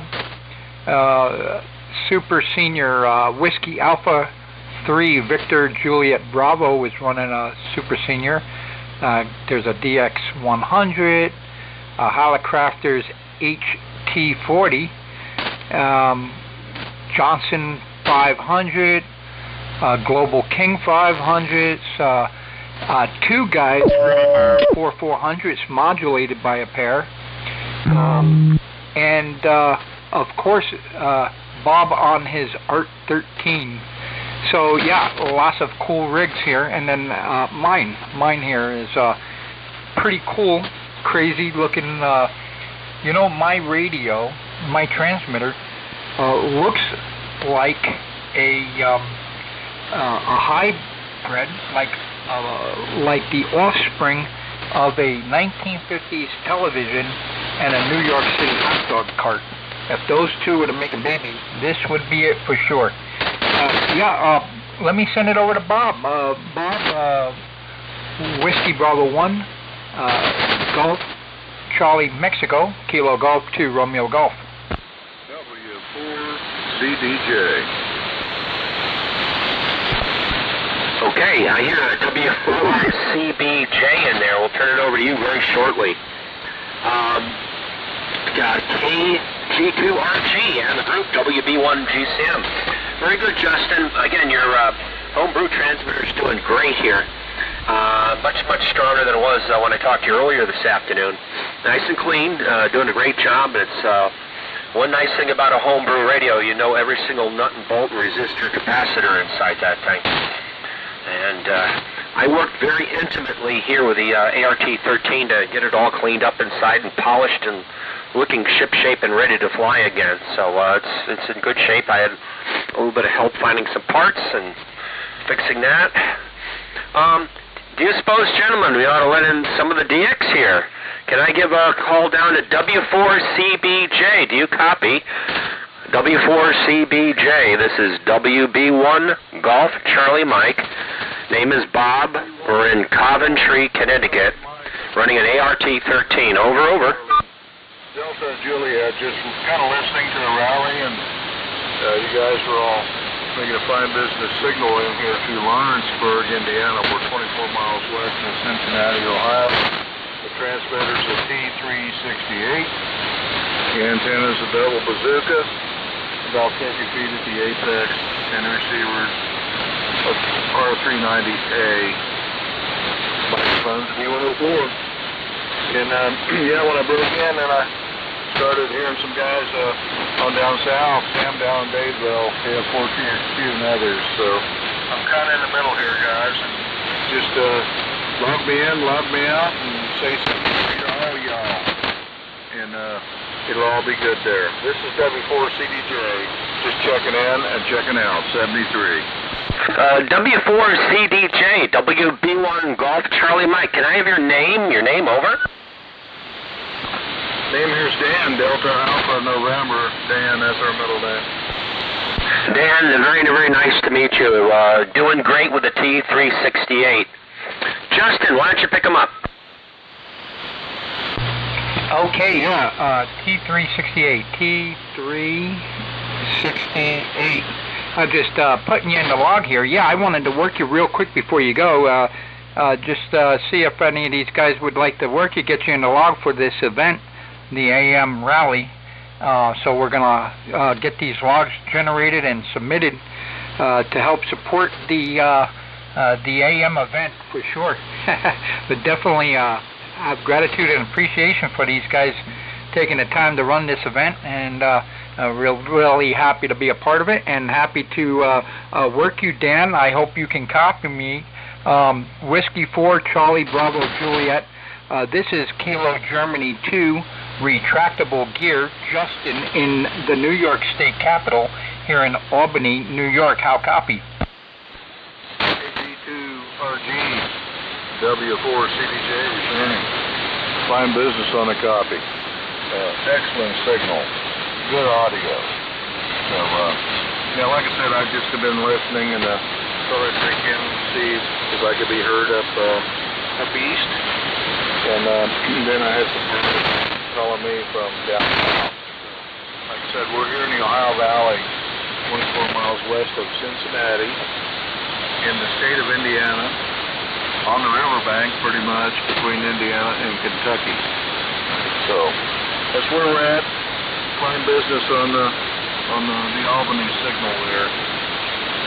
Super Senior Whiskey Alpha 3 Victor Juliet Bravo was running a Super Senior. There's a DX100, Holocrafters HT40, Johnson 500, Global King 500s, two guys running 4400s modulated by a pair, and of course Bob on his Art 13. So lots of cool rigs here, and then mine here is pretty cool, crazy looking. My radio, my transmitter looks like a hybrid, like the offspring of a 1950s television and a New York City hot dog cart. If those two were to make a baby, this would be it for sure. Let me send it over to Bob. Bob, Whiskey Bravo 1, Golf, Charlie, Mexico, Kilo Golf 2, Romeo Golf. W4CDJ. Okay, I hear a W4CBJ in there. We'll turn it over to you very shortly. Got KT2RG and the group WB1GCM. Very good, Justin. Again, your homebrew transmitter is doing great here. Much stronger than it was when I talked to you earlier this afternoon. Nice and clean, doing a great job. It's one nice thing about a homebrew radio, you know every single nut and bolt and resistor capacitor inside that thing. And I worked very intimately here with the ART-13 to get it all cleaned up inside and polished and looking shipshape and ready to fly again. So it's in good shape. I had a little bit of help finding some parts and fixing that. Do you suppose, gentlemen, we ought to let in some of the DX here? Can I give a call down to W4CBJ? Do you copy? W4CBJ. This is WB1 Golf Charlie Mike. Name is Bob. We're in Coventry, Connecticut, running an ART-13. Over. Delta Juliet, just kind of listening to the rally, and you guys were all making a fine business signal in here to Lawrenceburg, Indiana. We're 24 miles west of Cincinnati, Ohio. The transmitter's a T368. The antenna's a double bazooka, about 50 feet at the apex, and the receiver's a R390A. Microphone's D104. And when I broke in, and I started hearing some guys on down south, Sam down in Dadeville, KF14HQ and others. So I'm kind of in the middle here, guys. And just log me in, log me out, and say something to all y'all. And it'll all be good there. This is W4CDJ, just checking in and checking out, 73. W4CDJ, WB1 Golf Charlie Mike. Can I have your name? Over. Name here's Dan, Delta Alpha November. Dan, that's our middle name. Dan, very nice to meet you. Doing great with the T368. Justin, why don't you pick him up? Okay, yeah, T368. I'm just putting you in the log here. Yeah, I wanted to work you real quick before you go. Just see if any of these guys would like to work you, get you in the log for this event, the AM rally. So we're going to get these logs generated and submitted to help support the AM event for sure. But definitely have gratitude and appreciation for these guys taking the time to run this event, and really happy to be a part of it, and happy to work you, Dan. I hope you can copy me. Whiskey 4 Charlie Bravo Juliet. This is Kilo Germany 2 retractable gear, Justin in the New York State Capitol here in Albany, New York. How copy? KT2RG, W4CDJ returning. Fine business on the copy. Excellent signal. Good audio. So, like I said, I've just been listening and thought I'd break in and see if I could be heard up east. And then I had some friends calling me from down south. Like I said, we're here in the Ohio Valley, 24 miles west of Cincinnati, in the state of Indiana, on the riverbank pretty much between Indiana and Kentucky. So that's where we're at. Fine business on the Albany signal there.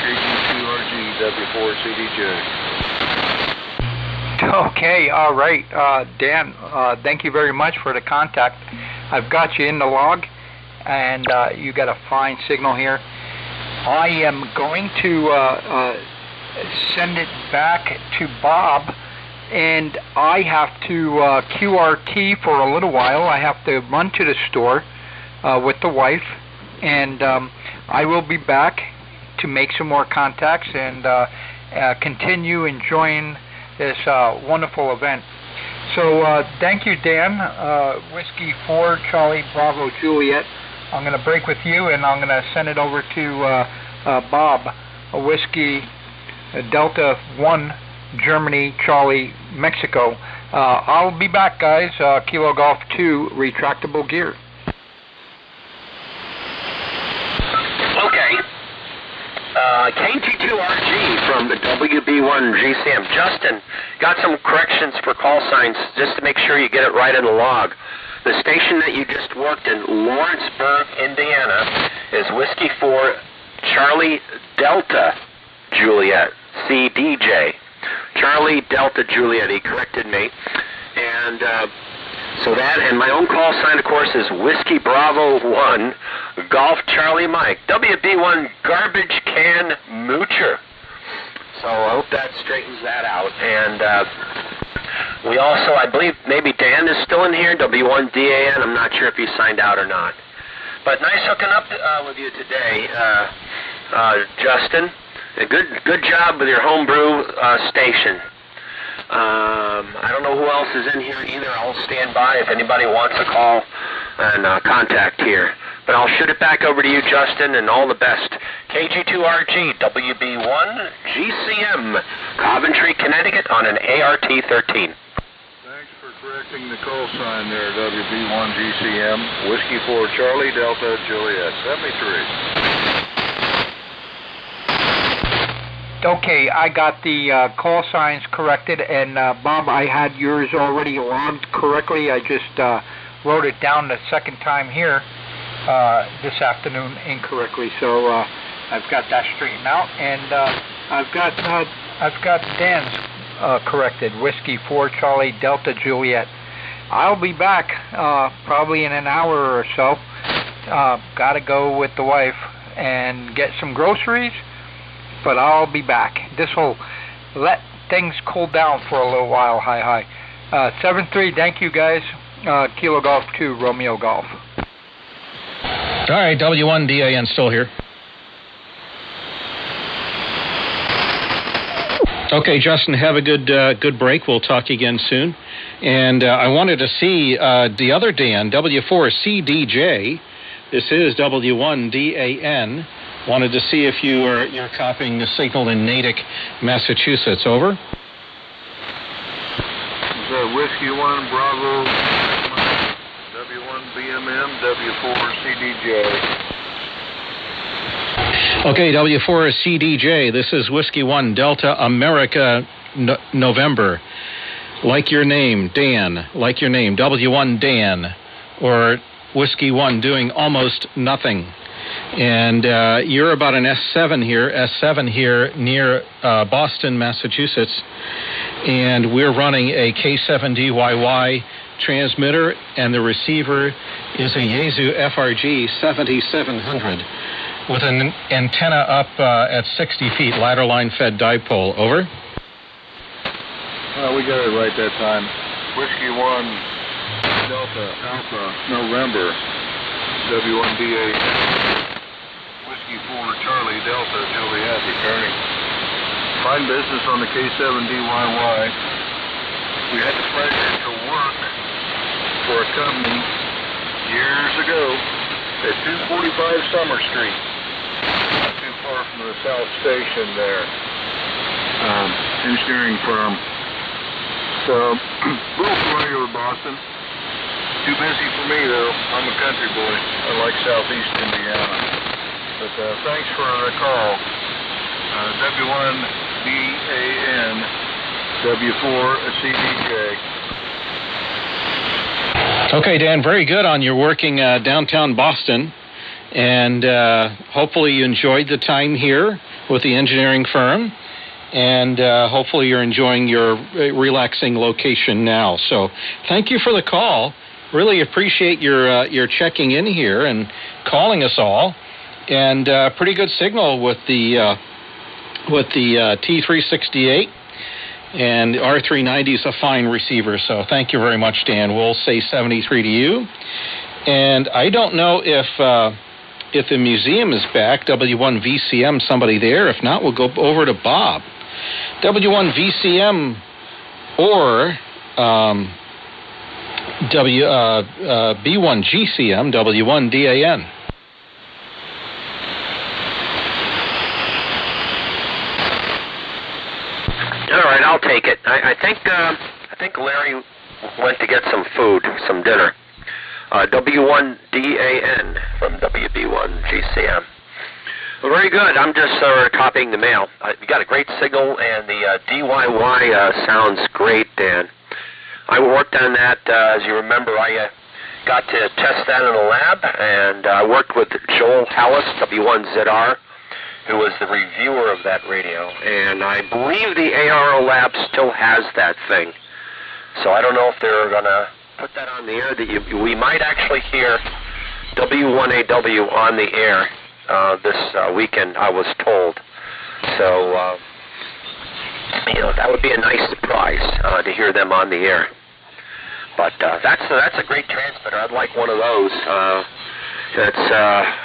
KT2RG W4CDJ. Okay, all right, Dan. Thank you very much for the contact. I've got you in the log, and you got a fine signal here. I am going to send it back to Bob, and I have to QRT for a little while. I have to run to the store with the wife, and I will be back to make some more contacts and continue enjoying this wonderful event. So thank you, Dan. Whiskey 4 Charlie Bravo Juliet. I'm going to break with you, and I'm going to send it over to Bob. Whiskey Delta 1 Germany Charlie Mexico. I'll be back, guys. Kilo Golf 2 retractable gear. Okay. KT2RG from the WB1GCM. Justin, got some corrections for call signs just to make sure you get it right in the log. The station that you just worked in Lawrenceburg, Indiana, is Whiskey 4 Charlie Delta Juliet, CDJ. Charlie Delta Juliet, he corrected me. And so that, and my own call sign, of course, is Whiskey Bravo 1 Golf Charlie Mike, WB1 Garbage Can Moocher. So I hope that straightens that out. And we also, I believe, maybe Dan is still in here, W1DAN. I'm not sure if he signed out or not. But nice hooking up with you today, Justin. A good job with your homebrew station. I don't know who else is in here either. I'll stand by if anybody wants a call and contact here. But I'll shoot it back over to you, Justin, and all the best. KG2RG, WB1, GCM, Coventry, Connecticut, on an ART-13. Thanks for correcting the call sign there, WB1 GCM, Whiskey 4 Charlie Delta Juliet, 73. Okay, I got the call signs corrected, and Bob, I had yours already logged correctly. I just wrote it down the second time here this afternoon incorrectly, so I've got that straightened out, and I've got Dan's corrected, Whiskey 4 Charlie Delta Juliet. I'll be back probably in an hour or so. Gotta go with the wife and get some groceries, but I'll be back. This will let things cool down for a little while. Hi. 7-3, thank you guys. Kilo Golf 2, Romeo Golf. All right, W1DAN still here. Okay, Justin, have a good break. We'll talk again soon. And I wanted to see the other Dan, W4CDJ. This is W1DAN. Wanted to see if you're copying the signal in Natick, Massachusetts. Over. Is that Whiskey 1 Bravo, W1BMM, W4CDJ. Okay, W4CDJ, this is Whiskey 1 Delta America November. Like your name, Dan. Like your name, W1 Dan. Or Whiskey 1 doing almost nothing. And you're about an S7 here near Boston, Massachusetts. And we're running a K7DYY transmitter, and the receiver is a Yaesu FRG 7700 with an antenna up at 60 feet, ladder line fed dipole. Over. We got it right that time. Whiskey 1 Delta Alpha November, W1DA, Whiskey 4 Charlie Delta Juliet returning. Fine business on the K7DYY. We had the pleasure to work for a company years ago at 245 Summer Street, not too far from the South Station there. Engineering firm. So, a little familiar with Boston. Too busy for me though. I'm a country boy. I like Southeast Indiana. But thanks for the call. W1BAN, W4CDJ. Okay, Dan, very good on your working downtown Boston. And hopefully you enjoyed the time here with the engineering firm. And hopefully you're enjoying your relaxing location now. So thank you for the call. Really appreciate your checking in here and calling us all. And pretty good signal with the T368. And R390 is a fine receiver, so thank you very much, Dan. We'll say 73 to you. And I don't know if the museum is back, W1VCM, somebody there. If not, we'll go over to Bob. W1VCM or B1GCM, W1DAN. All right, I'll take it. I think Larry went to get some food, some dinner. W1DAN from WB1GCM. Well, very good. I'm just copying the mail. You got a great signal, and the DYY sounds great, Dan. I worked on that. As you remember, I got to test that in the lab, and I worked with Joel Hallis, W1ZR, who was the reviewer of that radio, and I believe the ARO lab still has that thing. So I don't know if they're going to put that on the air. We might actually hear W1AW on the air this weekend, I was told. So, that would be a nice surprise to hear them on the air. But that's a great transmitter. I'd like one of those. It's,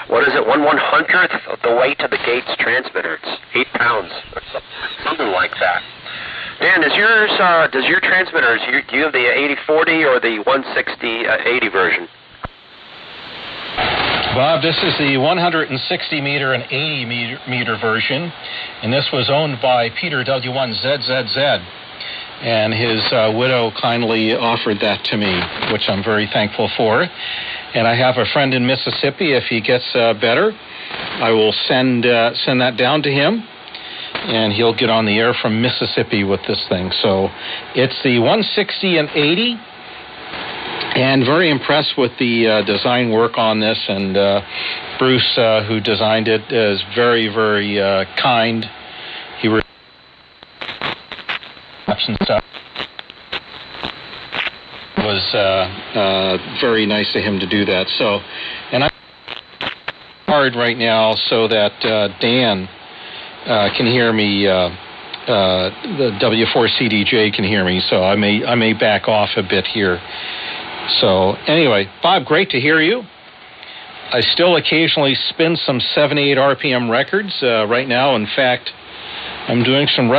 what is it, 1/100th of the weight of the Gates transmitter. It's 8 pounds, or something like that. Dan, does your transmitter, do you have the 8040 or the 160/80 version? Bob, this is the 160 meter and 80 meter version, and this was owned by Peter W1ZZZ, and his widow kindly offered that to me, which I'm very thankful for. And I have a friend in Mississippi. If he gets better, I will send that down to him, and he'll get on the air from Mississippi with this thing. So it's the 160 and 80, and very impressed with the design work on this. And Bruce, who designed it, is very, very kind. He was very nice of him to do that. So, and I'm hard right now so that Dan can hear me. The W4CDJ can hear me, so I may back off a bit here. So anyway, Bob, great to hear you. I still occasionally spin some 78 RPM records right now. In fact, I'm doing some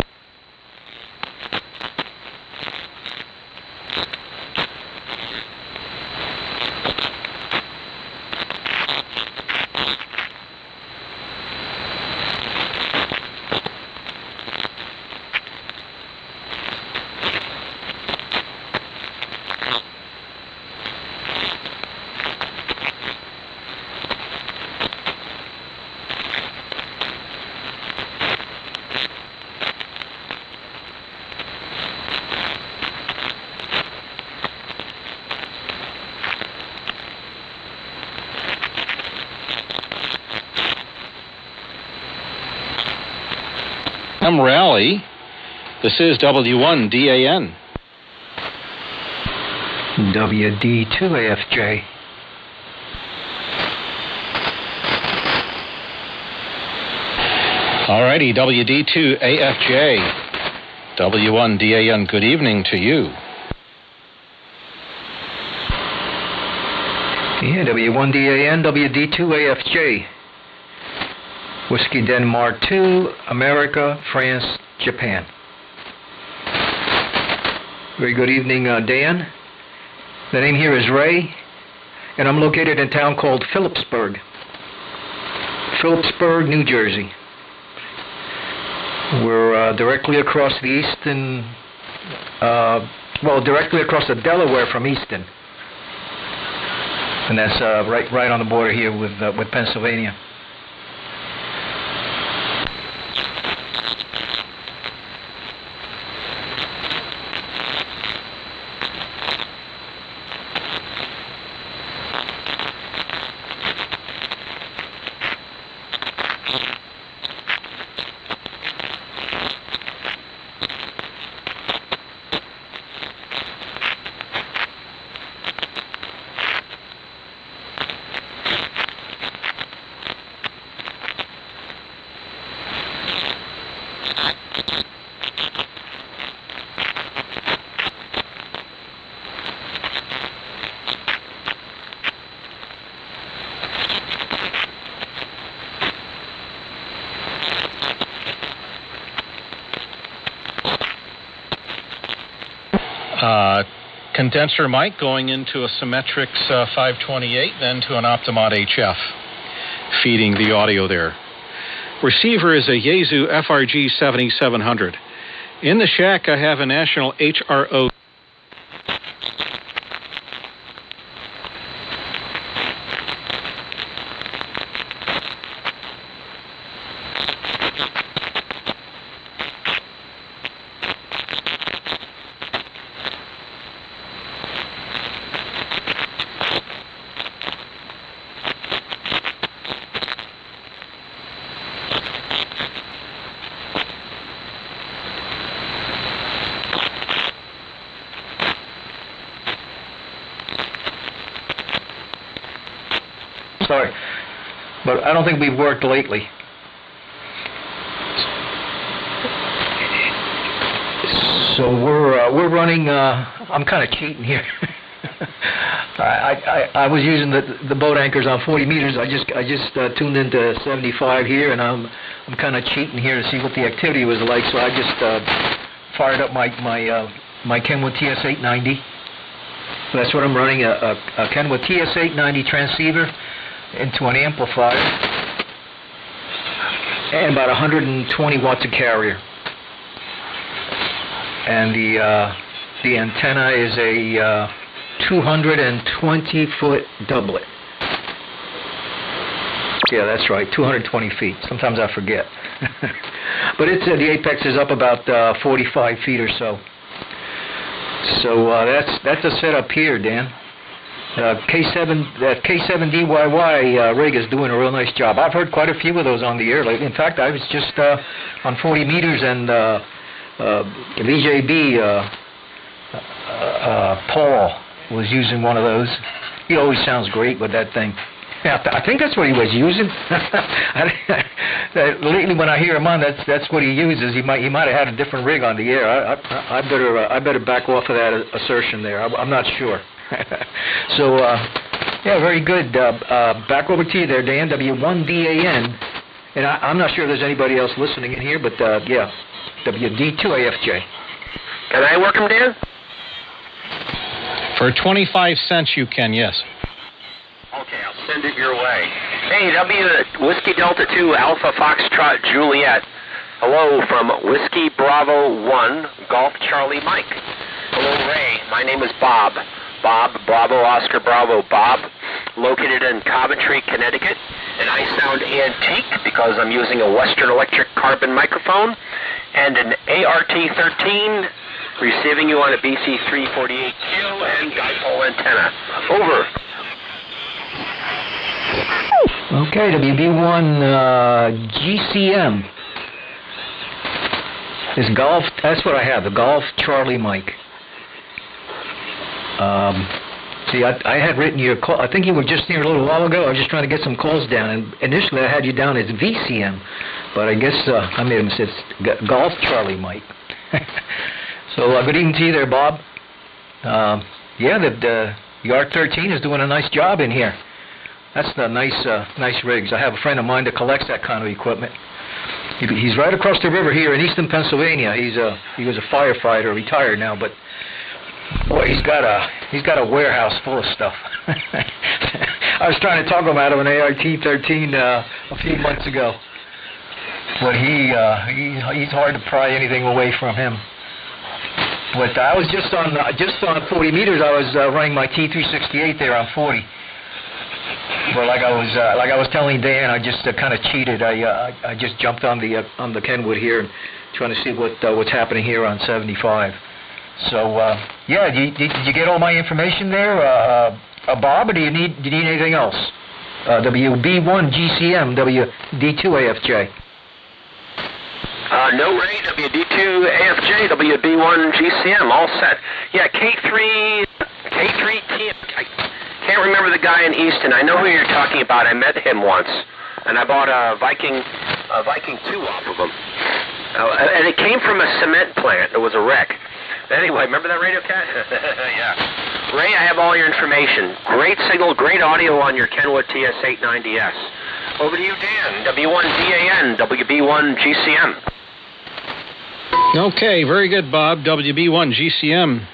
rally. This is W1DAN. WD2AFJ. Alrighty, WD2AFJ. W1DAN, good evening to you. Yeah, W1DAN, WD2AFJ. Whiskey Denmark 2, America, France, Japan. Very good evening, Dan. The name here is Ray, and I'm located in a town called Phillipsburg, New Jersey. We're directly across the Easton, directly across the Delaware from Easton, and that's right on the border here with Pennsylvania. Condenser mic going into a Symmetrix 528, then to an Optimod HF, feeding the audio there. Receiver is a Yaesu FRG 7700. In the shack, I have a National HRO. start. But I don't think we've worked lately. So we're running. I'm kind of cheating here. I was using the boat anchors on 40 meters. I just tuned into 75 here, and I'm kind of cheating here to see what the activity was like. So I just fired up my Kenwood TS890. That's what I'm running, a Kenwood TS890 transceiver into an amplifier, and about 120 watts of carrier. And the antenna is a 220-foot doublet. Yeah, that's right, 220 feet. Sometimes I forget. But it's the apex is up about 45 feet or so. So that's a setup here, Dan. K7DYY rig is doing a real nice job. I've heard quite a few of those on the air lately. In fact, I was just on 40 meters, and VJB Paul was using one of those. He always sounds great with that thing. I think that's what he was using. Lately, when I hear him on, that's what he uses. He might have had a different rig on the air. I better back off of that assertion there. I'm not sure. So yeah, very good. Back over to you there, Dan. W1DAN, and I'm not sure if there's anybody else listening in here, but yeah, WD2AFJ. Can I work them, Dan? For 25 cents, you can, yes. Okay, I'll send it your way. Hey, Whiskey Delta 2 Alpha Foxtrot Juliet. Hello from Whiskey Bravo 1 Golf Charlie Mike. Hello, Ray. My name is Bob. Bob Bravo Oscar Bravo Bob. Located in Coventry, Connecticut. And I sound antique because I'm using a Western Electric carbon microphone and an ART-13, receiving you on a BC348Q and dipole antenna. Over. Okay, WB1 GCM is golf. That's what I have, the Golf Charlie Mike. See, I had written your call. I think you were just here a little while ago. I was just trying to get some calls down, and initially I had you down as VCM, but I guess I made a mistake. It's Golf Charlie Mike. So good evening to you there, Bob. Yeah, the ART-13 is doing a nice job in here. That's the nice rigs. I have a friend of mine that collects that kind of equipment. He's right across the river here in Easton, Pennsylvania. He was a firefighter, retired now, but boy, he's got a warehouse full of stuff. I was trying to talk him out of an ART-13 a few months ago, but he's hard to pry anything away from him. But I was just on 40 meters. I was running my T368 there on 40. But like I was telling Dan, I just kind of cheated. I just jumped on the Kenwood here and trying to see what's happening here on 75. So yeah, did you get all my information there, Bob, or do you need anything else? WB1 GCM, WD2AFJ. No, Ray, WD2AFJ, WB1 GCM, all set. Yeah, K3TM. I can't remember the guy in Easton. I know who you're talking about. I met him once, and I bought a Viking 2 off of him. And it came from a cement plant. It was a wreck. Anyway, remember that Radio Cat? Yeah. Ray, I have all your information. Great signal, great audio on your Kenwood TS890S. Over to you, Dan. W1DAN, WB1 GCM. Okay, very good, Bob. WB1 GCM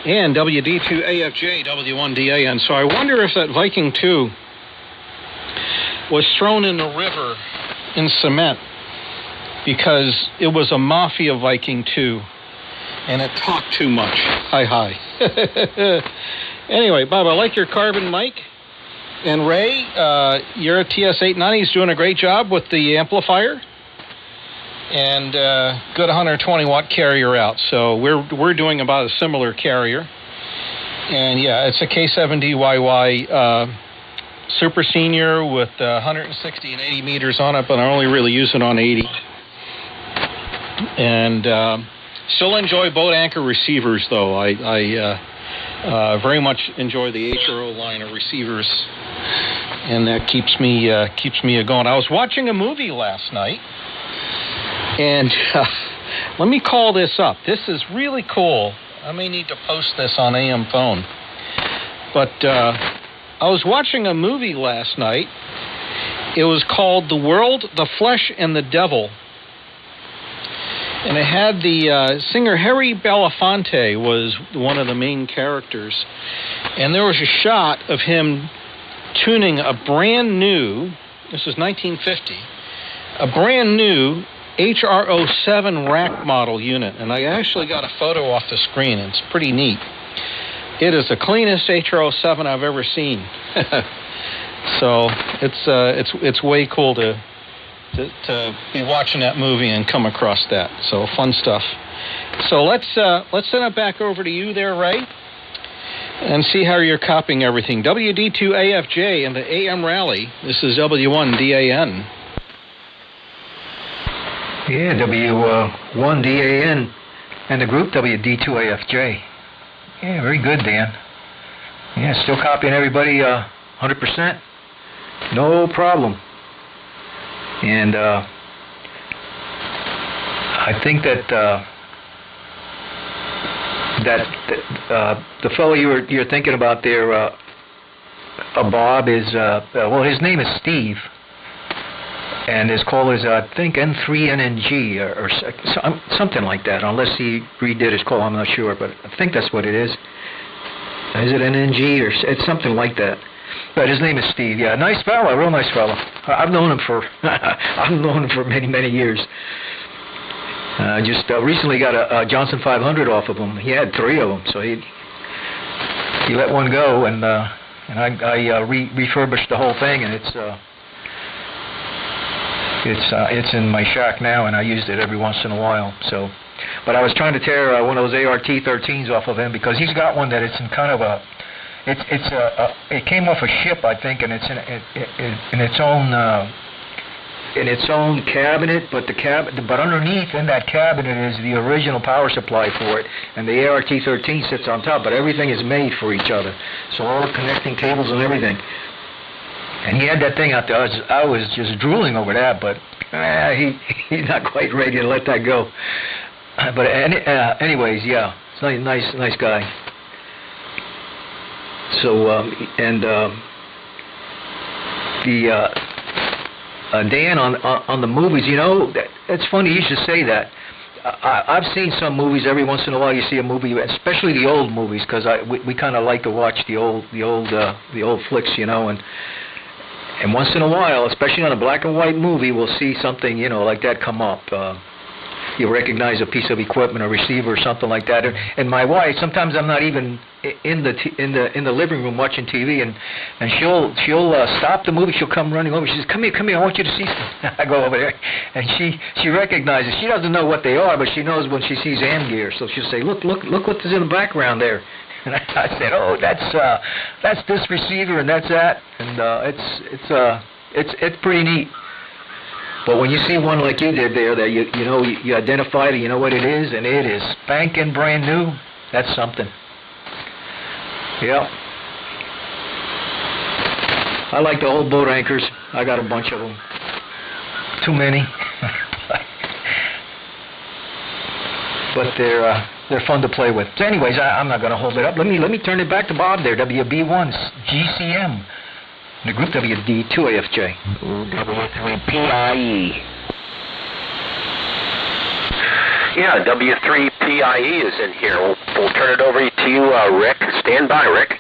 and WD2AFJ, W1DAN. So I wonder if that Viking 2 was thrown in the river in cement because it was a Mafia Viking 2 and it talked too much. Hi. Anyway, Bob, I like your carbon mic. And Ray, your TS890 is doing a great job with the amplifier. And good 120 watt carrier out. So we're doing about a similar carrier. And yeah, it's a K7DYY Super Senior with 160 and 80 meters on it, but I only really use it on 80. And still enjoy boat anchor receivers, though. I very much enjoy the HRO line of receivers. and that keeps me going. I was watching a movie last night, and let me call this up. This is really cool. I may need to post this on AM Phone. But I was watching a movie last night. It was called The World, the Flesh, and the Devil. And it had the singer Harry Belafonte was one of the main characters. And there was a shot of him tuning a brand new, this was 1950, a brand new HRO7 rack model unit. And I actually got a photo off the screen. It's pretty neat. It is the cleanest HRO7 I've ever seen. So it's way cool to be watching that movie and come across that. So fun stuff. So let's send it back over to you there, Ray, and see how you're copying everything. WD2AFJ and the AM rally. This is W1DAN. Yeah, W1DAN and the group WD2AFJ. Yeah, very good, Dan. Yeah, still copying everybody 100%. No problem. And I think that the fellow you're thinking about there, Bob, is well, his name is Steve, and his call is I think N3NNG or something like that. Unless he redid his call, I'm not sure, but I think that's what it is. Is it NNG or it's something like that? But his name is Steve. Yeah, nice fella, real nice fella. I've known him for many years. Just recently got a Johnson 500 off of him. He had 3 of them, so he let one go, and I refurbished the whole thing, and it's in my shack now, and I used it every once in a while. So, but I was trying to tear one of those ART-13s off of him because he's got one that it's in kind of a. It came off a ship, I think, and it's in its own cabinet. But underneath in that cabinet is the original power supply for it, and the ART-13 sits on top. But everything is made for each other, so all the connecting cables and everything. And he had that thing out there. I was just drooling over that, but he's not quite ready to let that go. But anyways, yeah, it's a nice guy. So Dan on the movies, you know, it's funny you should say that. I've seen some movies. Every once in a while, you see a movie, especially the old movies, because we kind of like to watch the old flicks, you know, and once in a while, especially on a black and white movie, we'll see something, you know, like that come up. You recognize a piece of equipment, a receiver, or something like that. And my wife, sometimes I'm not even in the living room watching TV, and she'll stop the movie. She'll come running over. She says, "Come here, I want you to see something." I go over there, and she recognizes. She doesn't know what they are, but she knows when she sees AM gear. So she'll say, "Look what is in the background there." And I said, "Oh, that's this receiver, and that's that." And it's pretty neat. But when you see one like you did there, that you know you identify it, you know what it is, and it is spanking brand new. That's something. Yeah. I like the old boat anchors. I got a bunch of them. Too many. But they're fun to play with. So anyways, I'm not going to hold it up. Let me turn it back to Bob there. WB1's GCM. The group WD2AFJ. W3PIE. Yeah, W3PIE is in here. We'll turn it over to you, Rick. Stand by, Rick.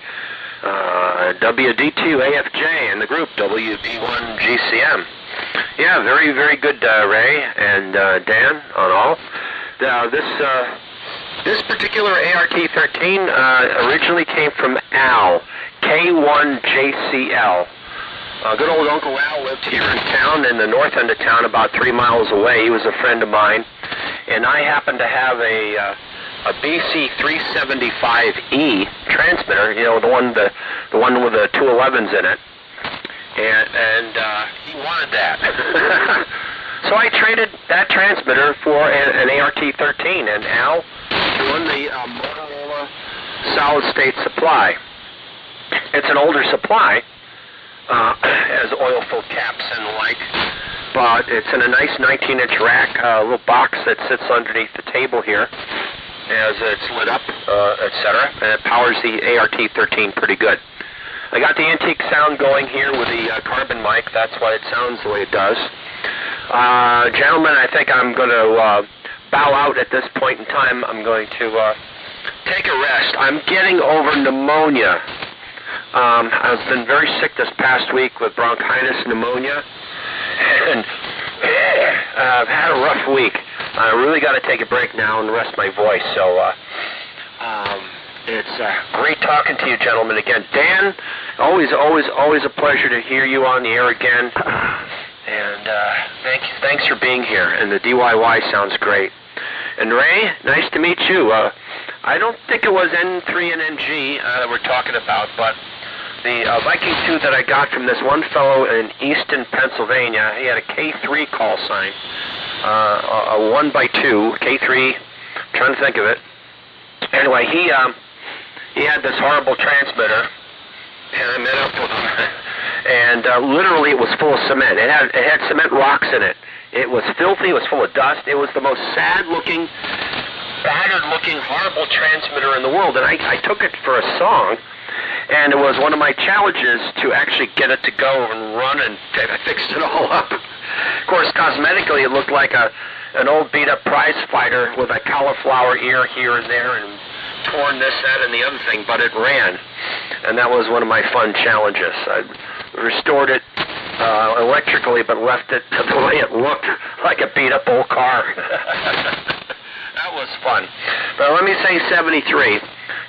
WD2AFJ and the group WB1GCM. Yeah, very, very good, Ray and Dan on all. This particular ART-13 originally came from Al. K1JCL. Good old Uncle Al lived here in town, in the north end of town, about 3 miles away. He was a friend of mine, and I happened to have a BC375E transmitter. You know, the one with the 211s in it, and he wanted that. So I traded that transmitter for an ART-13, and Al doing the Motorola solid-state supply. It's an older supply, has oil-filled caps and the like. But it's in a nice 19-inch rack, a little box that sits underneath the table here as it's lit up, etc. And it powers the ART-13 pretty good. I got the antique sound going here with the carbon mic. That's why it sounds the way it does. Gentlemen, I think I'm going to bow out at this point in time. I'm going to take a rest. I'm getting over pneumonia. I've been very sick this past week with bronchitis, pneumonia, and I've had a rough week. I really got to take a break now and rest my voice. So it's great talking to you, gentlemen, again. Dan, always a pleasure to hear you on the air again. And thanks for being here. And the DYY sounds great. And Ray, nice to meet you. I don't think it was N3 and NG that we're talking about, but the Viking 2 that I got from this one fellow in Easton, Pennsylvania, he had a K3 call sign, a 1x2, K3, trying to think of it. Anyway, he had this horrible transmitter, and I met up with him, and literally it was full of cement. It had cement rocks in it. It was filthy, it was full of dust. It was the most sad-looking, battered-looking, horrible transmitter in the world, and I took it for a song, and it was one of my challenges to actually get it to go and run, and I fixed it all up. Of course, cosmetically, it looked like an old beat-up prize fighter with a cauliflower ear here and there, and torn this, that, and the other thing, but it ran, and that was one of my fun challenges. I restored it electrically, but left it the way it looked, like a beat-up old car. That was fun. But let me say 73,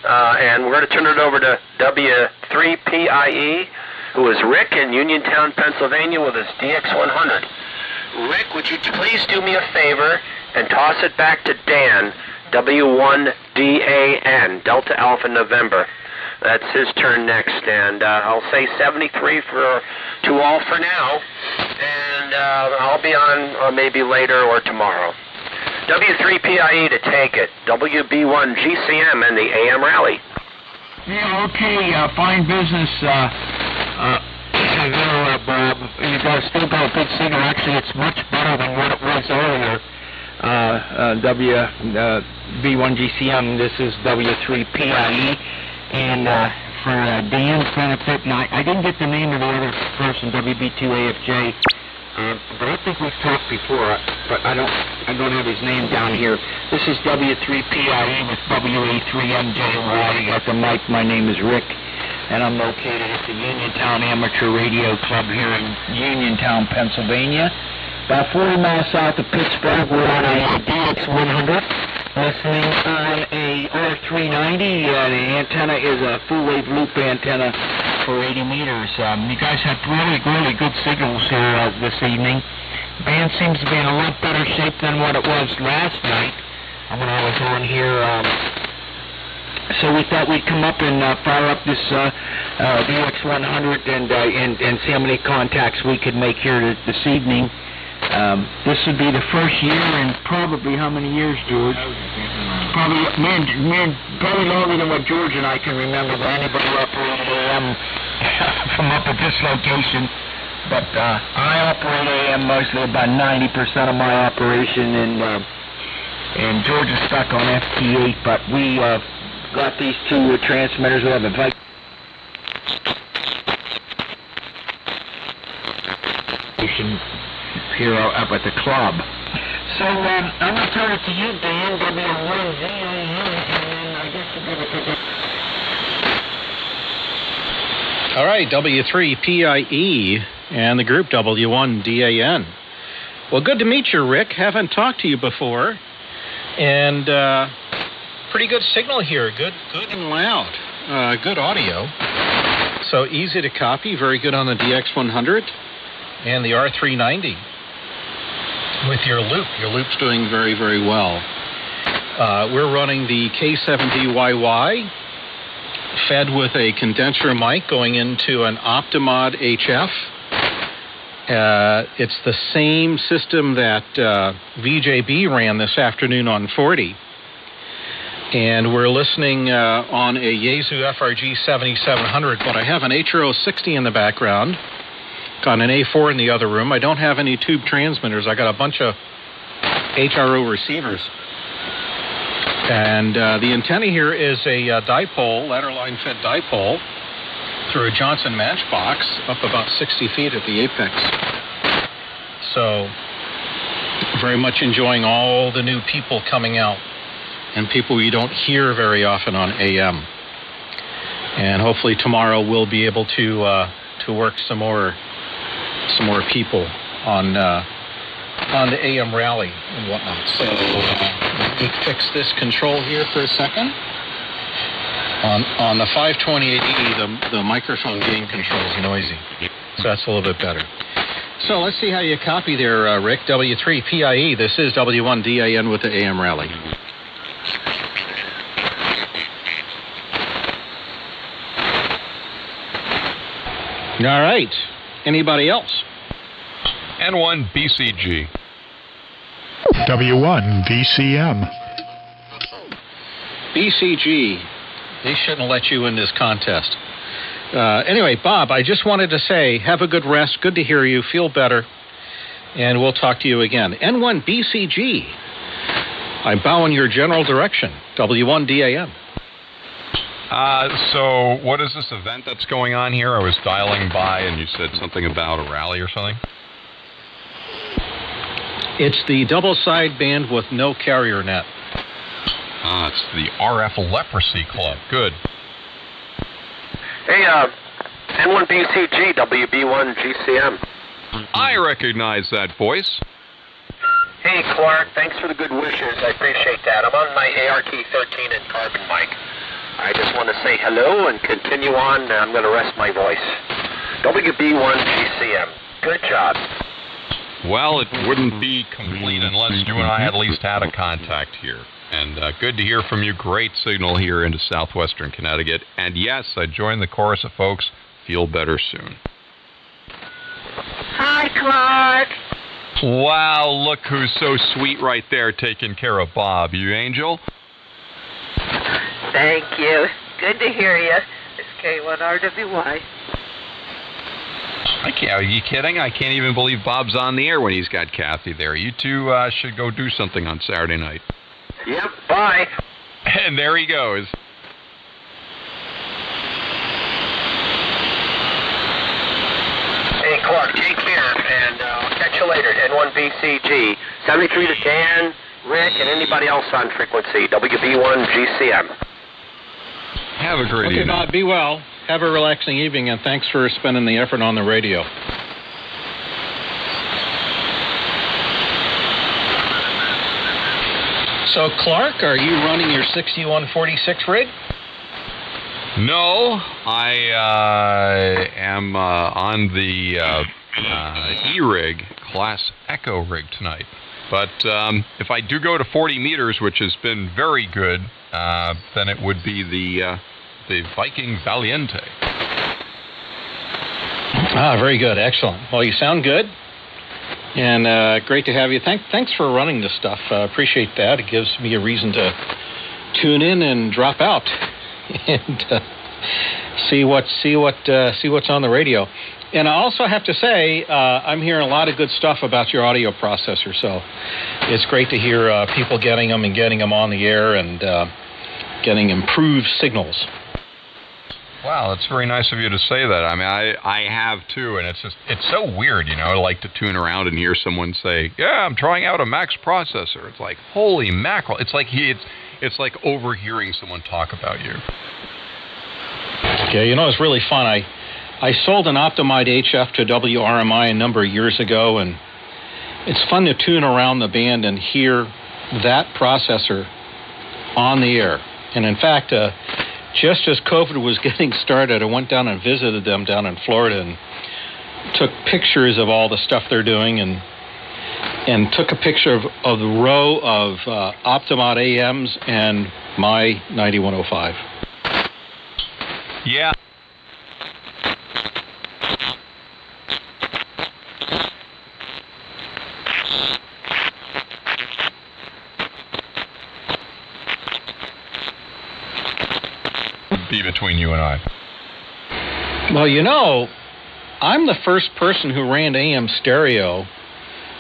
and we're going to turn it over to W3PIE, who is Rick in Uniontown, Pennsylvania, with his DX100. Rick, would you please do me a favor and toss it back to Dan, W1DAN, Delta Alpha November. That's his turn next, and I'll say 73 to all for now, and I'll be on maybe later or tomorrow. W3PIE to take it, WB1GCM and the AM rally. Yeah, okay, fine business there, Bob. You guys still got a good signal. Actually, it's much better than what it was earlier. WB1GCM, this is W3PIE. And for Dan's benefit, and I didn't get the name of the other person, WB2AFJ, but I think we've talked before, but I don't have his name down here. This is W3PIE with WA3MJY. At the mic, my name is Rick, and I'm located at the Uniontown Amateur Radio Club here in Uniontown, Pennsylvania. About 40 miles south of Pittsburgh, we're on a DX100. Listening on a R390, the antenna is a full-wave loop antenna for 80 meters. You guys have really good signals here this evening. The band seems to be in a lot better shape than what it was last night when I was on here. So we thought we'd come up and fire up this DX100 and see how many contacts we could make here this evening. This would be the first year in probably how many years, George? Probably longer than what George and I can remember that anybody operated AM from up at this location. But I operate AM mostly, about 90% of my operation, and George is stuck on FT8. But we got these two transmitters. We have a Viking here up at the club. So I'm going to turn it to you, Dan, W1DAN, and I guess you're going to pick up. All right, W3PIE and the group W1DAN. Well, good to meet you, Rick. Haven't talked to you before. And pretty good signal here. Good and loud. Good audio. So easy to copy. Very good on the DX100 and the R390. With your loop. Your loop's doing very, very well. We're running the K70YY, fed with a condenser mic going into an Optimod HF. It's the same system that VJB ran this afternoon on 40. And we're listening on a Yaesu FRG 7700, but I have an HRO 60 in the background. Got an A4 in the other room. I don't have any tube transmitters. I got a bunch of HRO receivers. And the antenna here is a dipole, ladder line fed dipole, through a Johnson matchbox up about 60 feet at the apex. So, very much enjoying all the new people coming out and people you don't hear very often on AM. And hopefully tomorrow we'll be able to work some more people on the AM rally and whatnot. So let me fix this control here for a second. On the 528E, the microphone gain control is noisy, so that's a little bit better. So let's see how you copy there, Rick. W3PIE, this is W1DAN with the AM rally. All right. Anybody else? N1 BCG. W1 VCM. BCG. They shouldn't let you in this contest. Anyway, Bob, I just wanted to say, have a good rest. Good to hear you. Feel better. And we'll talk to you again. N1 BCG. I bow in your general direction. W1 DAM. So what is this event that's going on here? I was dialing by and you said something about a rally or something? It's the double sideband with no carrier net. It's the RF Leprosy Club. Good. Hey, N1 BCG, WB1 GCM. I recognize that voice. Hey, Clark, thanks for the good wishes. I appreciate that. I'm on my ART-13 and carbon mic. I just want to say hello and continue on. I'm going to rest my voice. WB1 GCM. Good job. Well, it wouldn't be complete unless you and I at least had a contact here. And good to hear from you. Great signal here into southwestern Connecticut. And yes, I joined the chorus of folks. Feel better soon. Hi, Clark. Wow, look who's so sweet right there taking care of Bob. You angel? Thank you. Good to hear you. It's K1RWY. Are you kidding? I can't even believe Bob's on the air when he's got Kathy there. You two should go do something on Saturday night. Yep, bye. And there he goes. Hey, Clark, take care, and I'll catch you later. N1BCG, 73 to Dan, Rick, and anybody else on frequency, WB1 GCM. Have a great evening. Bob, be well. Have a relaxing evening, and thanks for spending the effort on the radio. So, Clark, are you running your 6146 rig? No, I am on the E-rig, Class Echo rig tonight. But if I do go to 40 meters, which has been very good, then it would be the Viking Valiente. Very good. Excellent. Well, you sound good. And great to have you. Thanks for running this stuff. Appreciate that. It gives me a reason to tune in and drop out and see what's on the radio. And I also have to say, I'm hearing a lot of good stuff about your audio processor. So it's great to hear people getting them on the air and getting improved signals. Wow, that's very nice of you to say that. I mean, I have too, and it's so weird, you know, I like to tune around and hear someone say, yeah, I'm trying out a Max processor. It's like, holy mackerel. It's like overhearing someone talk about you. Okay, you know, it's really fun. I sold an Optimide HF to WRMI a number of years ago, and it's fun to tune around the band and hear that processor on the air. And in fact, just as COVID was getting started, I went down and visited them down in Florida and took pictures of all the stuff they're doing and took a picture of the row of Optimide AMs and my 9105. Yeah. be between you and I? Well, you know, I'm the first person who ran AM stereo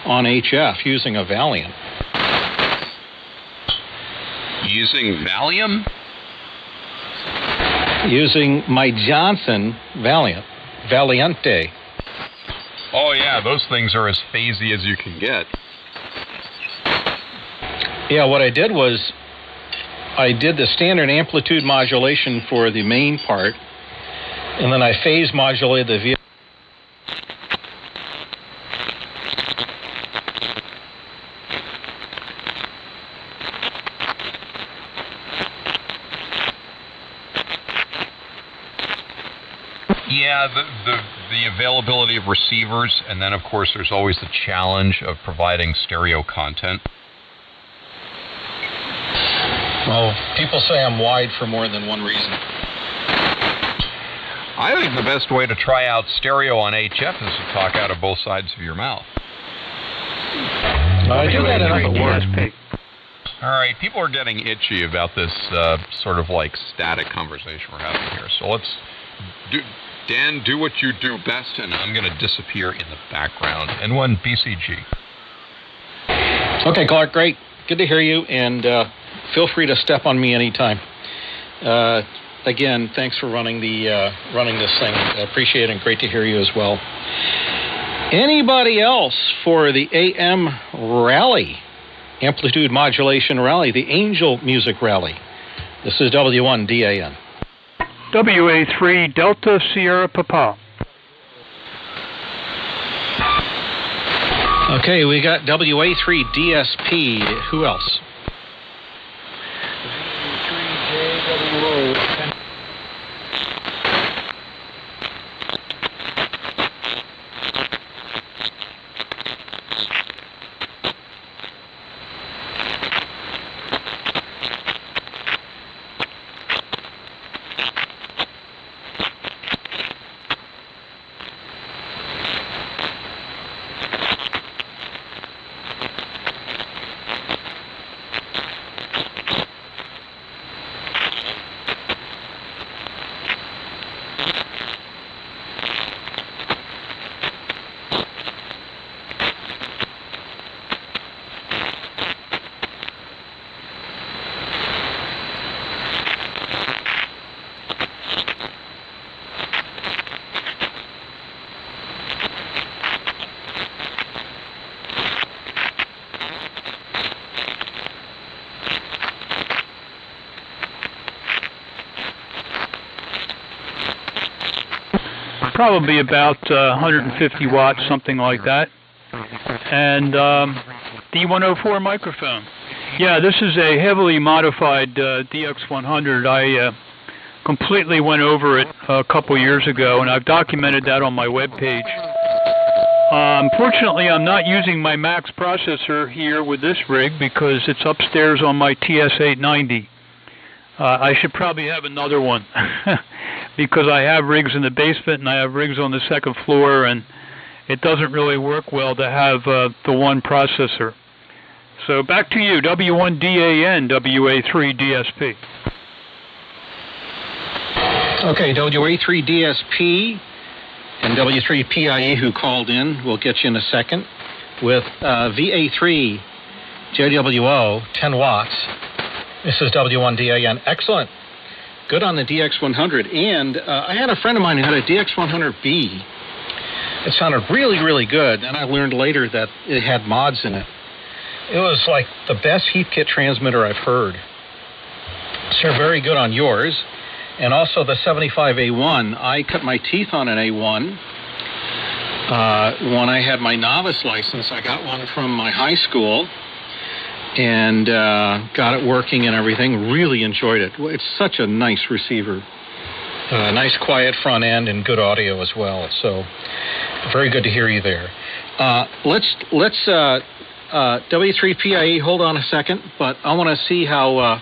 on HF using a Valiant. Using Valium? Using my Johnson Valiant. Valiante. Oh, yeah, those things are as phasey as you can get. Yeah, what I did was I did the standard amplitude modulation for the main part, and then I phase modulated the VST. Yeah, the availability of receivers, and then, of course, there's always the challenge of providing stereo content. Well, people say I'm wide for more than one reason. I think the best way to try out stereo on HF is to talk out of both sides of your mouth. I do that enough at work. All right, people are getting itchy about this sort of like static conversation we're having here. So let's do... Dan, do what you do best, and I'm going to disappear in the background. N1 BCG. Okay, Clark, great. Good to hear you, and feel free to step on me anytime. Again, thanks for running this thing. I appreciate it, and great to hear you as well. Anybody else for the AM rally, amplitude modulation rally, the Angel Music Rally? This is W1DAN. WA3 Delta Sierra Papa. Okay, we got WA3 DSP. Who else? Probably about 150 watts, something like that. And D104 microphone. Yeah, this is a heavily modified DX100. I completely went over it a couple years ago, and I've documented that on my webpage. Unfortunately, I'm not using my Max processor here with this rig because it's upstairs on my TS890. I should probably have another one because I have rigs in the basement and I have rigs on the second floor, and it doesn't really work well to have the one processor. So back to you, W1DAN, WA3DSP. Okay, WA3DSP and W3PIE who called in, we'll get you in a second, with VA3 JWO, 10 watts. This is W1DAN. Excellent. Good on the DX100. And I had a friend of mine who had a DX100B. It sounded really, really good. And I learned later that it had mods in it. It was like the best heat kit transmitter I've heard. So very good on yours. And also the 75A1. I cut my teeth on an A1. When I had my novice license, I got one from my high school. And got it working and everything. Really enjoyed it. It's such a nice receiver. Nice quiet front end and good audio as well. So very good to hear you there. Let's W3PIE, hold on a second, but I want to see how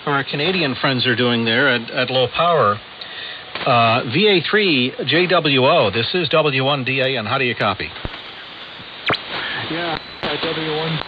our Canadian friends are doing there at low power. VA3 JWO, this is W1DAN. How do you copy? Yeah, W1.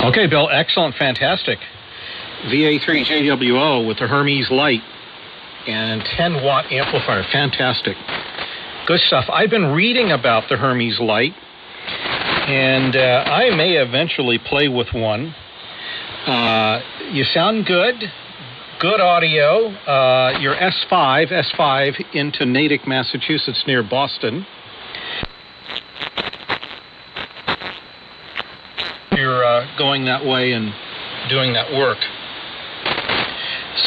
Okay, Bill, excellent, fantastic. VA3JWO with the Hermes light and 10-watt amplifier, fantastic. Good stuff. I've been reading about the Hermes light, and I may eventually play with one. You sound good. Good audio. You're S5 into Natick, Massachusetts, near Boston. You're going that way and doing that work.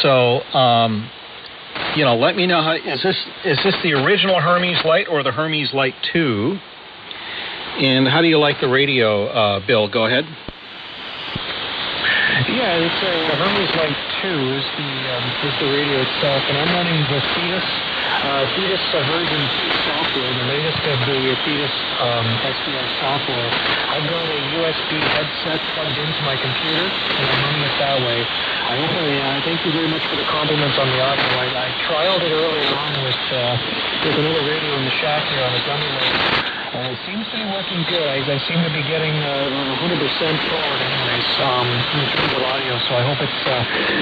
So, let me know how is this the original Hermes light or the Hermes light 2? And how do you like the radio, Bill? Go ahead. Yeah, it's a Hermes Light 2 is the radio itself, and I'm running the Thetis version 2 software, the latest of the Thetis SDR software. I've got a USB headset plugged into my computer, and I'm running it that way. Thank you very much for the compliments on the audio. I trialed it earlier on with another radio in the shack here on a dummy load. It seems to be working good. I seem to be getting 100% forward anyways in terms of audio, so I hope it's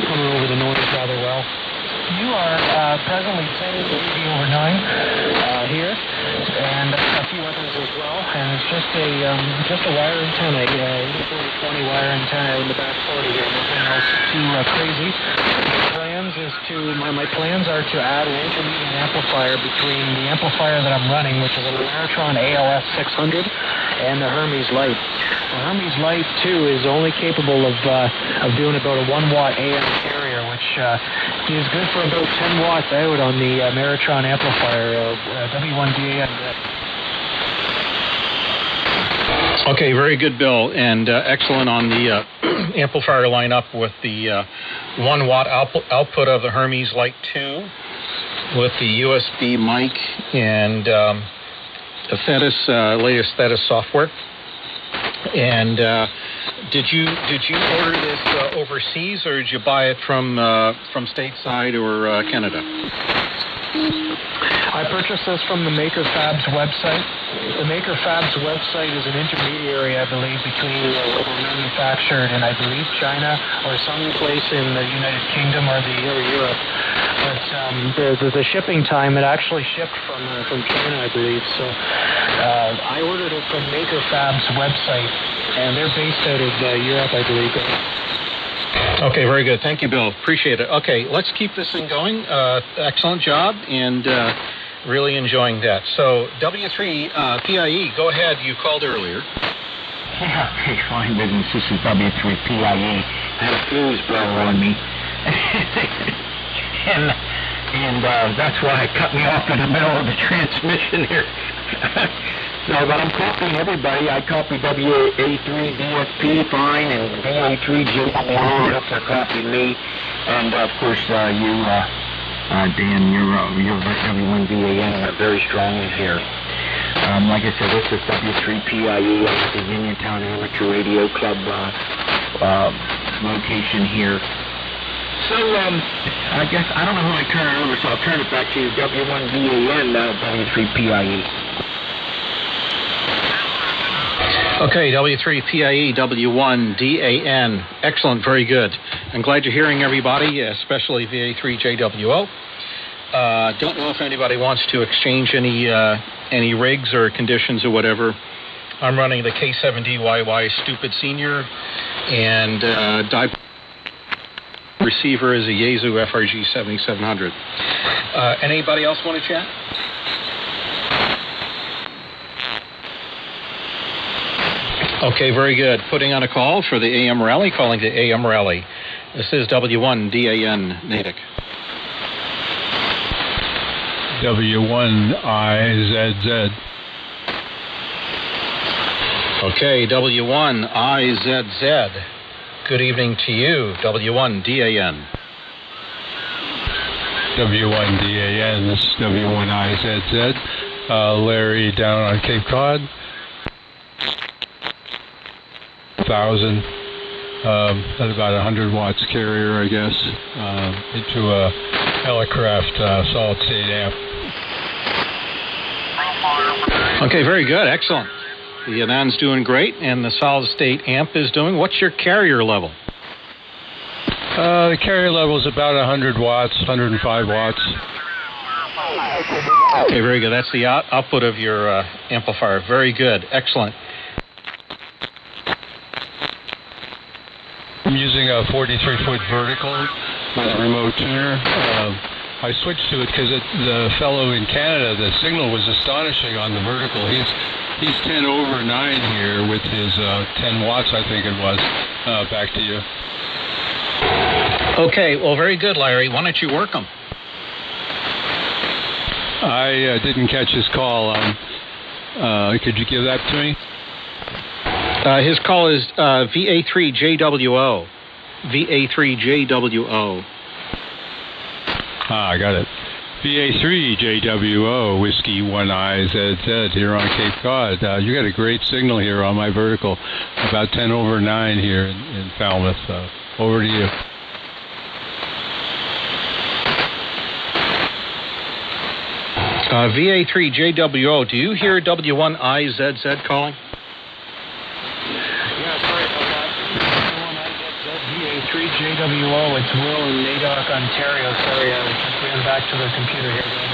coming over the noise rather well. You are presently 10 dB over 9 here, and a few others as well, and it's just a wire antenna, 80/40/20 wire antenna in the back 40 here, nothing else too crazy. My plans are to add an intermediate amplifier between the amplifier that I'm running, which is a Meritron ALS 600, and the Hermes Light. The Hermes Light 2 is only capable of doing about a 1-watt AM carrier, which is good for about 10 watts out on the Meritron amplifier, W1DAN. Okay, very good, Bill, and excellent on the amplifier lineup with the 1-watt output of the Hermes Light 2 with the USB mic and the latest Thetis software. And did you order this overseas, or did you buy it from stateside or Canada? I purchased this from the Maker Fab's website. The Maker Fab's website is an intermediary, I believe, between where they're manufactured in, I believe, China or some place in the United Kingdom or Europe. But the shipping time, it actually shipped from China, I believe. So I ordered it from Maker Fab's website, and they're based out of Europe, I believe. Okay, very good. Thank you, Bill. Appreciate it. Okay, let's keep this thing going. Excellent job, and really enjoying that. So, W3PIE, go ahead. You called earlier. Yeah, okay, fine business. This is W3PIE. I had a fuse blower on me. and that's why it cut me off in the middle of the transmission here. No, but I'm copying everybody. I copy WA3DSP fine, and WA3JWO also copied me, and of course you, Dan, you're W1VAN are very strong in here. Like I said, this is W3PIE at the Uniontown Amateur Radio Club location here. So, I guess I don't know who I turn it over, so I'll turn it back to you, W1VAN, W3PIE. Okay, W3PIE, W1DAN. Excellent, very good. I'm glad you're hearing everybody, especially VA3JWO. Don't know if anybody wants to exchange any rigs or conditions or whatever. I'm running the K7DYY Stupid Senior, and receiver is a Yaesu FRG 7700. Anybody else want to chat? Okay, very good. Putting on a call for the AM Rally, calling the AM Rally. This is W1DAN Natick. W1IZZ. Okay, W1IZZ. Good evening to you, W1DAN. W1DAN, this is W1IZZ. Larry down on Cape Cod. 1,000. That's about 100 watts carrier, I guess, into a Elecraft solid state amp. Okay, very good, excellent. The Anand's doing great, and the solid-state amp is doing. What's your carrier level? The carrier level is about 100 watts, 105 watts. Okay, very good. That's the output of your amplifier. Very good. Excellent. I'm using a 43-foot vertical with a remote tuner. I switched to it because the fellow in Canada, the signal was astonishing on the vertical. He's 10 over 9 here with his 10 watts, I think it was. Back to you. Okay, well, very good, Larry. Why don't you work them? I didn't catch his call. Could you give that to me? His call is VA3JWO. VA3JWO. I got it. VA3JWO, Whiskey 1IZZ here on Cape Cod. You got a great signal here on my vertical. About 10 over 9 here in Falmouth. Over to you. VA3JWO, do you hear W1IZZ calling? Yeah, sorry about that. VA3JWO, it's Will in Naydock, Ontario. Sorry, I just ran back to the computer here again.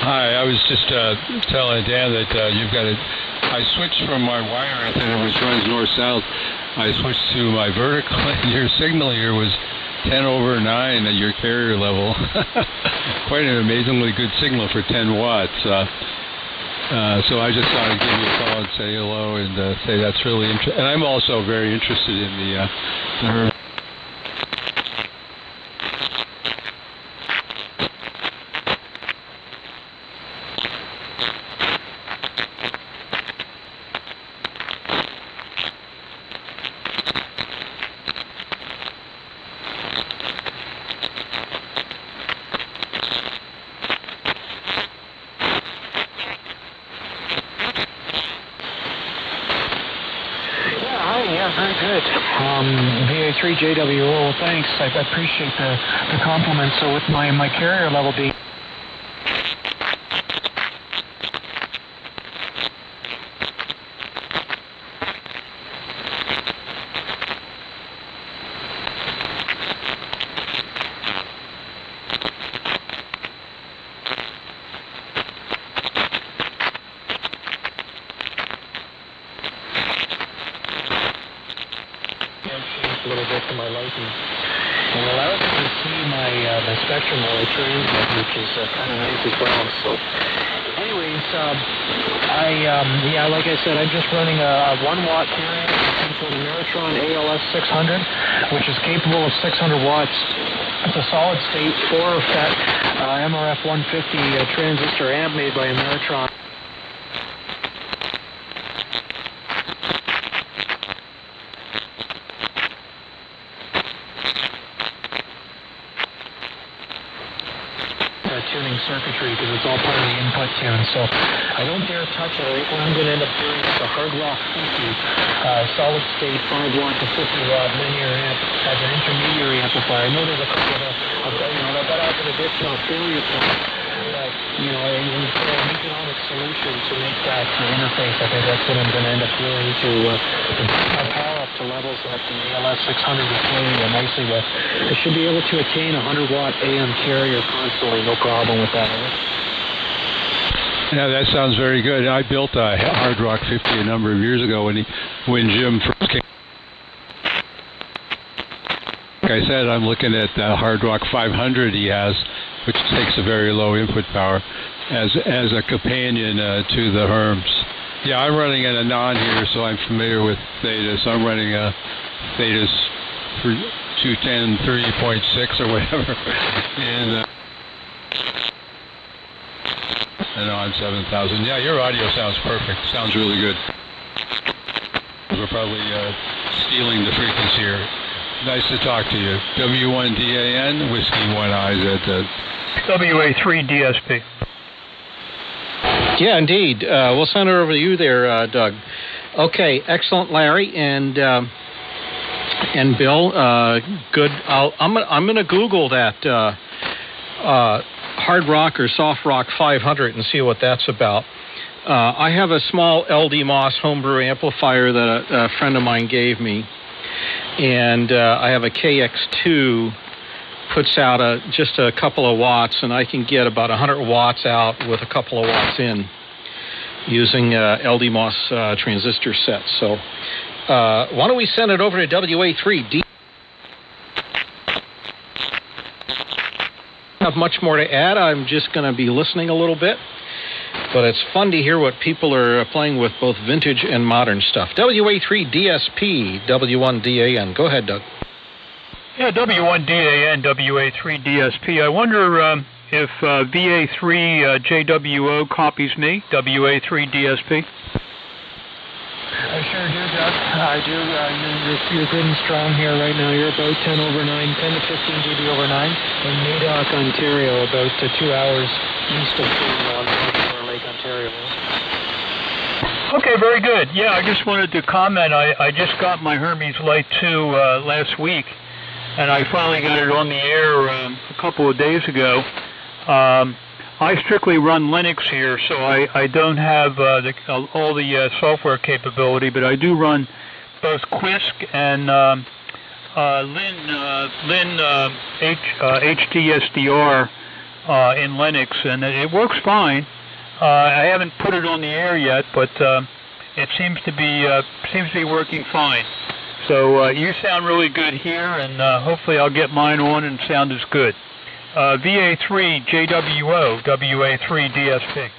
Hi, I was just telling Dan that you've got I switched from my wire antenna, which runs north-south. I switched to my vertical, and your signal here was 10 over 9 at your carrier level. Quite an amazingly good signal for 10 watts. So I just thought I'd give you a call and say hello and say that's really interesting. And I'm also very interested in the VA3JWO, thanks. I appreciate the compliment. So with my carrier level being a little bit to my liking. It allows me to see the spectrum while I transmit, which is kind of nice as well. So, anyways, like I said, I'm just running a 1 watt carrier, so the Meritron ALS 600, which is capable of 600 watts. It's a solid state 4-FET MRF 150 transistor amp made by Meritron. Tuning circuitry because it's all part of the input tune, so I don't dare touch it. I think what I'm going to end up doing is a Hard Rock 50 solid state 5 watt to 50 watt linear amp as an intermediary amplifier. I know there's a couple of that has an additional failure point, but an economic solution to make that interface. I think that's what I'm going to end up doing to bring my power up to levels that the ALS 600 will play nicely with. I should be able to attain a 100 watt AM carrier constantly, no problem with that. Yeah, that sounds very good. I built a Hard Rock 50 a number of years ago when Jim first came. Like I said, I'm looking at the Hard Rock 500 he has, which takes a very low input power as a companion to the Herms. Yeah, I'm running an Anand here, so I'm familiar with Thetas. I'm running a Thetas 210 3.6 or whatever, and on 7000. Yeah, your audio sounds perfect. Sounds really good. We're probably stealing the frequency here. Nice to talk to you. W1DAN, Whiskey 1IZZ. WA3DSP. Yeah, indeed. We'll send it over to you there, Doug. Okay, excellent, Larry and Bill. Good. I'm going to Google that Hard Rock or Soft Rock 500 and see what that's about. I have a small LD Moss homebrew amplifier that a friend of mine gave me, and I have a KX2, puts out just a couple of watts, and I can get about 100 watts out with a couple of watts in using LD Moss transistor sets. So why don't we send it over to WA3D? Not much more to add. I'm just going to be listening a little bit. But it's fun to hear what people are playing with, both vintage and modern stuff. WA3DSP, W1DAN. Go ahead, Doug. Yeah, W1DAN, WA3DSP. I wonder if VA3JWO copies me, WA3DSP. I sure do, Doug. I do. You're good and strong here right now. You're about 10 over 9, 10 to 15 dB over 9 in Madoc, Ontario, about 2 hours east of Lake, Ontario. Okay, very good. Yeah, I just wanted to comment. I just got my Hermes Light 2 last week, and I finally got it on the air a couple of days ago. I strictly run Linux here, so I don't have all the software capability, but I do run both Quisk and Lin HDSDR in Linux, and it works fine. I haven't put it on the air yet, but it seems to be working fine. So you sound really good here, and hopefully I'll get mine on and sound as good. VA3JWO, WA3DSP.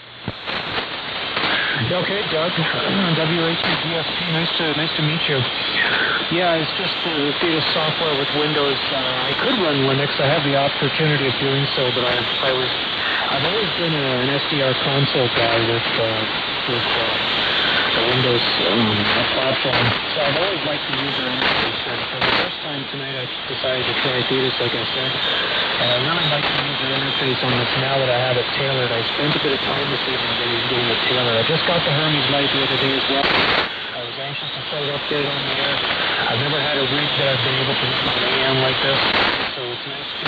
Okay, Doug. WA3DSP, nice to meet you. Yeah, it's just the Fetus software with Windows. I could run Linux. I have the opportunity of doing so, but I've always been an SDR console guy with the Windows platform. So I've always liked the user interface. And for the first time tonight, I decided to try Fetus, like I said. And I really like the user interface on this now that I have it tailored. I spent a bit of time this evening getting it tailored. I just got the Hermes Light the other day as well. I was anxious to set it up, get it on the air. I've never had a rig that I've been able to run on AM like this. So it's nice to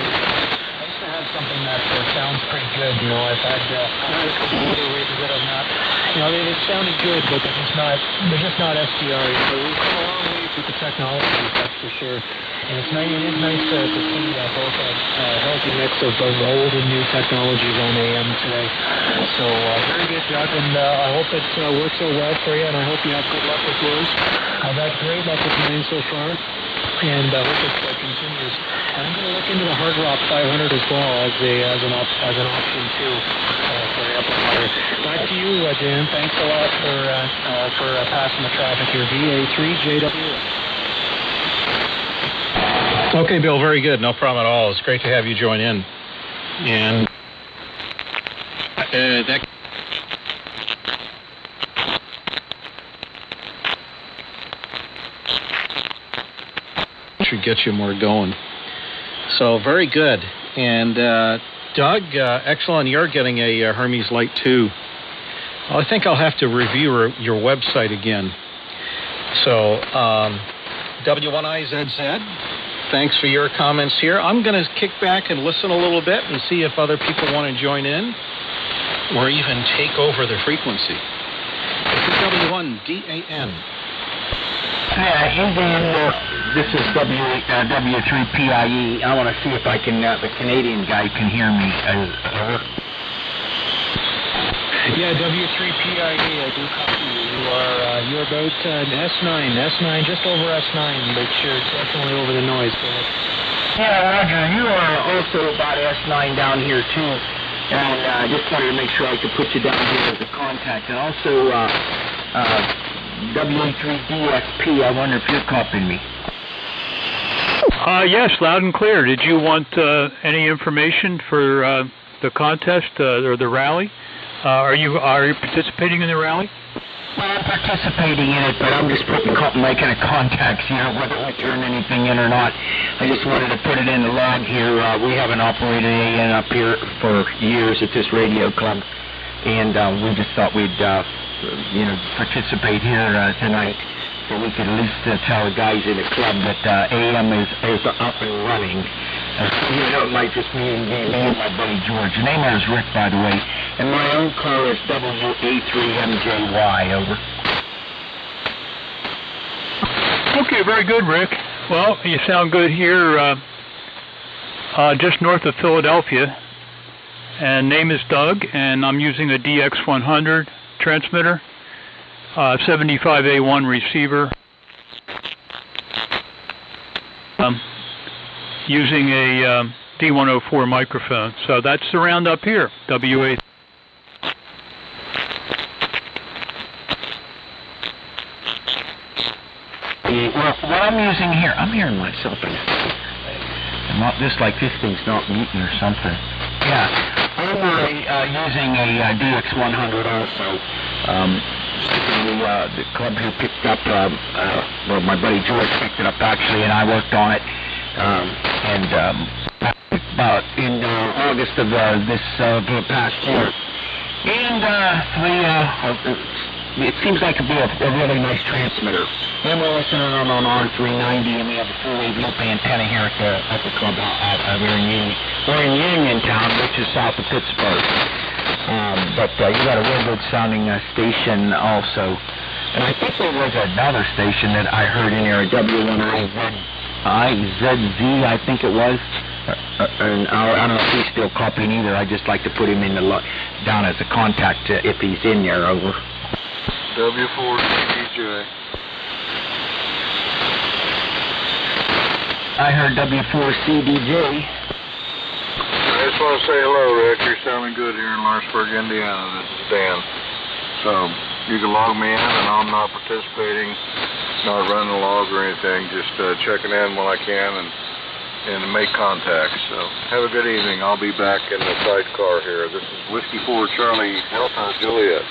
have something that sounds pretty good. You know, I've had a couple other rigs that have not, you know, they sounded good, but they're just not SDR. So we've come a long ways with the technology, that's for sure. And it is nice to see both a healthy mix of old and new technologies on AM today. So very good, Doug, and I hope it works out well for you, and I hope you have good luck with yours. I've had great luck with mine so far, and I hope it continues. And I'm going to look into the Hard Rock 500 as well as an option too for an amplifier. Back to you, Dan. Thanks a lot for passing the traffic here. VA3JW. Okay, Bill, very good. No problem at all. It's great to have you join in. And that should get you more going. So, very good. And Doug, excellent. You're getting a Hermes Light 2. I think I'll have to review your website again. So, W1IZZ. Thanks for your comments here. I'm going to kick back and listen a little bit and see if other people want to join in or even take over the frequency. This is W1DAN. Hey, Dan, this is W3PIE. I want to see if I can, the Canadian guy can hear me. Yeah, W3PIE, I do copy you. You're about S9, just over S9, but you're definitely over the noise. Yeah, Roger, you are also about S9 down here too, and I just wanted to make sure I could put you down here as a contact, and also W3DSP. I wonder if you're copying me. Yes, loud and clear. Did you want any information for the contest or the rally? Are you participating in the rally? Well, I'm participating in it, but I'm just making a contact here, whether I turn anything in or not. I just wanted to put it in the log here. We haven't operated AN up here for years at this radio club, and we just thought we'd, participate here tonight, so we could at least tell the guys in the club that AM is up and running. You know, it might just be me and my buddy George. Your name is Rick, by the way. And my own car is WA3MJY, over. Okay, very good, Rick. Well, you sound good here, just north of Philadelphia. And name is Doug, and I'm using a DX100 transmitter, 75A1 receiver, using a D104 microphone. So that's the roundup here, WA. Well, what I'm using here, I'm hearing myself. I'm not this thing's not muting or something. Yeah. I'm using a DX100 also. The club here picked up, well, my buddy George picked it up actually, and I worked on it. About in August of this past year. And it seems like it'd be a really nice transmitter. And we're listening on R390, and we have a full-wave loop antenna here at the club. We're in Uniontown, which is south of Pittsburgh. But you got a real good sounding station also. And I think there was another station that I heard in here, a W1IZZ, I think it was. And I don't know if he's still copying either. I just like to put him in down as a contact if he's in there, over. W4CDJ. I heard W4CDJ. I just want to say hello, Rick. You're sounding good here in Lawrenceburg, Indiana. This is Dan. So you can log me in, and I'm not participating, not running a log or anything, just checking in when I can and make contact. So have a good evening. I'll be back in the sidecar here. This is Whiskey 4 Charlie Delta Juliet.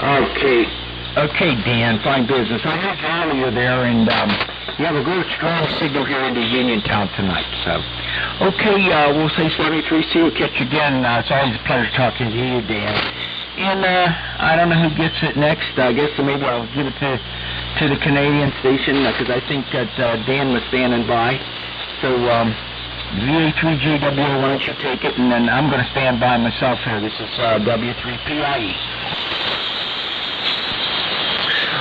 Okay, Dan, fine business. I heard you earlier there, and you have a good, strong signal here into Uniontown tonight. So, okay, we'll say 73C. We'll catch you again. It's always a pleasure talking to you, Dan. And I don't know who gets it next. I guess maybe I'll give it to the Canadian station because I think that Dan was standing by. So, VA3JW, why don't you take it, and then I'm going to stand by myself here. This is W3PIE.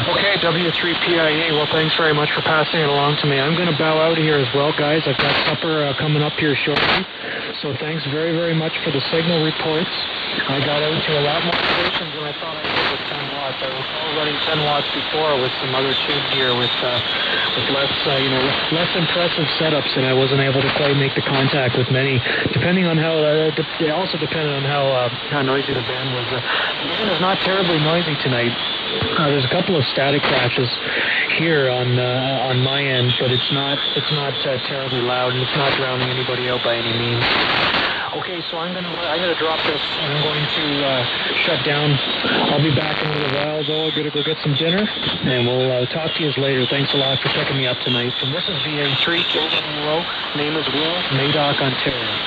Okay, W3PIE, well, thanks very much for passing it along to me. I'm going to bow out of here as well, guys. I've got supper coming up here shortly. So thanks very, very much for the signal reports. I got out to a lot more stations than I thought I did with 10 watts. I was all running 10 watts before with some other tube gear with less impressive setups, and I wasn't able to quite make the contact with many, depending on how, it also depended on how noisy the band was. The band is not terribly noisy tonight. There's a couple of static crashes here on my end, but it's not terribly loud, and it's not drowning anybody out by any means. Okay, so I'm gonna drop this, and I'm going to shut down. I'll be back in a little while, though. I'm gonna go get some dinner, and we'll talk to you later. Thanks a lot for picking me up tonight. And this is VA3 KWO. Name is Will, Madoc, Ontario.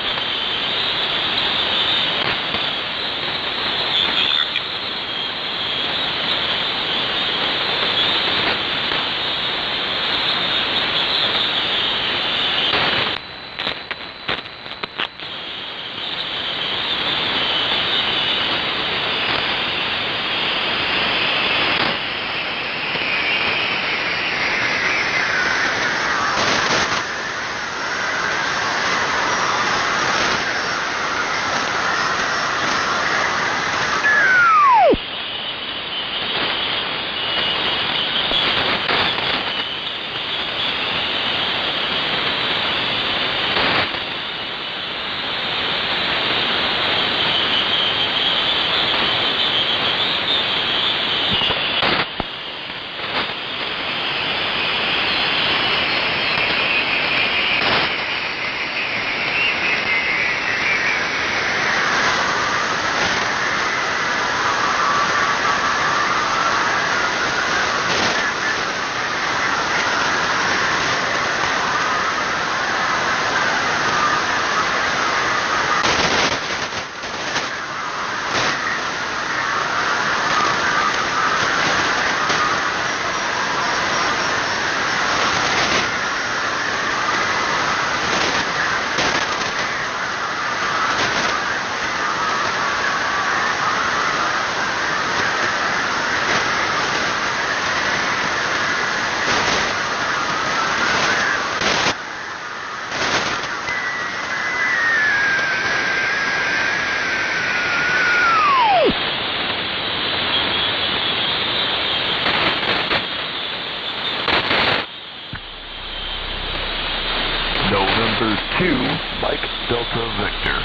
Mike Delta Victor.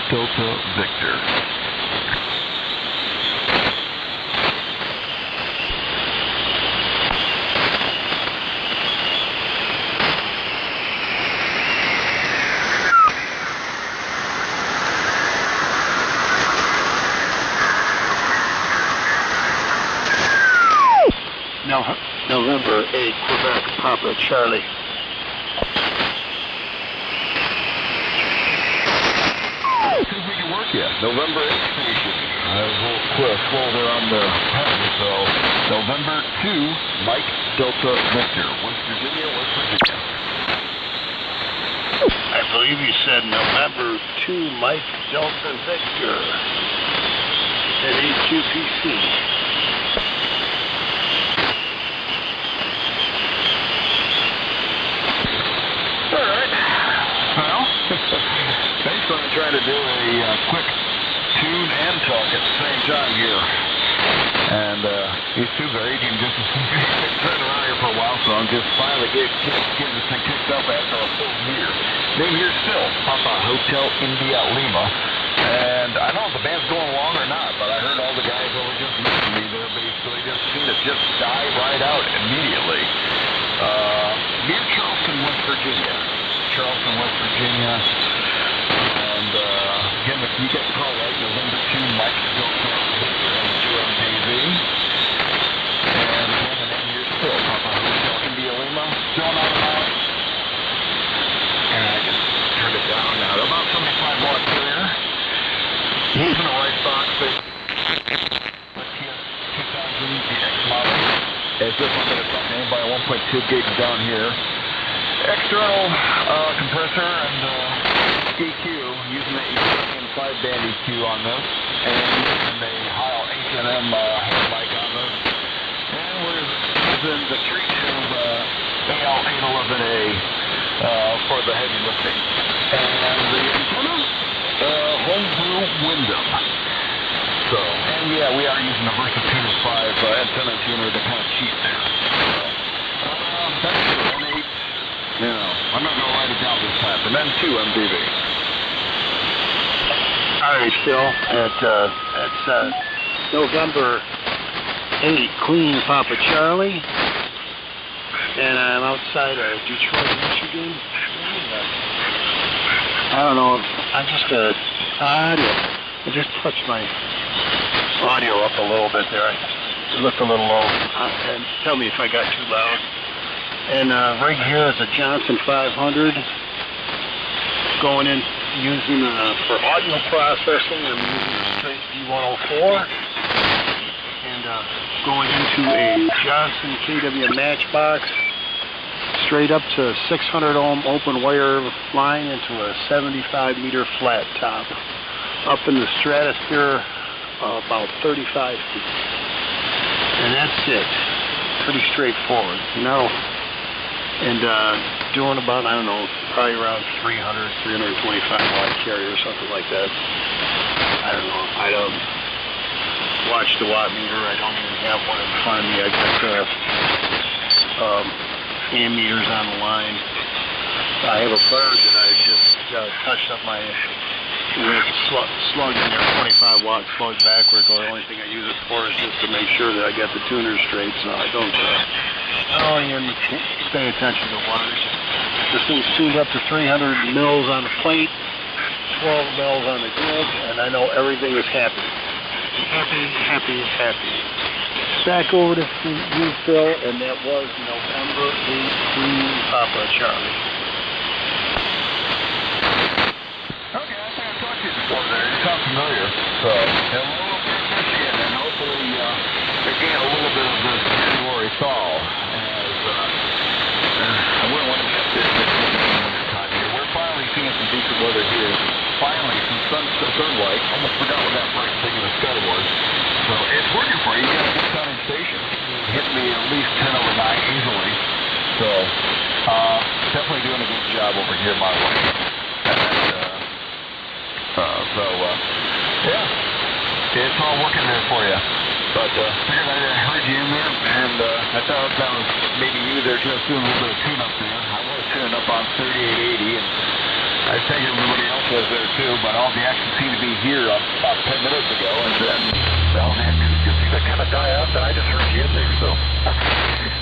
Delta Victor. November 8, Quebec, Papa Charlie. November 8th station. I was a little slow there on the pen, so November 2, Mike Delta Victor, West Virginia, West Virginia. I believe you said November 2, Mike Delta Victor at H2PC. All right. Well, thanks for trying to do a quick tune and talk at the same time here. And these tubes are aging just as been around here for a while, so I'm just finally getting this thing kicked up after a full year. Name here still, Papa Hotel India Lima. And I don't know if the band's going along or not, but I heard all the guys over just mentioned me there basically just seem to just die right out immediately. Near Charleston, West Virginia. Charleston, West Virginia. And again, you get the call right, November 2, Mike Delta Victor on 2MTV. And again, the name here still, Papa Hotel India Lima. Still not out. And I just turned it down now. About 75 watts clear. He's in the right box. Let's hear 2000 DX model. As if I'm going to talk to anybody 1.2 gigs down here. External compressor and EQ, using the European 5-band EQ on this, and using the Heil H&M mic on this. And we're using the treat of AL811A for the heavy lifting. And the antenna, homebrew Wyndham. So, and yeah, we are using the Versa Tuner 5 antenna tuner to kind of cheat there. That's the 1.8. No, I'm not going to write it down this time. And then 2 MDV. All right, Phil. It's November 8, Queen Papa Charlie. and I'm outside of Detroit, Michigan. I don't know. I just touched my audio up a little bit there. It looked a little low. And tell me if I got too loud. And right here is a Johnson 500 going in using for audio processing. I'm using a straight D104 and going into a Johnson KW Matchbox straight up to 600 ohm open wire line into a 75 meter flat top up in the stratosphere about 35 feet. And that's it. Pretty straightforward. And doing about, I don't know, probably around 325 watt carrier or something like that. I don't know. I don't watch the watt meter. I don't even have one in front of me. I got ammeters on the line. I have a bird that I just touched up my slug in there, 25 watt slug backward. The only thing I use it for is just to make sure that I get the tuner straight, so I don't even pay attention to wattage. This thing's tuned up to 300 mils on the plate, 12 mils on the grid, and I know everything is happy. Happy. Back over to you, Phil, and that was November 18, Papa Charlie. Okay, I think I've talked to you before there. You sound familiar. So, hello up in Michigan, and hopefully again a little bit of the January thaw. I wouldn't want to miss this time here. We're finally seeing some decent weather here. Finally, some sunlight. Almost forgot what that bright thing in the sky was. So it's working for you. You got a good sounding station. Hit me at least 10 over 9 easily. So definitely doing a good job over here my way. Yeah, it's all working there for you. But figured I heard you in there, and I thought that was maybe you there just doing a little bit of tune-up there. I was tuning up on 3880, and I figured everybody else was there too, but all the action seemed to be here about 10 minutes ago, and then, well, man, just seemed to kind of die out, and I just heard you in there, so.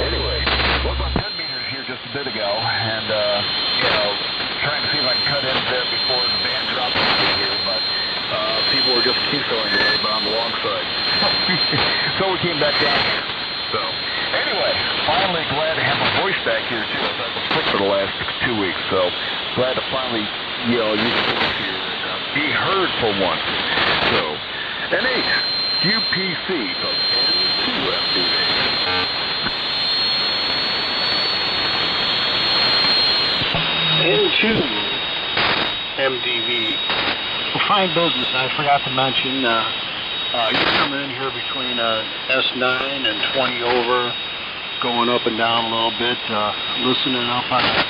Anyway, was on 10 meters here just a bit ago, and, trying to see if I can cut in there before the band drops in here, but people were just keystowing away, but on the long side. So we came back down here. So, anyway, finally glad to have a voice back here, too. I've been sick for the last 2 weeks, so glad to finally, use a voice here and be heard for once. So, NHQPC, so N2FDV. N2MDV. Well, fine business. I forgot to mention, you're coming in here between S9 and 20 over, going up and down a little bit, listening up on a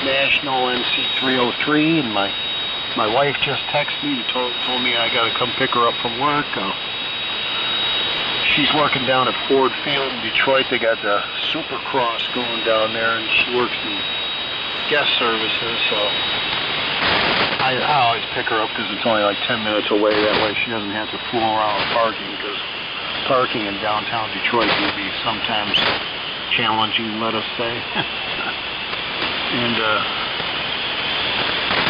National NC303, and my wife just texted me and told me I got to come pick her up from work. She's working down at Ford Field in Detroit. They got the Supercross going down there, and she works in guest services, so I always pick her up because it's only like 10 minutes away. That way she doesn't have to fool around with parking, because parking in downtown Detroit can be sometimes challenging, let us say. And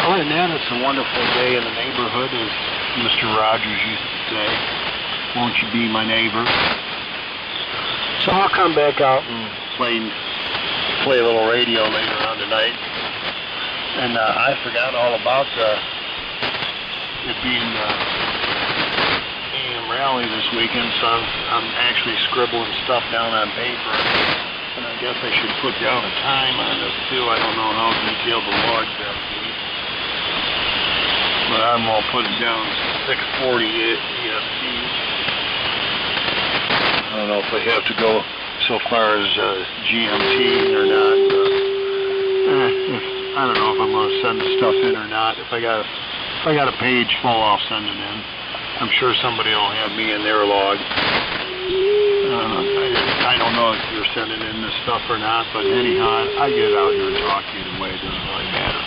other than that, it's a wonderful day in the neighborhood, as Mr. Rogers used to say. Won't you be my neighbor? So I'll come back out and play a little radio later on tonight. And I forgot all about it being AM rally this weekend, so I'm actually scribbling stuff down on paper. And I guess I should put down a time on this too. I don't know how detailed the logs have to be. But I'm going to put it down 640 EST. I don't know if I have to go so far as GMT or not. I don't know if I'm going to send the stuff in or not. If I got a page full, I'll send it in. I'm sure somebody will have me in their log. I don't know if you're sending in this stuff or not, but anyhow, I get it out here and talk to you the way it doesn't really matter.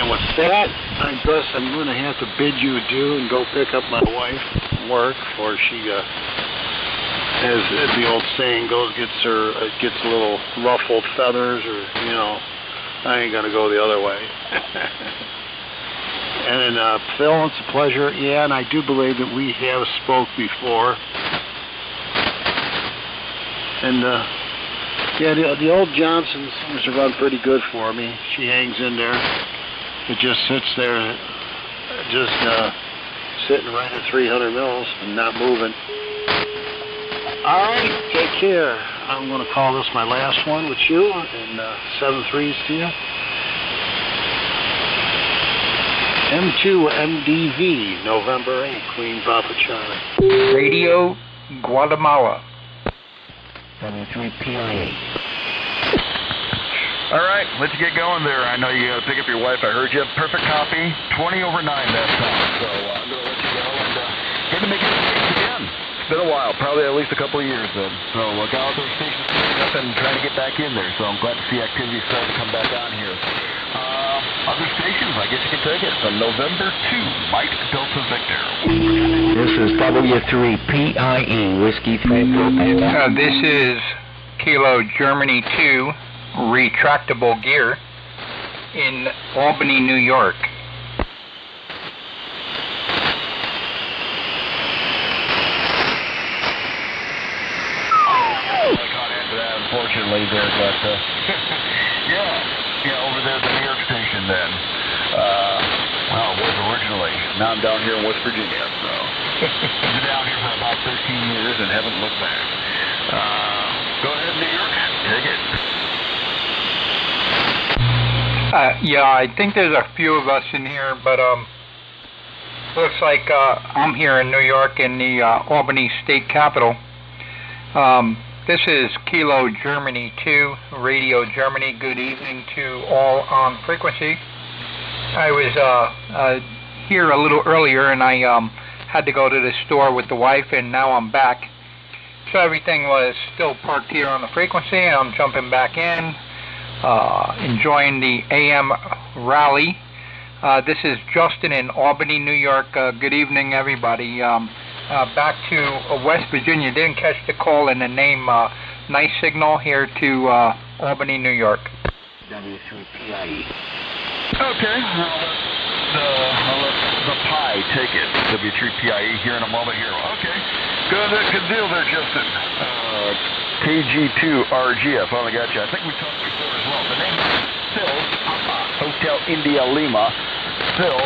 And with that, I guess I'm going to have to bid you adieu and go pick up my wife from work before she as the old saying goes, gets a little ruffled feathers, or I ain't gonna go the other way. And then Phil, it's a pleasure. Yeah, and I do believe that we have spoke before. And yeah, the old Johnson seems to run pretty good for me. She hangs in there. It just sits there, just sitting right at 300 mils and not moving. All right, take care. I'm going to call this my last one with you, and 7-3s to you. M2MDV, November 8, Queen Papa Charlie. Radio Guatemala. W3PIA. All right, let's get going there. I know you got to pick up your wife. I heard you. Perfect copy. 20 over 9 that time. So I'm going to let you go and hit to make it again. It's been a while, probably at least a couple of years then. So got all those stations coming up and trying to get back in there. So I'm glad to see activity starting to come back on here. Other stations, I guess you can take it. So November 2, Mike Delta Victor. This is W3PIE, Whiskey 3. This is Kilo Germany 2, retractable gear in Albany, New York. I caught after that, unfortunately, there, but yeah, over there at the New York station then. Well, it was originally. Now I'm down here in West Virginia, so I've been down here for about 13 years and haven't looked back. Go ahead, New York, take it. Yeah, I think there's a few of us in here, but looks like I'm here in New York in the Albany State Capitol. This is Kilo Germany 2, Radio Germany. Good evening to all on frequency. I was here a little earlier, and I had to go to the store with the wife, and now I'm back. So everything was still parked here on the frequency, and I'm jumping back in, enjoying the AM rally. This is Justin in Albany, New York. Good evening, everybody. Back to West Virginia. Didn't catch the call and the name. Nice signal here to Albany, New York. W3PIE. Okay, I'll let the pie take it. W3PIE here in a moment here. Okay, good deal there, Justin. KG2RG, I finally got you. I think we talked before as well. The name is Phil, Hotel India Lima. Phil,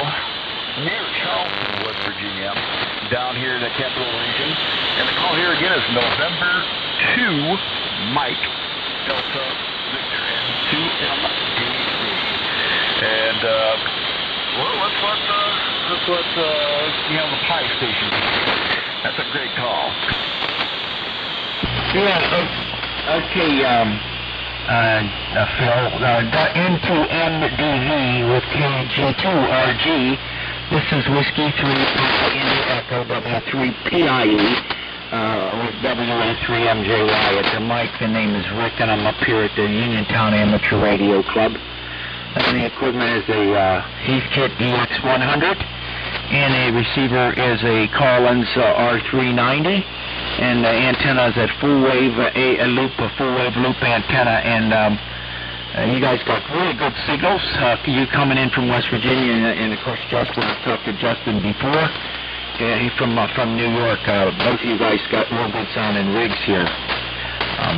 near Charleston, West Virginia, down here in the Capital Region. And the call here again is November 2, Mike Delta Victor, and 2MDV. And well, let's let the pie station. That's a great call. Yeah. Okay. Phil. N2MDV with KG2RG. This is Whiskey 3 India Echo W3PIE with WA3MJY at the mic. The name is Rick, and I'm up here at the Uniontown Amateur Radio Club. And the equipment is a Heathkit EX100, and a receiver is a Collins R390, and the antenna is a full-wave loop antenna, and you guys got really good signals. You coming in from West Virginia, and of course Justin, I've talked to Justin before. Yeah, he's from New York. Both of you guys got real good sounding rigs here.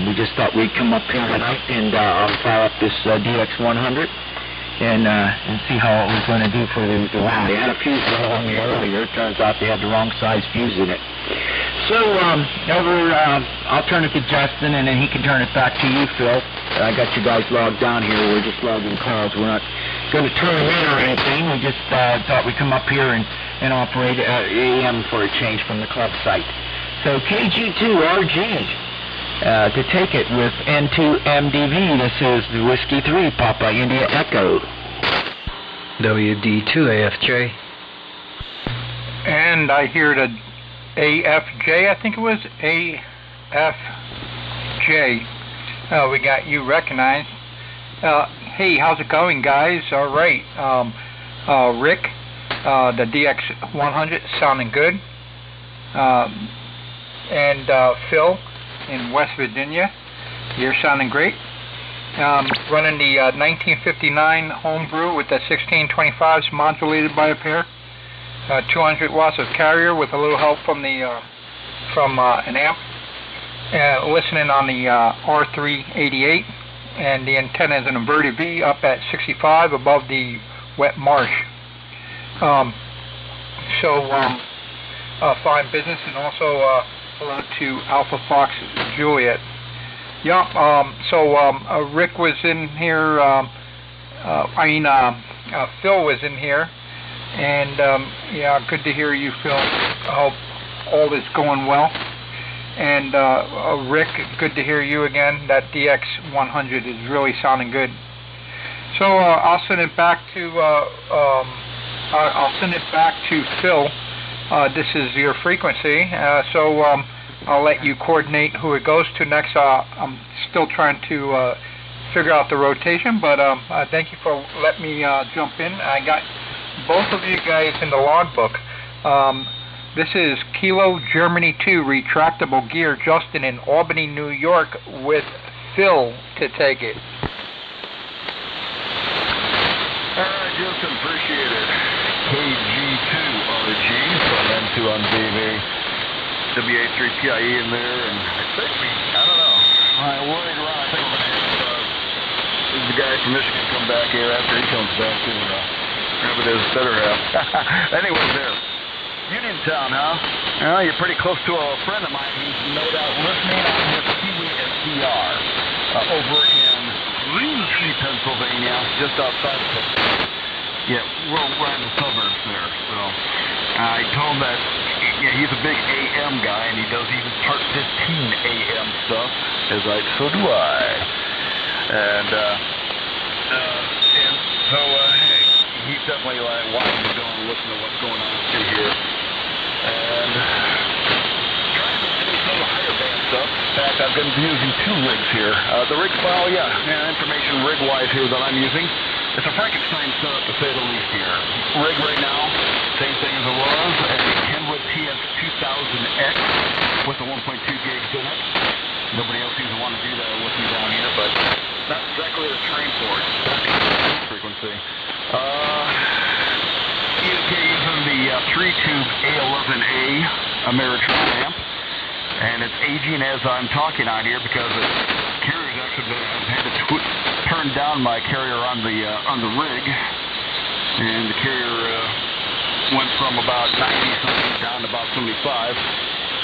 We just thought we'd come up here tonight and fire up this DX100 and see how it was going to do for the rally. They had a fuse on me earlier. It turns out they had the wrong size fuse in it. So I'll turn it to Justin, and then he can turn it back to you, Phil. I got you guys logged down here. We're just logging calls. We're not going to turn them in or anything. We just thought we'd come up here and operate AM for a change from the club site. So KG2RG to take it with N2MDV. This is the Whiskey 3 Papa India Echo. WD2AFJ. And I hear the AFJ, I think it was AFJ. We got you recognized. Hey, how's it going, guys? All right. Rick, the DX100 sounding good. And Phil, in West Virginia. You're sounding great. Running the 1959 homebrew with the 1625s modulated by a pair. 200 watts of carrier with a little help from the from an amp. Listening on the R388, and the antenna is an inverted V up at 65 above the wet marsh. Fine business, and also hello to Alpha Fox Juliet. Yeah, Rick was in here, Phil was in here, and yeah, good to hear you, Phil. I hope all is going well. And Rick, good to hear you again. That DX100 is really sounding good. So I'll send it back to Phil. This is your frequency. I'll let you coordinate who it goes to next. I'm still trying to figure out the rotation, but thank you for letting me jump in. I got both of you guys in the logbook. This is Kilo Germany 2 retractable gear, Justin in Albany, New York, with Phil to take it. All right, Justin, appreciate it. KG2RG from M2MDV, WA3PIE in there, and I think I don't know. I worried around. I think we're going to have the guy from Michigan come back here after he comes back to grab it his better half. Anyway, there. Uniontown, huh? Well, you're pretty close to a friend of mine who's no doubt listening on his Kiwi SDR over in Lindsay, Pennsylvania, just outside of Pennsylvania. Yeah, we're in the suburbs there. So I told him that he's a big AM guy, and he does even part 15 AM stuff, so do I. And so he's definitely wanting to go and listen to what's going on through here. And trying to do some higher band stuff. In fact, I've been using 2 rigs here. The rig file, information rig-wise here that I'm using. It's a Frankenstein setup, to say the least here. Rig right now, same thing as it was, a Kenwood TS2000X with the 1.2 gigs in it. Nobody else seems to want to do that with me down here, but not exactly the train for it. That's the frequency. Using the 3-tube A11A Ameritron amp, and it's aging as I'm talking on here because the carrier's actually had to turn down my carrier on the rig, and the carrier went from about 90 something down to about 75.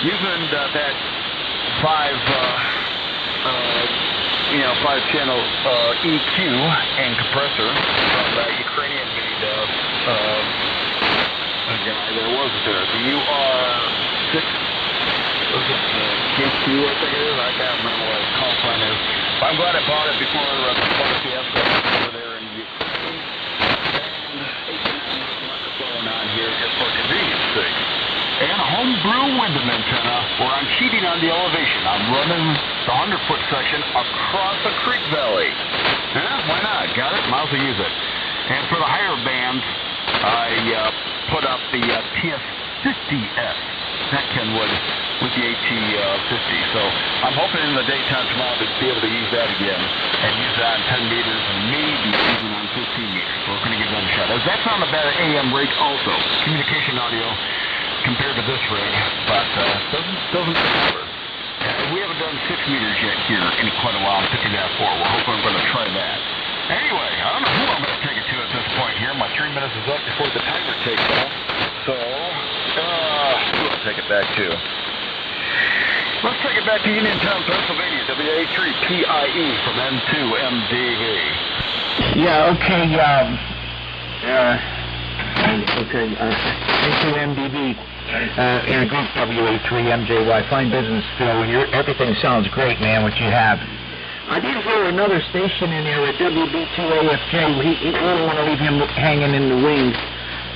Using that 5-channel EQ and compressor from that Ukrainian-made guy there, wasn't there? The UR6, KQ, I think it is. I can't remember what its call sign is. But I'm glad I bought it before the FCS over there in Ukraine. And microphone on here just for convenience sake. And a homebrew windom antenna where I'm cheating on the elevation. I'm running the 100-foot section across a creek valley. Why not? Got it? Might as well use it. And for the higher bands, I put up the TS50S, that Kenwood, with the AT50. So I'm hoping in the daytime tomorrow to be able to use that again and use that on 10 meters and maybe even on 15 meters. So we're going to give that a shot. That's not a bad AM rig also. Communication audio compared to this rig, but doesn't cover. We haven't done 6 meters yet here in quite a while. I'm picking that for. We're hoping I'm going to try that. Anyway, I don't know who I'm going to take it to at this point here. My 3 minutes is up before the timer takes off. So, who will take it back to? Let's take it back to Uniontown, Pennsylvania, WA3PIE from M2MDV. Yeah, okay, M2MDV, in a group WA3MJY. Fine business, Phil. Everything sounds great, man, what you have. I did hear another station in there at WB2AFJ. We don't want to leave him hanging in the wings.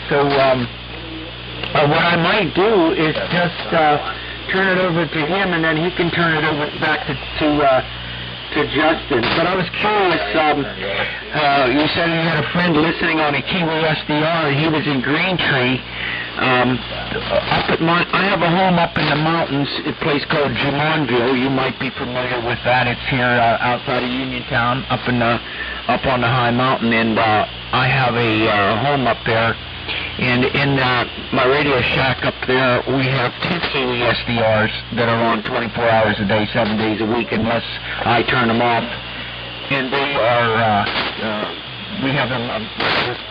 So, what I might do is just turn it over to him, and then he can turn it over back to Justin. But I was curious, you said you had a friend listening on a Kiwi SDR, and he was in Green Tree. I have a home up in the mountains, a place called Jumonville. You might be familiar with that. It's here outside of Uniontown, up on the high mountain, and I have a home up there. And in my Radio Shack up there, we have 2 KESDRs that are on 24 hours a day, 7 days a week, unless I turn them off. And they are, we have them,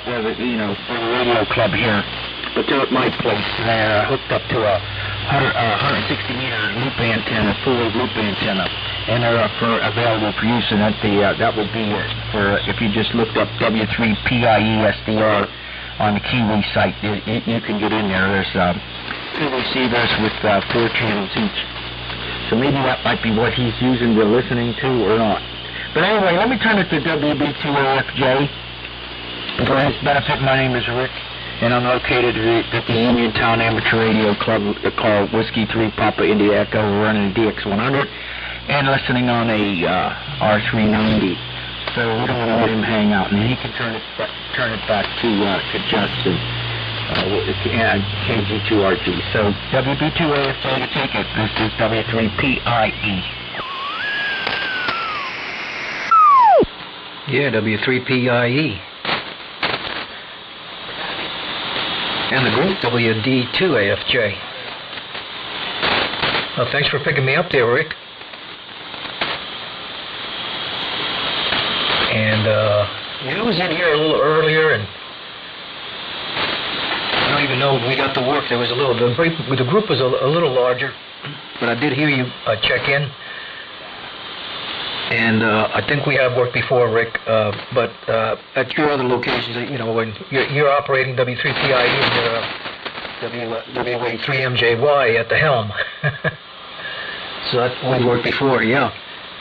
for the radio club here. But they're at my place. They're hooked up to a 160-meter loop antenna, full loop antenna, and they're available for use. And that would be for if you just looked up W3PIE-SDR on the Kiwi site, you can get in there. There's 2 receivers with 4 channels each. So maybe that might be what he's using, we're listening to, or not. But anyway, let me turn it to WB2AFJ. For his benefit, my name is Rick, and I'm located at the Uniontown Amateur Radio Club called Whiskey 3 Papa India Echo. We're running a DX100 and listening on a R390. So we don't want to let him hang out, and he can turn it back to Justin. KG2RG. So WB2AFJ, you take it. This is W3PIE. Yeah, W3PIE. And the group WD2AFJ. Well, thanks for picking me up there, Rick. And I was in here a little earlier, and I don't even know when we got to work. There was the group was a little larger, but I did hear you check in. And I think we have worked before, Rick, but at your other locations, when you're operating W3PIE and WA3MJY at the helm. So we've worked before, yeah.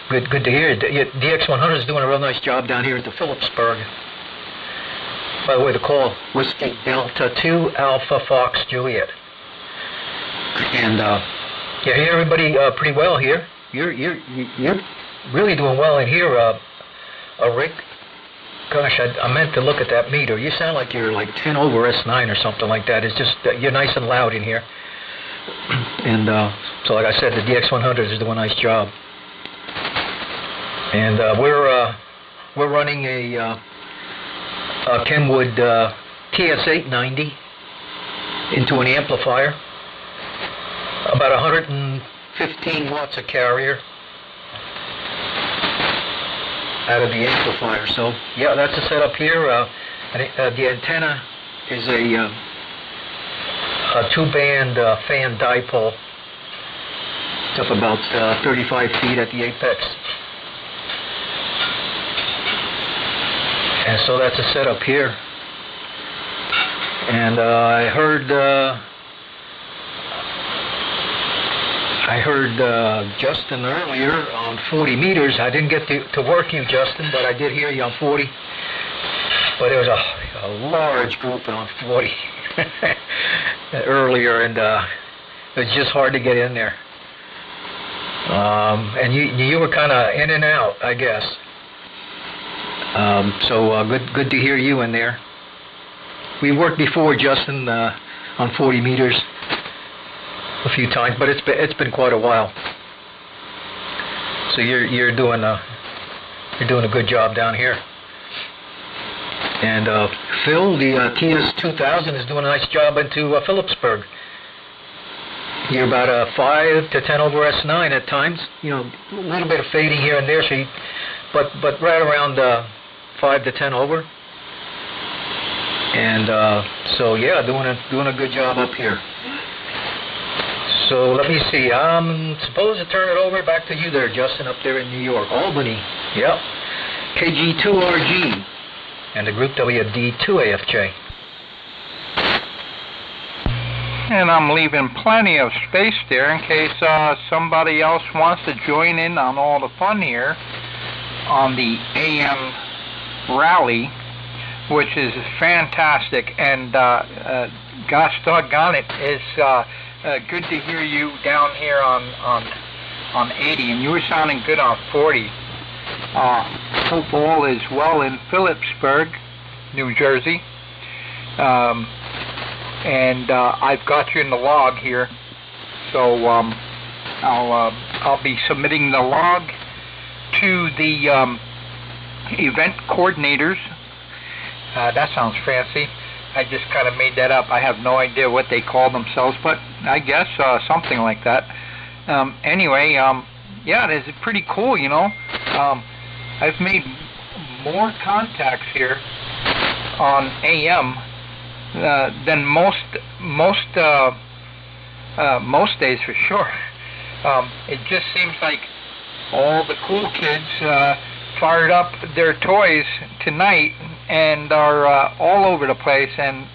Good to hear. DX100 is doing a real nice job down here at the Phillipsburg. By the way, the call, Whiskey Delta 2 Alpha Fox Juliet. And you hear everybody pretty well here. You're really doing well in here, Rick. Gosh, I meant to look at that meter. You sound like you're like 10 over S9 or something like that. It's just, you're nice and loud in here. And so like I said, the DX100 is doing a nice job. And we're running a Kenwood TS890 into an amplifier. About 115 watts a carrier out of the amplifier. So yeah, that's the setup here. The antenna is a 2-band fan dipole. It's up about 35 feet at the apex. And so that's a setup here. And I heard Justin earlier on 40 meters. I didn't get to work you, Justin, but I did hear you on 40. But there was a large group on 40 earlier, and it was just hard to get in there. And you were kind of in and out, I guess. So good to hear you in there. We worked before, Justin, on 40 meters a few times, but it's been quite a while. So you're doing a good job down here. And Phil, the TS2000 is doing a nice job into Phillipsburg. You're about 5 to 10 over S9 at times. A little bit of fading here and there. So but right around 5 to 10 over. And so yeah, doing a good job up here. So let me see. I'm supposed to turn it over back to you there, Justin, up there in New York, Albany. Yep. KG2RG and the group WD2AFJ. And I'm leaving plenty of space there in case somebody else wants to join in on all the fun here on the AM rally, which is fantastic. And gosh doggone it, it's good to hear you down here on 80, and you were sounding good on 40. Hope all is well in Phillipsburg, New Jersey. and I've got you in the log here. So I'll be submitting the log to the event coordinators. That sounds fancy. I just kind of made that up. I have no idea what they call themselves, but I guess something like that. Anyway, yeah, it is pretty cool, you know. I've made more contacts here on AM than most days for sure. It just seems like all the cool kids fired up their toys tonight and are all over the place, and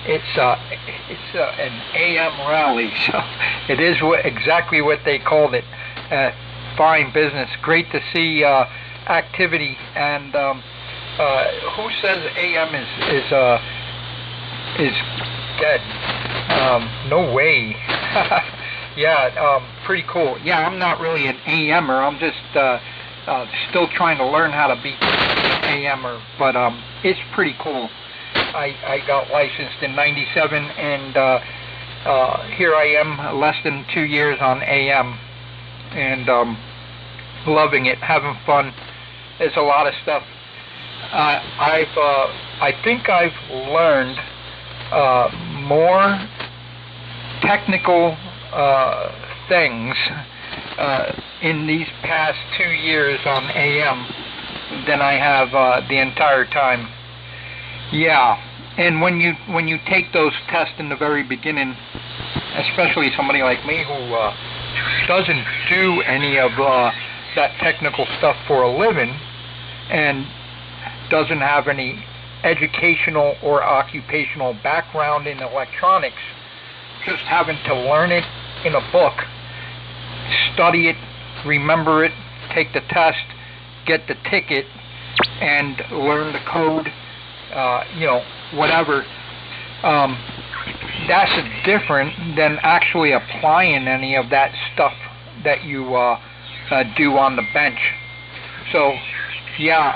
it's an AM rally, so it is exactly what they called it. Fine business, great to see activity, and who says AM is dead? No way. Yeah, pretty cool. Yeah, I'm not really an AMer. I'm just still trying to learn how to be an AMer, but it's pretty cool. I got licensed in '97, and here I am, less than 2 years on AM, and loving it, having fun. There's a lot of stuff. I think I've learned more technical things in these past 2 years on AM than I have the entire time. Yeah, and when you take those tests in the very beginning, especially somebody like me who doesn't do any of that technical stuff for a living and doesn't have any educational or occupational background in electronics, just having to learn it in a book, study it, remember it, take the test, get the ticket, and learn the code, whatever. That's different than actually applying any of that stuff that you do on the bench. So, yeah,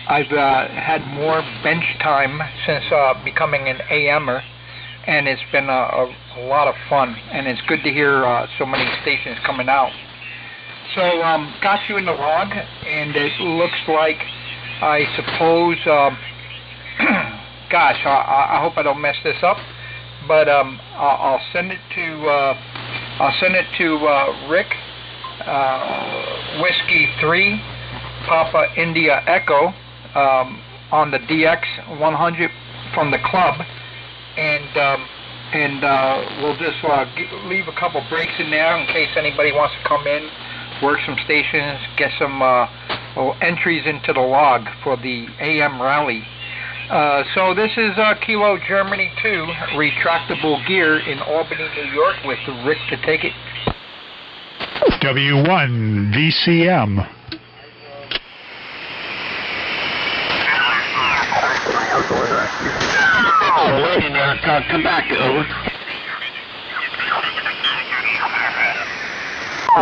I've had more bench time since becoming an AMer, and it's been a lot of fun, and it's good to hear so many stations coming out. So, got you in the log, and it looks like, I suppose, gosh, I hope I don't mess this up, but I'll send it to Rick, Whiskey 3, Papa India Echo, on the DX100 from the club, and we'll just leave a couple breaks in there in case anybody wants to come in, work some stations, get some entries into the log for the AM rally. So this is Kilo Germany 2, retractable gear in Albany, New York, with Rick to take it. W1 VCM. Come back, over.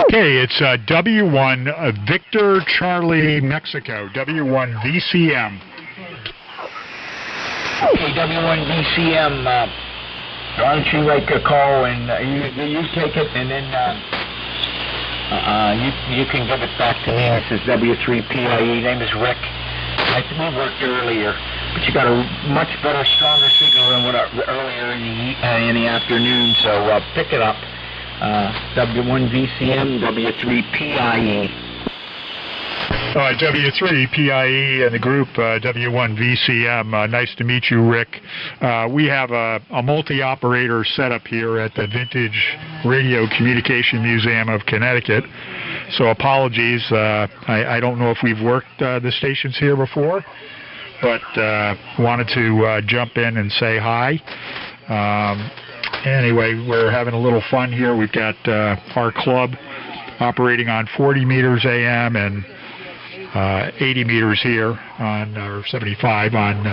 Okay, it's W1 Victor Charlie Mexico, W1 VCM. Okay, W1 VCM, why don't you make a call and you take it, and then you can give it back to me. This is W3PIE. Name is Rick. We worked earlier, but you got a much better, stronger signal than what earlier in the afternoon. So pick it up. W1 VCM, W3PIE. W3PIE and the group W1 VCM. Nice to meet you, Rick. We have a multi-operator setup here at the Vintage Radio Communication Museum of Connecticut. So apologies. I don't know if we've worked the stations here before, but wanted to jump in and say hi. Anyway, we're having a little fun here. We've got our club operating on 40 meters AM and 80 meters here on, or 75 on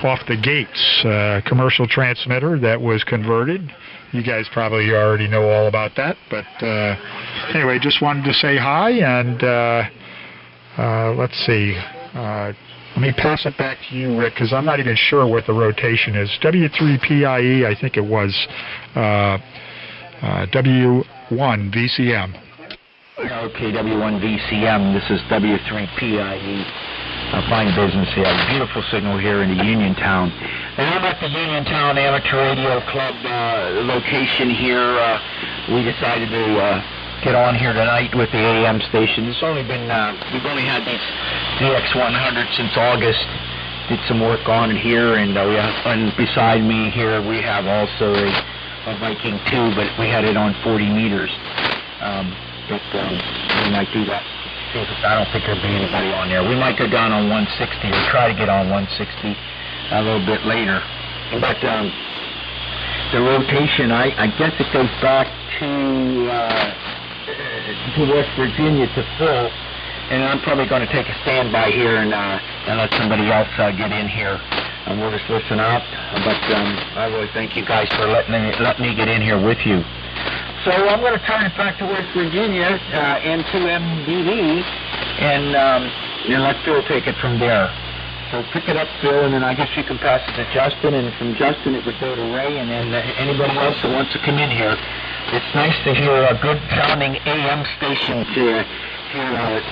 off the Gates commercial transmitter that was converted. You guys probably already know all about that, but anyway, just wanted to say hi, and let's see. Let me pass it back to you, Rick, because I'm not even sure what the rotation is. W3PIE, I think it was W1 VCM. Okay, W1 VCM. This is W3PIE. Fine business here. Beautiful signal here in the Uniontown. And I'm at the Uniontown Amateur Radio Club location here. We decided to get on here tonight with the AM station. It's only been, we've only had these DX100 since August. Did some work on it here, and and beside me here we have also a Viking 2, but we had it on 40 meters. We might do that. I don't think there'll be anybody on there. We might go down on 160 or try to get on 160 a little bit later. But the rotation, I guess it goes back to West Virginia to Phil, and I'm probably going to take a standby here and let somebody else get in here. And we'll just listen out. But I really thank you guys for letting me get in here with you. So I'm going to turn it back to West Virginia, N2MDV, and let Phil take it from there. So pick it up, Phil, and then I guess you can pass it to Justin, and from Justin it would go to Ray, and then anybody else that wants to come in here. It's nice to hear a good-sounding AM station here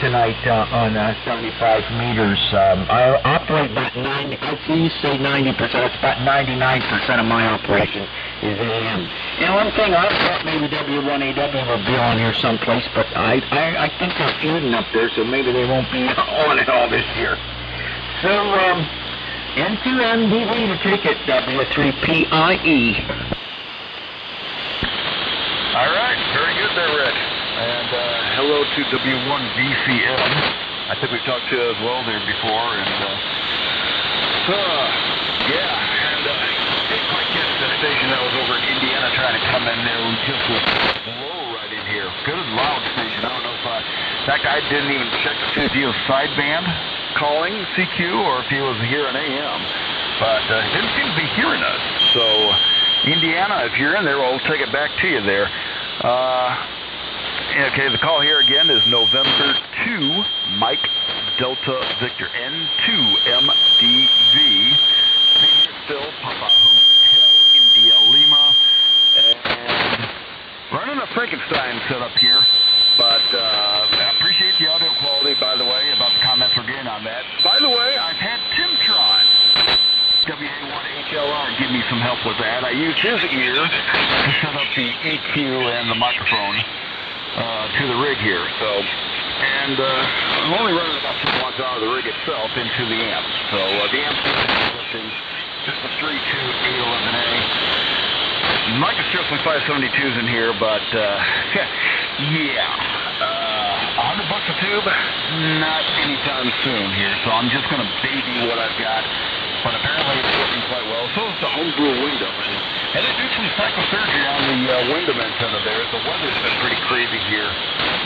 tonight on 75 meters. I operate about 90, I see you say 90%, it's about 99% of my operation is AM. And one thing, I thought maybe W1AW would be on here someplace, but I think they're feuding up there, so maybe they won't be on it all this year. So, N2MDV to take it, W3PIE. All right, very good there, Rick. And hello to W1 VCM. I think we've talked to you as well there before. And didn't quite get the station that was over in Indiana trying to come in there. We just was blow right in here. Good loud station. I don't know if that guy didn't even check to see if he was sideband calling CQ or if he was hearing AM. But he didn't seem to be hearing us. So, Indiana, if you're in there, we'll take it back to you there. Okay, the call here again is November 2, Mike Delta Victor, N2MDV, Phil Papa Hotel India Lima, and running a Frankenstein setup here, but I appreciate the audio quality, by the way, about the comments we're getting on that. By the way, I've had Timtron, WA1HLR, give me some help with that. I used his ear to set up the EQ and the microphone to the rig here. So, and I'm only running about 2 watts out of the rig itself into the amp. So the amp is lifting just a 32811A. Might just throw some 572s in here, but yeah. $100 a tube, not anytime soon here. So I'm just going to baby what I've got. But apparently it's working quite well. So is the homebrew Wyndham. And they do some psychosurgery on the Wyndham antenna there. The weather's been pretty crazy here.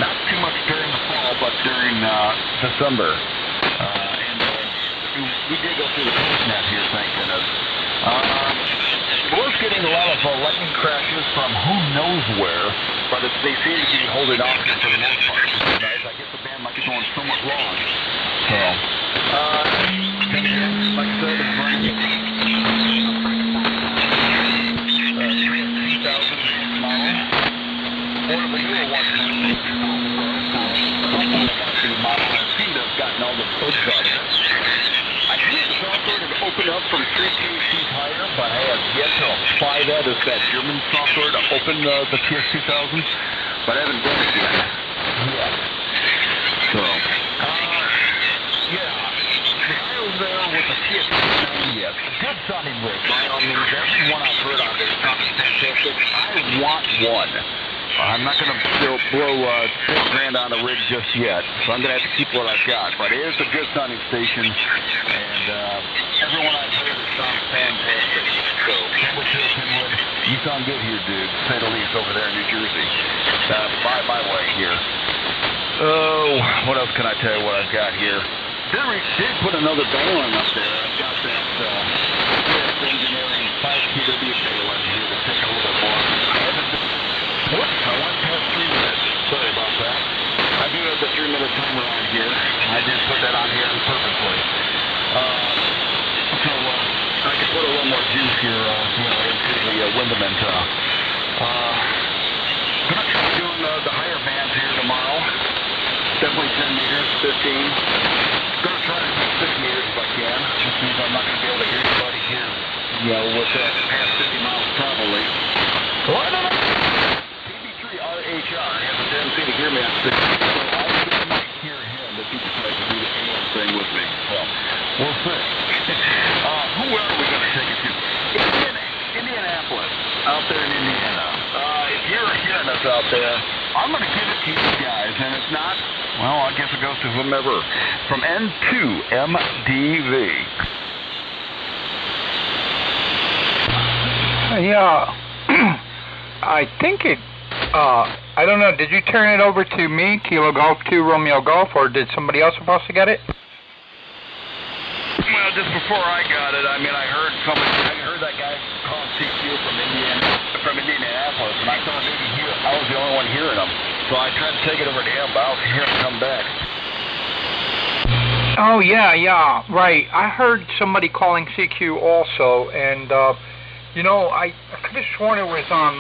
Not too much during the fall, but during December. We did go through the cold snap here, thank goodness. Was getting a lot of lightning crashes from who knows where, but they seem to be holding off for the most part. Guys, I guess the band might be going somewhat wrong. So, like I said, it's brand new. 2000 model. Or the newer one. The model I seem to have gotten all the bugs out of it. I think the software to open up from 3 kHz higher, but I have yet to apply that as that German software to open the TS2000, but I haven't done it yet. So, I was there with the TS90S. Good sounding rig, by all means. Everyone I've heard on there sounds fantastic. I want one. I'm not going to blow $6,000 on a rig just yet, so I'm going to have to keep what I've got. But it is a good sounding station, and everyone I've heard sounds fantastic. So, Pinwood, you sound good here, dude, to say the least, over there in New Jersey. By my way here. Oh, what else can I tell you what I've got here? Did put another baling up there. I've got that engineering 5kW baling here to take a little bit more. I went past 3 minutes. Sorry about that. I do have the 3-minute timer on here. I did put that on here purposely. you're, into the Windemans. Gonna try doing the higher bands here tomorrow. Definitely 10 meters, 15. Gonna try to do 6 meters if I can. Just means I'm not gonna be able to hear anybody here, with that past 50 miles probably. Well, I don't know. KB3RHR has a tendency to hear me at 60, so I might hear him if he decides to do the AM thing with me. So, we'll see. Who are we going to take it to? Indianapolis, out there in Indiana. If you're hearing us out there, I'm going to give it to you guys, and if not, well, I guess it goes to whomever. From N2MDV. Yeah, I think it, I don't know, did you turn it over to me, Kilo Golf 2 Romeo Golf, or did somebody else supposed to get it? Well, just before I got it, I heard that guy calling CQ from Indianapolis, and I thought maybe I was the only one hearing him. So I tried to take it over to him, but I don't hear him come back. Oh, yeah, right. I heard somebody calling CQ also, and, I could have sworn it was on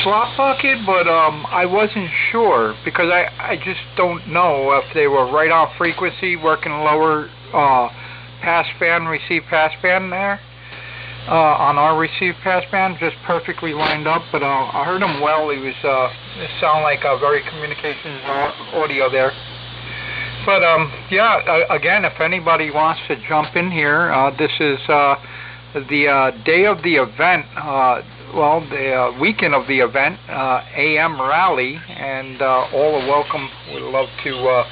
Slot Bucket, but I wasn't sure, because I just don't know if they were right on frequency, working lower pass band, receive pass band there, on our receive pass band, just perfectly lined up, but I heard him well. He was, it sounded like a very communications audio there. But, again, if anybody wants to jump in here, this is the day of the event, the weekend of the event, AM rally, and all are welcome. We'd love to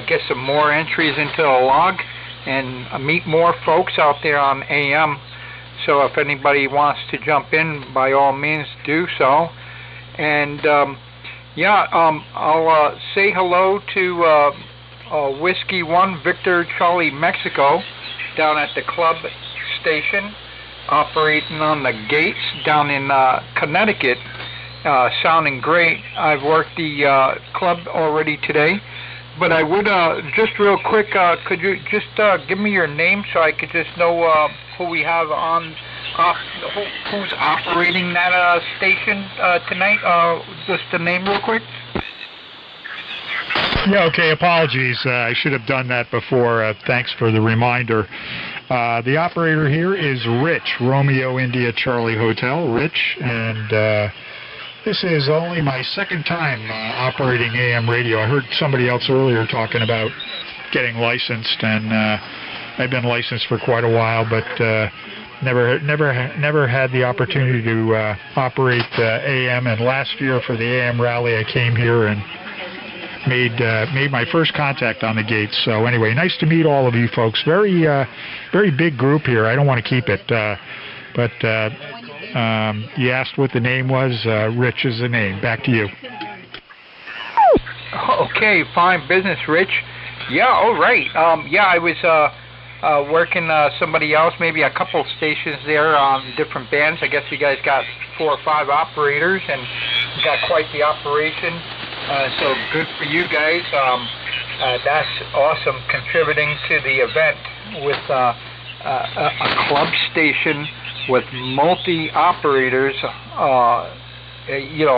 get some more entries into the log and meet more folks out there on AM. So if anybody wants to jump in, by all means do so. And I'll say hello to Whiskey 1 Victor Charlie Mexico down at the club station, operating on the gates down in Connecticut, sounding great. I've worked the club already today, but I would just real quick, could you just give me your name so I could just know who we have on, who's operating that station tonight? Just the name real quick. Yeah, okay, apologies. I should have done that before. Thanks for the reminder. The operator here is Rich, Romeo India Charlie Hotel, Rich, and this is only my second time operating AM radio. I heard somebody else earlier talking about getting licensed, and I've been licensed for quite a while, but never had the opportunity to operate AM, and last year for the AM rally I came here and made my first contact on the gates. So anyway, nice to meet all of you folks. Very big group here. I don't want to keep it, but you asked what the name was. Rich is the name. Back to you. Okay, fine business, Rich. Yeah, all right. I was working somebody else, maybe a couple stations there on different bands. I guess you guys got 4 or 5 operators and got quite the operation. So good for you guys. That's awesome, contributing to the event with a club station with multi-operators,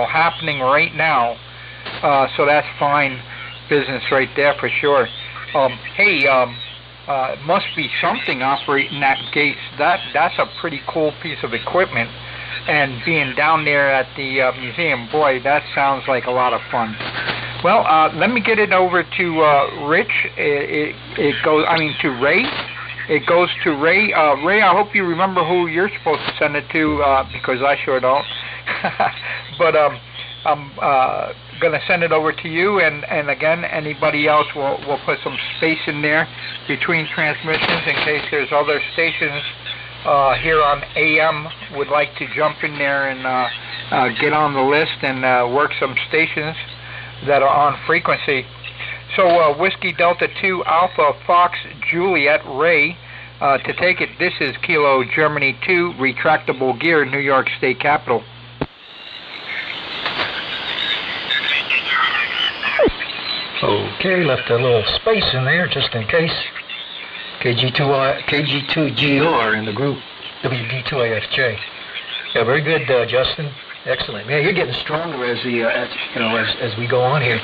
happening right now. So that's fine business right there for sure. Must be something operating that gates. That's a pretty cool piece of equipment. And being down there at the museum, boy, that sounds like a lot of fun. Well, let me get it over to Rich. It goes to Ray. It goes to Ray. Ray, I hope you remember who you're supposed to send it to, because I sure don't. But I'm going to send it over to you, and again, anybody else, we'll put some space in there between transmissions in case there's other stations here on AM would like to jump in there and get on the list and work some stations that are on frequency. So Whiskey Delta 2 Alpha Fox Juliet Ray, to take it, this is Kilo Germany 2 retractable gear, New York State Capitol. Okay, left a little space in there just in case. KG2GR in the group. WD2AFJ. Yeah, very good, Justin. Excellent. Man, you're getting stronger as as we go on here.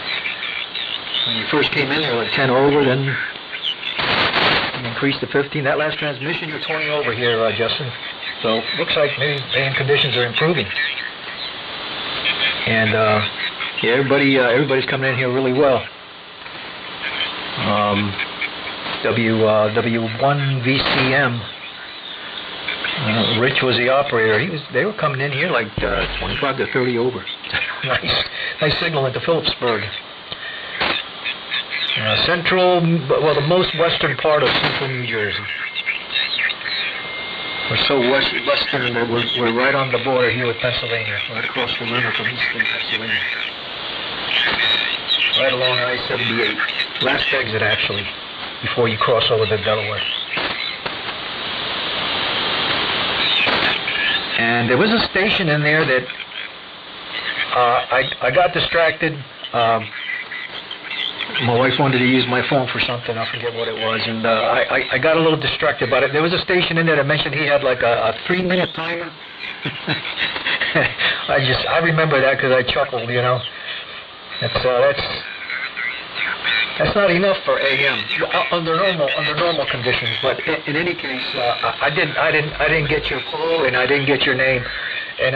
When you first came in, you were like 10 over, then you increased to 15. That last transmission, you're 20 over here, Justin. So looks like maybe band conditions are improving. And yeah, everybody's coming in here really well. W1VCM. Rich was the operator. They were coming in here like 25 to 30 over. nice signal into Phillipsburg. The most western part of central New Jersey. We're so western that we're right on the border here with Pennsylvania, right across the river from eastern Pennsylvania. Right along I-78. Last exit, actually, before you cross over the Delaware. And there was a station in there that I got distracted. My wife wanted to use my phone for something. I forget what it was, and I got a little distracted by it. There was a station in there that mentioned he had like a 3-minute timer. I remember that because I chuckled. That's not enough for AM under normal conditions. But in any case, I didn't get your call and I didn't get your name. And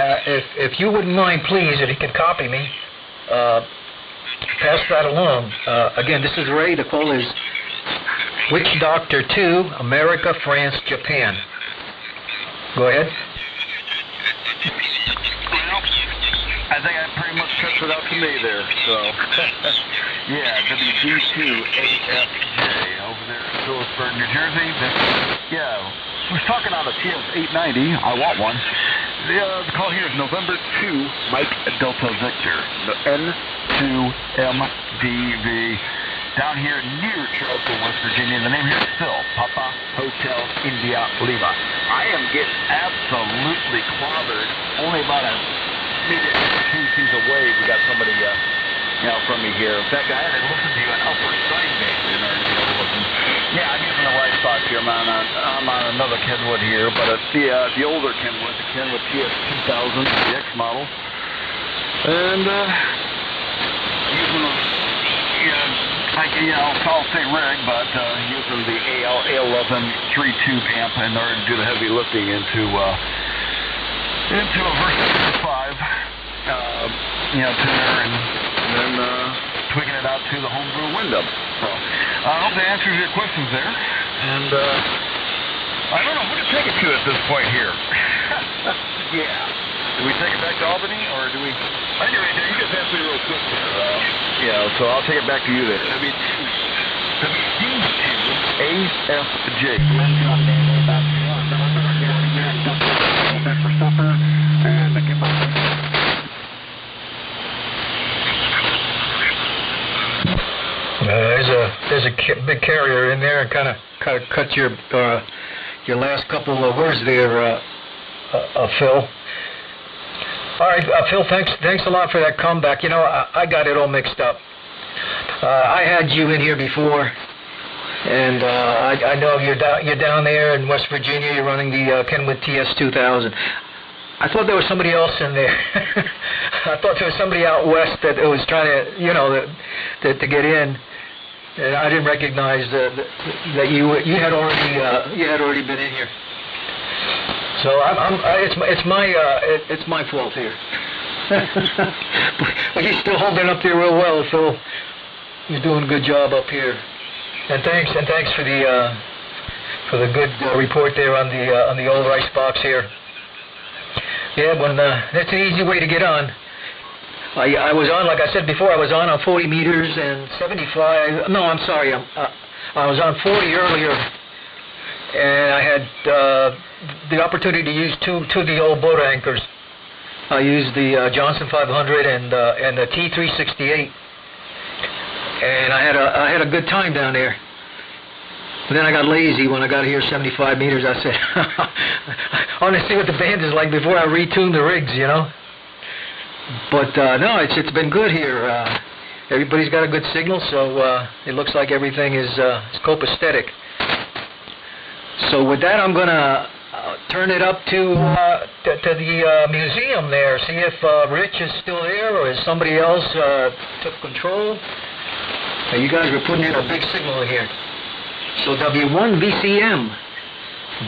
if you wouldn't mind, please, if you could copy me, pass that along. Again, this is Ray. The call is Witch Doctor 2, America, France, Japan. Go ahead. I think I pretty much cuts it out to me there, so. Yeah, WD2AFJ over there in Phillipsburg, New Jersey. Yeah, we're talking on a TS-890. I want one. The call here is November 2, Mike Delta Victor, N2MDV, down here near Charleston, West Virginia. The name here is Phil, Papa Hotel India Lima. I am getting absolutely clobbered. Only about maybe 2 feet away, we got somebody from me here. In fact, I had to listen to you on Upper Sideband in order to be able to listen. Yeah, I'm using the right spots here. I'm on another Kenwood here, but it's the older Kenwood, the Kenwood TS2000, the X model. And using I'll say rig, but using the AL11 3-tube amp in order to do the heavy lifting into a Versa 5 tuner, and then tweaking it out to the homebrew window. So I hope that answers your questions there. And I don't know who to take it to at this point here. Yeah. Do we take it back to Albany, or do we? Anyway, you just answer me real quick here. So I'll take it back to you there. There's a big carrier in there, and kind of cut your last couple of words there, Phil. All right, Phil, thanks a lot for that comeback. I got it all mixed up. I had you in here before, and I know you're down there in West Virginia. You're running the Kenwood TS2000. I thought there was somebody else in there. I thought there was somebody out west that was trying to get in. And I didn't recognize that you had already been in here. So it's my fault here. But you're still holding up there real well, Phil. You're doing a good job up here. And thanks for the good report there on the old rice box here. Yeah, that's an easy way to get on. I was on, like I said before, I was on 40 meters and 75. No, I'm sorry. I was on 40 earlier, and I had the opportunity to use two of the old boat anchors. I used the Johnson 500 and the T368, and I had a good time down there. And then I got lazy when I got here 75 meters. I said, I want to see what the band is like before I retune the rigs, But no, it's been good here. Everybody's got a good signal, so it looks like everything is copacetic. So with that, I'm gonna turn it up to the museum there. See if Rich is still there or is somebody else took control. You guys were putting in a big signal here. So W1 VCM,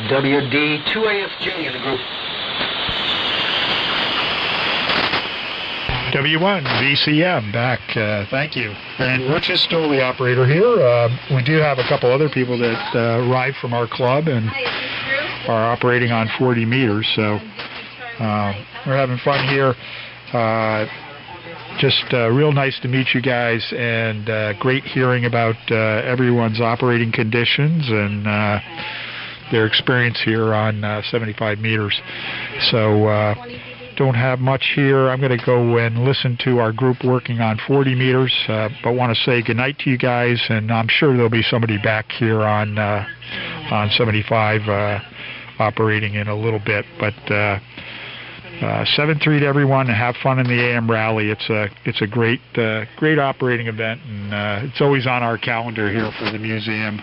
WD 2AFJ in the group. W1 VCM back. Thank you. And Rich is still the operator here. We do have a couple other people that arrived from our club and are operating on 40 meters. So we're having fun here. Just real nice to meet you guys, and great hearing about everyone's operating conditions and their experience here on 75 meters. So don't have much here. I'm going to go and listen to our group working on 40 meters, but want to say goodnight to you guys, and I'm sure there'll be somebody back here on 75 operating in a little bit. But 7-3 to everyone, and have fun in the AM rally. It's a great operating event, and it's always on our calendar here for the museum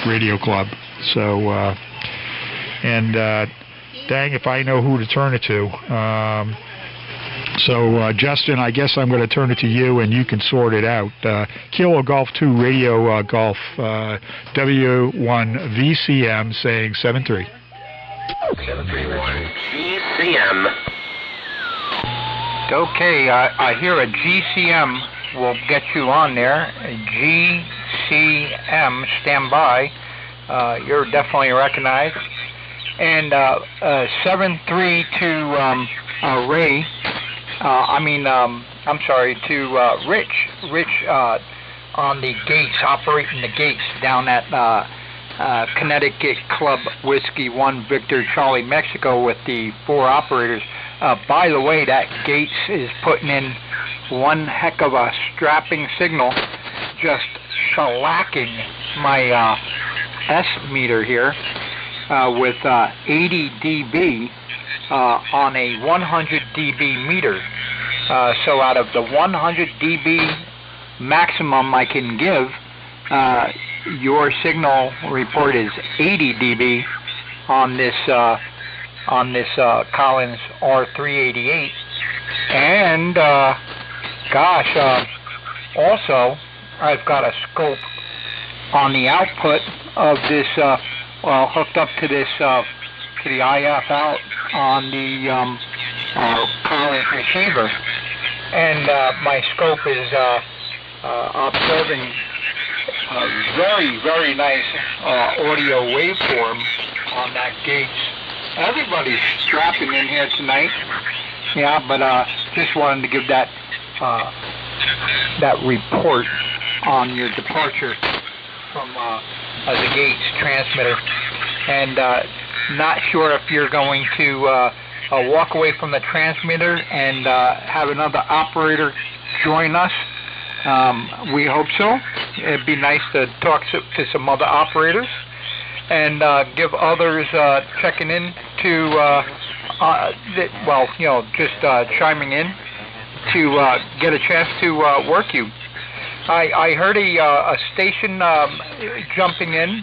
radio club. So dang if I know who to turn it to. So Justin, I guess I'm going to turn it to you, and you can sort it out. Kilo Golf 2 Radio Golf W1 VCM saying 7-3. 731 GCM. Okay, I hear a GCM will get you on there. GCM, stand by. You're definitely recognized. And 7-3 to Ray. I'm sorry, to Rich. Rich on the gates, operating the gates down at Connecticut Club Whiskey 1 Victor Charlie Mexico with the 4 operators. By the way, that Gates is putting in one heck of a strapping signal, just shellacking my S meter here with 80 dB on a 100 dB meter. So out of the 100 dB maximum I can give, your signal report is 80 dB on this Collins R388, and also I've got a scope on the output of this, hooked up to this to the IF out on the Collins receiver, and my scope is observing a very, very nice audio waveform on that Gates. Everybody's strapping in here tonight. Yeah, but just wanted to give that that report on your departure from the Gates transmitter. And not sure if you're going to walk away from the transmitter and have another operator join us. We hope so. It'd be nice to talk to some other operators and give others checking in to, just chiming in to get a chance to work you. I heard a station jumping in,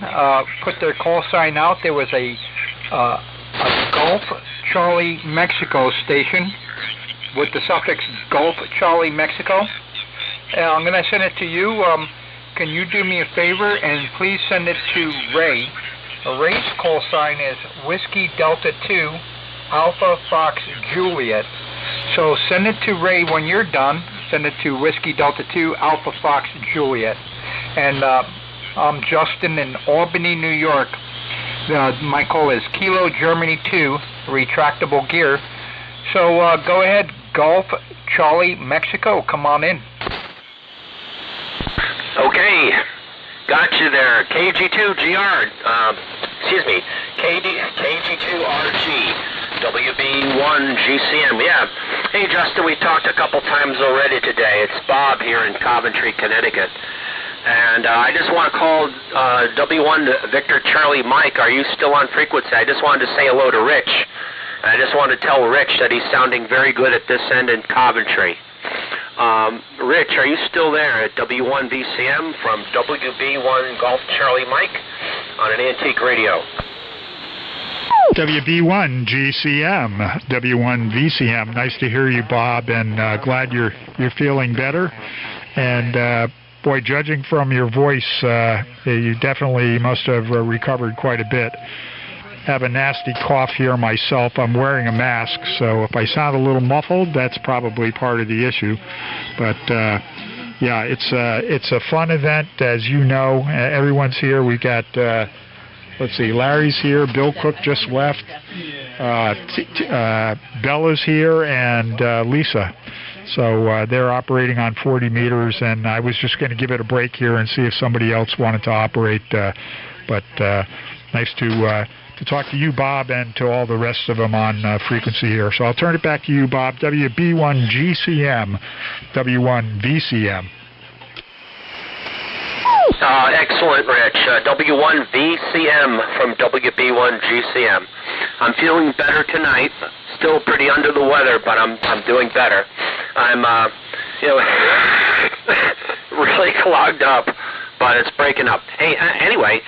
put their call sign out. There was a Gulf Charlie Mexico station with the suffix Gulf Charlie Mexico. I'm going to send it to you. Can you do me a favor and please send it to Ray? Ray's call sign is Whiskey Delta 2 Alpha Fox Juliet. So send it to Ray when you're done. Send it to Whiskey Delta 2 Alpha Fox Juliet. And I'm Justin in Albany, New York. My call is Kilo Germany 2 retractable gear. So go ahead, Gulf Charlie Mexico. Come on in. Okay, got you there. KG2GR, KG2RG, WB1GCM, yeah. Hey, Justin, we talked a couple times already today. It's Bob here in Coventry, Connecticut. And I just want to call W1 Victor Charlie Mike. Are you still on frequency? I just wanted to say hello to Rich. I just wanted to tell Rich that he's sounding very good at this end in Coventry. Rich, are you still there at W1 VCM from WB1 Golf Charlie Mike on an antique radio? WB1 GCM, W1 VCM. Nice to hear you, Bob, and glad you're feeling better. And boy, judging from your voice, you definitely must have recovered quite a bit. Have a nasty cough here myself. I'm wearing a mask, so if I sound a little muffled, that's probably part of the issue. But yeah, it's a fun event, as you know. Everyone's here. We got. Let's see, Larry's here, Bill Cook just left, Bella's here, and Lisa. So they're operating on 40 meters, and I was just going to give it a break here and see if somebody else wanted to operate. But nice to talk to you, Bob, and to all the rest of them on frequency here. So I'll turn it back to you, Bob. WB1 GCM, W1 VCM. Excellent, Rich. W1 VCM from WB1 GCM. I'm feeling better tonight. Still pretty under the weather, but I'm doing better. I'm really clogged up, but it's breaking up. Hey, anyway,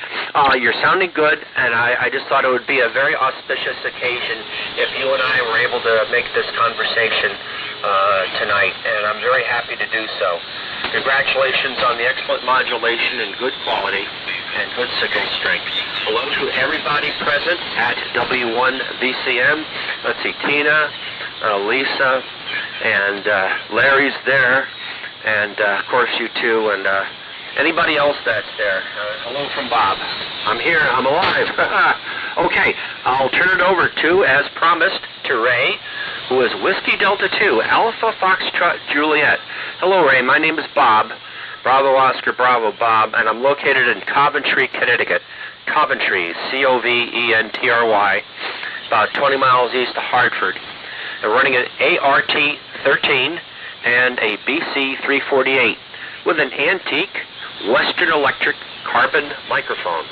you're sounding good, and I just thought it would be a very auspicious occasion if you and I were able to make this conversation tonight, and I'm very happy to do so. Congratulations on the excellent modulation and good quality and good signal strength. Hello to everybody present at W1 VCM. Let's see, Tina, Lisa, and Larry's there, and of course you two, and anybody else that's there. Hello from Bob. I'm here. I'm alive. Okay, I'll turn it over to, as promised, to Ray, who is Whiskey Delta 2, Alpha Foxtrot Juliet. Hello, Ray. My name is Bob, Bravo Oscar Bravo Bob, and I'm located in Coventry, Connecticut. Coventry, Coventry, about 20 miles east of Hartford. I'm running an ART-13 and a BC-348 with an antique Western Electric carbon microphone.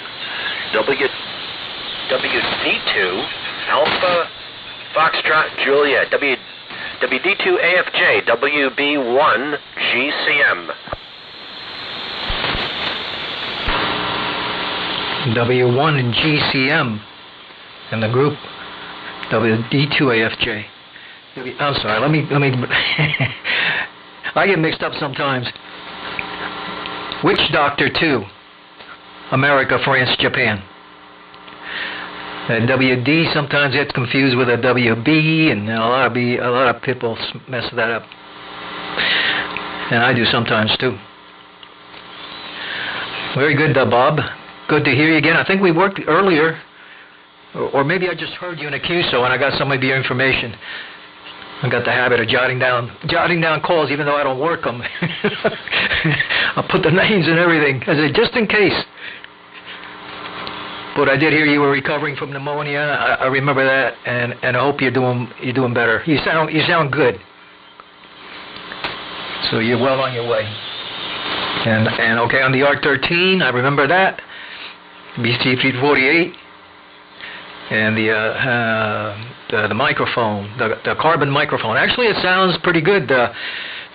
WD2 Alpha Foxtrot Juliet, WD2 AFJ, WB1 GCM. W1 and GCM, and the group WD2 AFJ. I'm sorry, let me I get mixed up sometimes. Witch Doctor 2, America, France, Japan. WD sometimes gets confused with a WB, and a lot of people mess that up. And I do sometimes too. Very good, Bob. Good to hear you again. I think we worked earlier, or maybe I just heard you in a QSO and I got some of your information. I got the habit of jotting down calls, even though I don't work them. I'll put the names and everything, just in case. But I did hear you were recovering from pneumonia. I remember that, and I hope you're doing better. You sound good. So you're well on your way. And okay, on the ART-13, I remember that. BC-348, and the microphone, the carbon microphone. Actually, it sounds pretty good,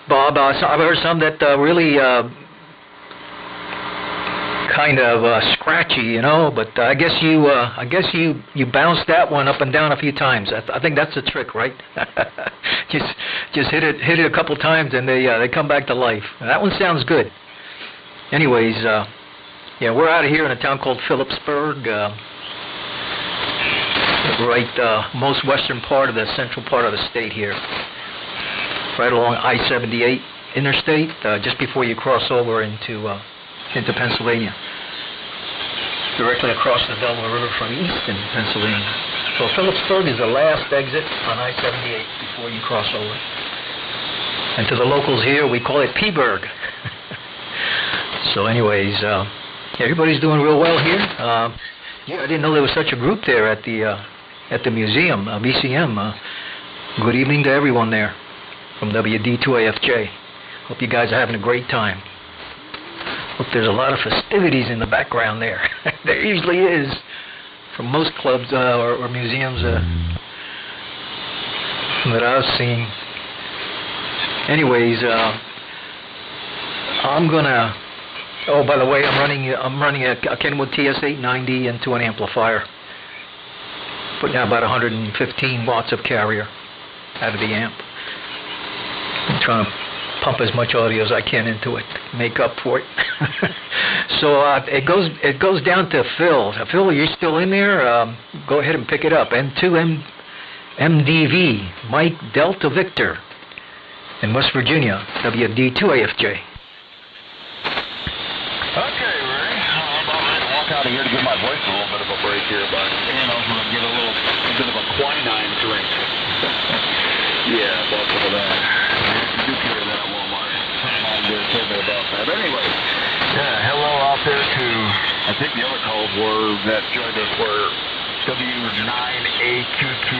Bob. I've heard some that really kind of scratchy, But I guess you bounced that one up and down a few times. I think that's the trick, right? just hit it a couple times, and they come back to life. That one sounds good. Anyways, yeah, we're out of here in a town called Phillipsburg, most western part of the central part of the state here, right along I-78 interstate, just before you cross over into Pennsylvania, directly across the Delaware River from eastern Pennsylvania. So Phillipsburg is the last exit on I-78 before you cross over. And to the locals here, we call it P-burg. So anyways, everybody's doing real well here. Yeah, I didn't know there was such a group there at the museum, VCM. Good evening to everyone there from WD2AFJ. Hope you guys are having a great time. Hope there's a lot of festivities in the background there. There usually is, from most clubs or museums that I've seen. Anyways, I'm gonna. Oh, by the way, I'm running a Kenwood TS890 into an amplifier. putting out about 115 watts of carrier out of the amp. I'm trying to pump as much audio as I can into it, make up for it. So it goes down to Phil. Phil, are you still in there? Go ahead and pick it up. N2 MDV, Mike Delta Victor, in West Virginia, WD2AFJ. Okay, Ray. I'm about ready to walk out of here to give my voice a little bit of a break here, but I'm going to get a bit of a quinine drink. Yeah, about some of that. You do carry that at Walmart. I'm going to tell me about that. Anyway, hello out there to, I think the other calls that joined us were W9AQQ.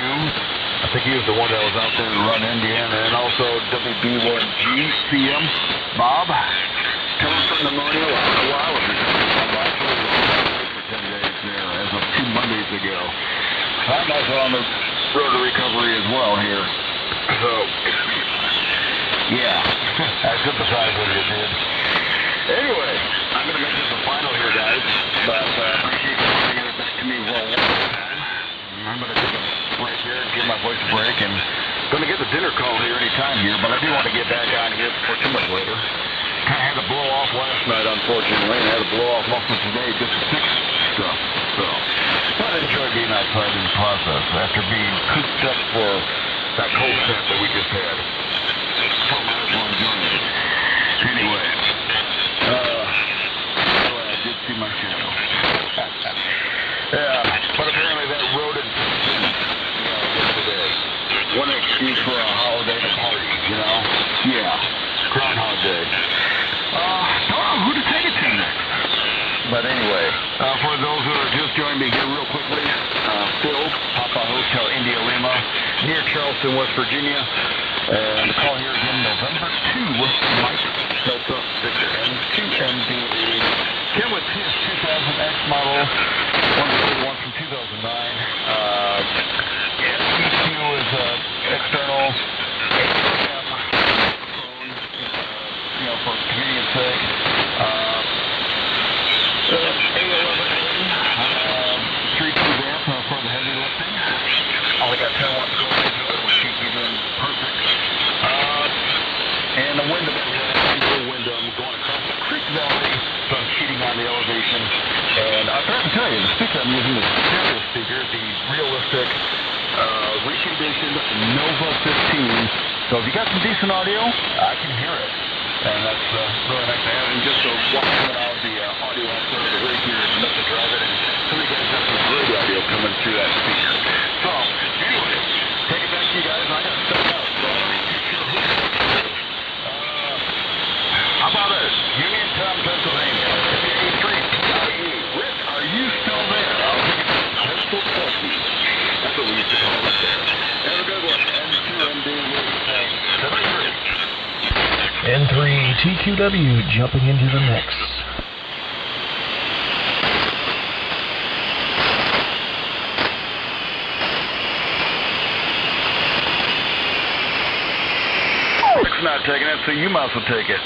I think he was the one that was out there to run Indiana, and also WB1GCM. Bob, tell us from pneumonia a while ago. I'm actually for 10 days there, as of 2 Mondays ago. I'm also on the road to recovery as well here. So, yeah, I sympathize with you, dude. Anyway, I'm going to make this a final here, guys, but appreciate you bringing it back to me one more time. I'm going to take a break here and give my voice a break, and going to get the dinner call here any time here, but I do want to get back on here before too much later. Kind of had to blow off last night, unfortunately, and I had to blow off most of today just to fix stuff. So, but I enjoy being outside in the process after being cooped up for that cold snap that we just had. So I might as well enjoy it. Anyway, I did see my shadow. Yeah, but apparently that road is yesterday. One excuse for a holiday to party, you know? Yeah, Groundhog Day. Don't know who to take it to next. But anyway, for those who are just joining me here real quickly, Phil, Papa Hotel India Lima, near Charleston, West Virginia. And the call here again, November 2, Mike Delta Victor N2MDV. Here with his 2000X model, 141 from 2009. EQ is external, 8PM phone, for convenience sake. A11A, 3 tube amp for the heavy lifting. Only got 10 watts going into it, which keeps you doing perfect. And the window that we have, a window going across the creek valley, so I'm cheating on the elevation. And I forgot to tell you, the speaker I'm using is a stereo speaker, the realistic, reconditioned Nova 15. So if you got some decent audio, I can hear it. And that's really nice to have. And just to walk out the audio outside of the rig here and let the drive it. And so you guys have some great audio coming through that speaker. So, anyway, take it back to you guys. I got to step out. So I don't even sure who how about it? Uniontown, Pennsylvania. 83 Rick, are you still there? I'll take it back. Pistol Pussy. That's what we used to call it there. Have a good one. N2MDV. N3TQW jumping into the mix. Rick's not taking it, so you might as well take it.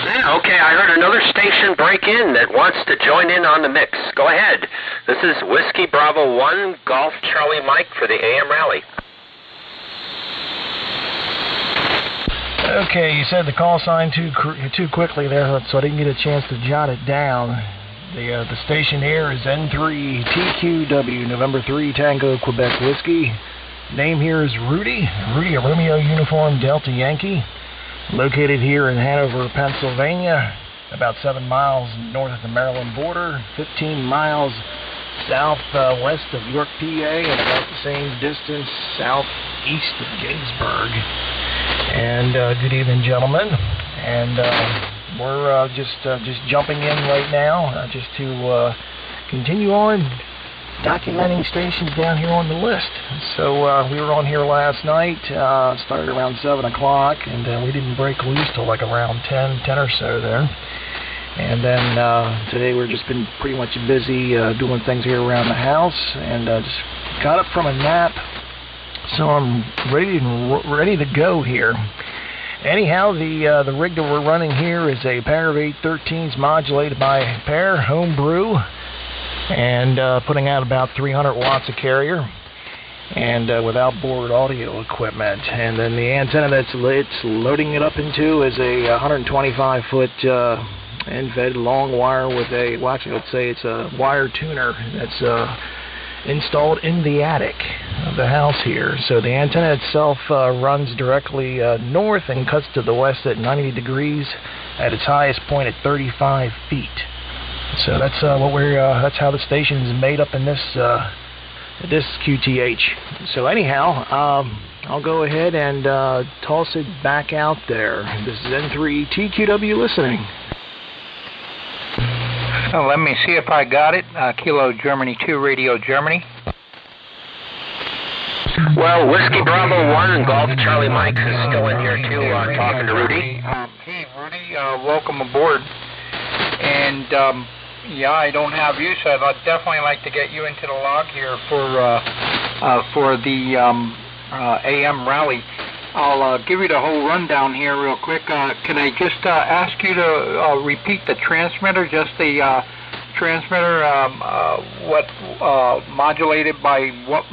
Yeah, okay, I heard another station break in that wants to join in on the mix. Go ahead. This is Whiskey Bravo 1, Golf Charlie Mike for the AM Rally. Okay, you said the call sign too quickly there, so I didn't get a chance to jot it down. The station here is N3TQW, November 3 Tango Quebec Whiskey. Name here is Rudy, a Romeo Uniform Delta Yankee. Located here in Hanover, Pennsylvania, about 7 miles north of the Maryland border, 15 miles southwest of York, PA, and about the same distance southeast of Gettysburg. And good evening, gentlemen. And we're just jumping in right now, just to continue on documenting stations down here on the list. So we were on here last night, started around 7 o'clock, and we didn't break loose till like around 10 or so there. And then today we've just been pretty much busy doing things here around the house, and just got up from a nap, so I'm ready to go here. Anyhow, the rig that we're running here is a pair of 813s modulated by a pair, homebrew. and putting out about 300 watts of carrier, and with outboard audio equipment. And then the antenna it's loading it up into is a 125-foot end-fed long wire with a, well, actually, let's say it's a wire tuner that's installed in the attic of the house here. So the antenna itself runs directly north and cuts to the west at 90 degrees at its highest point at 35 feet. So that's that's how the station is made up in this QTH. So anyhow, I'll go ahead and toss it back out there. This is N3 TQW listening. Let me see if I got it. Kilo Germany 2, Radio Germany. Well, Whiskey Bravo 1, Golf Charlie Mike is still in here too, talking to Rudy. Hey, Rudy, welcome aboard. And yeah, I don't have you, so I'd definitely like to get you into the log here for the AM rally. I'll give you the whole rundown here real quick. Can I just ask you to repeat the transmitter, just the transmitter, what modulated by what?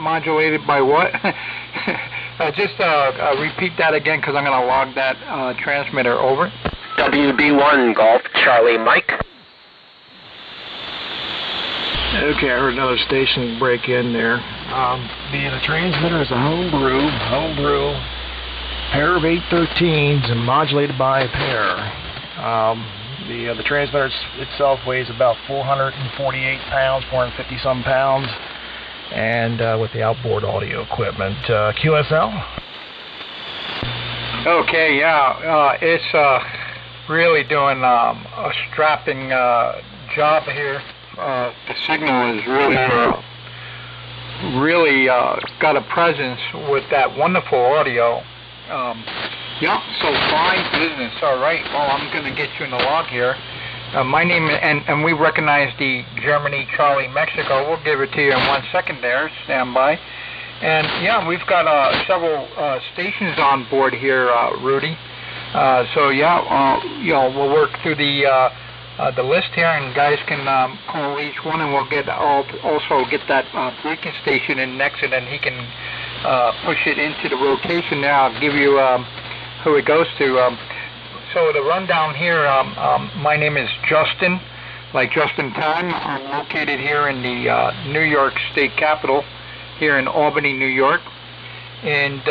Just repeat that again, because I'm going to log that transmitter over. WB1 Golf Charlie Mike. Okay, I heard another station break in there. The transmitter is a homebrew pair of 813s and modulated by a pair. The transmitter itself weighs about 448 pounds, 450 some pounds, and with the outboard audio equipment. QSL? Okay, yeah, it's really doing a strapping job here. The signal is really got a presence with that wonderful audio. Yeah, so fine business. All right. Well, I'm going to get you in the log here. My name, and we recognize the Germany, Charlie, Mexico. We'll give it to you in 1 second there. Stand by. And yeah, we've got several stations on board here, Rudy. So yeah, we'll work through the list here, and guys can call each one, and we'll also get that breaking station in next, and then he can push it into the rotation there. I'll give you who it goes to. So the rundown here, my name is Justin, like Justin Time. I'm located here in the New York State Capitol, here in Albany, New York, and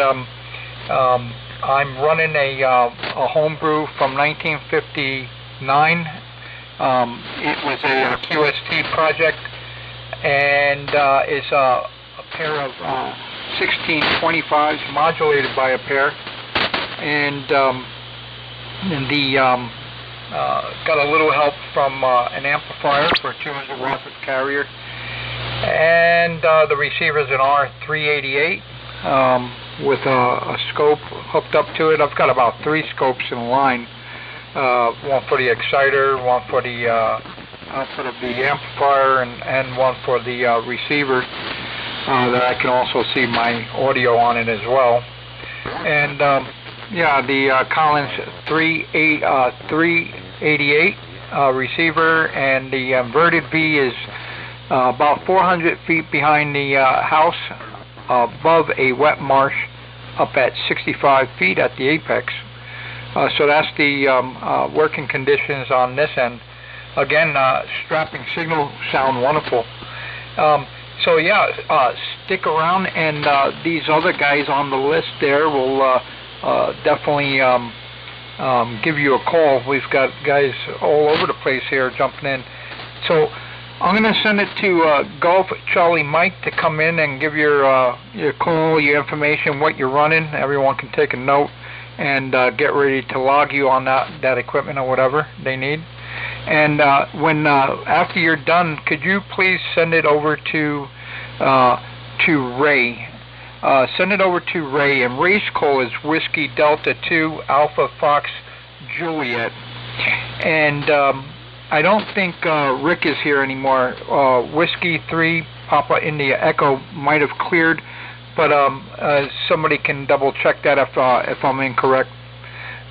I'm running a homebrew from 1959. It was a QST project, and it's a pair of 1625s modulated by a pair, and got a little help from an amplifier for 200 watts of carrier, and the receiver is an R388 with a scope hooked up to it. I've got about 3 scopes in line. One for the exciter, one for the output of the amplifier, and one for the receiver that I can also see my audio on it as well. And yeah, the Collins 388 receiver, and the inverted V is about 400 feet behind the house, above a wet marsh, up at 65 feet at the apex. So that's the working conditions on this end. Again, strapping signal, sound wonderful. So yeah, stick around, and these other guys on the list there will definitely give you a call. We've got guys all over the place here jumping in. So I'm going to send it to Golf Charlie Mike to come in and give your call, your information, what you're running. Everyone can take a note and get ready to log you on that equipment or whatever they need. And when after you're done, could you please send it over to Ray? Send it over to Ray, and Ray's call is Whiskey Delta 2 Alpha Fox Juliet. And I don't think Rick is here anymore. Whiskey 3 Papa India Echo might have cleared, but somebody can double check that if I'm incorrect.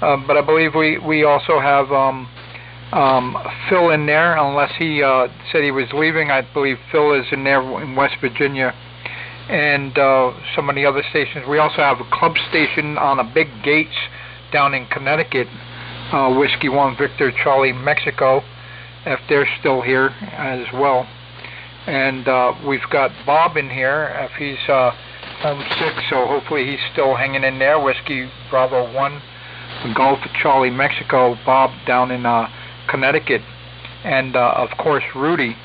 But I believe we also have Phil in there, unless he said he was leaving. I believe Phil is in there in West Virginia, and some of the other stations. We also have a club station on a big gates down in Connecticut, Whiskey 1 Victor Charlie Mexico, if they're still here as well. And we've got Bob in here if he's homesick, so hopefully he's still hanging in there. Whiskey Bravo 1 Golf Charlie Mexico, Bob down in Connecticut, and of course Rudy.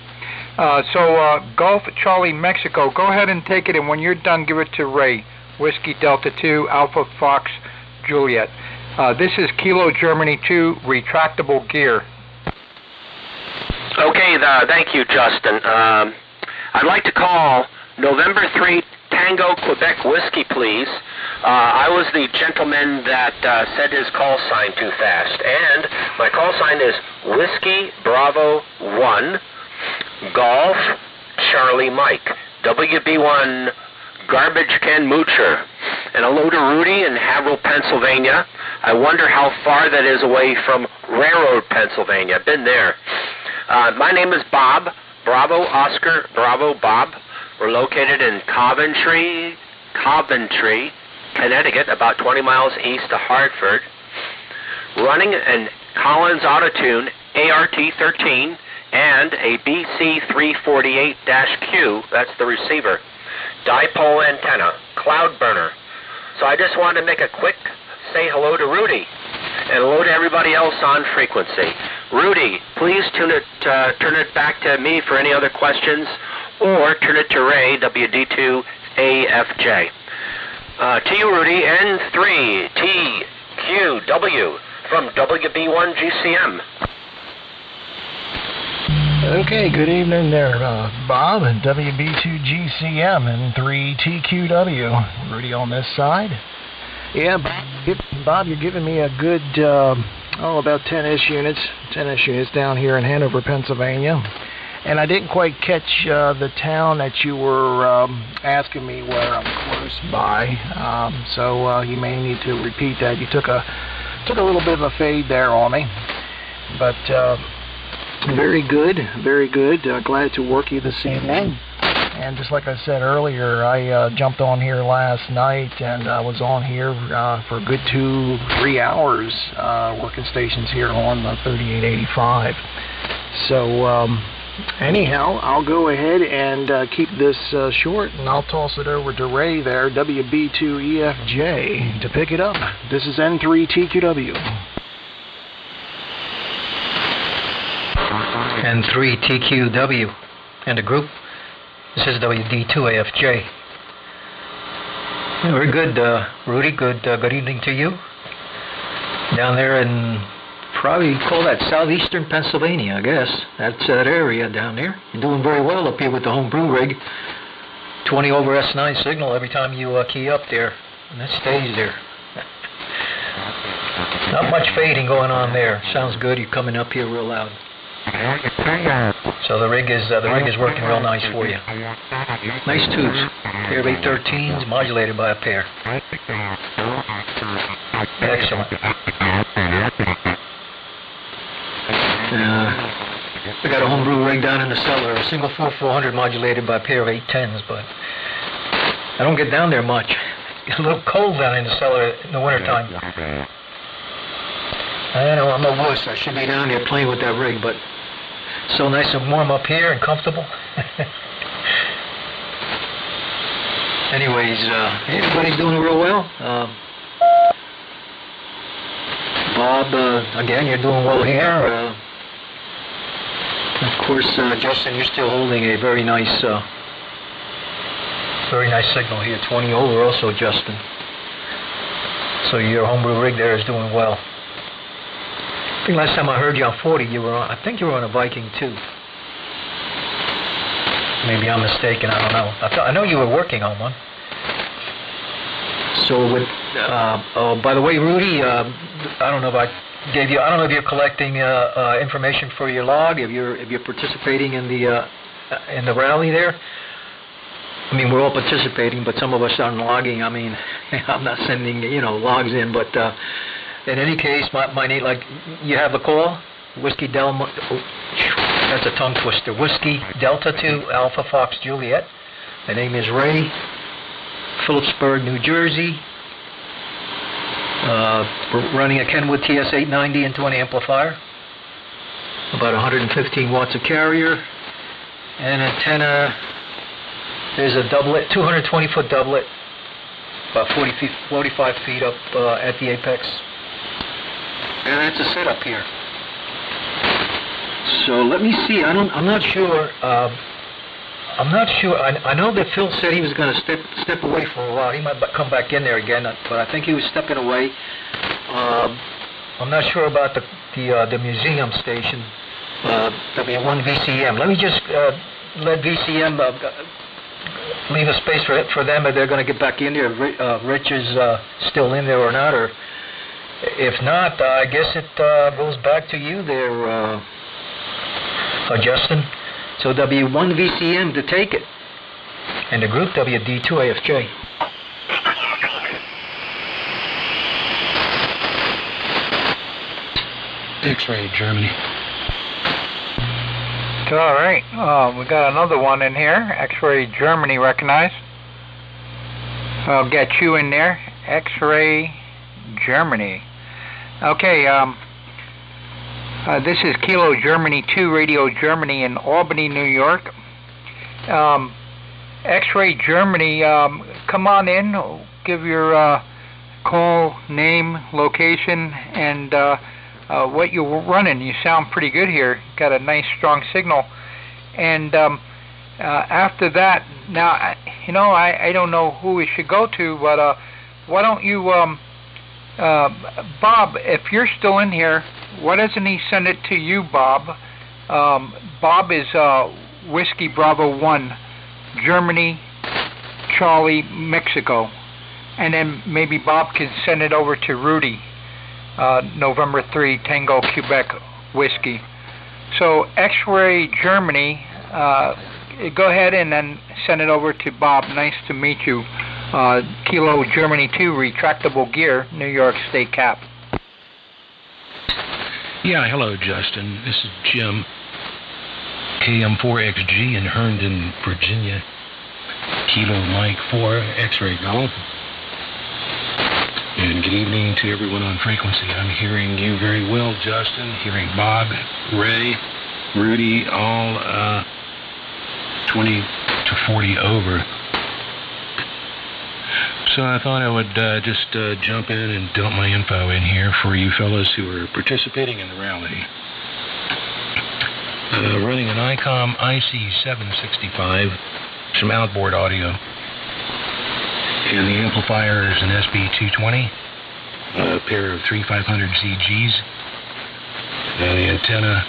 So Golf Charlie Mexico, go ahead and take it, and when you're done, give it to Ray. Whiskey Delta 2 Alpha Fox Juliet. This is Kilo Germany 2 retractable gear. Okay, thank you, Justin. I'd like to call November 3 Tango Quebec Whiskey, please. I was the gentleman that said his call sign too fast, and my call sign is Whiskey Bravo 1 Golf Charlie Mike, WB1 Garbage Can Moocher. And hello to Rudy in Haverhill, Pennsylvania. I wonder how far that is away from Railroad, Pennsylvania. I've been there. My name is Bob, Bravo Oscar Bravo Bob. We're located in Coventry, Connecticut, about 20 miles east of Hartford. Running an Collins Autotune ART-13 and a BC348-Q, that's the receiver, dipole antenna, cloud burner. So I just wanted to make a quick say hello to Rudy and hello to everybody else on frequency. Rudy, please turn it back to me for any other questions, or turn it to Ray, WD2AFJ. To you, Rudy, N3TQW from WB1GCM. Okay, good evening there, Bob, and WB2GCM and 3TQW. Rudy on this side. Yeah, Bob, you're giving me a good, about 10-ish units down here in Hanover, Pennsylvania. And I didn't quite catch the town that you were asking me where I'm close by, so you may need to repeat that. You took a little bit of a fade there on me, but very good. Glad to work you this evening. And just like I said earlier, I jumped on here last night, and I was on here for a good 2-3 hours working stations here on the 3885. So anyhow, I'll go ahead and keep this short, and I'll toss it over to Ray there, WB2EFJ, to pick it up. This is N3TQW. N3TQW and the group. This is WD2AFJ. Very good, Rudy. Good evening to you. Down there in, probably call that southeastern Pennsylvania, I guess. That's that area down there. You're doing very well up here with the homebrew rig. 20 over S9 signal every time you key up there, and that stays there. Not much fading going on there. Sounds good. You're coming up here real loud. So the rig is working real nice for you. Nice tubes. Pair of 813s modulated by a pair. Excellent. We got a homebrew rig down in the cellar, a single 4400 modulated by a pair of 810s, but I don't get down there much. It's a little cold down in the cellar in the wintertime. I know, I'm a wuss. I should be down there playing with that rig, but so nice and warm up here and comfortable. Anyways, everybody's doing real well. Bob, again, you're doing well here. Of course, Justin, you're still holding a very nice signal here, 20 over also, Justin. So your homebrew rig there is doing well. I think last time I heard you on 40, you were on a Viking too. Maybe I'm mistaken, I don't know. I know you were working on one. So with, by the way, Rudy, I don't know if you're collecting information for your log, if you're participating in the rally there. I mean, we're all participating, but some of us aren't logging. I mean, I'm not sending logs in, but in any case, my need, like, you have a call Whiskey Delta, that's a tongue twister, Whiskey Delta 2 Alpha Fox Juliet. My name is Ray, Phillipsburg, New Jersey. We're running a Kenwood TS890 into an amplifier, about 115 watts of carrier, and antenna. There's a doublet, 220-foot doublet, about 45 feet up at the apex. And that's a setup here. So let me see. I'm not sure. I know that Phil said he was going to step away for a while. He might come back in there again, but I think he was stepping away. I'm not sure about the museum station, W1 VCM. Let me just let VCM leave a space for them if they're going to get back in there. If Rich is still in there or not, or if not, I guess it goes back to you there, Justin. So W1 VCM to take it, and the group WD2 AFJ. X-ray, Germany. All right, we got another one in here. X-ray Germany recognized. I'll get you in there. X-ray Germany. Okay, this is Kilo Germany 2, Radio Germany in Albany, New York. X-ray Germany, come on in. Give your call, name, location, and what you're running. You sound pretty good here. Got a nice strong signal. And after that, now I don't know who we should go to, but why don't you, Bob, if you're still in here, why doesn't he send it to you, Bob? Bob is Whiskey Bravo 1, Germany, Charlie, Mexico, and then maybe Bob can send it over to Rudy. November 3, Tango, Quebec, Whiskey. So X-Ray Germany, go ahead and then send it over to Bob. Nice to meet you. Kilo Germany 2, retractable gear, New York State Cap. Yeah, hello, Justin. This is Jim, KM4XG in Herndon, Virginia. Kilo Mike 4, X-Ray Golf. And good evening to everyone on frequency. I'm hearing you very well, Justin. Hearing Bob, Ray, Rudy, all 20 to 40 over. So I thought I would just jump in and dump my info in here for you fellas who are participating in the rally. Running an ICOM IC765, some outboard audio. And the amplifier is an SB220, a pair of 3500 CGs. The antenna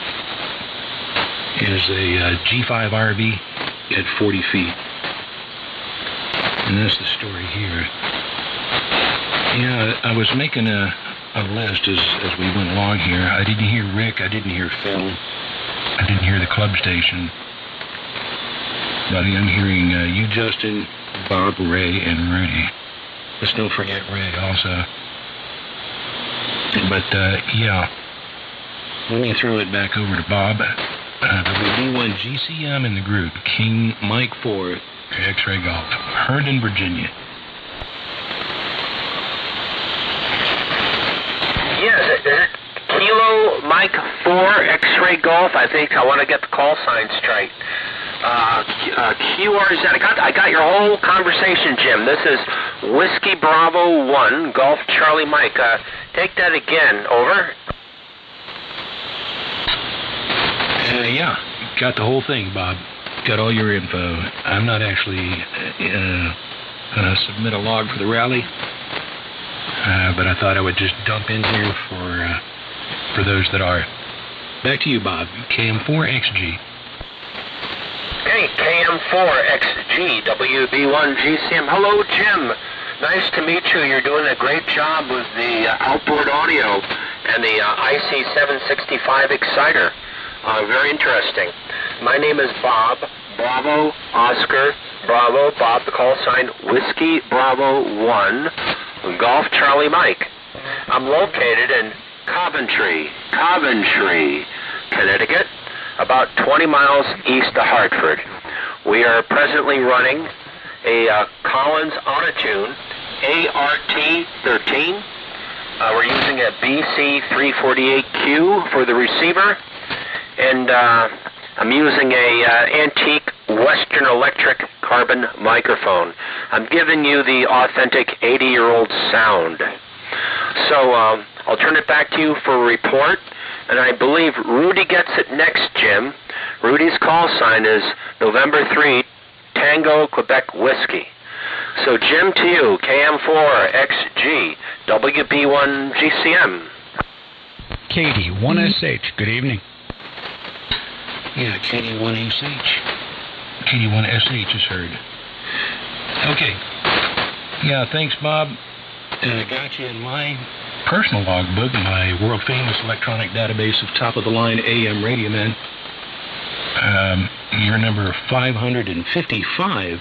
is a G5 RB at 40 feet. And that's the story here. Yeah, I was making a list as we went along here. I didn't hear Rick, I didn't hear Phil, I didn't hear the club station. But I'm hearing you, Justin, Bob, Ray, and Rudy. Let's don't forget Ray also. But, yeah. Let me throw it back over to Bob. WD1 GCM in the group. King Mike 4, X-Ray Golf. Herndon, Virginia. Yes, is it Kilo Mike 4, X-Ray Golf? I think I want to get the call sign straight. QRZ. I got your whole conversation, Jim. This is Whiskey Bravo 1, Golf Charlie Mike. Take that again. Over. Yeah, got the whole thing, Bob. Got all your info. I'm not actually going to submit a log for the rally, but I thought I would just dump in here for those that are. Back to you, Bob. KM4XG. Hey, KM4XG, WB1 GCM. Hello, Jim. Nice to meet you. You're doing a great job with the outboard audio and the IC765 exciter. Very interesting. My name is Bob, Bravo, Oscar, Bravo, Bob, the call sign, Whiskey Bravo 1, Golf Charlie Mike. I'm located in Coventry, Connecticut, about 20 miles east of Hartford. We are presently running a Collins Auto-Tune ART13. We're using a BC348Q for the receiver, and I'm using a antique Western Electric carbon microphone. I'm giving you the authentic 80-year-old sound. So I'll turn it back to you for a report, and I believe Rudy gets it next, Jim. Rudy's call sign is November 3, Tango, Quebec Whiskey. So Jim, to you, KM4XG, WB1GCM. Katie, 1SH, good evening. Yeah, KD1SH. KD1SH is heard. Okay. Yeah, thanks, Bob. I got you in my personal logbook, my world-famous electronic database of top-of-the-line AM radio men. You're number 555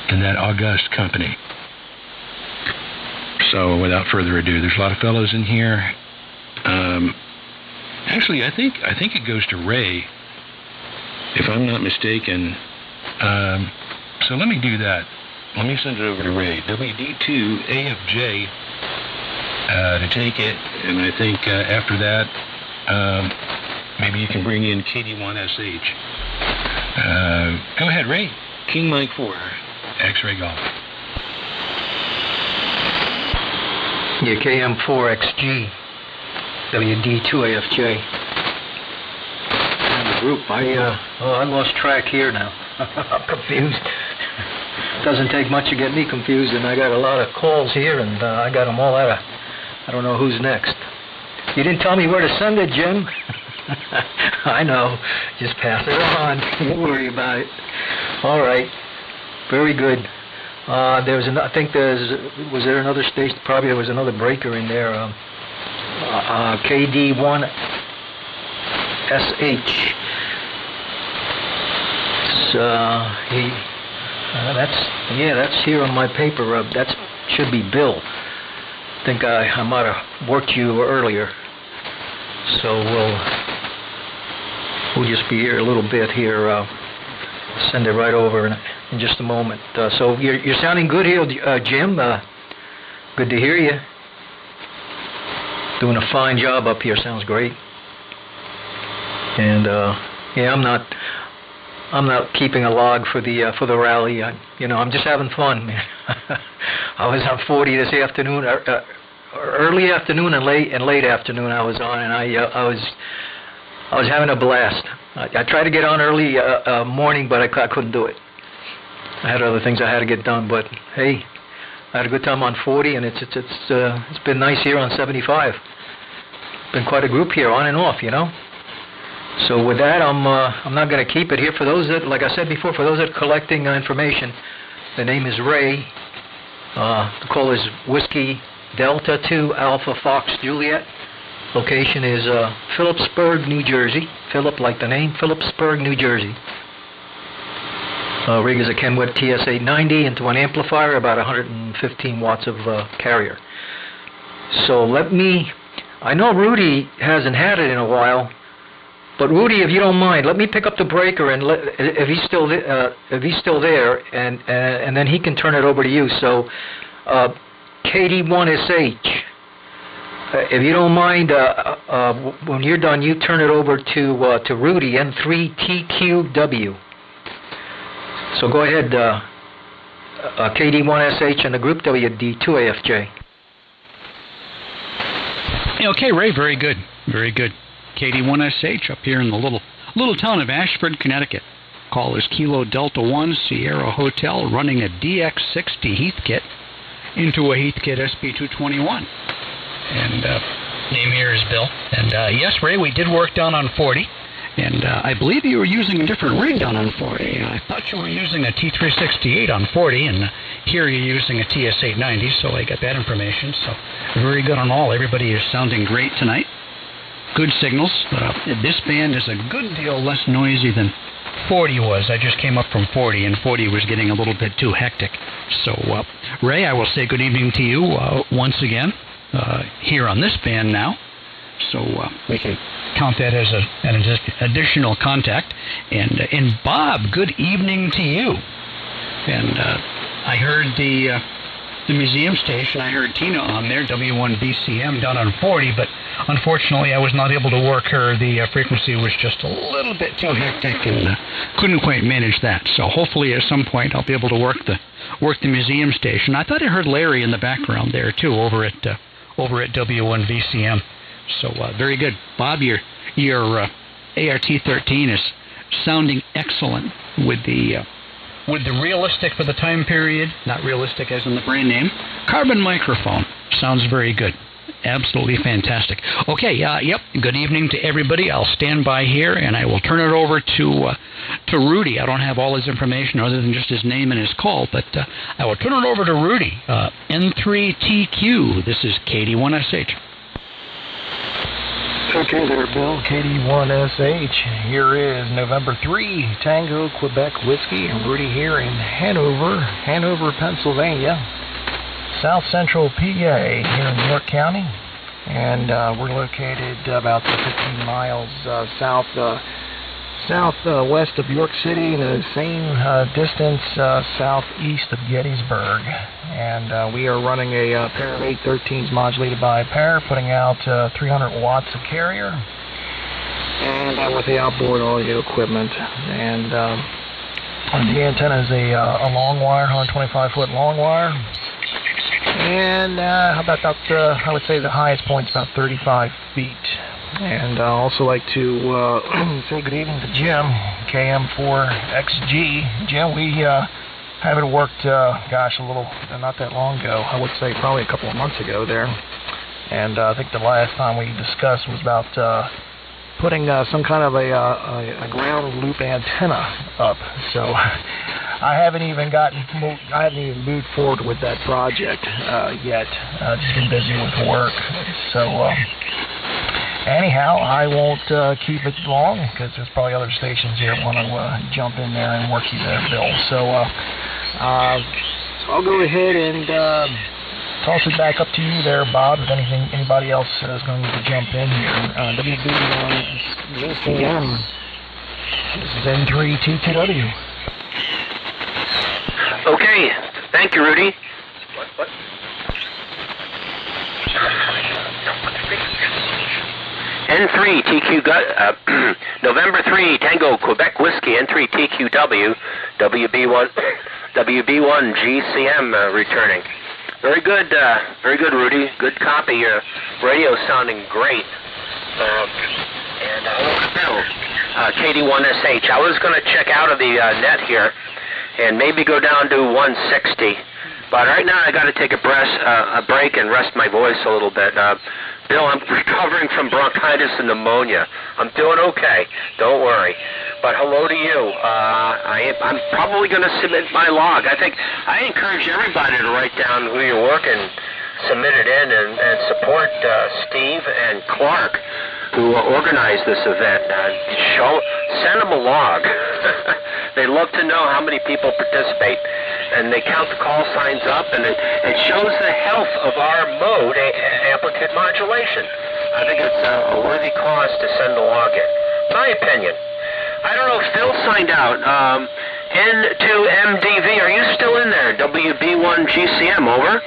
in that august company. So, without further ado, there's a lot of fellows in here. Actually, I think it goes to Ray, if I'm not mistaken. So let me do that. Let me send it over to Ray. WD2AFJ to take it, and I think after that, maybe you can bring in KD1SH. Go ahead, Ray. King Mike 4, X-Ray Golf. Yeah, KM4XG, WD2AFJ. And the group, I lost track here now. I'm confused. Doesn't take much to get me confused, and I got a lot of calls here, and I got them all out of, I don't know who's next. You didn't tell me where to send it, Jim. I know. Just pass it on. Don't worry about it. All right. Very good. Was there another station? Probably there was another breaker in there. KD1SH. That's here on my paper. That should be Bill. I think I might have worked you earlier. So we'll just be here a little bit here. Send it right over in just a moment. So you're sounding good here, Jim. Good to hear you. Doing a fine job up here. Sounds great. And I'm not keeping a log for the rally. I'm just having fun, man. I was on 40 this afternoon, early afternoon and late afternoon. I was on, and I was having a blast. I tried to get on early morning, but I couldn't do it. I had other things I had to get done. But hey, I had a good time on 40, and it's been nice here on 75. Been quite a group here, on and off, So with that, I'm not going to keep it here. For those that, like I said before, for those that are collecting information, the name is Ray. The call is Whiskey Delta 2 Alpha Fox Juliet. Location is Phillipsburg, New Jersey. Phillip, like the name, Phillipsburg, New Jersey. Rig is a Kenwood TS890 into an amplifier, about 115 watts of carrier. So I know Rudy hasn't had it in a while. But Rudy, if you don't mind, let me pick up the breaker, and if he's still there, and then he can turn it over to you. So, KD1SH, if you don't mind, when you're done, you turn it over to Rudy, N3TQW. So go ahead, KD1SH and the group WD2AFJ. Okay, Ray, very good, very good. KD1SH up here in the little town of Ashford, Connecticut. Call is Kilo Delta 1 Sierra Hotel, running a DX60 Heathkit into a Heathkit SB221. And name here is Bill. And yes, Ray, we did work down on 40. And I believe you were using a different rig down on 40. I thought you were using a T368 on 40, and here you're using a TS890, so I got that information. So very good on all. Everybody is sounding great tonight. Good signals. This band is a good deal less noisy than 40 was. I just came up from 40, and 40 was getting a little bit too hectic. So, Ray, I will say good evening to you once again here on this band now. So we can count that as an additional contact. And Bob, good evening to you. And I heard the museum station. I heard Tina on there, W1BCM down on 40, but unfortunately I was not able to work her. The frequency was just a little bit too hectic and couldn't quite manage that. So hopefully at some point I'll be able to work the museum station. I thought I heard Larry in the background there too, over at W1VCM. So very good, Bob. Your ART13 is sounding excellent with the realistic for the time period, not realistic as in the brand name, carbon microphone. Sounds very good. Absolutely fantastic. Okay, yep, good evening to everybody. I'll stand by here, and I will turn it over to Rudy. I don't have all his information other than just his name and his call, but I will turn it over to Rudy. N3TQ, this is KD1SH. Okay there, Bill. KD1SH. Here is November 3, Tango, Quebec Whiskey, and Rudy here in Hanover, Pennsylvania, South Central PA, here in York County. And we're located about 15 miles southwest of York City, the same distance southeast of Gettysburg. And we are running a pair of 813s modulated by a pair, putting out 300 watts of carrier, and with the outboard audio equipment. And the antenna is a long wire, 125-foot long wire. And I would say the highest point is about 35 feet. And I'd also like to say good evening to Jim, KM4XG. Jim, we haven't worked, not that long ago. I would say probably a couple of months ago there. And I think the last time we discussed was about putting some kind of a ground loop antenna up. So I haven't even moved forward with that project yet. Just been busy with work. So anyhow, I won't keep it long because there's probably other stations here that want to jump in there and work you there, Bill. So I'll go ahead and toss it back up to you there, Bob, if anybody else is going to jump in here. WB1VCM. This is N3TQW. Okay, thank you, Rudy. What? N3TQ, November 3, Tango, Quebec Whiskey, N3TQW, WB1GCM returning. Very good, Rudy. Good copy. Your radio's sounding great. And KD1SH. I was going to check out of the net here and maybe go down to 160. But right now I got to take a break and rest my voice a little bit. Bill, I'm recovering from bronchitis and pneumonia. I'm doing okay. Don't worry. But hello to you. I'm probably going to submit my log. I encourage everybody to write down who you work and submit it in and support Steve and Clark, who organized this event. Send them a log. They love to know how many people participate. And they count the call signs up, and it shows the health of our mode, amplitude modulation. I think it's a worthy cause to send the log in. My opinion. I don't know if Phil signed out. N2MDV, are you still in there? WB1GCM, over.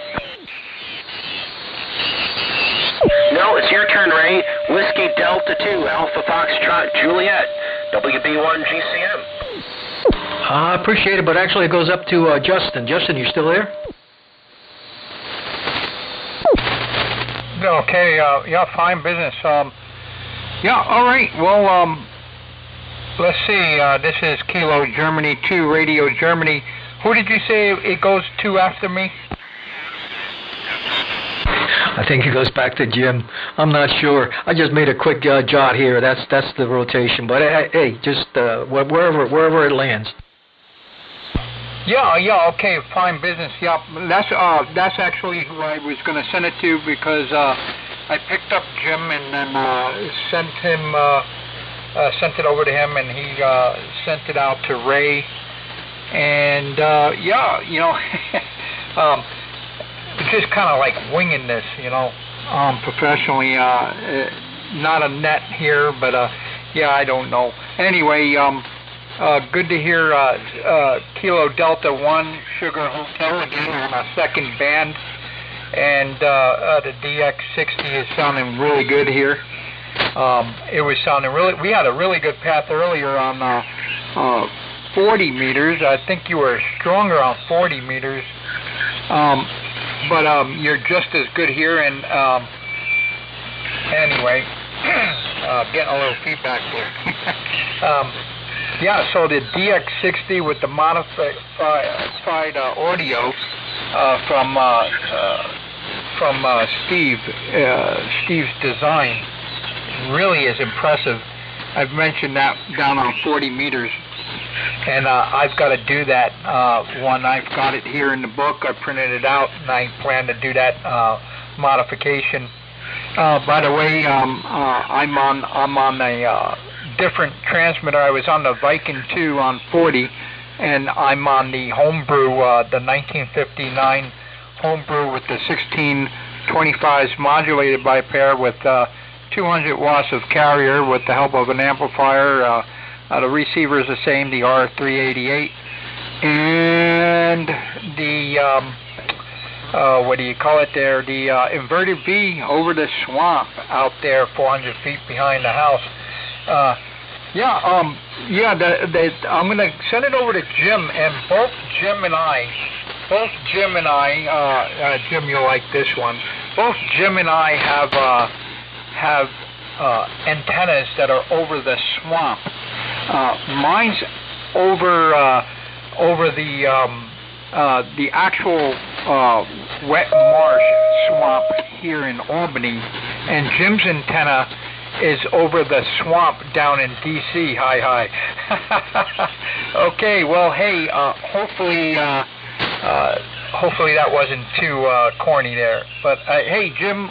No, it's your turn, Ray. Whiskey Delta 2, Alpha Foxtrot Juliet, WB1GCM. I appreciate it, but actually it goes up to Justin. Justin, you still there? Okay, fine business. All right, well, let's see, this is Kilo Germany 2, Radio Germany. Who did you say it goes to after me? I think it goes back to Jim. I'm not sure. I just made a quick jot here. That's the rotation. But hey, just wherever it lands. Yeah, okay, fine business. Yeah, that's actually who I was going to send it to because I picked up Jim and then sent it over to him, and he sent it out to Ray. And just kind of like winging this, professionally. not a net here, but yeah, I don't know. Anyway, good to hear Kilo Delta 1 Sugar Hotel again on a second band, and the DX60 is sounding really good here. It was sounding we had a really good path earlier on 40 meters. I think you were stronger on 40 meters. But you're just as good here, and anyway, getting a little feedback there. Yeah, so the DX60 with the modified audio from Steve's design really is impressive. I've mentioned that down on 40 meters. And I've got to do that one. I've got it here in the book. I printed it out, and I plan to do that modification. By the way, I'm on a different transmitter. I was on the Viking 2 on 40, and I'm on the homebrew, the 1959 homebrew with the 1625s modulated by pair with 200 watts of carrier with the help of an amplifier. The receiver is the same, the R388, and the what do you call it there? The inverted V over the swamp out there, 400 feet behind the house. I'm gonna send it over to Jim, and both Jim and I, Jim, you'll like this one. Both Jim and I have antennas that are over the swamp. Mine's over the actual wet marsh swamp here in Albany, and Jim's antenna is over the swamp down in D.C. Hi. Okay, well, hey, hopefully that wasn't too corny there. But hey, Jim,